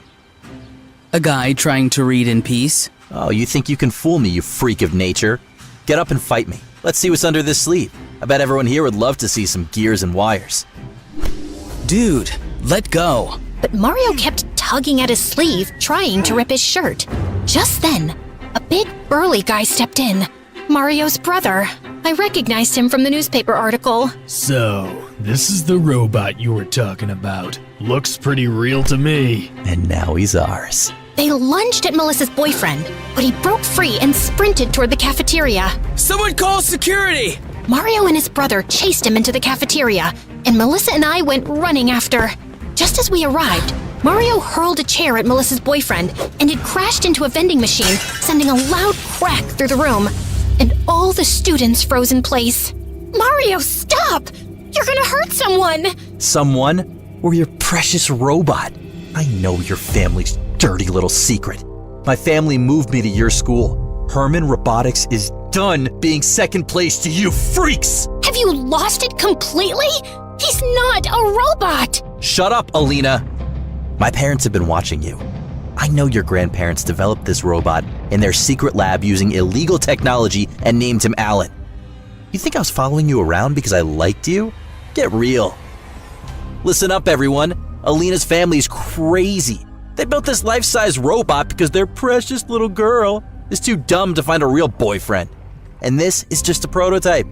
A guy trying to read in peace? Oh, you think you can fool me, you freak of nature? Get up and fight me. Let's see what's under this sleeve. I bet everyone here would love to see some gears and wires. Dude, let go. But Mario kept tugging at his sleeve, trying to rip his shirt. Just then, a big burly guy stepped in. Mario's brother. I recognized him from the newspaper article. So, this is the robot you were talking about. Looks pretty real to me. And now he's ours. They lunged at Melissa's boyfriend, but he broke free and sprinted toward the cafeteria. Someone call security! Mario and his brother chased him into the cafeteria, and Melissa and I went running after. Just as we arrived, Mario hurled a chair at Melissa's boyfriend, and it crashed into a vending machine, sending a loud crack through the room. And all the students froze in place. Mario, stop! You're gonna hurt someone! Someone? Or your precious robot? I know your family's dirty little secret. My family moved me to your school. Herman Robotics is done being second place to you freaks! Have you lost it completely? He's not a robot! Shut up, Alina! My parents have been watching you. I know your grandparents developed this robot in their secret lab using illegal technology and named him Alan. You think I was following you around because I liked you? Get real. Listen up, everyone. Alina's family's crazy. They built this life-size robot because their precious little girl is too dumb to find a real boyfriend. And this is just a prototype.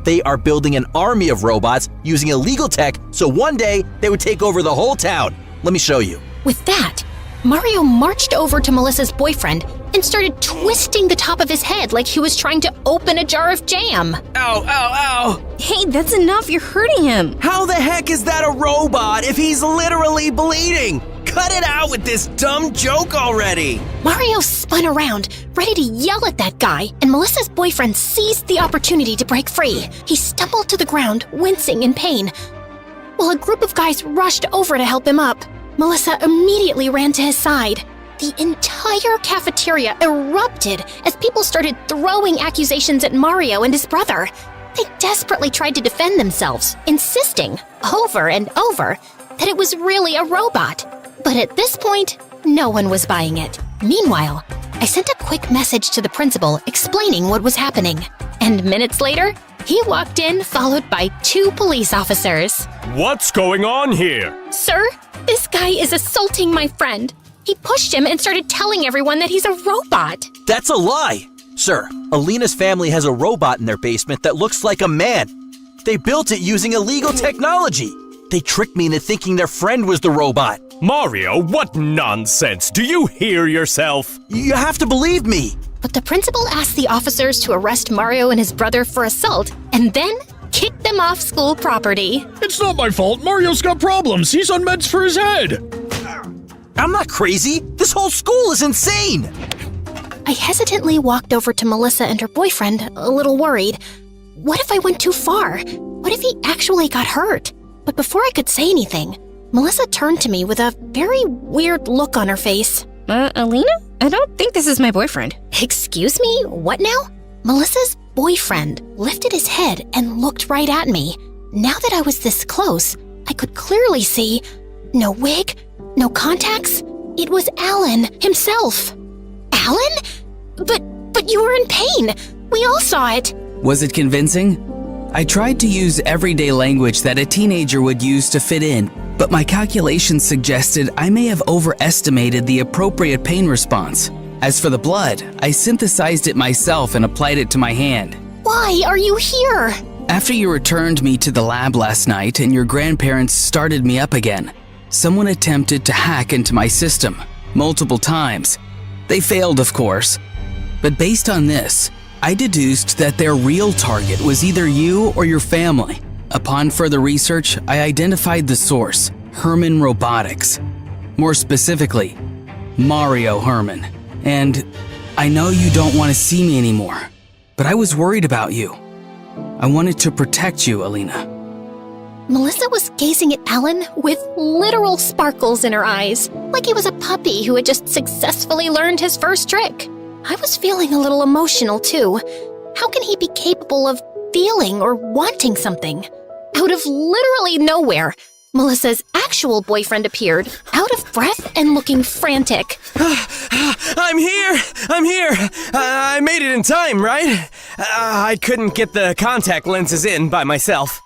They are building an army of robots using illegal tech so one day they would take over the whole town. Let me show you. With that, Mario marched over to Melissa's boyfriend and started twisting the top of his head like he was trying to open a jar of jam. Ow, ow, ow! Hey, that's enough. You're hurting him. How the heck is that a robot if he's literally bleeding? Cut it out with this dumb joke already! Mario spun around, ready to yell at that guy, and Melissa's boyfriend seized the opportunity to break free. He stumbled to the ground, wincing in pain, while a group of guys rushed over to help him up. Melissa immediately ran to his side. The entire cafeteria erupted as people started throwing accusations at Mario and his brother. They desperately tried to defend themselves, insisting, over and over, that it was really a robot. But at this point, no one was buying it. Meanwhile, I sent a quick message to the principal explaining what was happening. And minutes later, he walked in, followed by 2 police officers. What's going on here? Sir, this guy is assaulting my friend. He pushed him and started telling everyone that he's a robot. That's a lie! Sir, Alina's family has a robot in their basement that looks like a man. They built it using illegal technology. They tricked me into thinking their friend was the robot. Mario, what nonsense! Do you hear yourself? You have to believe me! But the principal asked the officers to arrest Mario and his brother for assault and then kick them off school property. It's not my fault. Mario's got problems. He's on meds for his head. I'm not crazy. This whole school is insane. I hesitantly walked over to Melissa and her boyfriend, a little worried. What if I went too far? What if he actually got hurt? But before I could say anything, Melissa turned to me with a very weird look on her face. Alina? I don't think this is my boyfriend. Excuse me? What now? Melissa's boyfriend lifted his head and looked right at me. Now that I was this close, I could clearly see no wig, no contacts. It was Alan himself. Alan? But you were in pain. We all saw it. Was it convincing? I tried to use everyday language that a teenager would use to fit in. but my calculations suggested I may have overestimated the appropriate pain response. As for the blood, I synthesized it myself and applied it to my hand. Why are you here? After you returned me to the lab last night and your grandparents started me up again, someone attempted to hack into my system multiple times. They failed, of course. But based on this, I deduced that their real target was either you or your family. Upon further research, I identified the source, Herman Robotics. More specifically, Mario Herman. And I know you don't want to see me anymore, but I was worried about you. I wanted to protect you, Alina. Melissa was gazing at Alan with literal sparkles in her eyes, like he was a puppy who had just successfully learned his first trick. I was feeling a little emotional, too. How can he be capable of feeling or wanting something? Out of literally nowhere, Melissa's actual boyfriend appeared, out of breath and looking frantic. I'm here! I made it in time, right? I couldn't get the contact lenses in by myself.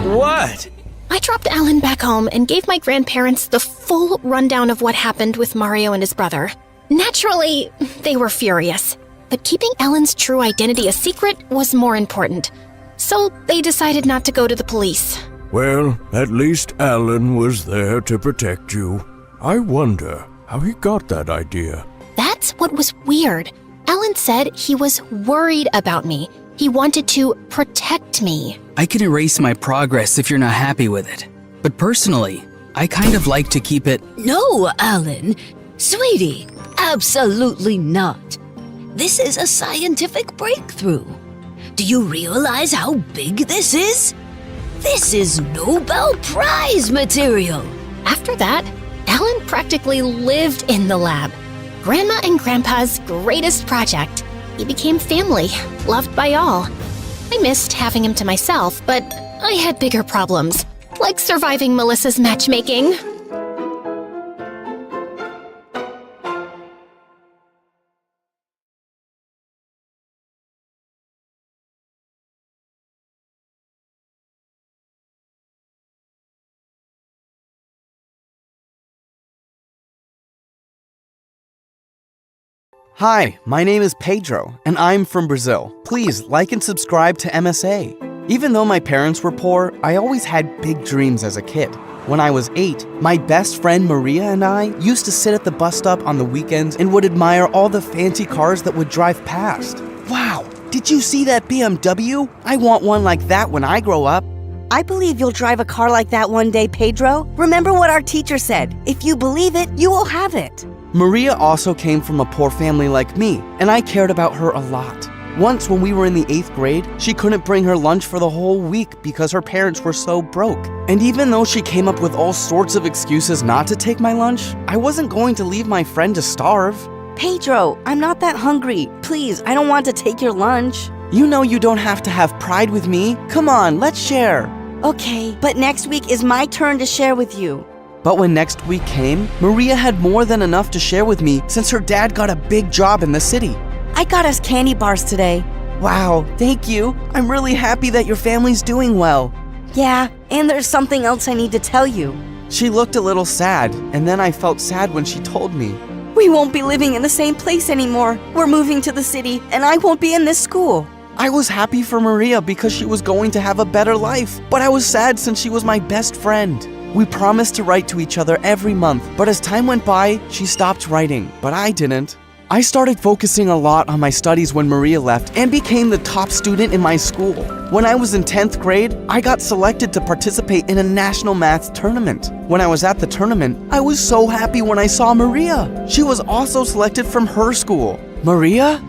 What? I dropped Alan back home and gave my grandparents the full rundown of what happened with Mario and his brother. Naturally, they were furious, but keeping Alan's true identity a secret was more important. So they decided not to go to the police. Well, at least Alan was there to protect you. I wonder how he got that idea. That's what was weird. Alan said he was worried about me. He wanted to protect me. I can erase my progress if you're not happy with it. But personally, I kind of like to keep it. No, Alan. Sweetie, absolutely not. This is a scientific breakthrough. Do you realize how big this is? This is Nobel Prize material. After that, Alan practically lived in the lab. Grandma and Grandpa's greatest project. He became family, loved by all. I missed having him to myself, but I had bigger problems, like surviving Melissa's matchmaking. Hi, my name is Pedro, and I'm from Brazil. Please like and subscribe to MSA. Even though my parents were poor, I always had big dreams as a kid. When I was 8, my best friend Maria and I used to sit at the bus stop on the weekends and would admire all the fancy cars that would drive past. Wow, did you see that BMW? I want one like that when I grow up. I believe you'll drive a car like that one day, Pedro. Remember what our teacher said. If you believe it, you will have it. Maria also came from a poor family like me, and I cared about her a lot. Once when we were in the 8th grade, she couldn't bring her lunch for the whole week because her parents were so broke. And even though she came up with all sorts of excuses not to take my lunch, I wasn't going to leave my friend to starve. Pedro, I'm not that hungry. Please, I don't want to take your lunch. You know you don't have to have pride with me. Come on, let's share. Okay, but next week is my turn to share with you. But when next week came, Maria had more than enough to share with me since her dad got a big job in the city. I got us candy bars today. Wow, thank you. I'm really happy that your family's doing well. Yeah, and there's something else I need to tell you. She looked a little sad, and then I felt sad when she told me. We won't be living in the same place anymore. We're moving to the city, and I won't be in this school. I was happy for Maria because she was going to have a better life, but I was sad since she was my best friend. We promised to write to each other every month, but as time went by, she stopped writing, but I didn't. I started focusing a lot on my studies when Maria left and became the top student in my school. When I was in 10th grade, I got selected to participate in a national math tournament. When I was at the tournament, I was so happy when I saw Maria. She was also selected from her school. Maria?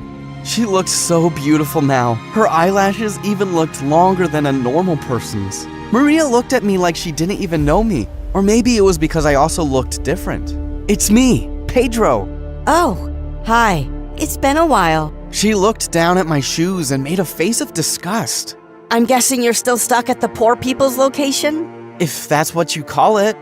She looked so beautiful now. Her eyelashes even looked longer than a normal person's. Maria looked at me like she didn't even know me. Or maybe it was because I also looked different. It's me, Pedro. Oh, hi. It's been a while. She looked down at my shoes and made a face of disgust. I'm guessing you're still stuck at the poor people's location? If that's what you call it.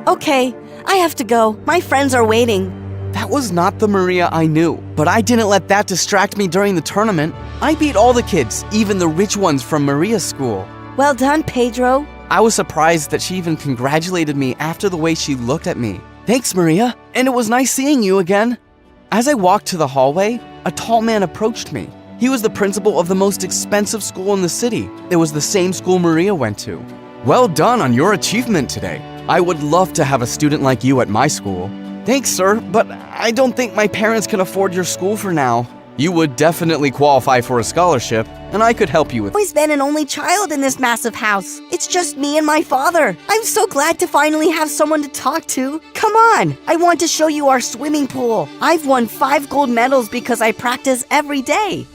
Okay. I have to go. My friends are waiting. That was not the Maria I knew, but I didn't let that distract me during the tournament. I beat all the kids, even the rich ones from Maria's school. Well done, Pedro. I was surprised that she even congratulated me after the way she looked at me. Thanks, Maria, and it was nice seeing you again. As I walked to the hallway, a tall man approached me. He was the principal of the most expensive school in the city. It was the same school Maria went to. Well done on your achievement today. I would love to have a student like you at my school. Thanks, sir, but I don't think my parents can afford your school for now. You would definitely qualify for a scholarship, and I could help you with it. I've always been an only child in this massive house. It's just me and my father. I'm so glad to finally have someone to talk to. Come on, I want to show you our swimming pool. I've won 5 gold medals because I practice every day.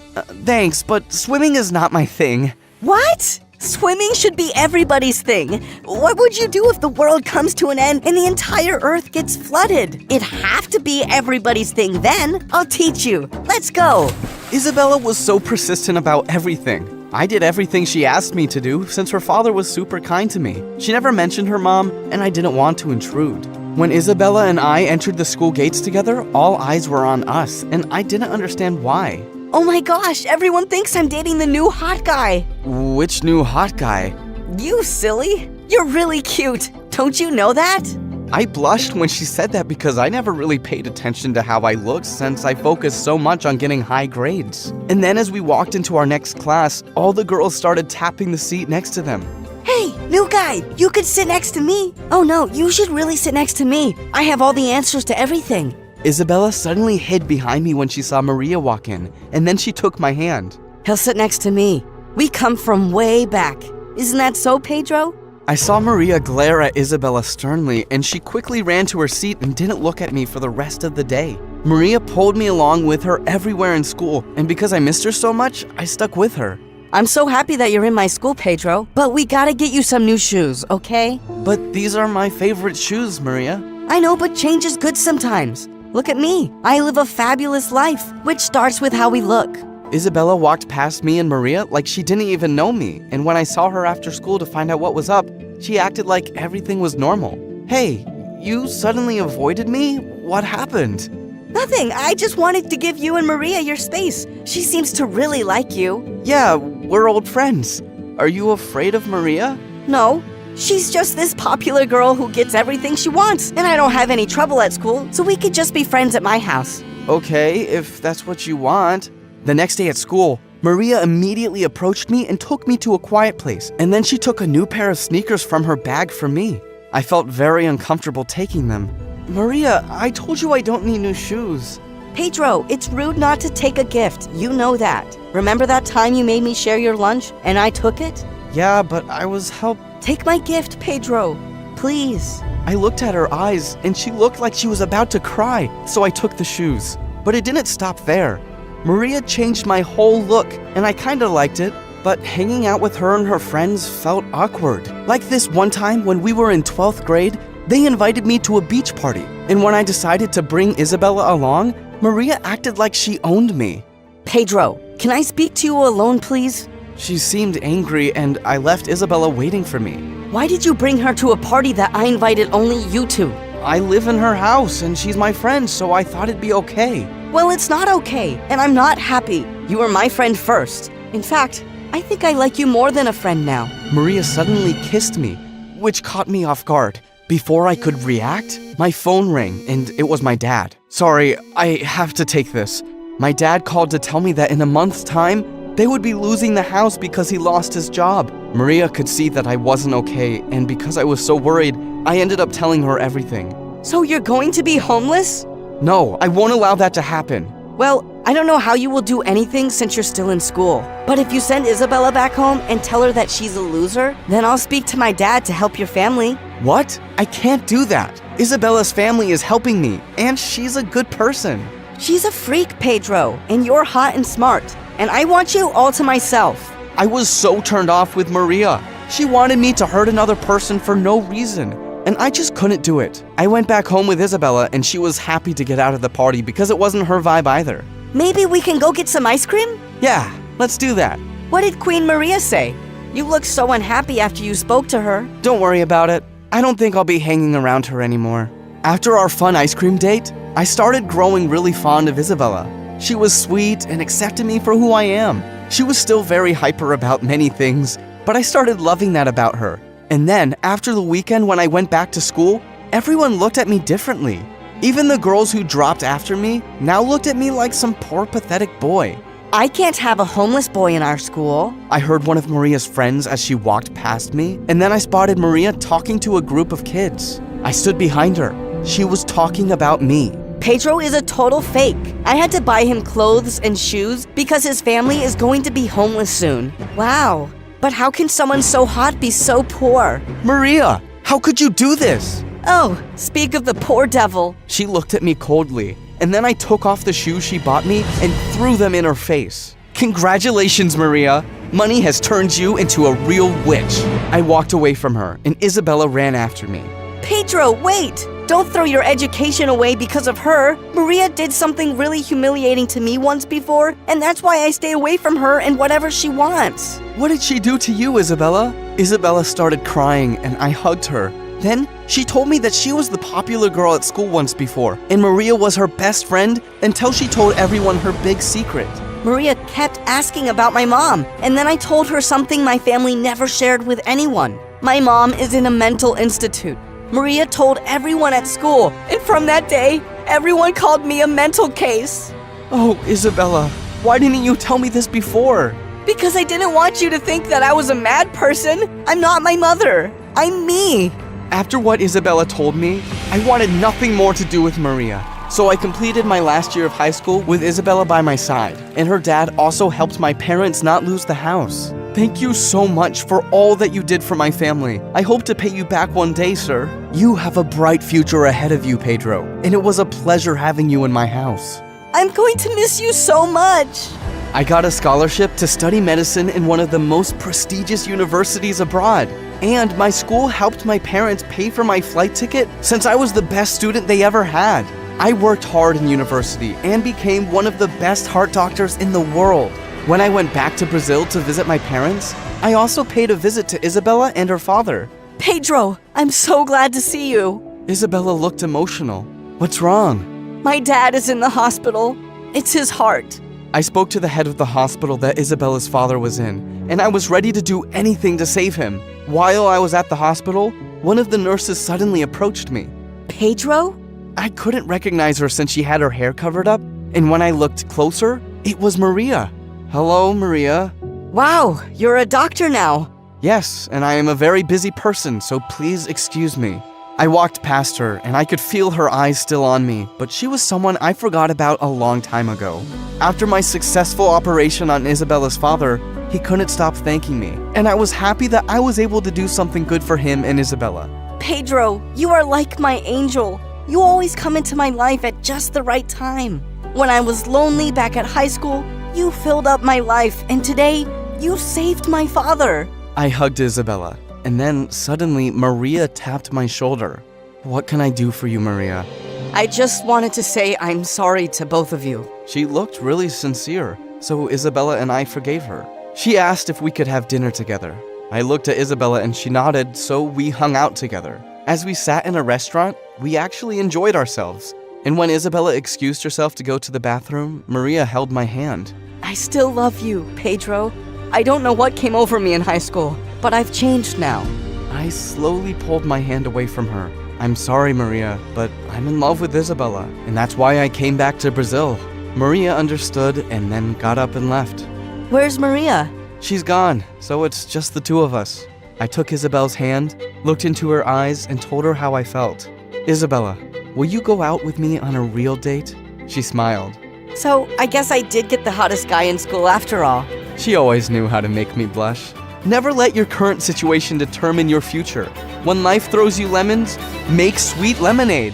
Thanks, but swimming is not my thing. What? Swimming should be everybody's thing. What would you do if the world comes to an end and the entire earth gets flooded? It'd have to be everybody's thing then. I'll teach you. Let's go. Isabella was so persistent about everything. I did everything she asked me to do since her father was super kind to me. She never mentioned her mom, and I didn't want to intrude. When Isabella and I entered the school gates together, all eyes were on us, and I didn't understand why. Oh my gosh, everyone thinks I'm dating the new hot guy. Which new hot guy? You silly. You're really cute. Don't you know that? I blushed when she said that because I never really paid attention to how I looked since I focused so much on getting high grades. And then as we walked into our next class, all the girls started tapping the seat next to them. Hey, new guy, you could sit next to me. Oh no, you should really sit next to me. I have all the answers to everything. Isabella suddenly hid behind me when she saw Maria walk in, and then she took my hand. He'll sit next to me. We come from way back. Isn't that so, Pedro? I saw Maria glare at Isabella sternly, and she quickly ran to her seat and didn't look at me for the rest of the day. Maria pulled me along with her everywhere in school, and because I missed her so much, I stuck with her. I'm so happy that you're in my school, Pedro, but we gotta get you some new shoes, okay? But these are my favorite shoes, Maria. I know, but change is good sometimes. Look at me. I live a fabulous life, which starts with how we look. Isabella walked past me and Maria like she didn't even know me, and when I saw her after school to find out what was up, she acted like everything was normal. Hey, you suddenly avoided me? What happened? Nothing. I just wanted to give you and Maria your space. She seems to really like you. Yeah, we're old friends. Are you afraid of Maria? No. She's just this popular girl who gets everything she wants, and I don't have any trouble at school, so we could just be friends at my house. Okay, if that's what you want. The next day at school, Maria immediately approached me and took me to a quiet place, and then she took a new pair of sneakers from her bag for me. I felt very uncomfortable taking them. Maria, I told you I don't need new shoes. Pedro, it's rude not to take a gift. You know that. Remember that time you made me share your lunch, and I took it? Yeah, but I was helped. Take my gift, Pedro. Please. I looked at her eyes, and she looked like she was about to cry, so I took the shoes. But it didn't stop there. Maria changed my whole look, and I kinda liked it, but hanging out with her and her friends felt awkward. Like this one time when we were in 12th grade, they invited me to a beach party, and when I decided to bring Isabella along, Maria acted like she owned me. Pedro, can I speak to you alone, please? She seemed angry, and I left Isabella waiting for me. Why did you bring her to a party that I invited only you to? I live in her house, and she's my friend, so I thought it'd be okay. Well, it's not okay, and I'm not happy. You were my friend first. In fact, I think I like you more than a friend now. Maria suddenly kissed me, which caught me off guard. Before I could react, my phone rang, and it was my dad. Sorry, I have to take this. My dad called to tell me that in a month's time, they would be losing the house because he lost his job. Maria could see that I wasn't okay, and because I was so worried, I ended up telling her everything. So you're going to be homeless? No, I won't allow that to happen. Well, I don't know how you will do anything since you're still in school. But if you send Isabella back home and tell her that she's a loser, then I'll speak to my dad to help your family. What? I can't do that. Isabella's family is helping me, and she's a good person. She's a freak, Pedro, and you're hot and smart. And I want you all to myself. I was so turned off with Maria. She wanted me to hurt another person for no reason, and I just couldn't do it. I went back home with Isabella, and she was happy to get out of the party because it wasn't her vibe either. Maybe we can go get some ice cream? Yeah, let's do that. What did Queen Maria say? You looked so unhappy after you spoke to her. Don't worry about it. I don't think I'll be hanging around her anymore. After our fun ice cream date, I started growing really fond of Isabella. She was sweet and accepted me for who I am. She was still very hyper about many things, but I started loving that about her. And then, after the weekend when I went back to school, everyone looked at me differently. Even the girls who dropped after me now looked at me like some poor, pathetic boy. I can't have a homeless boy in our school. I heard one of Maria's friends as she walked past me, and then I spotted Maria talking to a group of kids. I stood behind her. She was talking about me. Pedro is a total fake. I had to buy him clothes and shoes because his family is going to be homeless soon. Wow. But how can someone so hot be so poor? Maria, how could you do this? Oh, speak of the poor devil. She looked at me coldly, and then I took off the shoes she bought me and threw them in her face. Congratulations, Maria. Money has turned you into a real witch. I walked away from her, and Isabella ran after me. Pedro, wait! Don't throw your education away because of her. Maria did something really humiliating to me once before, and that's why I stay away from her and whatever she wants. What did she do to you, Isabella? Isabella started crying, and I hugged her. Then, she told me that she was the popular girl at school once before, and Maria was her best friend until she told everyone her big secret. Maria kept asking about my mom, and then I told her something my family never shared with anyone. My mom is in a mental institute. Maria told everyone at school, and from that day, everyone called me a mental case. Oh, Isabella, why didn't you tell me this before? Because I didn't want you to think that I was a mad person. I'm not my mother. I'm me. After what Isabella told me, I wanted nothing more to do with Maria. So I completed my last year of high school with Isabella by my side, and her dad also helped my parents not lose the house. Thank you so much for all that you did for my family. I hope to pay you back one day, sir. You have a bright future ahead of you, Pedro, and it was a pleasure having you in my house. I'm going to miss you so much. I got a scholarship to study medicine in one of the most prestigious universities abroad. And my school helped my parents pay for my flight ticket since I was the best student they ever had. I worked hard in university and became one of the best heart doctors in the world. When I went back to Brazil to visit my parents, I also paid a visit to Isabella and her father. Pedro, I'm so glad to see you. Isabella looked emotional. What's wrong? My dad is in the hospital. It's his heart. I spoke to the head of the hospital that Isabella's father was in, and I was ready to do anything to save him. While I was at the hospital, one of the nurses suddenly approached me. Pedro? I couldn't recognize her since she had her hair covered up, and when I looked closer, it was Maria. Hello, Maria. Wow, you're a doctor now. Yes, and I am a very busy person, so please excuse me. I walked past her, and I could feel her eyes still on me, but she was someone I forgot about a long time ago. After my successful operation on Isabella's father, he couldn't stop thanking me, and I was happy that I was able to do something good for him and Isabella. Pedro, you are like my angel. You always come into my life at just the right time. When I was lonely back at high school, you filled up my life, and today, you saved my father. I hugged Isabella, and then suddenly Maria tapped my shoulder. What can I do for you, Maria? I just wanted to say I'm sorry to both of you. She looked really sincere, so Isabella and I forgave her. She asked if we could have dinner together. I looked at Isabella and she nodded, so we hung out together. As we sat in a restaurant, we actually enjoyed ourselves. And when Isabella excused herself to go to the bathroom, Maria held my hand. I still love you, Pedro. I don't know what came over me in high school, but I've changed now. I slowly pulled my hand away from her. I'm sorry, Maria, but I'm in love with Isabella, and that's why I came back to Brazil. Maria understood and then got up and left. Where's Maria? She's gone, so it's just the two of us. I took Isabel's hand, looked into her eyes, and told her how I felt. Isabella, will you go out with me on a real date? She smiled. So, I guess I did get the hottest guy in school after all. She always knew how to make me blush. Never let your current situation determine your future. When life throws you lemons, make sweet lemonade.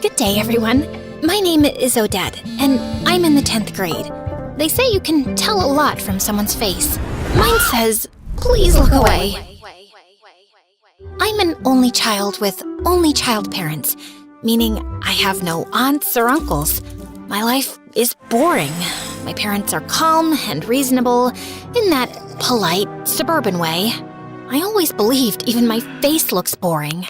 Good day, everyone. My name is Odette, and I'm in the 10th grade. They say you can tell a lot from someone's face. Mine says, please look away. I'm an only child with only child parents, meaning I have no aunts or uncles. My life is boring. My parents are calm and reasonable in that polite, suburban way. I always believed even my face looks boring.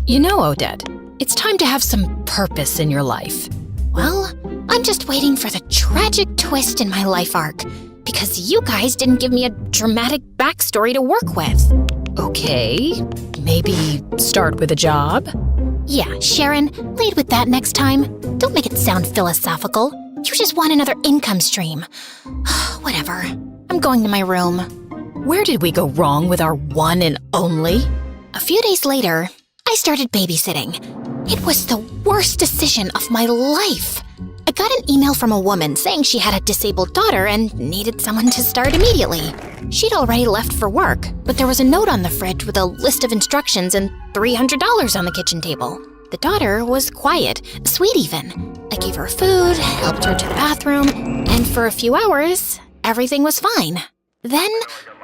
You know, Odette, it's time to have some purpose in your life. Well, I'm just waiting for the tragic twist in my life arc, because you guys didn't give me a dramatic backstory to work with. Okay, maybe start with a job? Yeah, Sharon, lead with that next time. Don't make it sound philosophical. You just want another income stream. Whatever. I'm going to my room. Where did we go wrong with our one and only? A few days later, I started babysitting. It was the worst decision of my life. I got an email from a woman saying she had a disabled daughter and needed someone to start immediately. She'd already left for work, but there was a note on the fridge with a list of instructions and $300 on the kitchen table. The daughter was quiet, sweet even. I gave her food, helped her to the bathroom, and for a few hours, everything was fine. Then,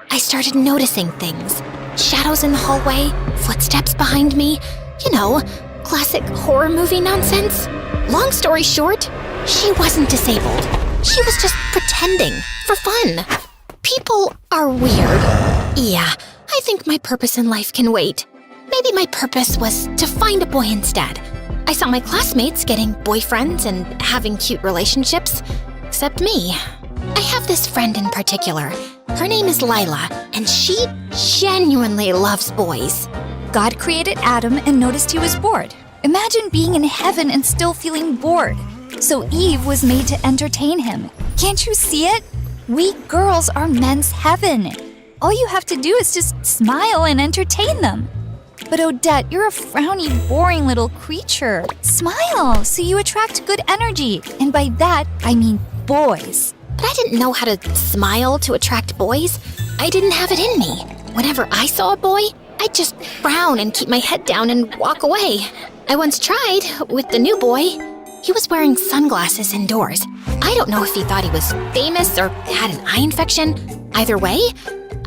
I started noticing things. Shadows in the hallway, footsteps behind me. You know, classic horror movie nonsense. Long story short, she wasn't disabled. She was just pretending, for fun. People are weird. Yeah, I think my purpose in life can wait. Maybe my purpose was to find a boy instead. I saw my classmates getting boyfriends and having cute relationships, except me. I have this friend in particular. Her name is Lila, and she genuinely loves boys. God created Adam and noticed he was bored. Imagine being in heaven and still feeling bored. So Eve was made to entertain him. Can't you see it? We girls are men's heaven. All you have to do is just smile and entertain them. But Odette, you're a frowny, boring little creature. Smile so you attract good energy. And by that, I mean boys. But I didn't know how to smile to attract boys. I didn't have it in me. Whenever I saw a boy, I'd just frown and keep my head down and walk away. I once tried with the new boy. He was wearing sunglasses indoors. I don't know if he thought he was famous or had an eye infection. Either way,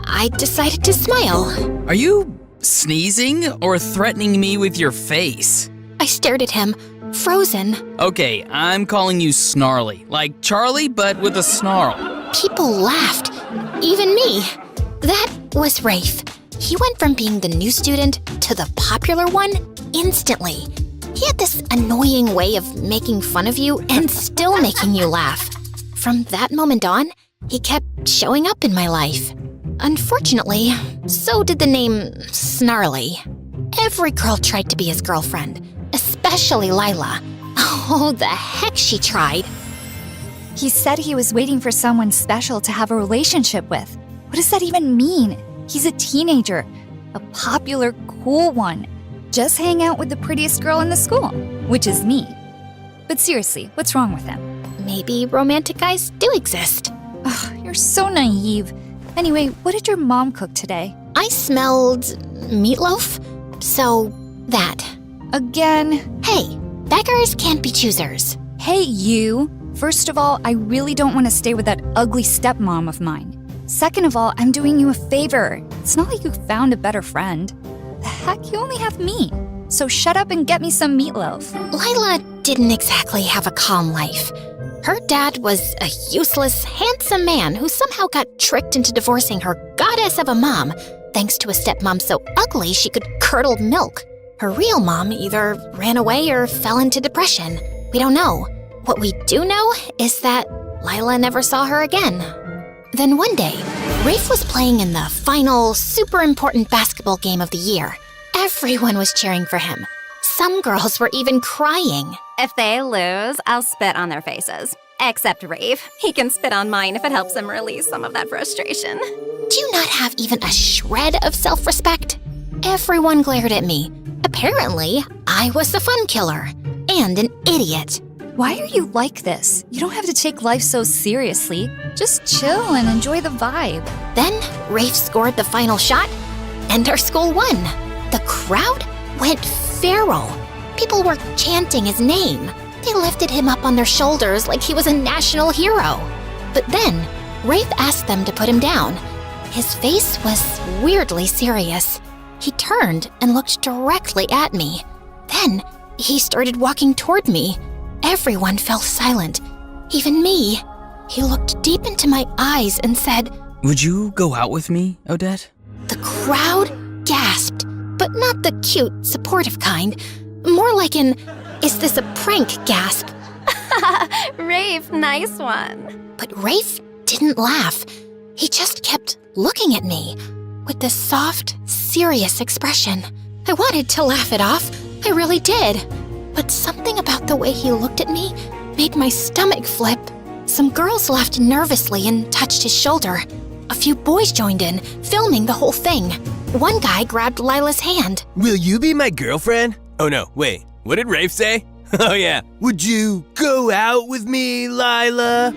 I decided to smile. Are you sneezing or threatening me with your face? I stared at him, frozen. Okay, I'm calling you Snarly, like Charlie, but with a snarl. People laughed, even me. That was Rafe. He went from being the new student to the popular one instantly. He had this annoying way of making fun of you and still making you laugh. From that moment on, he kept showing up in my life. Unfortunately, so did the name Snarly. Every girl tried to be his girlfriend, especially Lila. Oh, the heck she tried. He said he was waiting for someone special to have a relationship with. What does that even mean? He's a teenager, a popular, cool one. Just hang out with the prettiest girl in the school, which is me. But seriously, what's wrong with him? Maybe romantic guys do exist. Ugh, you're so naive. Anyway, what did your mom cook today? I smelled meatloaf, so that. Again? Hey, beggars can't be choosers. Hey, you. First of all, I really don't want to stay with that ugly stepmom of mine. Second of all, I'm doing you a favor. It's not like you found a better friend. The heck, you only have me. So shut up and get me some meatloaf. Lila didn't exactly have a calm life. Her dad was a useless, handsome man who somehow got tricked into divorcing her goddess of a mom, thanks to a stepmom so ugly she could curdle milk. Her real mom either ran away or fell into depression. We don't know. What we do know is that Lila never saw her again. Then one day, Rafe was playing in the final, super important basketball game of the year. Everyone was cheering for him. Some girls were even crying. If they lose, I'll spit on their faces. Except Rafe. He can spit on mine if it helps him release some of that frustration. Do you not have even a shred of self-respect? Everyone glared at me. Apparently, I was the fun killer and an idiot. Why are you like this? You don't have to take life so seriously. Just chill and enjoy the vibe. Then Rafe scored the final shot, and our school won. The crowd went feral. People were chanting his name. They lifted him up on their shoulders like he was a national hero. But then, Rafe asked them to put him down. His face was weirdly serious. He turned and looked directly at me. Then, he started walking toward me. Everyone fell silent, even me. He looked deep into my eyes and said, "Would you go out with me, Odette?" The crowd gasped, but not the cute, supportive kind. More like an, "Is this a prank?" gasp. Rafe, nice one. But Rafe didn't laugh. He just kept looking at me with this soft, serious expression. I wanted to laugh it off. I really did. But something about the way he looked at me made my stomach flip. Some girls laughed nervously and touched his shoulder. A few boys joined in, filming the whole thing. One guy grabbed Lila's hand. Will you be my girlfriend? Oh no, wait. What did Rafe say? Oh yeah. Would you go out with me, Lila?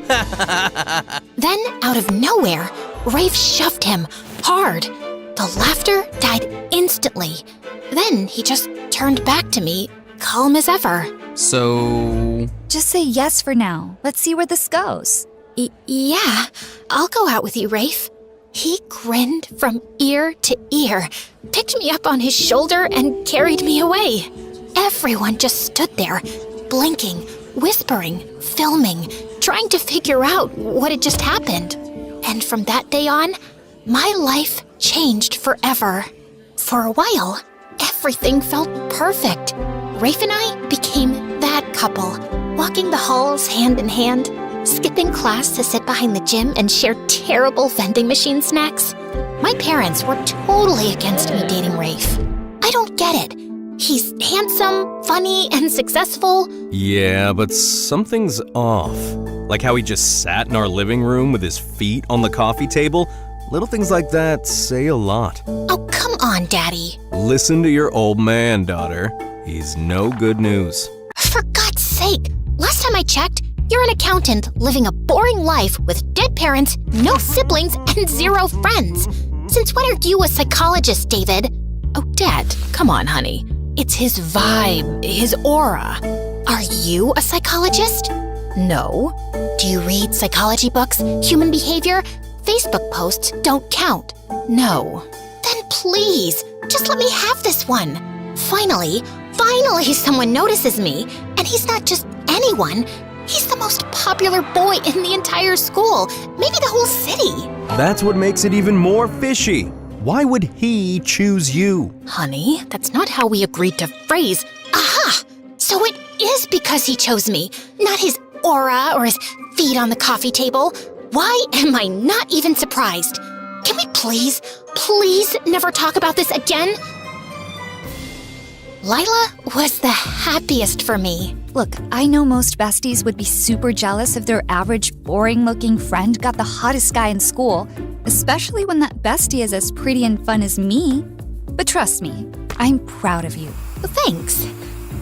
Then, out of nowhere, Rafe shoved him hard. The laughter died instantly. Then he just turned back to me, calm as ever. So... Just say yes for now. Let's see where this goes. Yeah, I'll go out with you, Rafe. He grinned from ear to ear, picked me up on his shoulder, and carried me away. Everyone just stood there, blinking, whispering, filming, trying to figure out what had just happened. And from that day on, my life changed forever. For a while, everything felt perfect. Rafe and I became that couple, walking the halls hand in hand, skipping class to sit behind the gym and share terrible vending machine snacks. My parents were totally against me dating Rafe. I don't get it. He's handsome, funny, and successful. Yeah, but something's off. Like how he just sat in our living room with his feet on the coffee table. Little things like that say a lot. Oh, come on, Daddy. Listen to your old man, daughter. He's no good news. For God's sake, last time I checked, you're an accountant living a boring life with dead parents, no siblings, and 0 friends. Since when are you a psychologist, David? Oh, Dad, come on, honey. It's his vibe, his aura. Are you a psychologist? No. Do you read psychology books, human behavior? Facebook posts don't count. No. Then please, just let me have this one. Finally someone notices me, and he's not just anyone. He's the most popular boy in the entire school, maybe the whole city. That's what makes it even more fishy. Why would he choose you? Honey, that's not how we agreed to phrase. Aha! So it is because he chose me, not his aura or his feet on the coffee table. Why am I not even surprised? Can we please never talk about this again? Lila was the happiest for me. Look, I know most besties would be super jealous if their average, boring-looking friend got the hottest guy in school, especially when that bestie is as pretty and fun as me. But trust me, I'm proud of you. Thanks.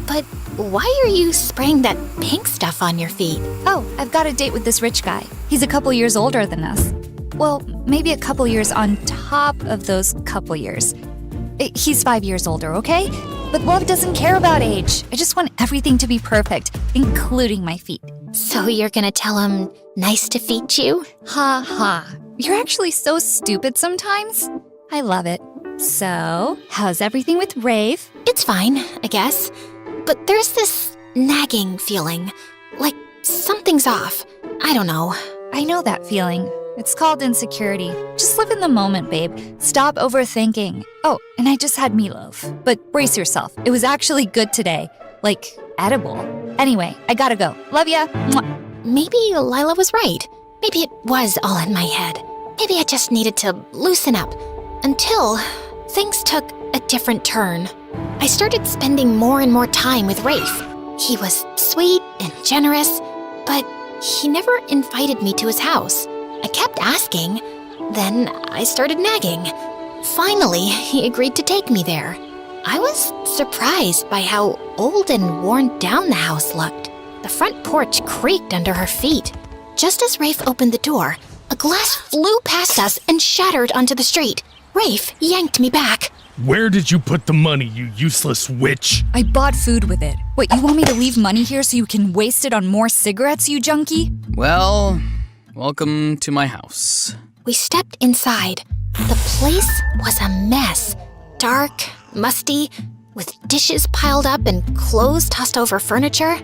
But why are you spraying that pink stuff on your feet? Oh, I've got a date with this rich guy. He's a couple years older than us. Well, maybe a couple years on top of those couple years. He's 5 years older, okay? But love doesn't care about age. I just want everything to be perfect, including my feet. So you're gonna tell him nice to feet you? Ha ha. You're actually so stupid sometimes. I love it. So, how's everything with Rafe? It's fine, I guess. But there's this nagging feeling. Like something's off. I don't know. I know that feeling. It's called insecurity. Just live in the moment, babe. Stop overthinking. Oh, and I just had meatloaf. But brace yourself. It was actually good today. Like, edible. Anyway, I gotta go. Love ya. Mwah. Maybe Lila was right. Maybe it was all in my head. Maybe I just needed to loosen up. Until things took a different turn. I started spending more and more time with Rafe. He was sweet and generous, but he never invited me to his house. I kept asking, then I started nagging. Finally, he agreed to take me there. I was surprised by how old and worn down the house looked. The front porch creaked under her feet. Just as Rafe opened the door, a glass flew past us and shattered onto the street. Rafe yanked me back. Where did you put the money, you useless witch? I bought food with it. Wait, you want me to leave money here so you can waste it on more cigarettes, you junkie? Well, welcome to my house. We stepped inside. The place was a mess. Dark, musty, with dishes piled up and clothes tossed over furniture.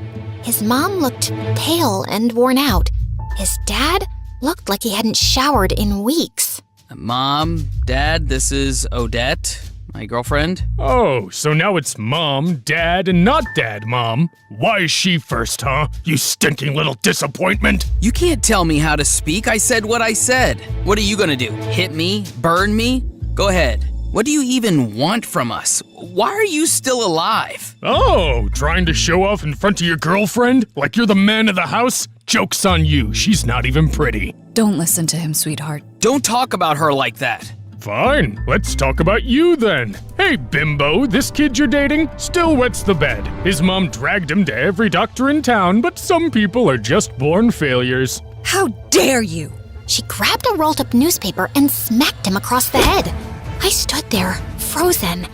His mom looked pale and worn out. His dad looked like he hadn't showered in weeks. Mom, Dad, this is Odette, my girlfriend. Oh, so now it's Mom, Dad, and not Dad, Mom. Why is she first, huh? You stinking little disappointment. You can't tell me how to speak. I said what I said. What are you gonna do? Hit me? Burn me? Go ahead. What do you even want from us? Why are you still alive? Oh, trying to show off in front of your girlfriend? Like you're the man of the house? Joke's on you. She's not even pretty. Don't listen to him, sweetheart. Don't talk about her like that. Fine, let's talk about you then. Hey, bimbo, this kid you're dating still wets the bed. His mom dragged him to every doctor in town, but some people are just born failures. How dare you! She grabbed a rolled up newspaper and smacked him across the head. I stood there, frozen.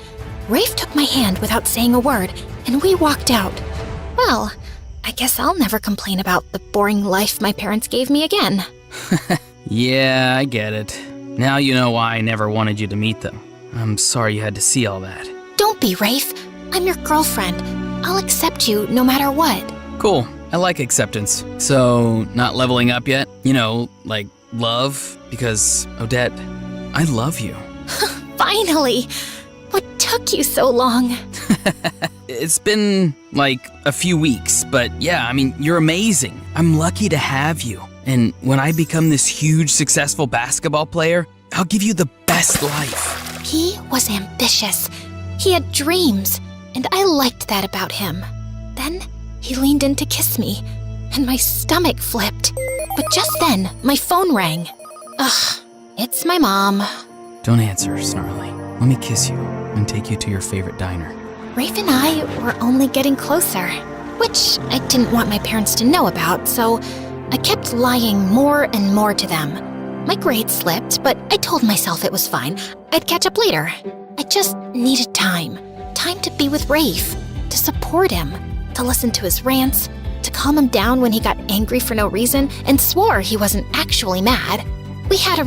Rafe took my hand without saying a word, and we walked out. Well, I guess I'll never complain about the boring life my parents gave me again. Yeah, I get it. Now you know why I never wanted you to meet them. I'm sorry you had to see all that. Don't be, Rafe. I'm your girlfriend. I'll accept you no matter what. Cool. I like acceptance. So, not leveling up yet? You know, like love? Because, Odette, I love you. Finally! What took you so long? It's been like a few weeks, but yeah, I mean, you're amazing. I'm lucky to have you. And when I become this huge, successful basketball player, I'll give you the best life. He was ambitious. He had dreams, and I liked that about him. Then he leaned in to kiss me, and my stomach flipped. But just then, my phone rang. Ugh, it's my mom. Don't answer, Snarly. Let me kiss you and take you to your favorite diner. Rafe and I were only getting closer, which I didn't want my parents to know about, so I kept lying more and more to them. My grades slipped, but I told myself it was fine. I'd catch up later. I just needed time. Time to be with Rafe, to support him, to listen to his rants, to calm him down when he got angry for no reason and swore he wasn't actually mad. We had a